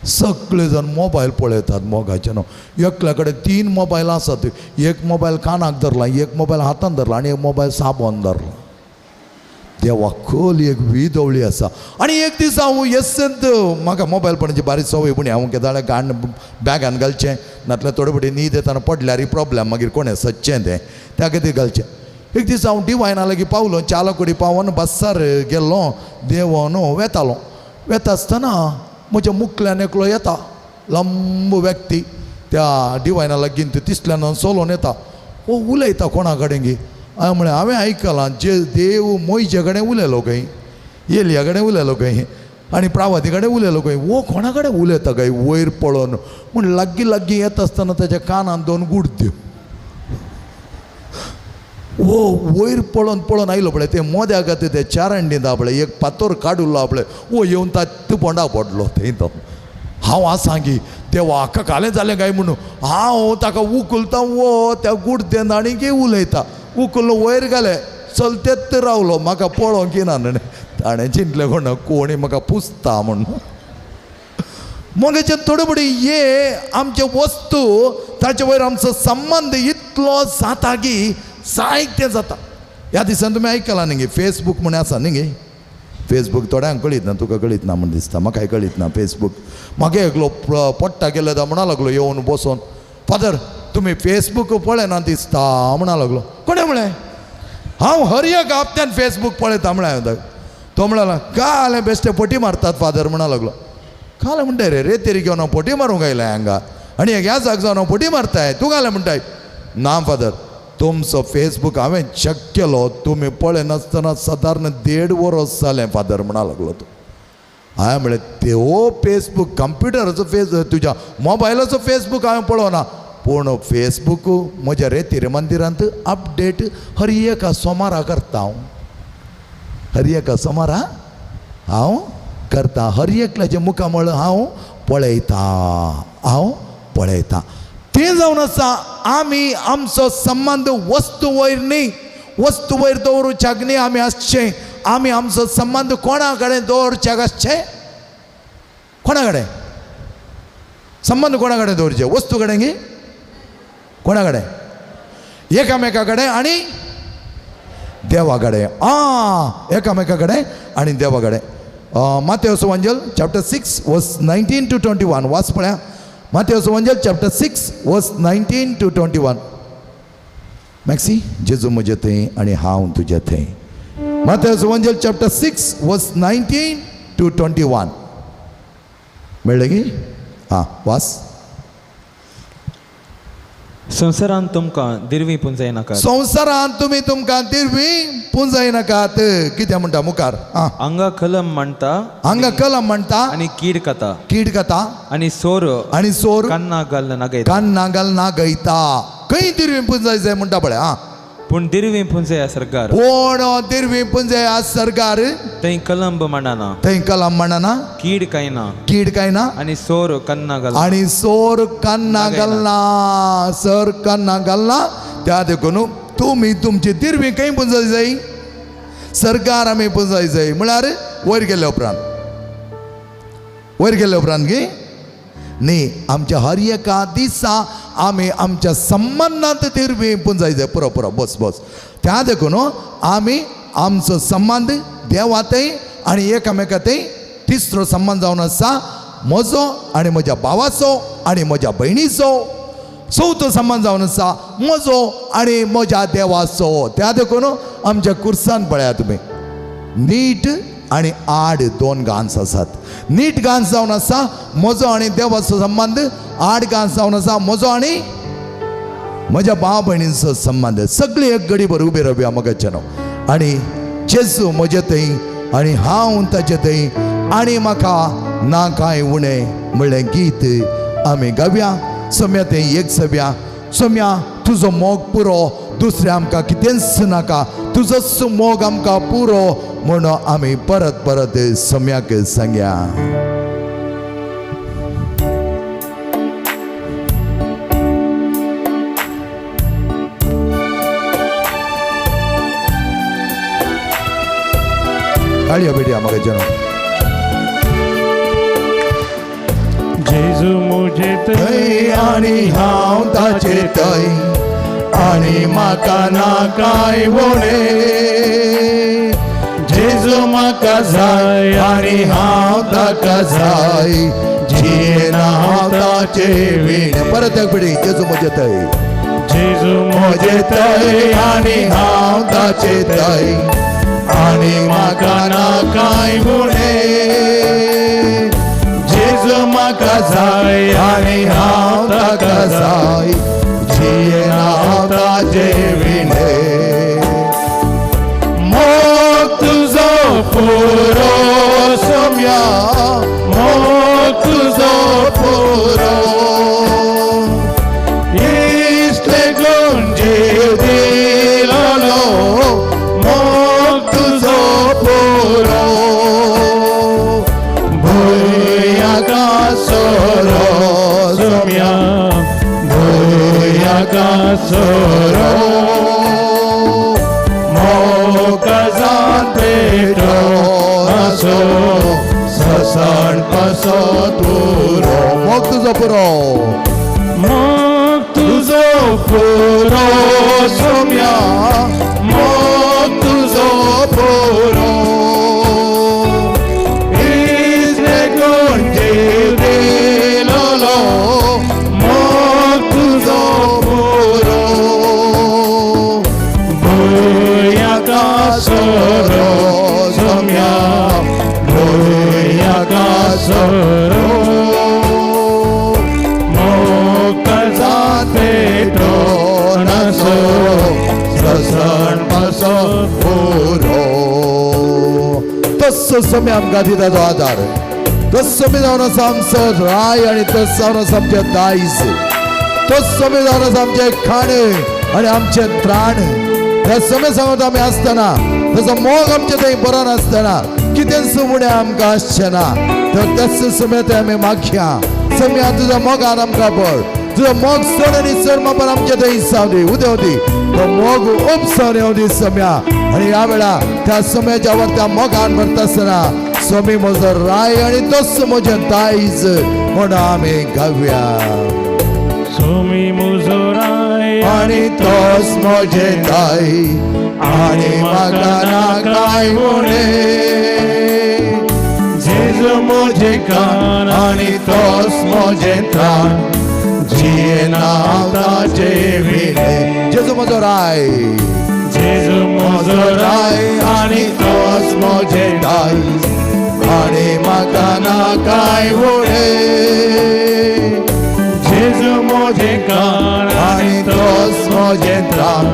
सगळे जण मोबायल पळयतात मोगाचे न्हू. एकल्या कडेन 3 मोबायल आसात. एक मोबायल कानाक धरला, एक मोबायल हातान धरला आनी एक मोबायल साबोन धरला. देवा खोल एक विदवळी आसा. आनी एक दीस हांव येसंत म्हाका मोबायल पळोवपाची बारीक सवय पूण हांव केदाळे गाण बॅगान घालचें नातल्यार थोडे फावटी न्हीद येताना पडल्यार प्रॉब्लेम मागीर कोणें सदचें तें त्या खातीर घालचें. एक दीस हांव डिवायना लागीं पावलो. चालकुडी पावोन बस्सार गेल्लो देवोन वेतालो. वेता आसतना म्हज्या मुखल्यान एकलो येता लंब व्यक्ती त्या डिवायना लागीं तिसल्यान चलोन येता. ओ उलयता कोणा कडेन गे. हांवें म्हळें हांवें आयकलां जे देव मोयचे कडेन उलयलो खंय, येलया कडेन उलयलो खंय आनी प्रावाती कडेन उलयलो खंय. वो कोणा कडेन उलयता काय वयर पळोवन म्हण लागीं लागीं येता आसतना ताच्या कानान 2 गुडद्यो. वो वयर पळोवन पळोवन आयलो पळय ते मोद्या खातीर ते चारांडी दा पळय एक पातोर काडुल्लो पळय वो येवन ताच्या पोंडा पडलो थंय तो. हांव आसां की देवा हाका कालें जालें काय म्हणून हांव ताका उखलता वो त्या गुडदेन आनी उलयता. उखल्लो वयर घालें चलतेत रावलो म्हाका पळोवंक येना न्हय. ताणें चिंतलें कोणी म्हाका पुसता म्हणून. मोगाचे थोडे बडी हे आमचे वस्तू ताचे वयर आमचो संबंद इतलो जाता की साहित्य जाता. ह्या दिसान तुमी आयकलां न्ही गे फेसबूक म्हण आसा न्ही गे. फेसबूक थोड्यांक कळीत ना तुका कळीत ना म्हण दिसता. म्हाकाय कळीत ना फेसबूक. म्हाका एकलो पडटा गेलो दा म्हणा लागलो येवन बसोन फादर तुमी फेसबूक पळयना दिसता म्हणा लागलो. कोणें म्हळें हांव हर एक हप्त्यान फेसबूक पळयता म्हळें. तो म्हणला काय जालें बेश्टे पटी मारतात फादर म्हणा लागलो. काल म्हणटाय रे रेतेरी घेवन हांव पटी मारूंक आयलाय हांगा आनी ह्या जाग जावन हांव पटी मारताय तूं घालें म्हणटाय. ना फादर तुमचो फेसबूक हांवें चॅक केलो तुमी पळयनासतना सादारण 1.5 वर्स जालें फादर म्हणा लागलो तो. हांवें म्हळें त्यो फेसबूक कंप्युटराचो तुज्या मोबायलाचो फेसबूक हांवें पळोवना पूण फेसबूक म्हज्या रेतीर मंदिरांत अपडेट हर एका सोमारा करता हांव. हर एका सोमारा हांव करता. हर एकल्याचे मुखामळ हांव पळयता. तें जावन आसा आमी आमचो संबंद वस्तू वयर न्ही वस्तू वयर दवरुच्याक न्ही आमी आसचें. आमी आमचो संबंद कोणा कडेन दवरच्याक आसचें. कोणा कडेन संबंद कोणा कडेन दवरचे वस्तू कडेन गे कोणा कडेन एकामेका कडेन आनी देवा कडेन. एकामेका कडेन आनी देवा कडेन. Matthew's Evangel chapter 6 verse 19 to 21 वाच पळया. Matthew's Evangel chapter 6 verse 19 to 21. Maxi जेजू म्हजे थंय आनी हांव तुजे थंय. Matthew's Evangel chapter 6 verse 19 to 21 मेळ्ळें गी. वाच. संवसारांत तुमकां दिरवी पुंजय नाकात. संवसारांत तुमी तुमकां दिरवी पुंजय नाकात. कितें म्हणटा मुखार. हांगा कलम म्हणटा हांगा कलम म्हणटा आनी कीड खाता कीड खाता आनी सोर कान्ना घाल नागयता. कान्ना घाल नागयता. खंय दिरवी पुंजय जाय म्हणटा पळय. पूण दिरवी पुंजय सरकार पूण दिरवी पुंजय सरकार थंय कलंब म्हणना थंय कलम म्हणना कीड कांय ना कीड कांय ना आनी सोर कान्ना घाल आनी सोर कान्ना घालना. सर कान्ना घालना. त्या देखून तुमी तुमची दिरवी खंय पुंजय जाय सरकार आमी पुंजय जाय म्हळ्यार वयर गेल्या उपरांत गे न्ही आमच्या हर एका दिसा आमी आमच्या संबंदांत दिरवी पुंजय जाय. पुरो बस त्या देखून आमी आमचो संबंद देवातय आनी एकामेकातय तिसरो संबंद जावन आसा म्हजो आनी म्हज्या भावाचो आनी म्हज्या भयणीचो. चवथो संबंद जावन आसा म्हजो आनी म्हज्या देवाचो. त्या देखून आमच्या कुर्सान पळया तुमी नीट आनी आड 2 गांस आसात. नीट गांस जावन आसा म्हजो आनी देवाचो संबंद. आड गांस जावन आसा म्हजो आनी म्हज्या भाव भयणींचो संबंद. सगळी एक घडी भर उबे रावया मोगाचे न्हू. आनी जेजू म्हजे थंय आनी हांव ताचे थंय आनी म्हाका ना कांय उणें म्हणलें गीत आमी गावया. सोम्या थंय एक सव्या. सोम्या तुजो मोग पुरो दुसरें आमकां कितेंच नाका तुजोच मोग आमकां पुरो म्हणून आमी परत सोम्याक सांगया. काळया बेडिया मग जनो जेजू मुझे थंय आनी हांव ताचे थंय आनी म्हाका ना काय वणे जेजू म्हाका जाय आनी हांव ताका जाय जियेना हांव ताचे वीण परत एक बेडी जेजू म्हजे थंय जेजू म्हजे थंय आनी हांव ताचे थंय आनी म्हाका ना काय वणे जेजू म्हाका जाय आनी हांव ताका जाय जियेना हांव ताचे विणे मोग तुजो पुरो सोम्या मोग तुजो पुरो इश्टे कोण जीव दिलोलो मोग तुजो पुरो भुयाका सोरो सोम्या भुयाका सोरो मोकाजान पेटो आसो ससण पासो तुरो मोग तुजो पुरो मोग तुजो पुरो सोम्या मोग तुजो पुरो इजने कोण जीव दिलोलो मोग तुजो पुरो भुयाका सोरो सोम्या भुयाका सोरो मोकाजान पेटो नासो ससण पासो पुरो तस्सो सोम्य आमकां दिता तो आदार तस्सो बी जावन आसा आमचो राय आनी तस्सो जावन आसा आमचें दायज तस्सो बी जावन आसा आमचें खाणें आनी आमचें त्राण ह्या समय सांगत आमी आसतना तसो मोग आमचे थंय बरो नासतना कितें सुमुडें आमकां आसचें ना तर तस्सो समय थंय आमी मागया सम्या तुजो मोगान आमकां पड तुजो मोग चड आनी चड मापान आमचे थंय सावदी उदेवदी तो मोग उपसावन येवदी सम्या आनी ह्या वेळा त्या सम्याच्या वर त्या मोगान भरता आसतना स्वामी म्हजो राय आनी तस्सो म्हजें दायज म्हण आमी गावया सोमी मुजो राय आनी तोच म्हजे दाय आनी म्हाका ना काय वणे जेजू म्हजे कान आनी तोच म्हजे त्राण जियेना हांव ताचे विणे जेजू म्हजो राय जेजू म्हजो राय आनी तोच म्हजे दाय आनी म्हाका ना काय वणे जेजू म्हजे कान आनी तोच म्हजे त्राण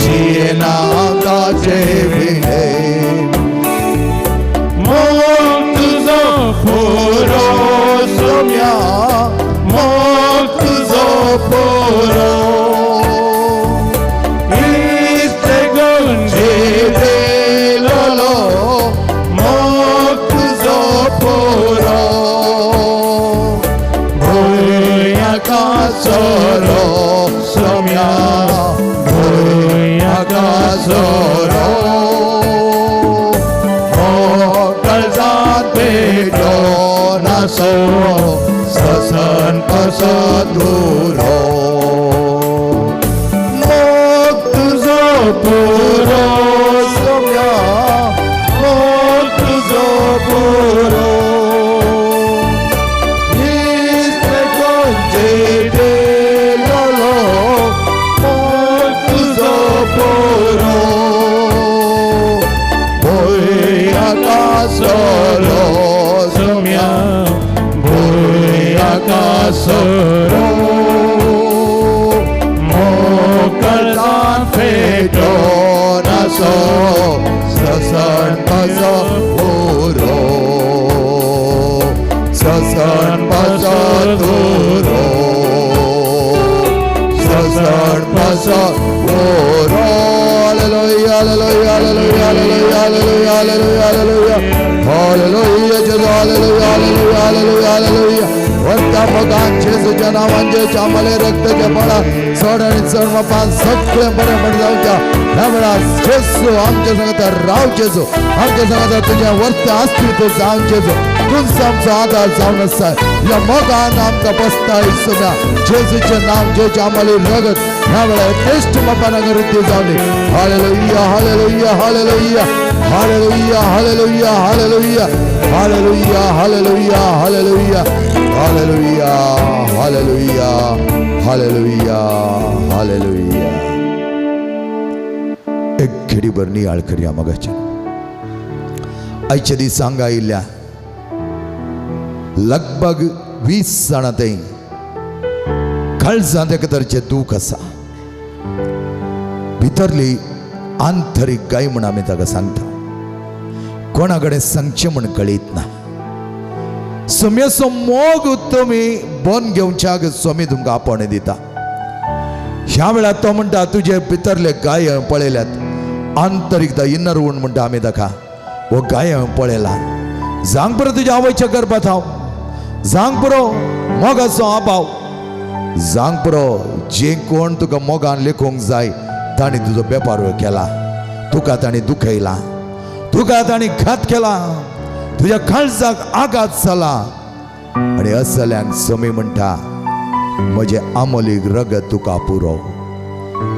जियेना हांव ताचे विणे मोग तुजो पुरो सोम्या मोग तुजो पुरो इश्टे कोण जीव दिलोलो मोग तुजो पुरो भुयाका सोरो सोम्या भुयाका सोरो मोकाजान पेटो नासो ससन पासो तुरो मोग तुजो पुरो सोम्या मोग तुजो पुरो इश्टे कोण जीव दिलोलो मोग तुजो पुरो भुयाका सोरो सोम्या भुयाका सोरो मोकाजान पेटो नासो ससन पासो पुरो ससन पासो तुरो ससन पासो पुरो hallelujah hallelujah hallelujah hallelujah hallelujah hallelujah hallelujah हालेलुया जेजू हालेलुया हालेलुया हालेलुया हालेलुया वंता या मोगान जेजूच्या नावान जेजू आम्हाला रक्ताच्या पडा सोड आणि चढ बापा सगळे बरे बरे जाऊच्या ह्या वेळा जेजू आमच्या संगत राव जेजू आमच्या संगत तुझ्या वर्त अस्तित्व जाऊन जेजू तुमचा आमचा आधार जाऊन असाय या मोगान आमचा बसता इसम्या जेजूचे नाम जेजू आम्हाला रगत ह्या वेळा टेस्ट बापाना गरती जाऊन hallelujah hallelujah hallelujah hallelujah hallelujah hallelujah hallelujah hallelujah hallelujah hallelujah hallelujah hallelujah hallelujah एक घडी बरनी आळ करया मगाच्या आयच्या दिसांक आयिल्ल्या लगभग 20 जाणां थंय काळजां तेका तरेचें दूख आसा भितरली आंतरीक गाय म्हण आमी ताका सांगता कोणा कडेन सांगचें म्हण कळीत ना सोम्याचो मोग तुमी बोन घेवच्याक सोमी तुमकां आपण दिता ह्या वेळार तो म्हणटा तुजे भितरले गाय हांवें पळयल्यात आंतरीकता इन्नर वूंड म्हणटा आमी ताका हो गाय हांवें पळयला जांग पुरो तुज्या आवयच्या गर्भात हांव जांग पुरो मोगाचो आभाव जांग पुरो जे कोण तुका मोगान लेखूंक जाय ताणी तुजो बेपार केला तुका ताणी दुखयला तुका ताणी घात केला तुझ्या काळजाक आघात जाला आणि असल्यांक सोमी म्हणटा म्हजे आमोलीक रगत तुका पुरो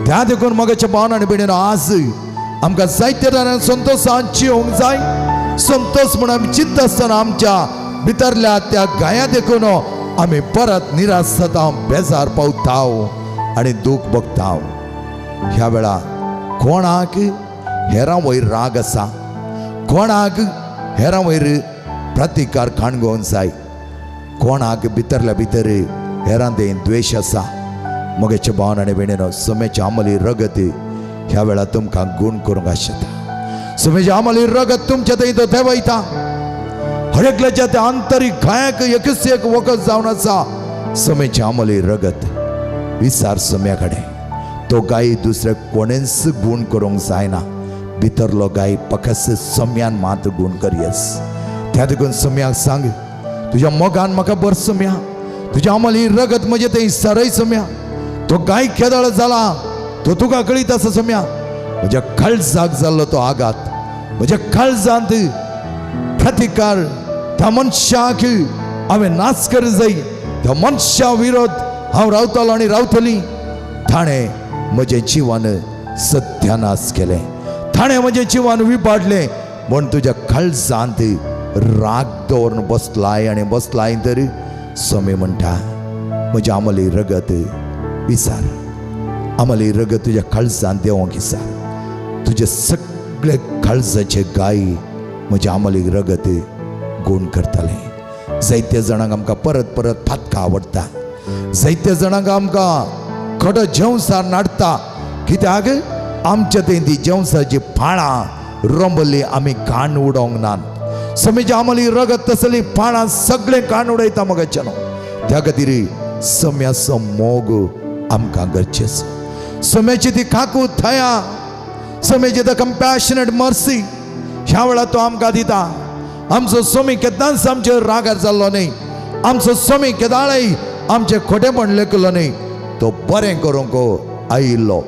त्या देखून मोगाच्या भावना आनी भयणीनो आज आमकां जायत्या तरान संतोशान जियोंक जाय संतोष म्हूण आमी चिंत आसतना आमच्या भितरल्या त्या गाया देखून आमी परत निराश जाता बेजार पावता आनी दूख भोगता ह्या वेळा कोणाक हेरां वयर राग आसा कोणाक हेरां वयर प्रतिकार काणगोवन जाय कोणाक भितरल्या भितर हेरां देन द्वेश आसा मोगाचे भावन आनी भयणीनो सोम्याची आमली रगत ह्या वेळा तुमकां गूण करूंक आशेता सोम्याची आमली रगत तुमच्या थंय तो देवयता हरेकल्याच्या त्या आंतरीक गायाक एकच एक वखद जावन आसा सोम्याची आमली रगत विचार सोम्या कडेन तो गाय दुसरे कोणेच गूण करूंक जायना भितरलो गाय फकत सोम्यान मात्र गूण करियस त्या देखून सोम्याक सांग तुज्या मोगान म्हाका बर सोम्या तुज्या आमली रगत म्हजे थंय सरय सोम्या तो गाय केदळ जाला तो तुका कळीत आसा सोम्या म्हज्या काळजाक जाल्लो तो आघात म्हज्या काळजांत प्रतिकार त्या मनशाक हांवें नाश कर जाय त्या मनशा विरोध हांव रावतलो आनी रावतली ताणें म्हजें जिवन सत्यानाश केलें ताणें म्हजें जिवन विबाडलें म्हूण तुज्या काळजांत राग दवरून बसलाय आनी बसलाय तर सोमी म्हणटा म्हजी आमली रगत विसार आमली रगत तुज्या काळजांत देवोंक विसार तुजे सगळे काळजाचे गाय म्हजी आमली रगत गूण करतलें जायत्या जाणांक आमकां परत परत फातकां आवडटा जायत्या जाणांक आमकां खडो जेवसार नाडटा कित्याक आमच्या थंय ती जेवसाची पाळां रोंबली आमी काण उडोवंक नात सोम्याची आमली रगत तसली पाळां सगळें काण उडयता मोगाच्यानो त्या खातीर सोम्याचो मोग आमकां गरजेचो सोम्याची ती काकू थया सोम्याची द कंपॅशनेट मर्सी ह्या वेळार तो आमकां दिता आमचो सोमी केदांच आमचेर रागार जाल्लो न्ही आमचो सोमी केदाळय आमचें खोटेपण लेखलो न्ही तो बरें करूंक आयिल्लो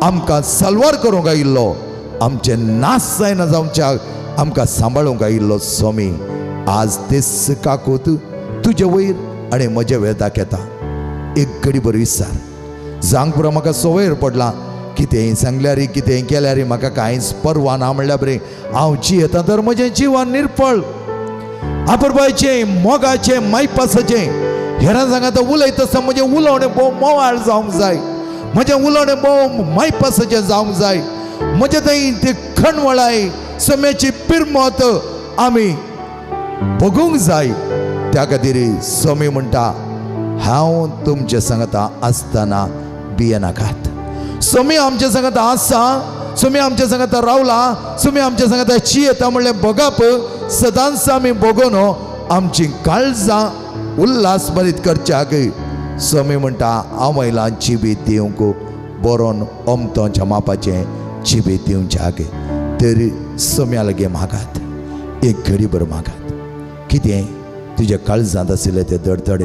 आमकां सलवार करूंक आयिल्लो आमचे नाश जायना जावच्याक आमकां सांबाळूंक आयिल्लो सोमी आज तेच काकूत तुजे वयर आनी म्हजे वयर दाखयता एक घडी बरो विचार जांग पुरो म्हाका सवयर पडला कितेंय सांगल्यार कितेंय केल्यार म्हाका कांयच परवा ना म्हणल्यार बरें हांव जियेता तर म्हजें जिवन निर्फळ आपुरबायचें मोगाचें मायपासाचें हेरां सांगात उलयता आसतना म्हजें उलोवणें भोव मोवाळ जावंक जाय म्हजें उलोवणें भोव मायपासाचें जावंक जाय म्हजे थंय ती खणवळाय सोम्याची पिरमत आमी भोगूंक जाय त्या खातीर सोमी म्हणटा हांव तुमचे सांगता आसतना भियेनाकात सोमी आमचे सांगता आसा सोमी आमचे सांगता रावला सोमी आमचे सांगता जियेता म्हणलें भोगप सदांच आमी भोगून आमची काळजां उल्हास बरीत करच्याक सोमी म्हणटा आवयलां जिबीत दिवंक बरोवन ओमतोच्या मापाचें जिबीत दिवच्याक तर सोम्या लागी मागात एक घडी भर मागात कितें तुज्या काळजांत आशिल्ले ते दडतडे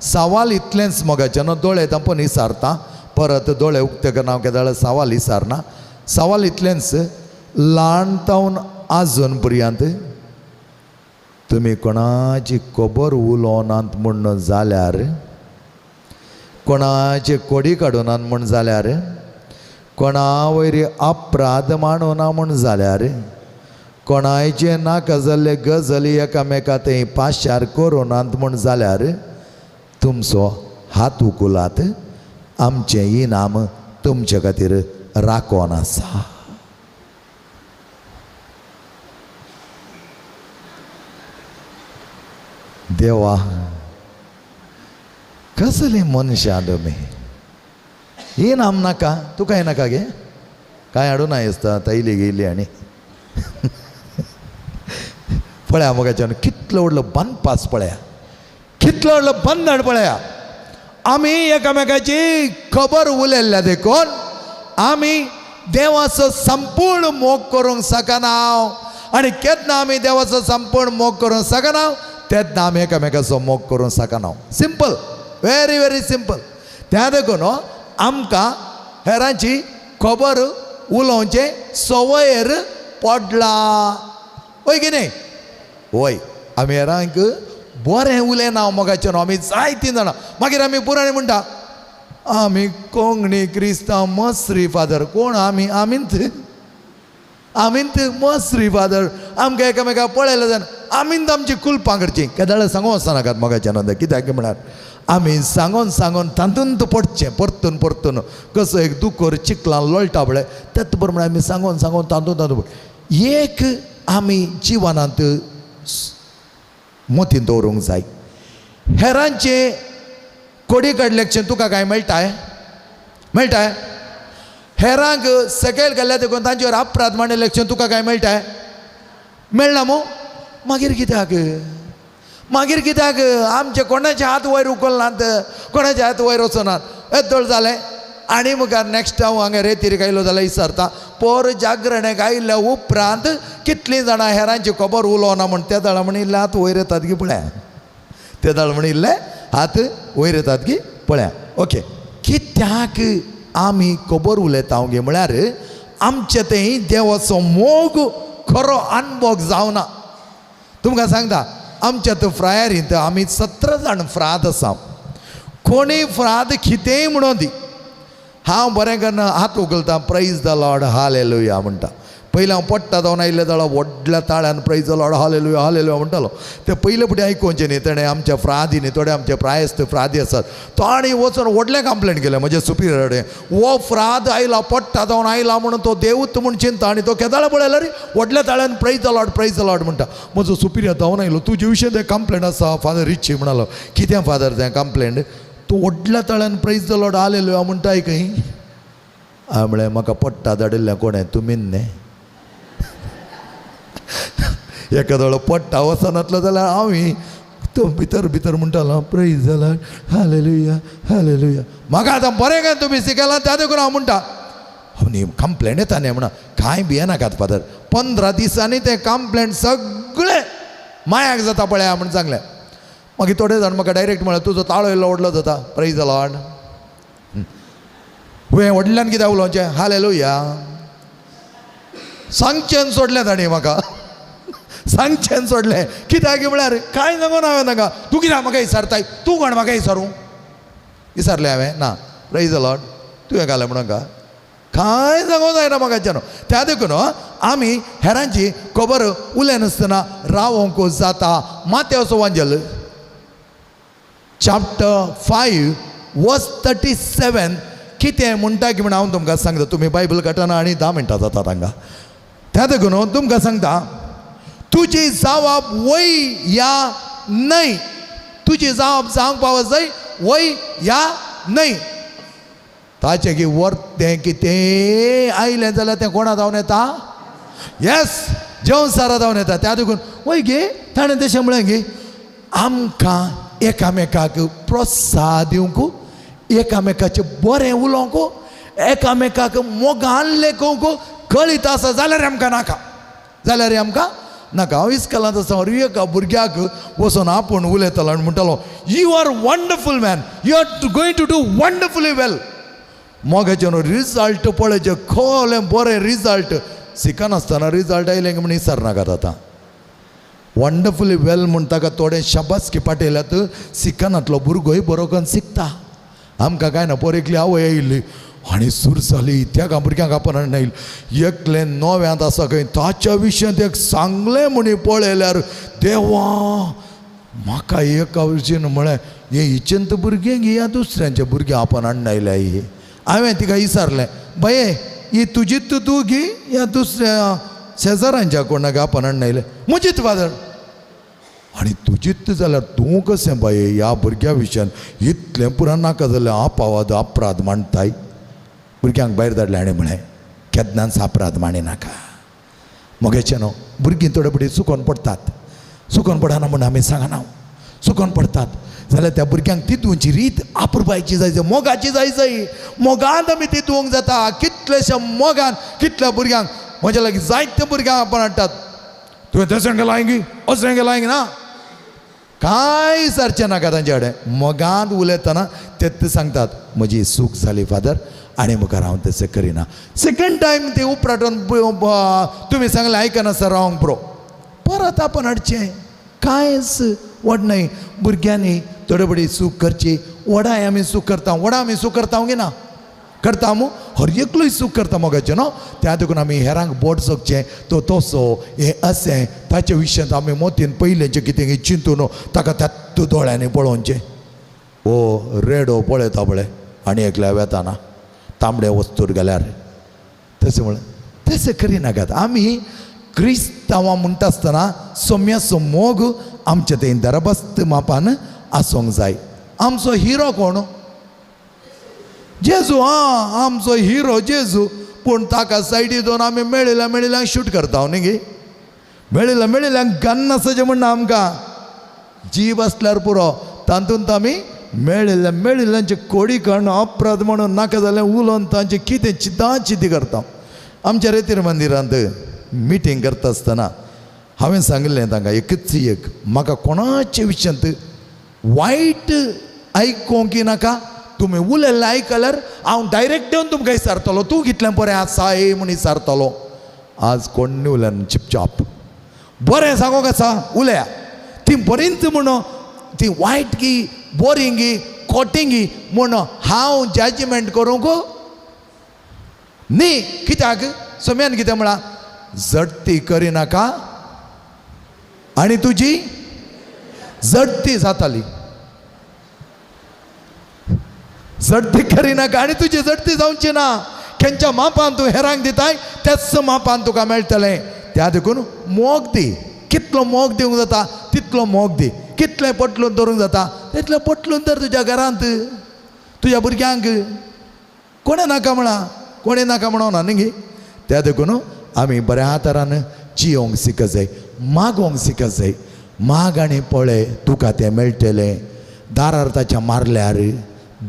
सवाल इतलेंच मोगाचे न्हू दोळे तांपोवन विचारता परत दोळे उक्ते करना हांव केदाळ सवाल विचारना सवाल इतलेंच ल्हान तावन आजून पर्यंत तुमी कोणाची खबर उलोवनात म्हूण जाल्यार कोणाचे कोडी काडूनात म्हूण जाल्यार कोणा वयरी अपराध मांडूना म्हूण जाल्यार कोणाचे नाका जाल्ले गजाली एकामेका थंय पाश्यार करुनात म्हूण जाल्यार तुमचो हात उखलात आमचें इनाम तुमचे खातीर राखोन आसा. देवा कसले मनशां तुमी इनाम नाका तुका हें नाका गे कांय हाडून आसता तैली गेली आनी पळया मोगाच्यान कितलो व्हडलो बनपास पळया कितलो व्हडलो बंधन पळया आमी एकामेकाची खबर उलयल्ल्या देखून आमी देवाचो संपूर्ण मोग करूंक शकना आनी केन्ना आमी देवाचो संपूर्ण मोग करूंक शकना तेन्ना आमी एकामेकाचो मोग करूंक शकना. Simple very very simple. त्या देखून आमकां हेरांची खबर उलोवचे सवयेर पडला वय की न्ही वय आमी हेरांक बरें उलयना मोगाचें आमी जायतीं जाणां मागीर आमी पुराणे म्हणटा आमी कोंकणी क्रिस्तांव मस्री फादर कोण आमींत मस्री फादर आमकां एकामेका पळयलें जाल्यार आमींत आमची कुलपां करचीं केदाळ सांगूं वचनाकात मोगाचें नंद कित्याक म्हळ्यार आमी सांगोन तातूंत पडचें परतून परतून कसो एक दुकोर चिकलान लोळटा पळय तेच बरोबर आमी सांगोन तातूंत एक आमी जिवनांत मोतीन दवरूंक जाय. हेरांचे कोडी काडल्याचें तुका कांय मेळटाय हेरांक सकयल गेल्ल्या देखून तांचेर अपराध मांडिल्ल्याचें तुका कांय मेळना मू मागीर कित्याक आमचे कोणाचे हात वयर उखलनात कोणाचे हात वयर वचनात येदोळ जालें आनी मुखार नॅक्स्ट हांव हांगा रेतीर आयलो जाल्यार विचारता पर जागरणेक आयिल्ल्या उपरांत कितलीं जाणां हेरांची खबर उलोवना म्हण ते दाळ म्हणिल्ले हात वयर येतात गी पळया ते दाळ म्हणिल्ले हात वयर येतात गी पळया. ओके कित्याक आमी खबर उलयता गे म्हळ्यार आमचे थंय देवाचो मोग खरो अनुभव जावना. तुमकां सांगता आमच्या थंय फ्रायरींत आमी 17 जाण फ्राद आसा कोणीय फ्राद कितेंय म्हणून दी हांव बरें करना हात उखलता प्రైజ్ द लॉर्ड हालेलुया म्हणटा पयलीं हांव पडटा जावन आयिल्ले जाल्यार व्हडल्या ताळ्यान प्రైజ్ द लॉर्ड हालेलुया म्हणटालो ते पयले फुडें आयकोवचें न्ही तेणें आमच्या फ्रादींनी थोडे आमचे प्रायस्त फ्रादी आसात तो आनी वचून व्हडलें कंप्लेंट केलें म्हज्या सुपिरियर कडेन वो फ्राद आयला पडटा जावन आयला म्हणून तो देवूत म्हूण चिंता आनी तो केदाळ पळयला रे व्हडल्या ताळ्यान प्రైజ్ द लॉर्ड म्हणटा म्हजो सुपिरियर धांवन आयलो तुजे विशीं तें कंप्लेंट आसा फादर रिची म्हणालो कितें फादर तें कंप्लेंट तूं व्हडल्या ताळ्यान प्రైజ్ द लॉर्ड हालेलुया म्हणटाय खंय हांवें म्हळें म्हाका पडटा धाडिल्लें कोणें तुमीन न्ही एकादो पडटा वचनातलो जाल्यार हांव तो भितर म्हणटालो प्రైజ్ द लॉर्ड हालेलुया म्हाका आतां बरें काय तुमी शिकयलां त्या देखून हांव म्हणटा न्ही कंप्लेंट येता न्ही म्हणा कांय भियेनाकात फादर 15 दिसांनी तें कंप्लेंट सगळें मायाक जाता पळया म्हण सांगलें. मागीर थोडे जाण म्हाका डायरेक्ट म्हळ्यार तुजो ताळो येयलो व्हडलो जाता प्రైజ్ द लॉर्ड तुवें व्हडल्यान कित्याक उलोवचें हालेलुया सांगचें सोडलें ताणें म्हाका सांगचें सोडलें कित्याक म्हळ्यार कांय सांगून हांवें ताका तूं कित्याक म्हाका विचारताय तूं कोण म्हाका विचारूं विचारलें हांवें ना प्రైజ్ द लॉर्ड तुवें घालें म्हणून कांय सांगूंक जायना म्हाका त्या देखून आमी हेरांची खबर उलयनासतना रावोंक जाता. मातेवचो वांजल चॅप्टर 5 वर्स 37 कितें म्हणटा की म्हण हांव तुमकां सांगता तुमी बायबल काडटना आनी 10 मिनटां जातात हांगा त्या देखून तुमकां सांगता तुजी जावप वय या न्हय तुजी जावप जावंक पावत जाय वय या न्हय ताचें की वर्तें कितें आयलें जाल्यार तें कोणा जावन येता येस जेवसारा जावन येता त्या देखून वय गे ताणें तशें म्हळें गे आमकां एकामेकाक प्रोत्साह दिवंक एकामेकाचें बरें उलोवंक एकामेकाक मोगान लेखोवंक कळीत आसा जाल्यार आमकां नाका जाल्यार आमकां नाका हांव इस्कॉलांत आसता एका भुरग्याक वचून आपूण उलयतालो आनी म्हणटालो you are wonderful man you are going to do wonderfully well मोगाचे रिजल्ट पळय खोलें बरें रिजल्ट शिकनासतना रिजल्ट आयले म्हण विसरनाकात आतां वंडरफुली वेल म्हण ताका थोडे शाबासकी पाटयल्यात शिकनातलो भुरगोय बरो करून शिकता आमकां काय ना पोरेकली आवय येयल्ली आनी सूर जाली त्या भुरग्यांक आपण येयली एकले नव्यांत आसा खंय ताच्या विशयांत एक सांगलें म्हणी पळयल्यार देवा म्हाका एका विशयान म्हळें हे हिचेंत भुरगें ह्या दुसऱ्यांच्या भुरग्यां आपण हाडून ही हांवें तिका विचारलें बाये ही तुजीत तूं घे ह्या दुसऱ्या शेजाऱ्यांच्या कोणाक आपण हाडून म्हजीत फादर आनी तुजीत जाल्यार तूं कशें बाये ह्या भुरग्या विशयान इतलें पुराण नाका जाल्यार अपवाद अपराध मांडटाय भुरग्यांक भायर धाडलें आनी म्हळें केन्नाच अपराध मांडी नाका मोगेचें न्हू भुरगीं थोडे बडी चुकोन पडटात चुकोन पडना म्हण आमी सांगना चुकोन पडटात जाल्यार त्या भुरग्यांक तितूंची रीत आपुरबायची जाय मोगाची जाय मोगान आमी तितूंक जाता कितलेशे मोगान कितल्या भुरग्यांक म्हज्या लागीं जायत्या भुरग्यांक आपण हाडटात तुवें तशें गेलां हिंगी असलें गेलां हिंग ना कांय सारचें नाका तांचे कडेन मोगान उलयतना तेच सांगतात म्हजी चूक जाली फादर आनी मुखार हांव तशें करिना सेकंड टायम ते उपराटून तुमी सांगलें आयकना सर रावंक पुरो परत आपण हाडचें कांयच व्हड न्हय भुरग्यांनी थोडे बडी चूक करची वडाय आमी चूक करता वडा आमी चूक करता गे ना करता मू हर एकलोय चूक करता मोगाचें न्हू त्या देखून आमी हेरांक बोट सोगचें तो तसो हें अशें ताचे विशयांत आमी मोतीन पयलेंचें कितें चिंतून ताका त्यात दोळ्यांनी पळोवचें ओ रेडो पळयता पळय आनी एकल्या वेताना तांबडे वस्तूर गेल्यार तशें म्हळें तशें करिनाकात आमी क्रिस्तांवां म्हणटा आसतना सोम्याचो मोग आमचे थंय दरबस्त मापान आसूंक जाय आमचो हिरो कोण जेजू आमचो हिरो जेजू पूण ताका सायडी दोन आमी मेळिल्ल्या शूट करता न्ही गे मेळिल्ल्या गन्न आसचें म्हणना आमकां जीव आसल्यार पुरो तातूंत आमी मेळिल्ल्यांचे कोडी कण अपराध म्हणून नाका जाल्यार उलोवन तांचे कितें चिंता चिती करता आमच्या रेतीर मंदिरांत मिटींग करता आसतना हांवें सांगिल्लें तांकां एकच एक म्हाका कोणाचे विशयांत वायट आयकोंक नाका तुमी उलयल्लें आयकल्यार हांव डायरेक्ट येवन तुमकां विचारतलो तूं कितलें बरें आसा हे म्हूण विचारतलो आज कोण उलयना चिपचाप बरें सांगोंक आसा उलया ती बरींच म्हणून ती वायट की बोरिंगी कोटिंगी म्हूण हांव जजमेंट करूंक न्ही कित्याक सोम्यान कितें म्हळां जडती करिनाका आनी तुजी जडती जाताली जडती करिनाका आनी तुजी जडती जावची ना खंयच्या मापान तूं हेरांक दिताय त्याच मापान तुका मेळटलें त्या देखून मोग दी कितलो मोग दिवंक जाता तितलो मोग दी कितलें पटलून दवरूंक जाता तितलें पटलून तर तुज्या घरांत तुज्या भुरग्यांक कोणें नाका म्हणोना न्ही त्या देखून आमी बऱ्या तरान जियोंक शिकत जाय मागोंक शिकत जाय माग आनी पळय तुका तें मेळटलें दारार ताच्या मारल्यार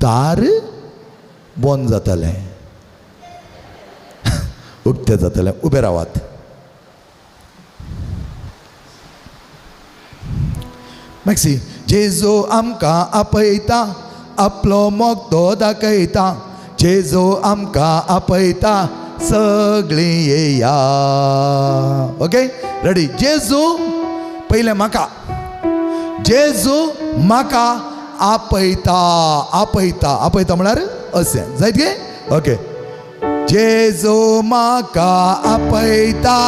दार बंद जातलें उक्तें जातलें उबें रावात मॅक्सी जेजू आमकां आपयता आपलो मोग तो दाखयता जेजू आमकां आपयता सगळीं येया ओके रेडी जेजू पयलें म्हाका जेजू म्हाका आपयता आपयता आपयता म्हळ्यार अशें जायत गे ओके जेजू म्हाका आपयता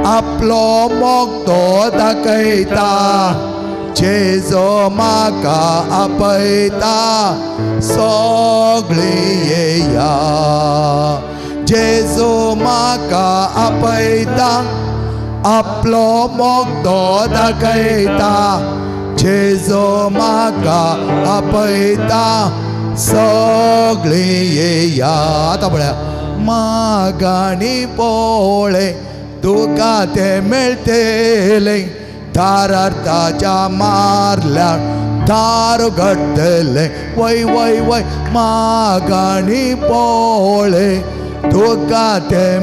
आपलो मोग तो दाखयता जेजू म्हाका आपयता सगळीं येया जेजू म्हाका आपयता आपलो मोग तो दाखयता जेजू म्हाका आपयता सगळीं येया आतां पळया मागाणी पोळे तुका तें मेळटलें दारार ताच्या मारल्यार दार घडटलें वय वय वय मागाणी पोळे तुका तें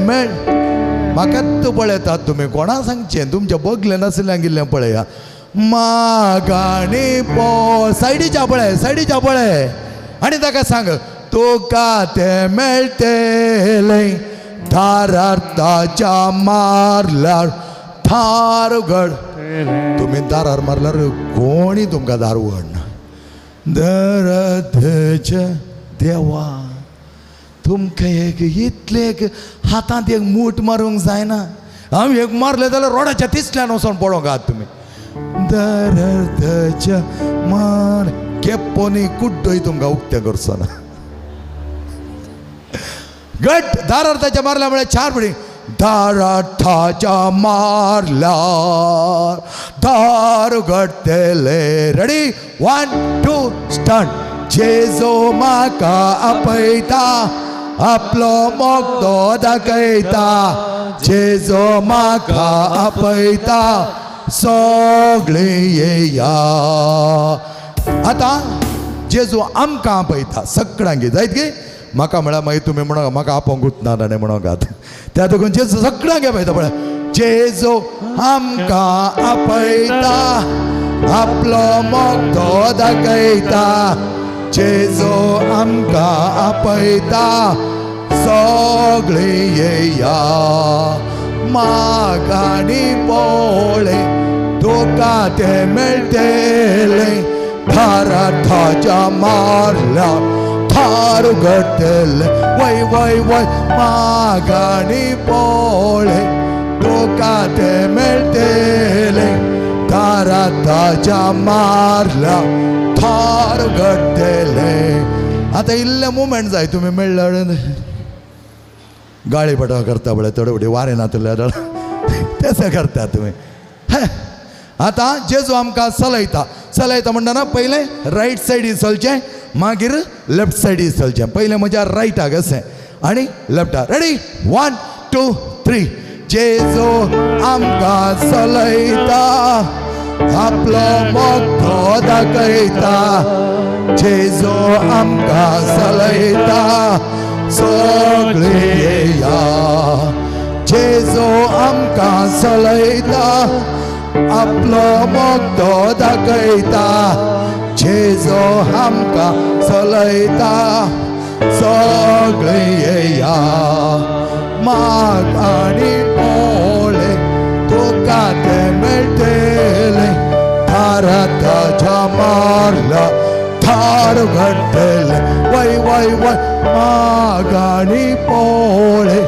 म्हाकाच पळयतात तुमी कोणा सांगचें तुमच्या बगलें नासलें गेल्लें पळया मागाणी सायडीच्या पळय आनी ताका सांग तुका तें मेळटलें दारार ताच्या मारल्यार थार उगड तुमी दारार मारल्यार कोणी तुमकां दार उगडना दरदच्या देवा तुमकां एक इतले हातांत एक मूठ मारूंक जायना हांव एक मारले जाल्यार रोडाच्या तिसल्यान वचोन पडोंक आहात तुमी दरदच्या मार केप्पोनी कुड्डोय तुमकां उक्तें करचो ना गट दारार ताच्या मारल्या म्हळ्यार चार पडी दारार ताच्या मारल्यार दार उगडटले रेडी 1 2 स्टार्ट जेजो म्हाका आपयता आपलो मोगतो दाखयता जेजो म्हाका आपयता सगळीं येया आतां जेजू आमकां आपयता सगळ्यांक जायत गे म्हाका म्हळ्यार मागीर तुमी म्हणो म्हाका आपोवंक उठना ताणें म्हणोंकात त्या देखून जेजू सगळ्यांक आपयता पळय जेजू आमकां आपयता आपलो मोगतो दाखयता जेजू आमकां आपयता सगळीं येया मागाणी पोळे तुका तें मेळटलें दारार ताच्या मारल्यार थार उगडटलें वय वय वय मागाणी पोळे तुका तें मेळटलें दारार ताच्या मारल्यार थार उगडटलें आतां इल्लें मुमेंट जाय तुमी मेळ्ळ्यार गाळी पटवा करता पळय थोडे फुडें वारें नातले तशें करता तुमी आतां जेजू आमकां चलयता म्हणटना पयलें रायट सायडीन चलचें मागीर लेफ्ट सायडीन चलचें पयलें म्हज्या रायटाक अशें आनी लेफ्टाक रेडी 1 2 3 जेजू आमकां चलयता आपलो मोगतो दाखयता जेजू आमकां चलयता सगळीं येया जेजू आमकां चलयता आपलो मोगतो दाखयता जेजू आमकां चलयता सगळीं येया मागाणी पोळे तुका तें मेळटलें दारार ताच्या मारल्यार थार उगडटलें वय वय वय मागाणी पोळे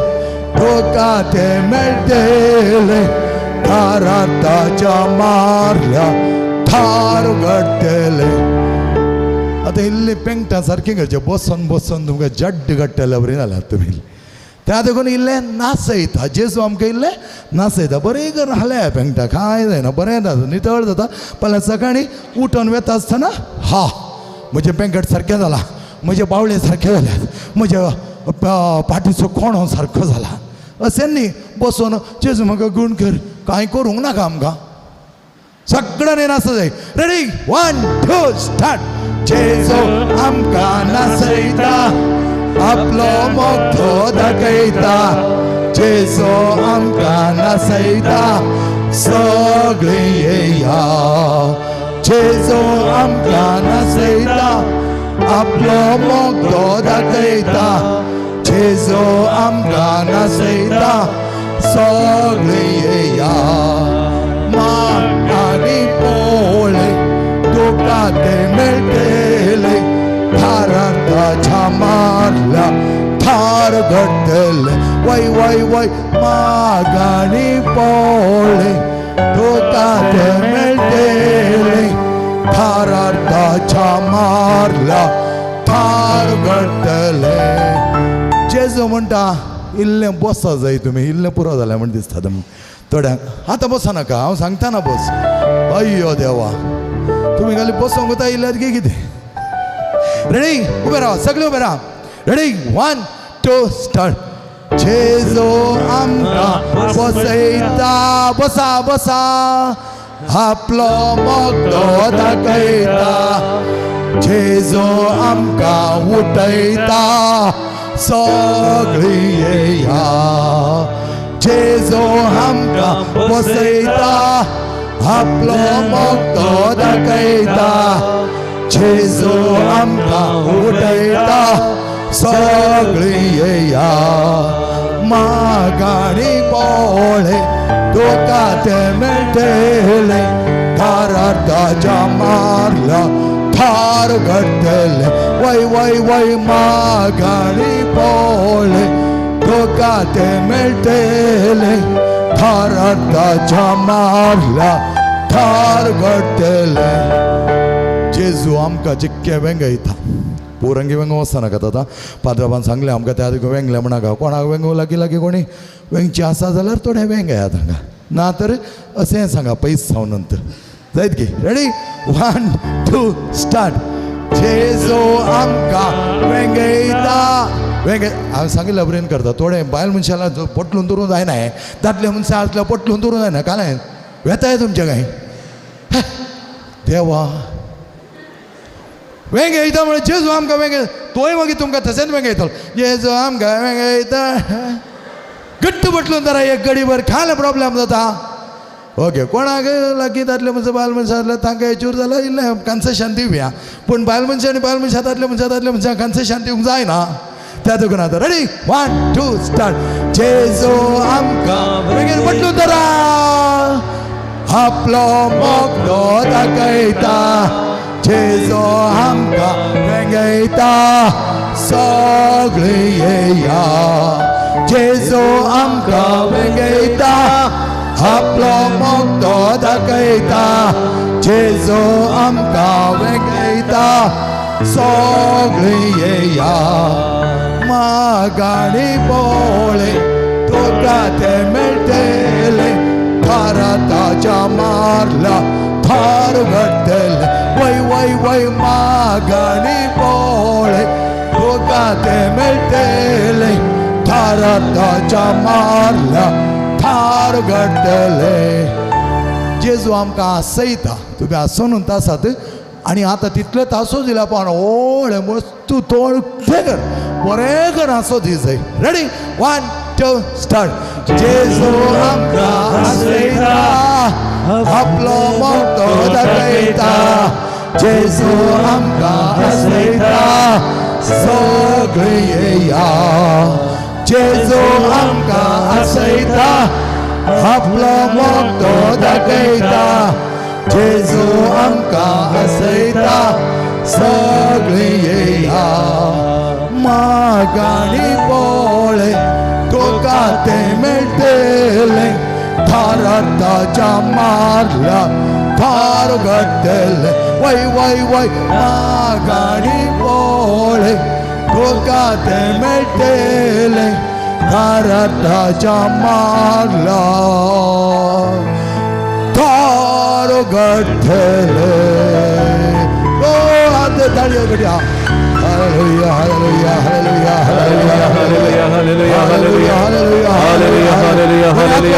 तुका तें मेळटलें दारार ताच्या मारल्यार थार उगडटलें आतां इल्लें पेंगटां सारकें करचें बसून तुमकां जड्ड काडटलें बरें जाल्यार तुमी त्या देखून इल्लें नाचयता जेजू आमकां इल्लें नाचयता बरें कर हाल्या पेंगटा कांय जायना बरें जाता नितळ जाता फाल्यां सकाळीं उठोन वेता आसतना हा म्हजें पेंगट सारकें जाला म्हजे बावळे सारके जाल्यात म्हज्या पाठीचो कोणो सारको जाला अशें न्ही बसून जेजू म्हाका गूण कर कांय करूंक नाका आमकां सगळ्यांनी नाच जाय रेडी 1 2 स्टार्ट जेजू आमकां नाचयता आपलो मोगतो दाखयता जेजू आमकां नाचयता सगळीं येया जेजू आमकां नाचयता आपलो मोगतो दाखयता जेजू आमकां नाचयता सगळीं येया मागाणी पोळे तुका तें मेळटलें दारार ताच्या मारल्यार थार उगडटलें वय वय वय मागाणी पोळे तुका तें मेळटलें दारार ताच्या मारल्यार थार उगडटलें जेजू म्हणटा इल्लें बसा जाय तुमी इल्लें पुरो जालें म्हण दिसता थोड्यांक आतां बसा नाका हांव सांगता ना बस अय्यो देवा तुमी खाली बसूंक वता इल्ल्यात की कितें रेडी उबे राव सगळे उबे राव रेडी 1 2 स्टार्ट जेजू आमकां बसयता बसा बसा आपलो मोगतो दाखयता जेजू आमकां उठयता सगळीं येया जेजो आमकां बसयता आपलो मोगतो दाखयता जेजो आमकां उठयता सगळीं येया मागाणी बोळे तुका ते मेळटले थारार ताच्या मारला थार घडटले वय वय वय मागाणी बोळे तुका ते मेळटले थारार ताच्या मारला थार घडटले जेजू आमकां जितके वेंगयता पोरंगी वेंगो वचनाका आतां पाद्रबान सांगलें आमकां त्या दिका वेंगलें म्हणाका कोणाक वेंगो लागीं लागीं कोणी वेंगची आसा जाल्यार थोडे वेंगयात हांगा ना तर अशें सांगा पयस सावन नंतर जायत की रेडी 1 2 स्टार्ट जेजो आमकां वेंगयता वेंगे हांवें सांगिल्लें बरें करता थोडे बायल मनशाला पोटलून दवरूं जायना हें दादले मनशां आसल्यार पोटलून दवरूं जायना कालें वेताय तुमचें काय देवा वेंगयता म्हळ्यार जेजू आमकां वेंगय तोय मागीर तुमकां तशेंच वेंगयतलो जेजू आमकां वेंगयता घट्ट बटलून जरा एक गडीभर खायला प्रॉब्लेम जाता ओके कोणाक लागीं दादले मनशां बायल मनशां आसल्यार तांकां हेचूर जाल्यार इल्लें कन्सेशन दिवया पूण बायल मनशां आनी बायल मनशां दादले मनशां कन्सेशन दिवंक जायना त्या देखून आतां रेडी 1 2 स्टार्ट जेजू आमकां वेंगेर बटलून जरा आपलो मोगतो दाखयता जेजो आमकां वेंगयता सगळीं येया जेजो आमकां वेंगयता आपलो मोगतो दाखयता जेजो आमकां वेंगयता सगळीं येया मागाणी बोळे तुका ते मेळटले थारा ताच्या मारला थार घडटले वय वय वय मागाणी बोळे तुका ते मेळटले थारा ताच्या मारला थार घडटले जेजू आमकां आसयता तुमी आसोनून आसात आनी आतां तितले तासो दिल्या पण ओळे मस्तू तोंड कर बरें कर आसो दी जाय रेडी 1 2 स्टार्ट जेजू आमकां आसयता आपलो मोगतो दाखयता जेजू आमकां आसयता सगळीं येया जेजू आमकां आसयता आपलो मोगतो दाखयता जेजू आमकां आसयता सगळीं येया मागाणी बोळे तुका ते मेळटले थारार ताच्या मारला थार घडटले वय वय वय मागाणी बोळे तुका ते मेळटले थारार ताच्या मारला थार घडटले ओ आदे ताळयो घडया hallelujah hallelujah hallelujah hallelujah hallelujah hallelujah hallelujah hallelujah hallelujah hallelujah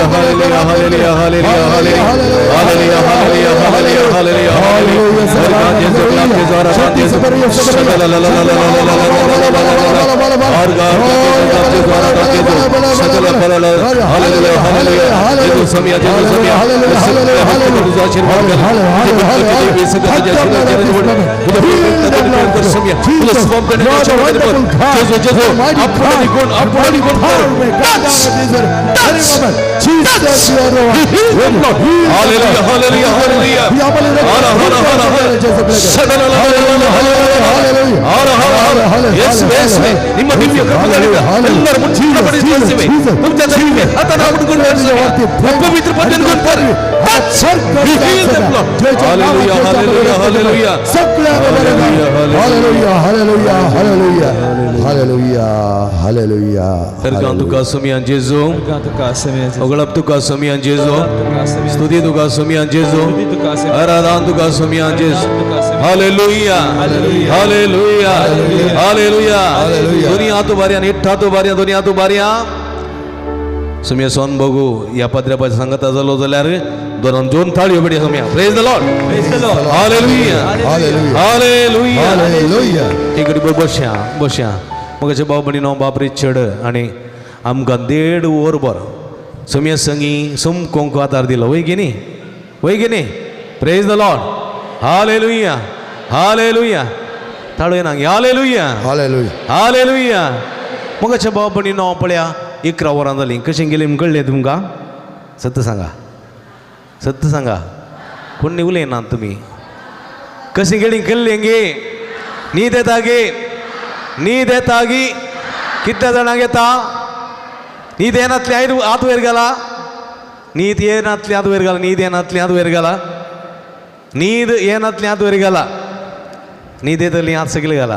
hallelujah hallelujah hallelujah hallelujah hallelujah ನಿಮ್ಮ ದಿವ್ಯ ಕೃಪೆಗಳಿಂದ ಎಲ್ಲರೂ ಮುಚ್ಚಿಡಪಡಿ ತಿಳಿಸಿವೆ ತುಮच्या धर्मी आता नाम गुण पवित्र पद्धत गुण पर hallelujah hallelujah hallelujah hallelujah hallelujah hallelujah hallelujah hallelujah Tergan tuka semian Jesu Oglap tuka semian Jesu Studi tuka semian Jesu Aradan tuka semian Jesu Haleluya Haleluya Haleluya Dunia tu barian ittha tu barian dunia tu barian Semia son बघू या पत्र्यापासून सांगत झालो जाल्यार दोन थाळी बडी सम्या praise the Lord hallelujah hallelujah hallelujah इकडे बसया मगाचे भाऊ बहिणी बाप रिचर्ड आणि आमकां 1.5 वर सुम्या संगी सुम कोंको आधार दिलो वय गे नी praise the Lord hallelujah hallelujah ताळो येना हालेलुया हालेलुया हालेलुया मगाच्या बाबणी नाव पळया 11 वरां जालीं कशें गेलें म्हण कळ्ळें तुमकां सत्य सांगा कोण निवले ना तुमी कशी गेली कल्ले गे न्हीद येता गी कितल्या जाणांक येता न्हीद येनातली हात वयर घाला न्हीद येनातली हात वयर घाला न्हीद येनातली हात वयर घाला न्हीद येनातली हात वयर घाला न्हीद येतली हात सगळे घाला